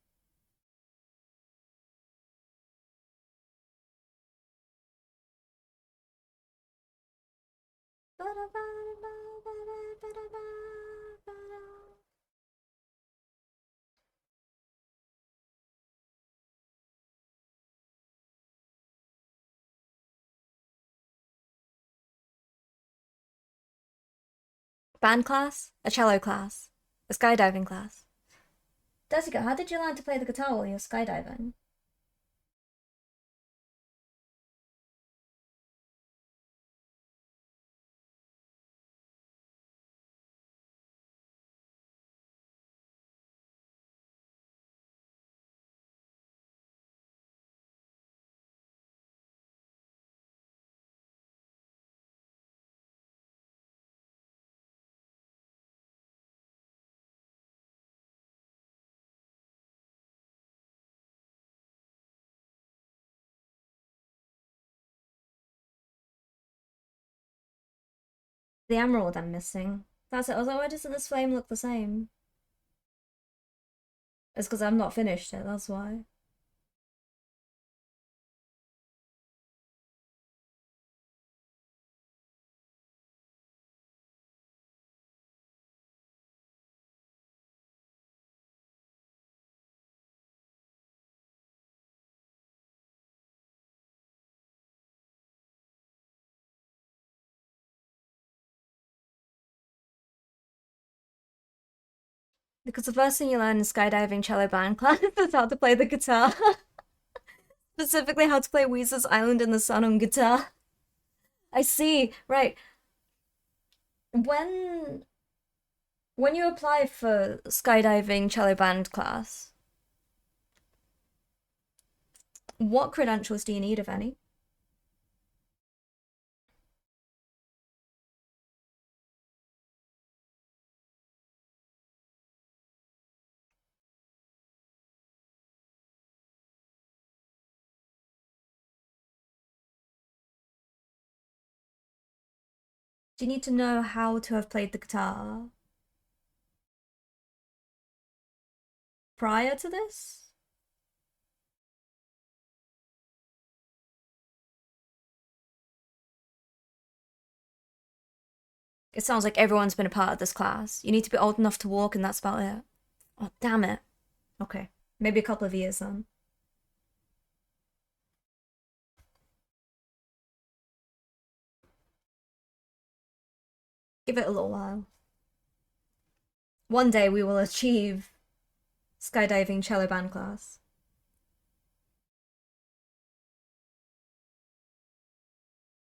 S1: Band class? A cello class? A skydiving class? Jessica, how did you learn to play the guitar while you were skydiving? The emerald I'm missing. That's it. I was like, why doesn't this flame look the same? It's because I've not finished it, that's why. Because the first thing you learn in skydiving cello band class is how to play the guitar. Specifically how to play Weezer's Island in the Sun on guitar. I see, right. When you apply for skydiving cello band class, what credentials do you need, if any? Do you need to know how to have played the guitar prior to this? It sounds like everyone's been a part of this class. You need to be old enough to walk and that's about it. Oh, damn it. Okay. Maybe a couple of years then. Give it a little while. One day we will achieve skydiving cello band class.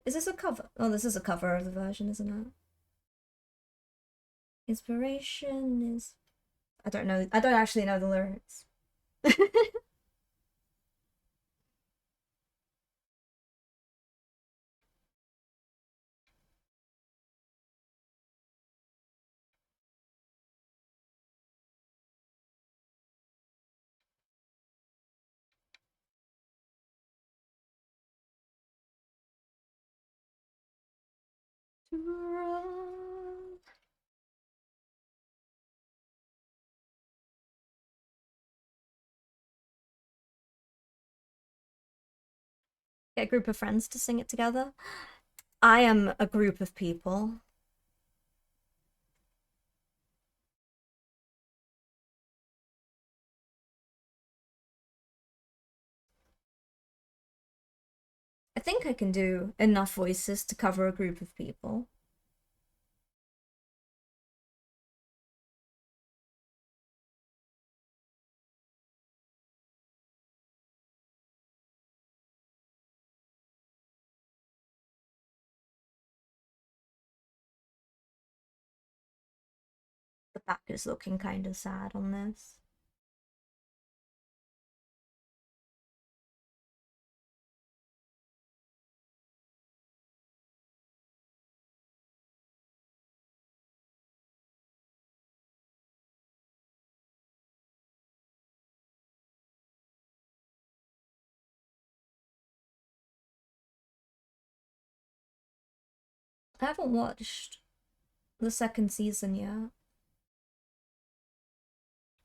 S1: Is this a cover? Oh, this is a cover of the version, isn't it? Inspiration is... I don't know. I don't actually know the lyrics. Get a group of friends to sing it together. I am a group of people. I think I can do enough voices to cover a group of people. back is looking kind of sad on this. I haven't watched the second season yet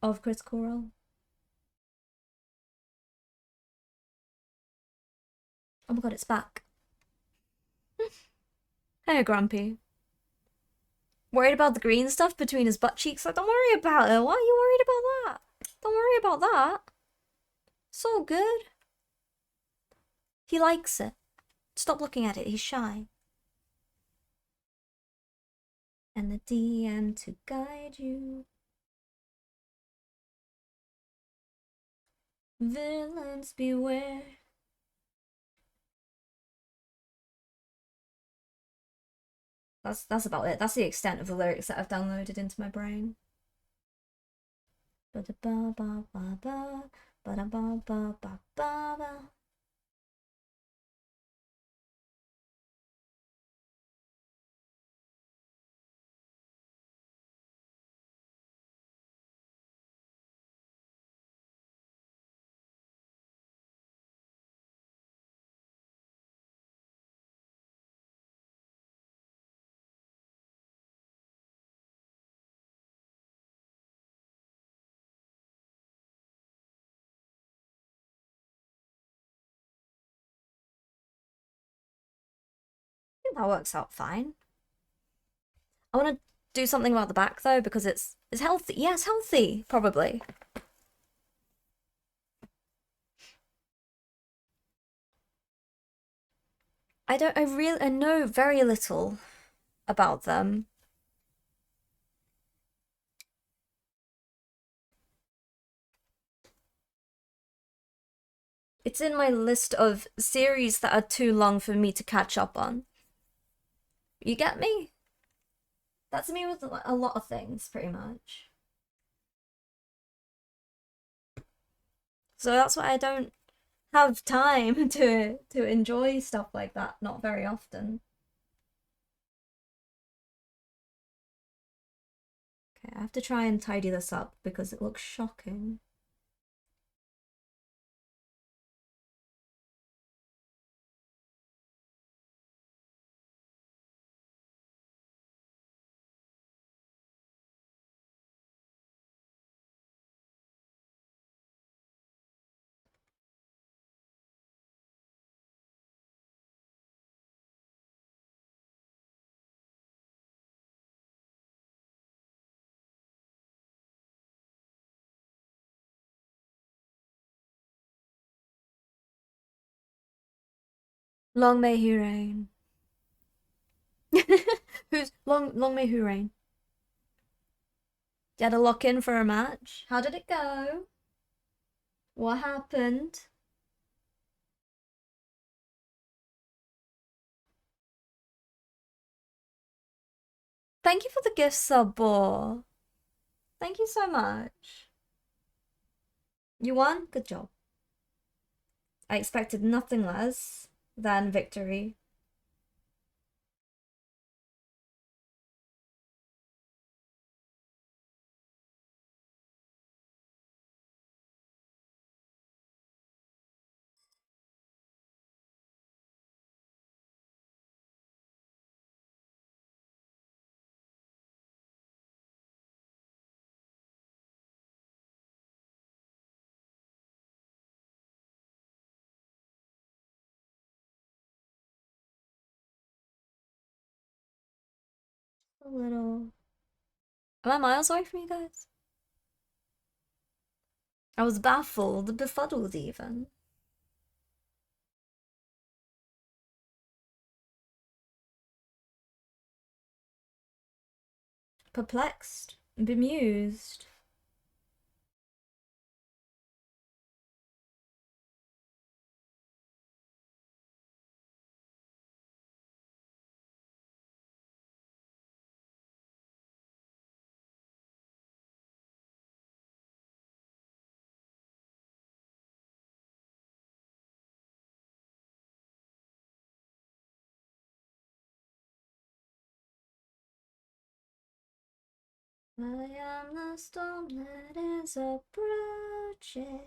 S1: of Critical Role. Oh my god, it's back. Hey, Grumpy. Worried about the green stuff between his butt cheeks? Like, don't worry about it. Why are you worried about that? Don't worry about that. It's all good. He likes it. Stop looking at it, he's shy. And the DM to guide you. Villains beware. That's about it. That's the extent of the lyrics that I've downloaded into my brain. Ba-da-ba-ba-ba-ba, ba-da-ba-ba-ba-ba. I think that works out fine. I want to do something about the back though because it's healthy. Yeah, it's healthy, probably. I know very little about them. It's in my list of series that are too long for me to catch up on. You get me? That's me with a lot of things, pretty much. So that's why I don't have time to enjoy stuff like that, not very often. Okay, I have to try and tidy this up because it looks shocking. Long may he reign. Who's long may who reign? You had to lock in for a match. How did it go? What happened? Thank you for the gift sub, Boar. Thank you so much. You won? Good job. I expected nothing less than victory. A little. Am I miles away from you guys? I was baffled, befuddled even. Perplexed, bemused. I am the storm that is approaching.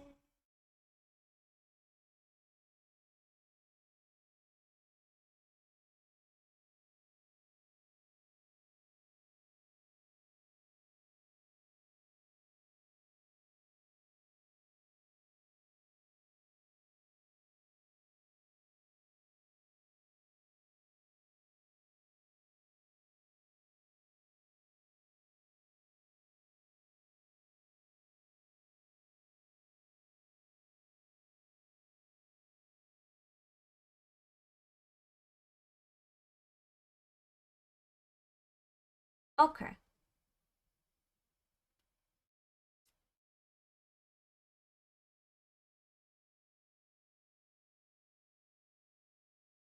S1: Okay.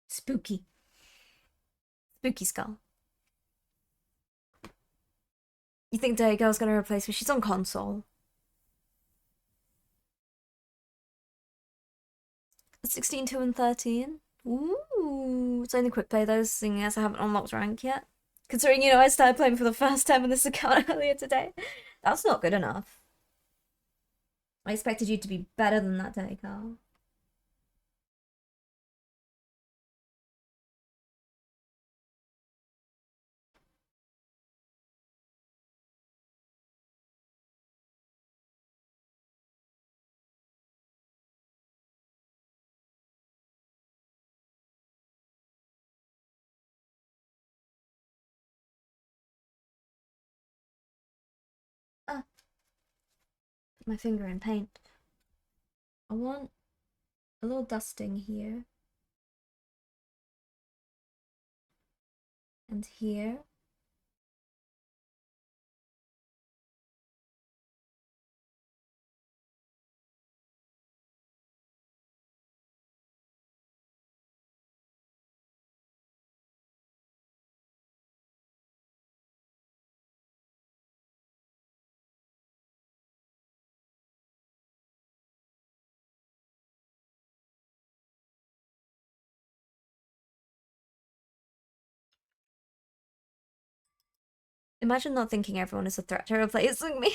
S1: Spooky. Spooky skull. You think Day Girl's gonna replace me? She's on console. 16, 2, and 13. Ooh, it's only quick play those, seeing as I haven't unlocked rank yet. Considering, I started playing for the first time on this account earlier today. That's not good enough. I expected you to be better than that, Day Girl. Ah, put my finger in paint. I want a little dusting here. And here. Imagine not thinking everyone is a threat to replacing me.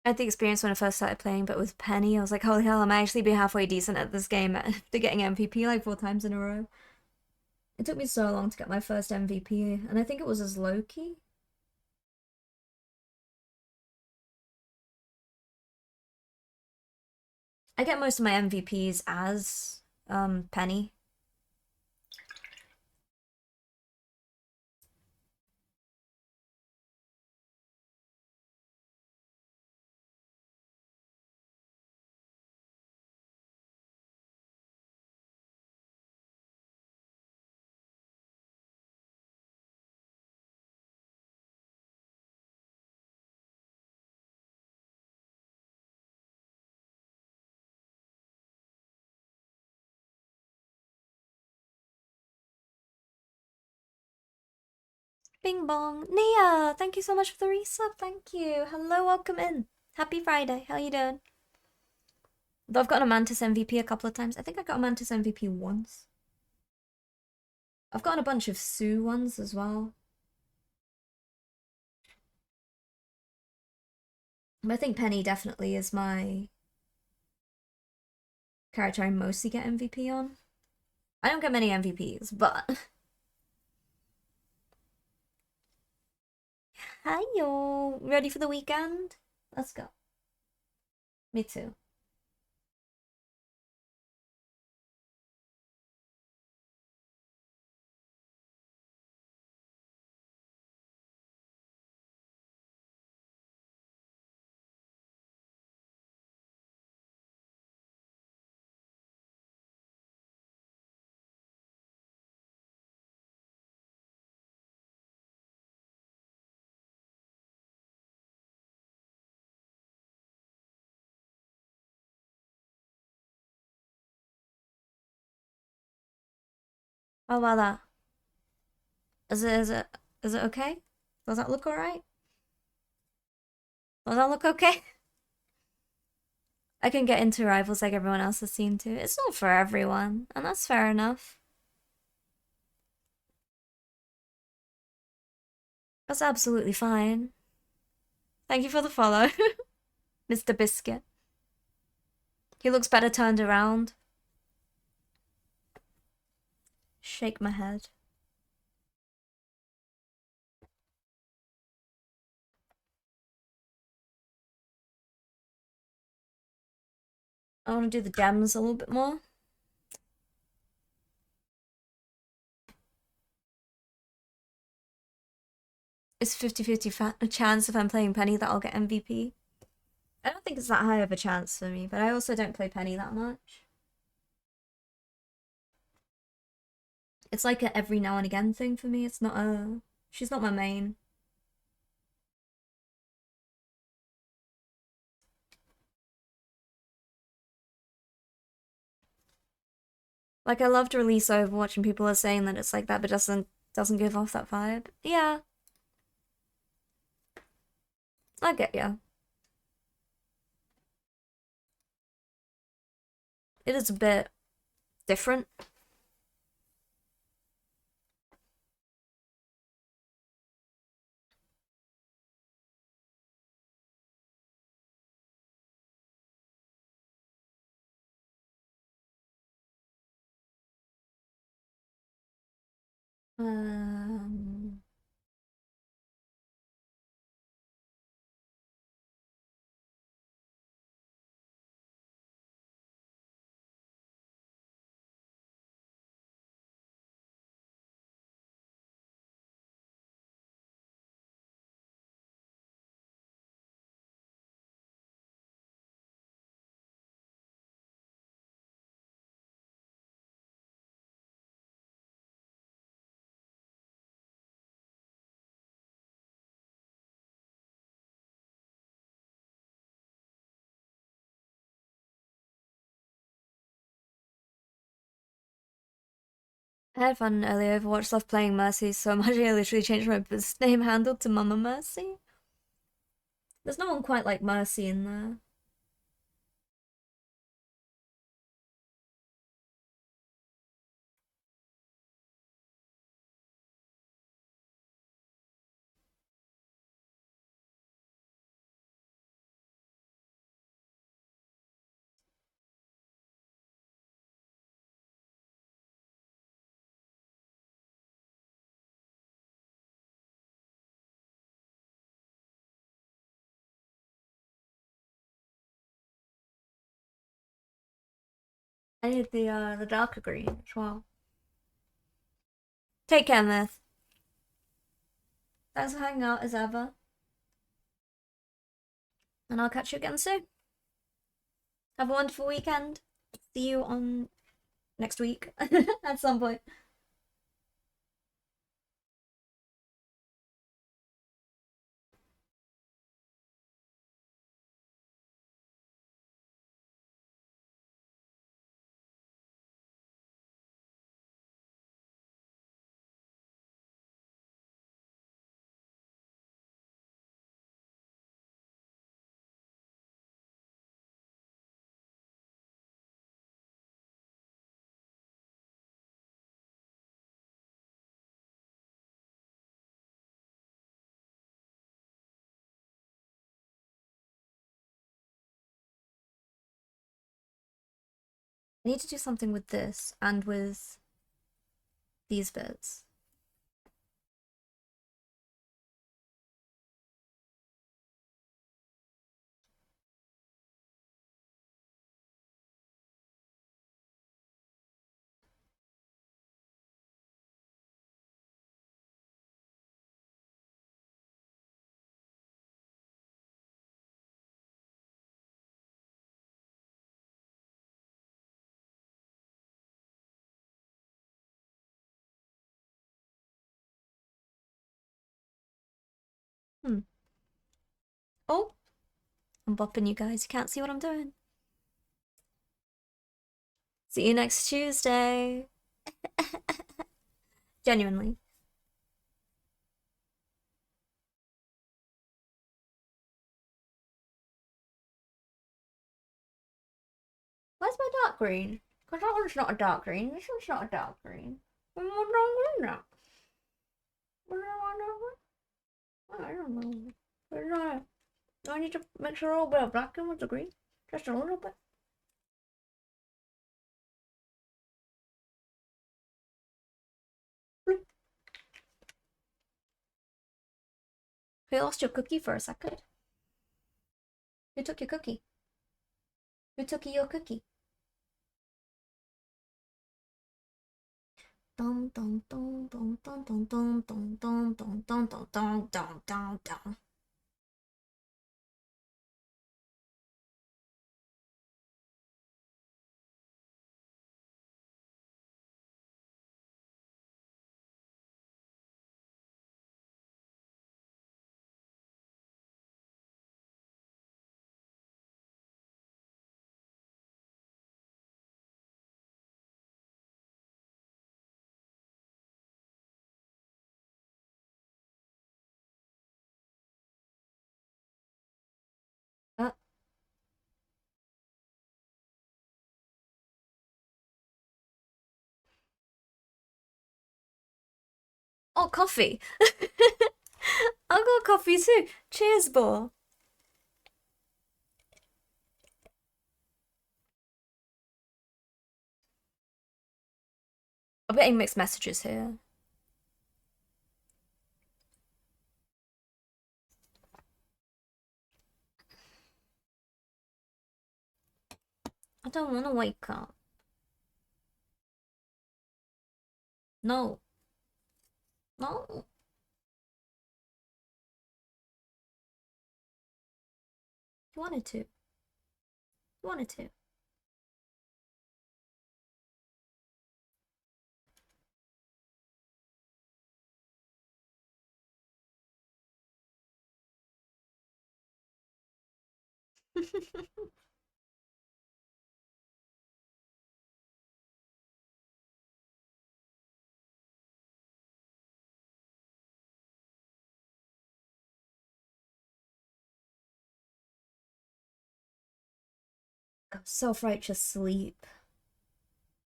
S1: I had the experience when I first started playing, but with Penny, I was like, holy hell, I might actually be halfway decent at this game after getting MVP like 4 times in a row. It took me so long to get my first MVP, and I think it was as Loki. I get most of my MVPs as Penny. Bing bong. Nia, thank you so much for the resub. Thank you. Hello, welcome in. Happy Friday. How you doing? Though I've gotten a Mantis MVP a couple of times. I think I got a Mantis MVP once. I've gotten a bunch of Sue ones as well. But I think Penny definitely is my character I mostly get MVP on. I don't get many MVPs, but... Hi, yo. Ready for the weekend? Let's go. Me too. How about that? Is it okay? Does that look alright? Does that look okay? I can get into rivals like everyone else has seemed to. It's not for everyone, and that's fair enough. That's absolutely fine. Thank you for the follow, Mr. Biscuit. He looks better turned around. Shake my head. I want to do the gems a little bit more. It's 50-50 chance if I'm playing Penny that I'll get MVP. I don't think it's that high of a chance for me, but I also don't play Penny that much. It's like a every now and again thing for me. It's not a... She's not my main. Like, I love to release Overwatch and people are saying that it's like that, but doesn't give off that vibe. Yeah. I get ya. It is a bit different. Um... I had fun in early Overwatch, loved playing Mercy so much I literally changed my business name handle to Mama Mercy. There's no one quite like Mercy in there. I need the darker green as well. Take care, Myth. Thanks for hanging out as ever. And I'll catch you again soon. Have a wonderful weekend. See you on next week at some point. I need to do something with this and with these bits. Hmm. Oh, I'm bopping you guys. You can't see what I'm doing. See you next Tuesday. Genuinely. Where's my dark green? Because that one's not a dark green. This one's not a dark green. Where's my dark green now? Where's my dark green? I don't know. Where's my... I need to mix a little bit of black in with the green. Just a little bit. Who lost your cookie for a second? Who took your cookie? Who took your cookie? Dum dum dum dum dum dum dum dum dum dum dum dum dum dum dum dum. Uh, oh, coffee. I got coffee too. Cheers, Bo. I'm getting mixed messages here. I don't want to wake up. No. No. You wanted to. You wanted to. Self-righteous sleep.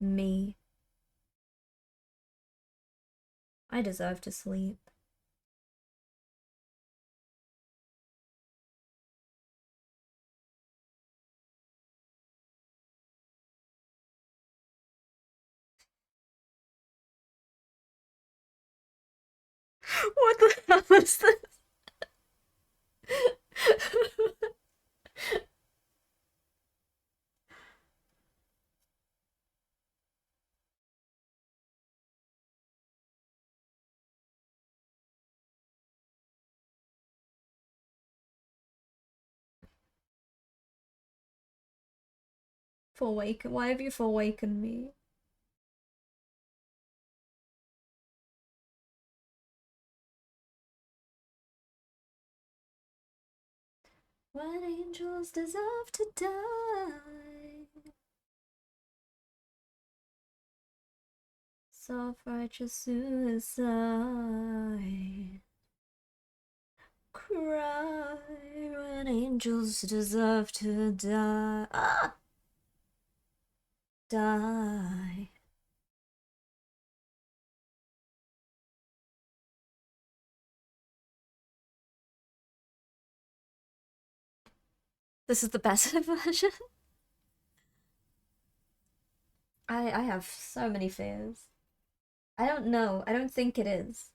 S1: Me. I deserve to sleep. What the hell is this? Forwaken. Why have you forwakened me? When angels deserve to die. Self-righteous suicide. Cry when angels deserve to die. Ah! Die. This is the better version. I have so many fears. I don't know. I don't think it is.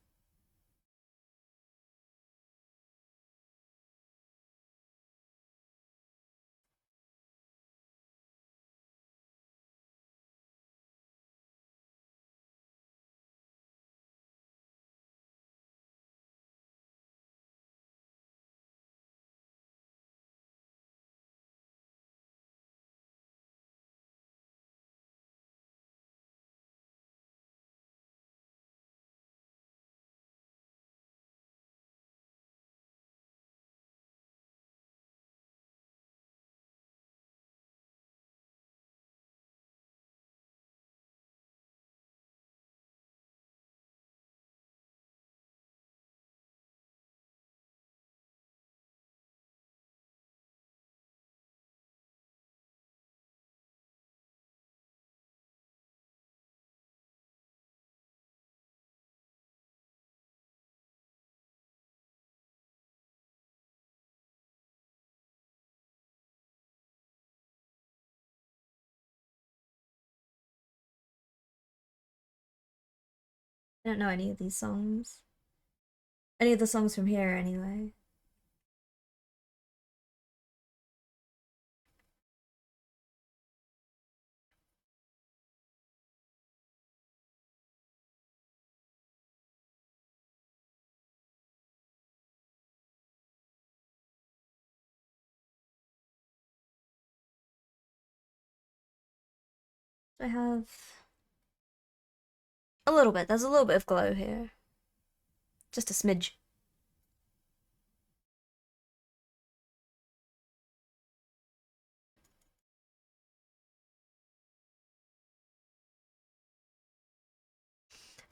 S1: I don't know any of these songs. Any of the songs from here, anyway. I have a little bit. There's a little bit of glow here. Just a smidge.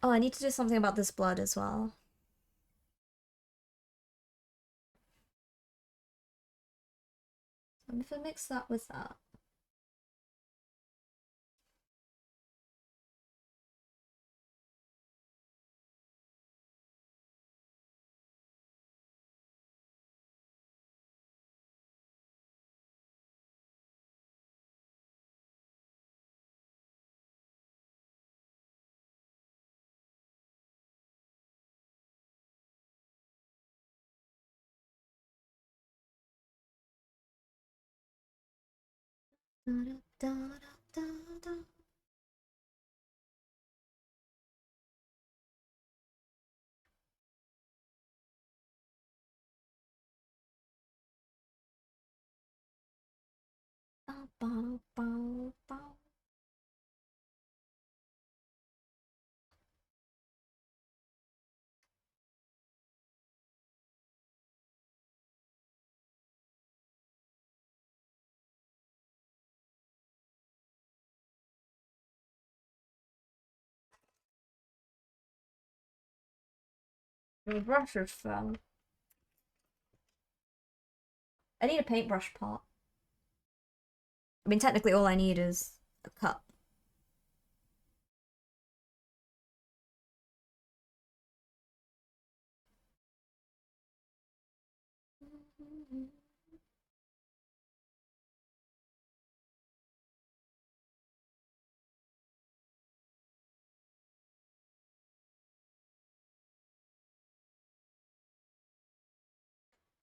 S1: Oh, I need to do something about this blood as well. And if I mix that with that. Da, da, da, da, da. Bow, bow, bow, bow. My brush is fell. I need a paintbrush pot. I mean, technically all I need is a cup.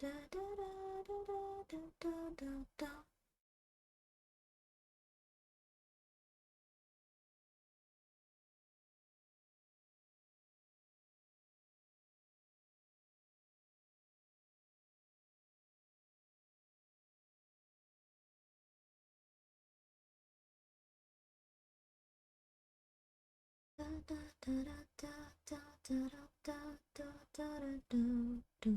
S1: Da, da, da, da, da, da, da, da. Da, da, da, da, da, da, da, da, da, da, da, da.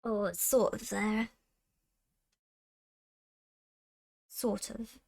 S1: Oh, it's sort of there. Sort of.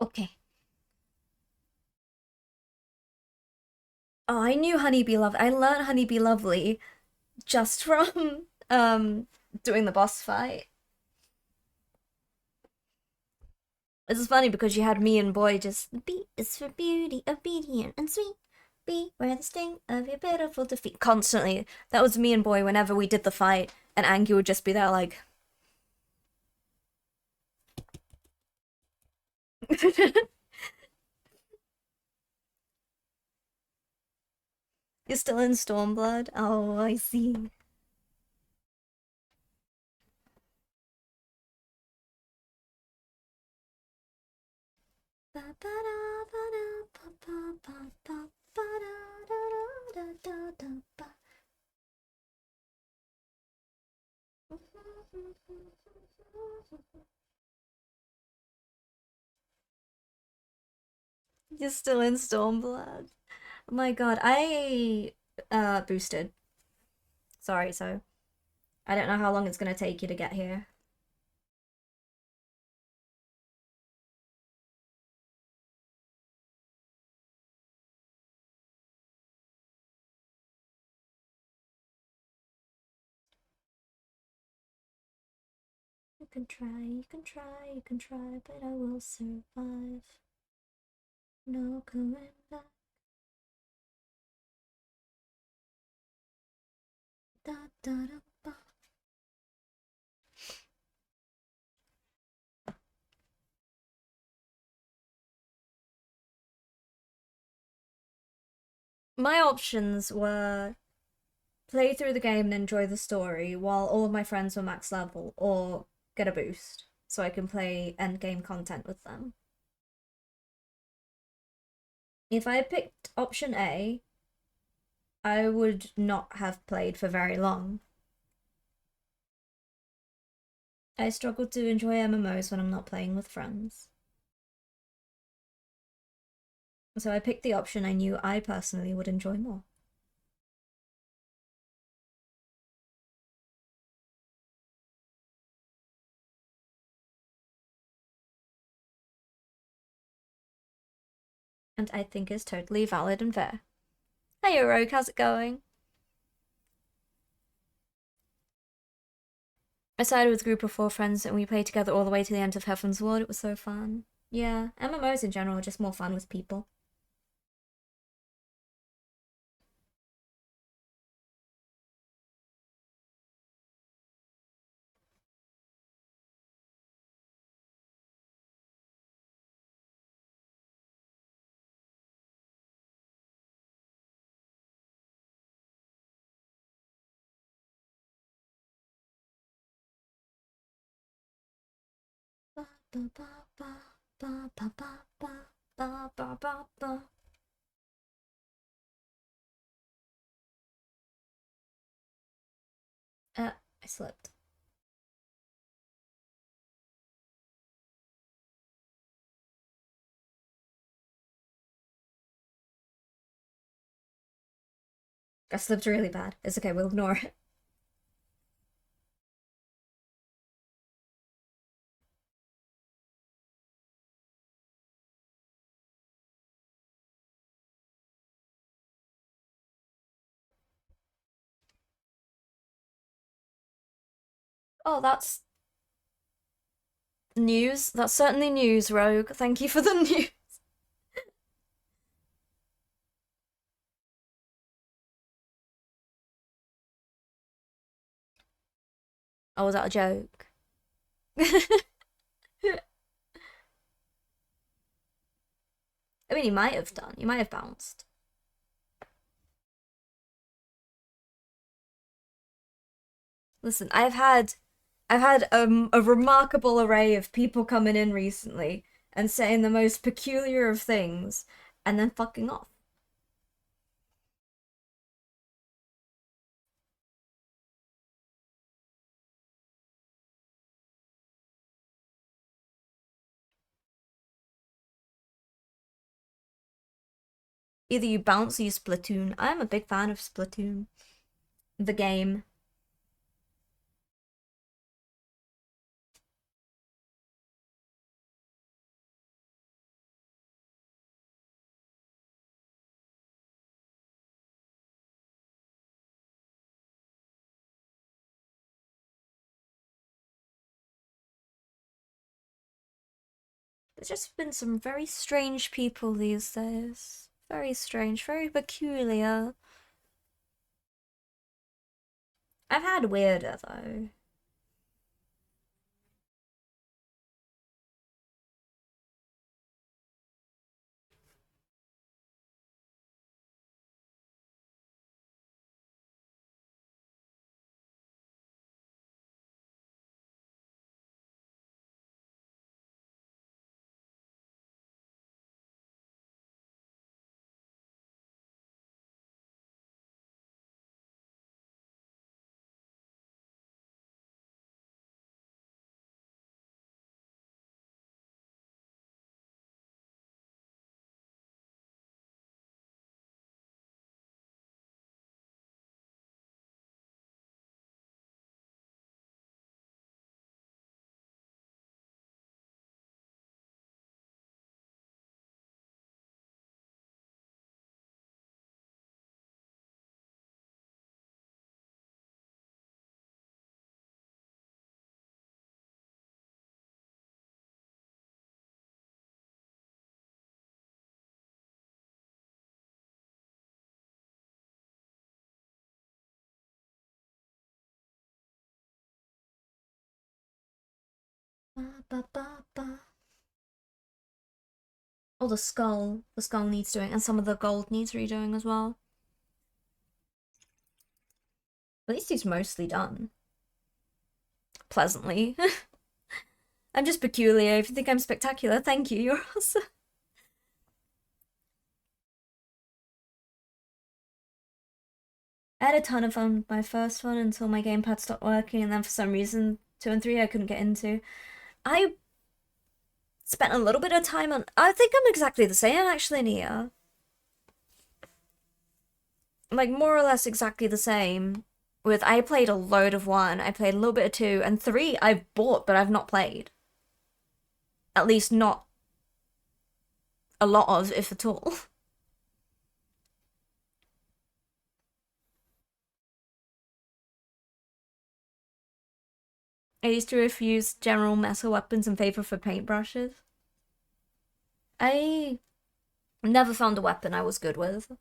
S1: Okay. Oh, I knew Honey Be Lovely. I learned Honey Be Lovely just from doing the boss fight. This is funny because you had me and Boy just B is for beauty, obedient and sweet. Be where the sting of your pitiful defeat constantly. That was me and Boy whenever we did the fight, and Angie would just be there like. You're still in Stormblood? Oh, I see. You're still in Stormblood. Oh my god, I boosted. Sorry, so I don't know how long it's gonna take you to get here. You can try, you can try, you can try, but I will survive. No coming back. Da, da, da, ba. My options were play through the game and enjoy the story while all of my friends were max level, or get a boost so I can play endgame content with them. If I had picked option A, I would not have played for very long. I struggle to enjoy MMOs when I'm not playing with friends. So I picked the option I knew I personally would enjoy more. And I think is totally valid and fair. Hey Rogue, how's it going? I started with a group of 4 friends and we played together all the way to the end of Heaven's Ward. It was so fun. Yeah, MMOs in general are just more fun with people. Ba ba ba ba ba ba ba ba ba ba ba. I slipped. I slipped really bad. It's okay, we'll ignore it. Oh, that's news. That's certainly news, Rogue. Thank you for the news. Oh, was that a joke? I mean, you might have done. You might have bounced. Listen, I've had a remarkable array of people coming in recently and saying the most peculiar of things and then fucking off. Either you bounce or you Splatoon. I'm a big fan of Splatoon. The game. There's just been some very strange people these days. Very strange, very peculiar. I've had weirder though. Ba, ba, ba, ba. Oh, the skull needs doing, and some of the gold needs redoing as well. At least he's mostly done. Pleasantly. I'm just peculiar. If you think I'm spectacular, thank you. You're awesome. I had a ton of fun with my first one until my gamepad stopped working, and then for some reason, 2 and 3 I couldn't get into. I spent a little bit of time on. I think I'm exactly the same actually, Nia. Like more or less exactly the same. With I played a load of 1, I played a little bit of 2, and 3 I've bought but I've not played. At least not a lot of, if at all. I used to refuse general metal weapons in favor for paintbrushes. I never found a weapon I was good with.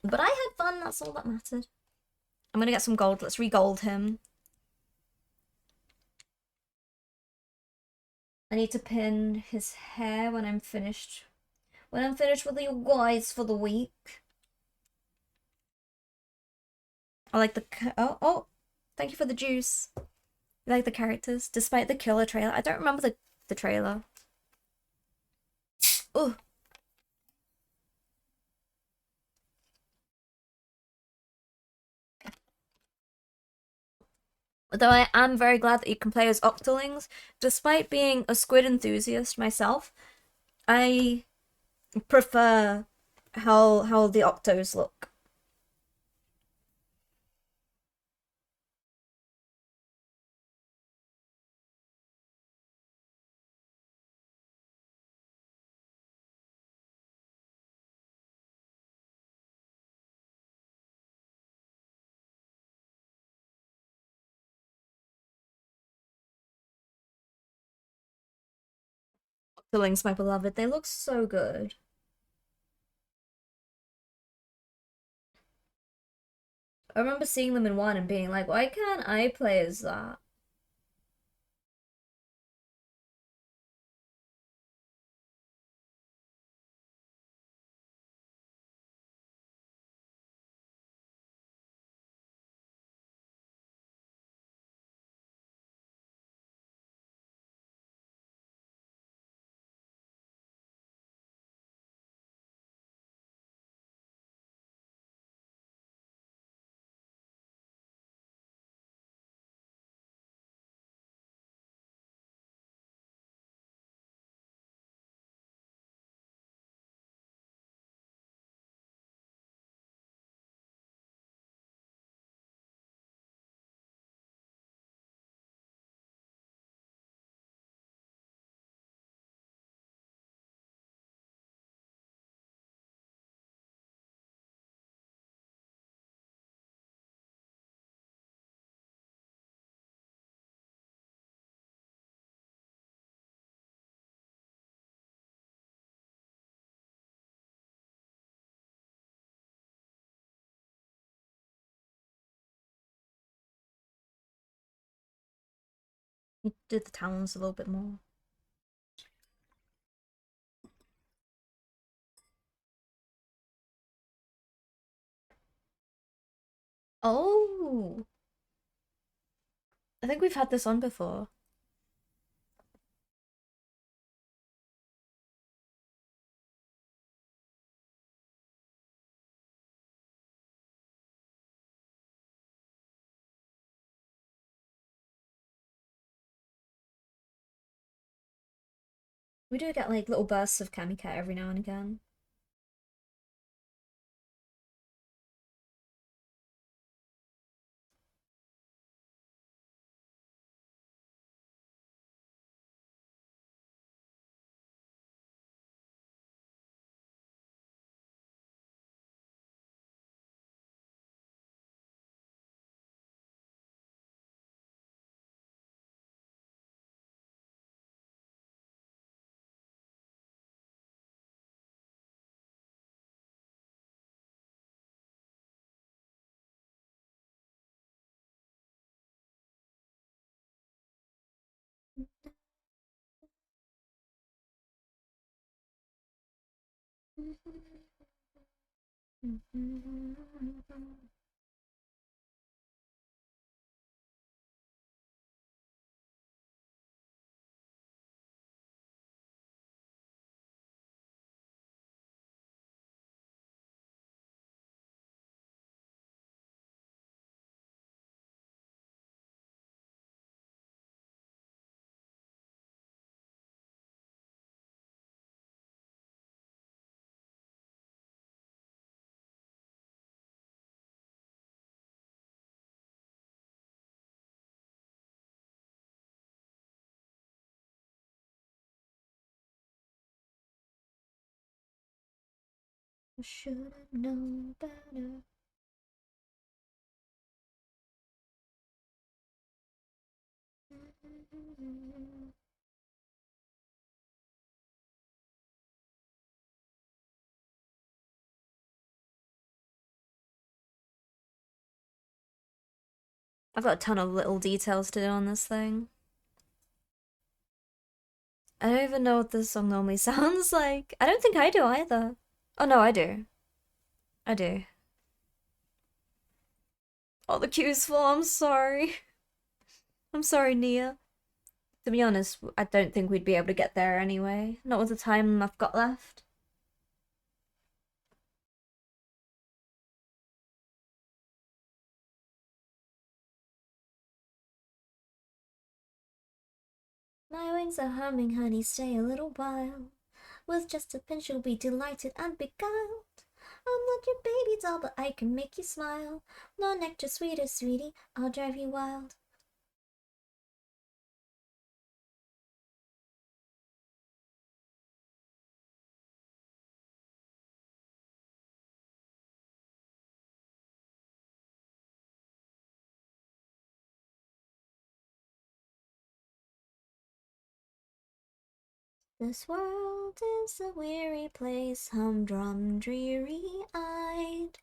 S1: But I had fun, that's all that mattered. I'm gonna get some gold, let's re-gold him. I need to pin his hair when I'm finished. When I'm finished with you guys for the week. I like the oh, thank you for the juice. I like the characters, despite the killer trailer. I don't remember the trailer. Oh. Though I am very glad that you can play as Octolings, despite being a squid enthusiast myself, I prefer how the Octos look. Octolings, my beloved, they look so good. I remember seeing them in 1 and being like, why can't I play as that? You did the talons a little bit more. Oh! I think we've had this on before. We do get like little bursts of Kamikat every now and again. I should have known better. I've got a ton of little details to do on this thing. I don't even know what this song normally sounds like. I don't think I do either. Oh no, I do. I do. Oh, the queue's full. I'm sorry. I'm sorry, Nia. To be honest, I don't think we'd be able to get there anyway. Not with the time I've got left. My wings are humming, honey, stay a little while. With just a pinch you'll be delighted and beguiled. I'm not your baby doll, but I can make you smile. No nectar sweeter, sweetie, I'll drive you wild. This world is a weary place, humdrum, dreary-eyed.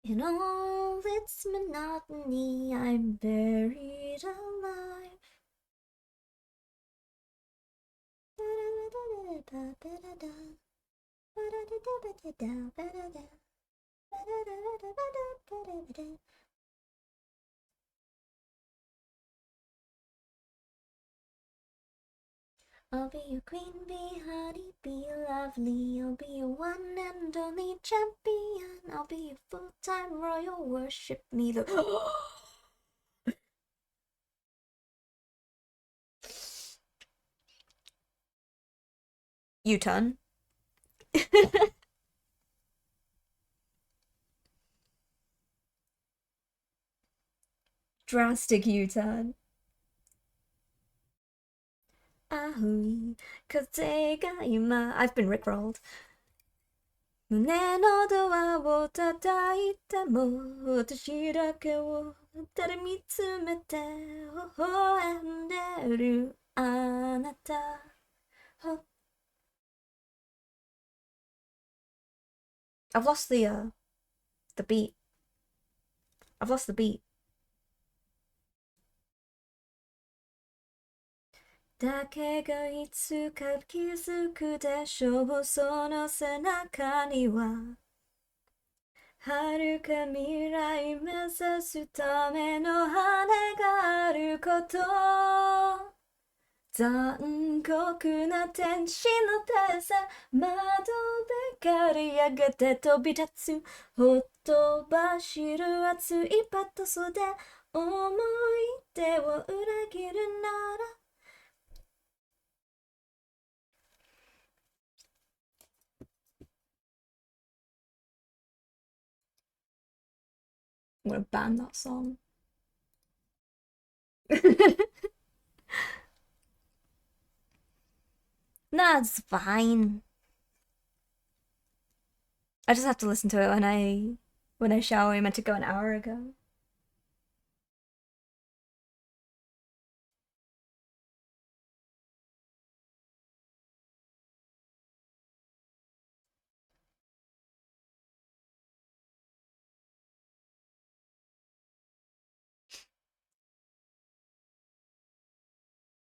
S1: In all its monotony, I'm buried alive. I'll be your queen bee, honey bee, lovely. I'll be your one and only champion. I'll be your full-time royal, worship me the U-turn. Drastic U-turn. Ahui,風が今 I've been rickrolled. 胸のドアを叩いても私だけをただ見つめて微笑んでるあなた I've lost the beat. I've lost the beat. だけがいつか気づくでしょう。その背中には遥か未来目指すための羽があること。残酷な天使の手さ、窓辺からやがて飛び立つ。ほっとばしる熱いパトスで思い出を裏切るなら。I'm gonna ban that song. That's fine. I just have to listen to it when I shower. I meant to go an hour ago.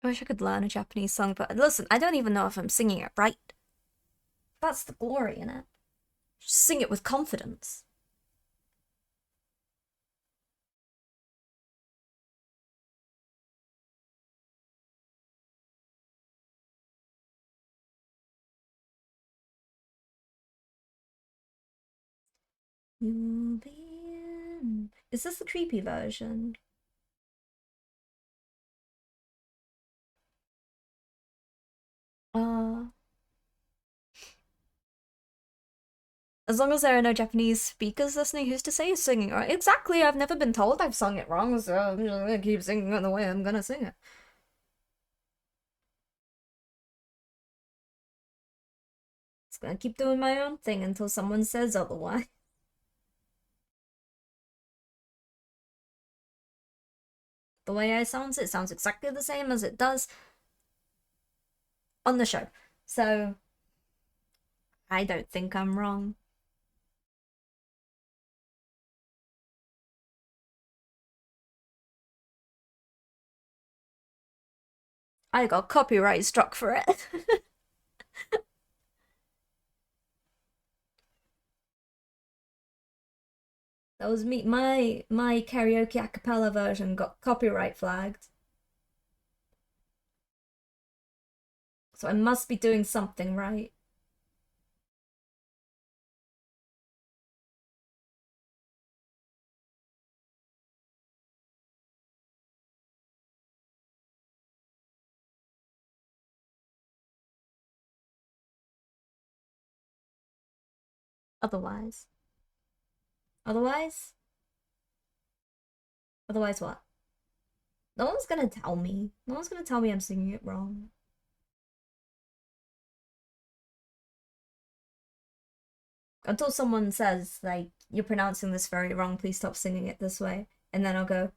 S1: I wish I could learn a Japanese song, but listen, I don't even know if I'm singing it right. That's the glory in it. Just sing it with confidence. You'll be in... Is this the creepy version? As long as there are no Japanese speakers listening, who's to say you're singing right? Exactly, I've never been told I've sung it wrong, so I'm just gonna keep singing it the way I'm gonna sing it. Just gonna keep doing my own thing until someone says otherwise. The way it sounds exactly the same as it does on the show. So, I don't think I'm wrong. I got copyright struck for it. That was me. My karaoke a cappella version got copyright flagged. So I must be doing something right. Otherwise. Otherwise? Otherwise what? No one's gonna tell me. No one's gonna tell me I'm singing it wrong. Until someone says, like, you're pronouncing this very wrong, please stop singing it this way. And then I'll go,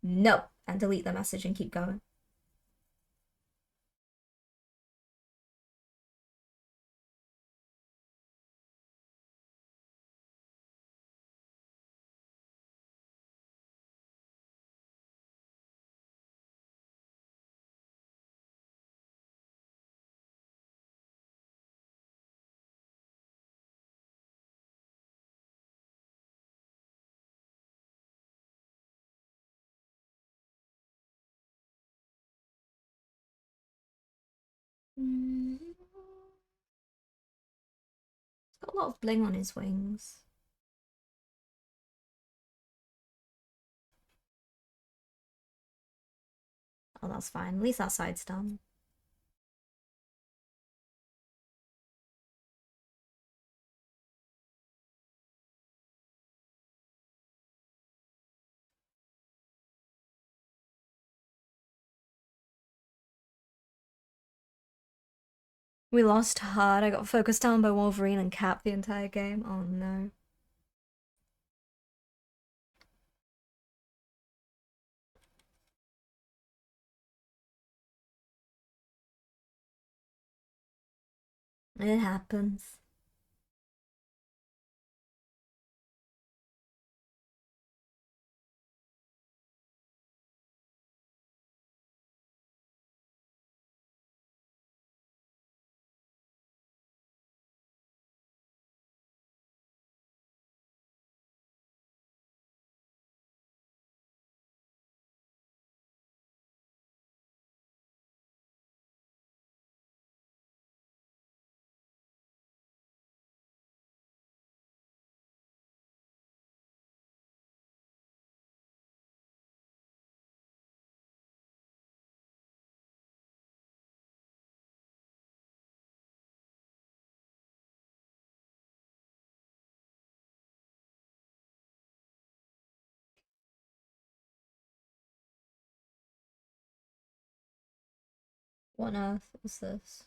S1: no, and delete the message and keep going. He's got a lot of bling on his wings. Oh, that's fine. At least that side's done. We lost hard. I got focused down by Wolverine and Cap the entire game. Oh no. It happens. What on earth is this?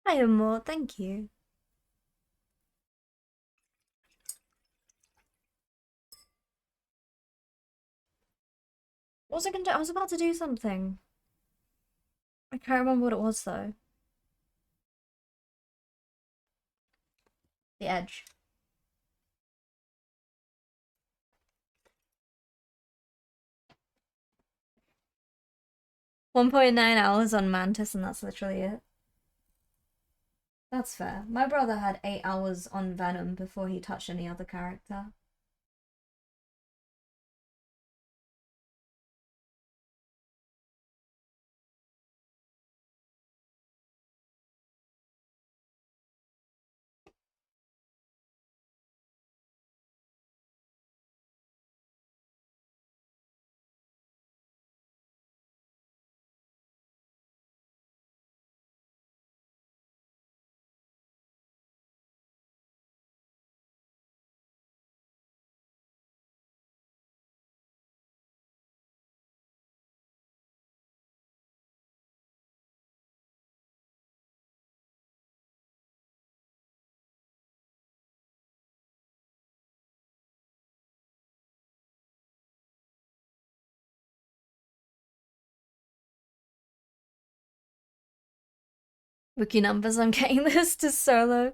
S1: Hi, Amor, thank you. What was I gonna do? I was about to do something. I can't remember what it was though. The Edge. 1.9 hours on Mantis, and that's literally it. That's fair. My brother had 8 hours on Venom before he touched any other character. Wiki numbers, I'm getting this to solo.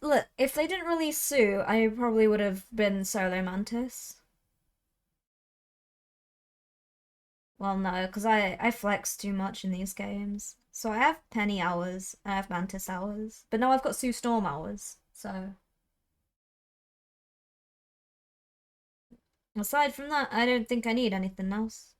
S1: Look, if they didn't release Sue, I probably would have been solo Mantis. Well, no, because I flex too much in these games. So I have Penny hours, I have Mantis hours. But now I've got Sue Storm hours, so... Aside from that, I don't think I need anything else.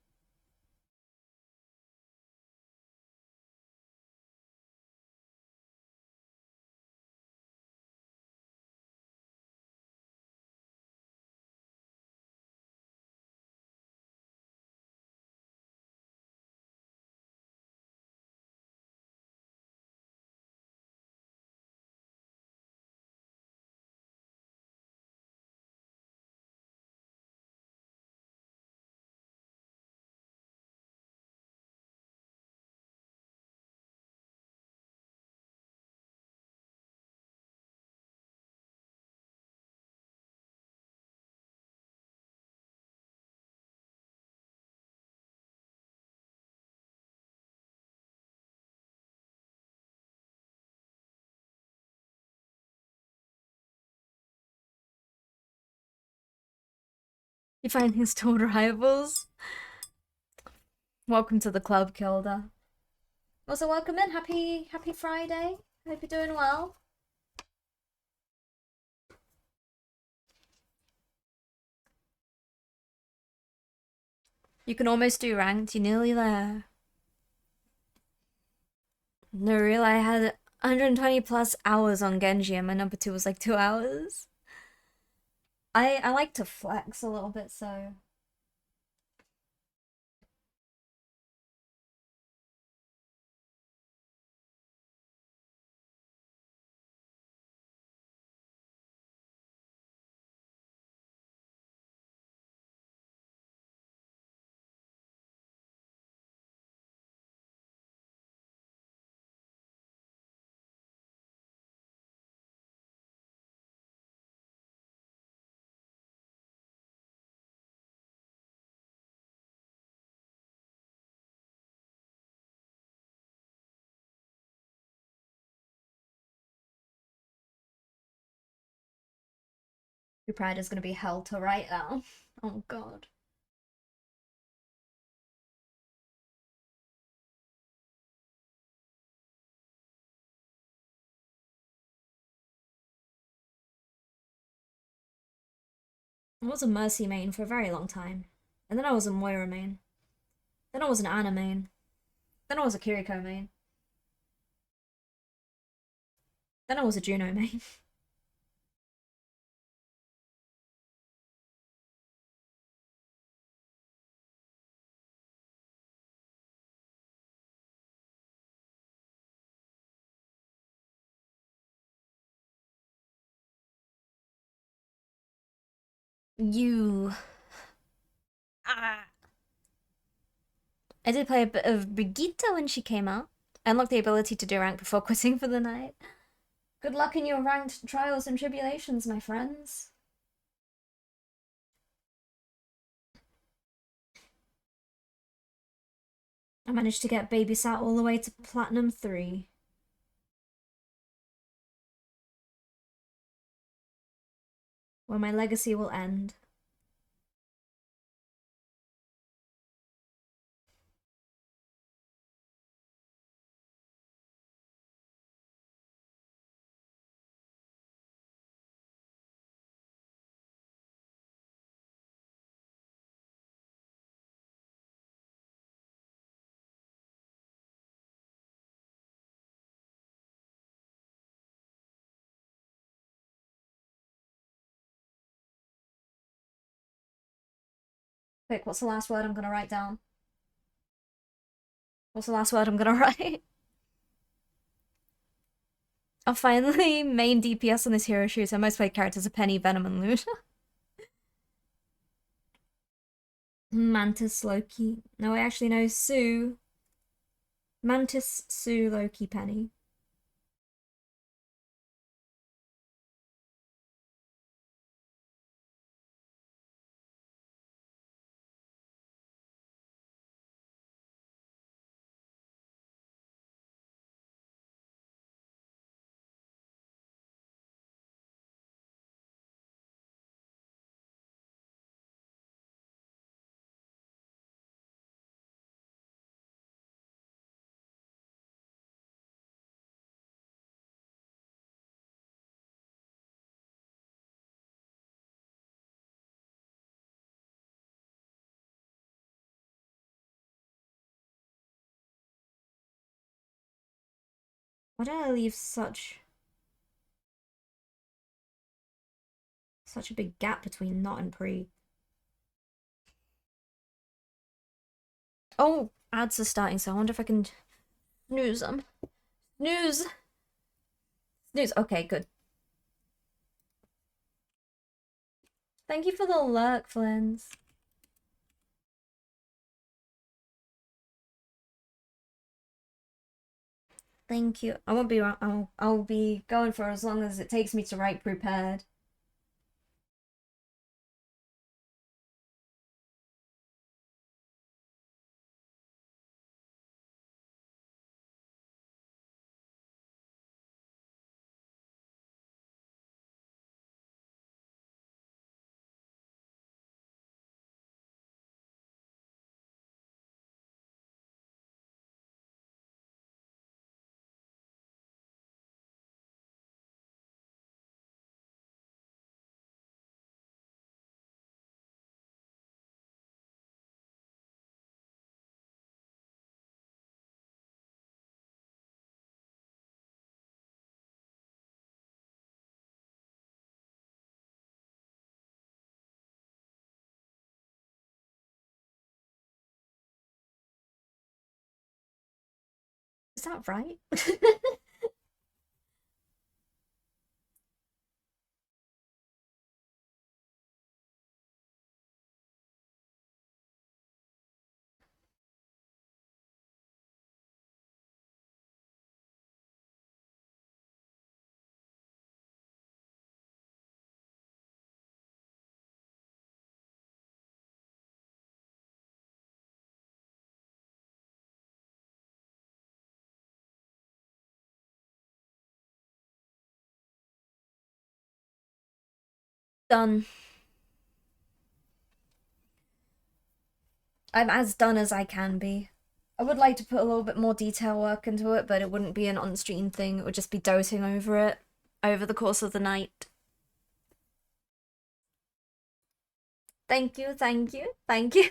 S1: You find installed rivals? Welcome to the club, Kilda. Also, welcome in. Happy Friday. Hope you're doing well. You can almost do ranked. You're nearly there. No, real. I had 120 plus hours on Genji, and my number 2 was like 2 hours. I like to flex a little bit, so Your pride is gonna be hell to write now. Oh god. I was a Mercy main for a very long time. And then I was a Moira main. Then I was an Ana main. Then I was a Kiriko main. Then I was a Juno main. You. Ah. I did play a bit of Brigitte when she came out. I unlocked the ability to do rank before quitting for the night. Good luck in your ranked trials and tribulations, my friends. I managed to get babysat all the way to Platinum 3. Where my legacy will end. Quick, what's the last word I'm gonna write down? What's the last word I'm gonna write? I'll finally main DPS on this hero shooter. Most played characters are Penny, Venom, and Luna. Mantis, Loki. No, I actually know Sue. Mantis, Sue, Loki, Penny. Why did I leave such a big gap between not and pre? Oh, ads are starting, so I wonder if I can snooze them. Snooze! Snooze. Okay, good. Thank you for the lurk, Flins. Thank you. I won't be. I'll be going for as long as it takes me to write prepared. Is that right? Done. I'm as done as I can be. I would like to put a little bit more detail work into it, but it wouldn't be an on-stream thing. It would just be doting over it over the course of the night. Thank you, thank you, thank you.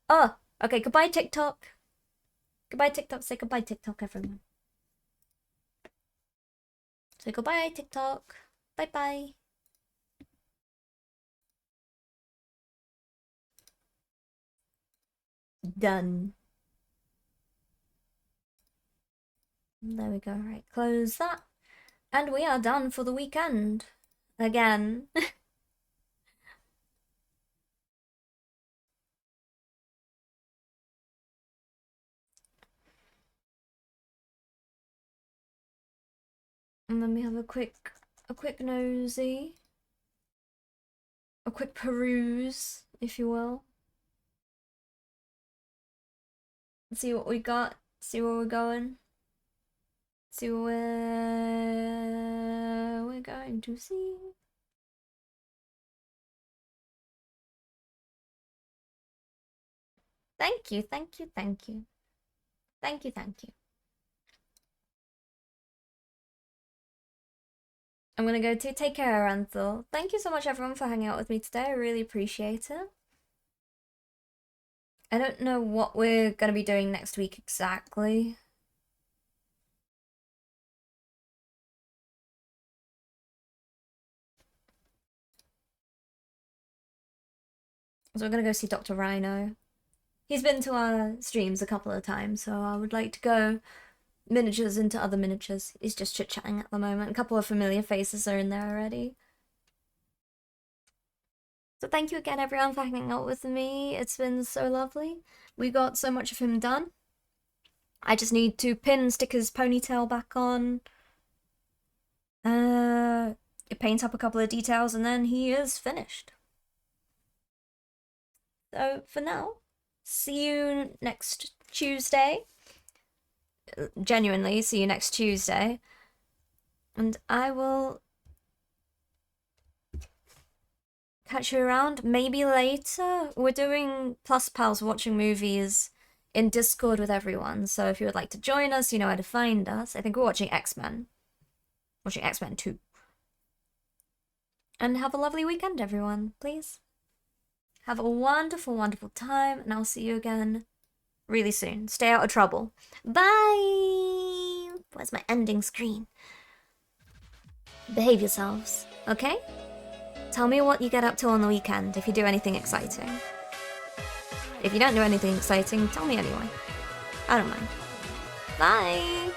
S1: Oh, okay, goodbye TikTok. Goodbye TikTok, say goodbye TikTok, everyone. Say goodbye TikTok. Bye-bye. Done. There we go, right, close that. And we are done for the weekend. Again. And let me have a quick nosy. A quick peruse, if you will. See what we got, see where we're going. See where we're going to see. Thank you, thank you, thank you. Thank you, thank you. I'm gonna go to take care, Aranthal. Thank you so much, everyone, for hanging out with me today. I really appreciate it. I don't know what we're gonna be doing next week exactly. So we're gonna go see Dr. Rhino. He's been to our streams a couple of times, so I would like to go miniatures into other miniatures. He's just chit-chatting at the moment. A couple of familiar faces are in there already. So thank you again, everyone, for hanging out with me. It's been so lovely. We got so much of him done. I just need to pin Sticker's ponytail back on. Paint up a couple of details, and then he is finished. So for now, see you next Tuesday. Genuinely, see you next Tuesday. And I will catch you around, maybe later. We're doing Plus Pals watching movies in Discord with everyone, so if you would like to join us, you know where to find us. I think we're watching X-Men. Watching X-Men 2. And have a lovely weekend, everyone, please. Have a wonderful, wonderful time, and I'll see you again really soon. Stay out of trouble. Bye! Where's my ending screen? Behave yourselves, okay? Tell me what you get up to on the weekend, if you do anything exciting. If you don't do anything exciting, tell me anyway. I don't mind. Bye!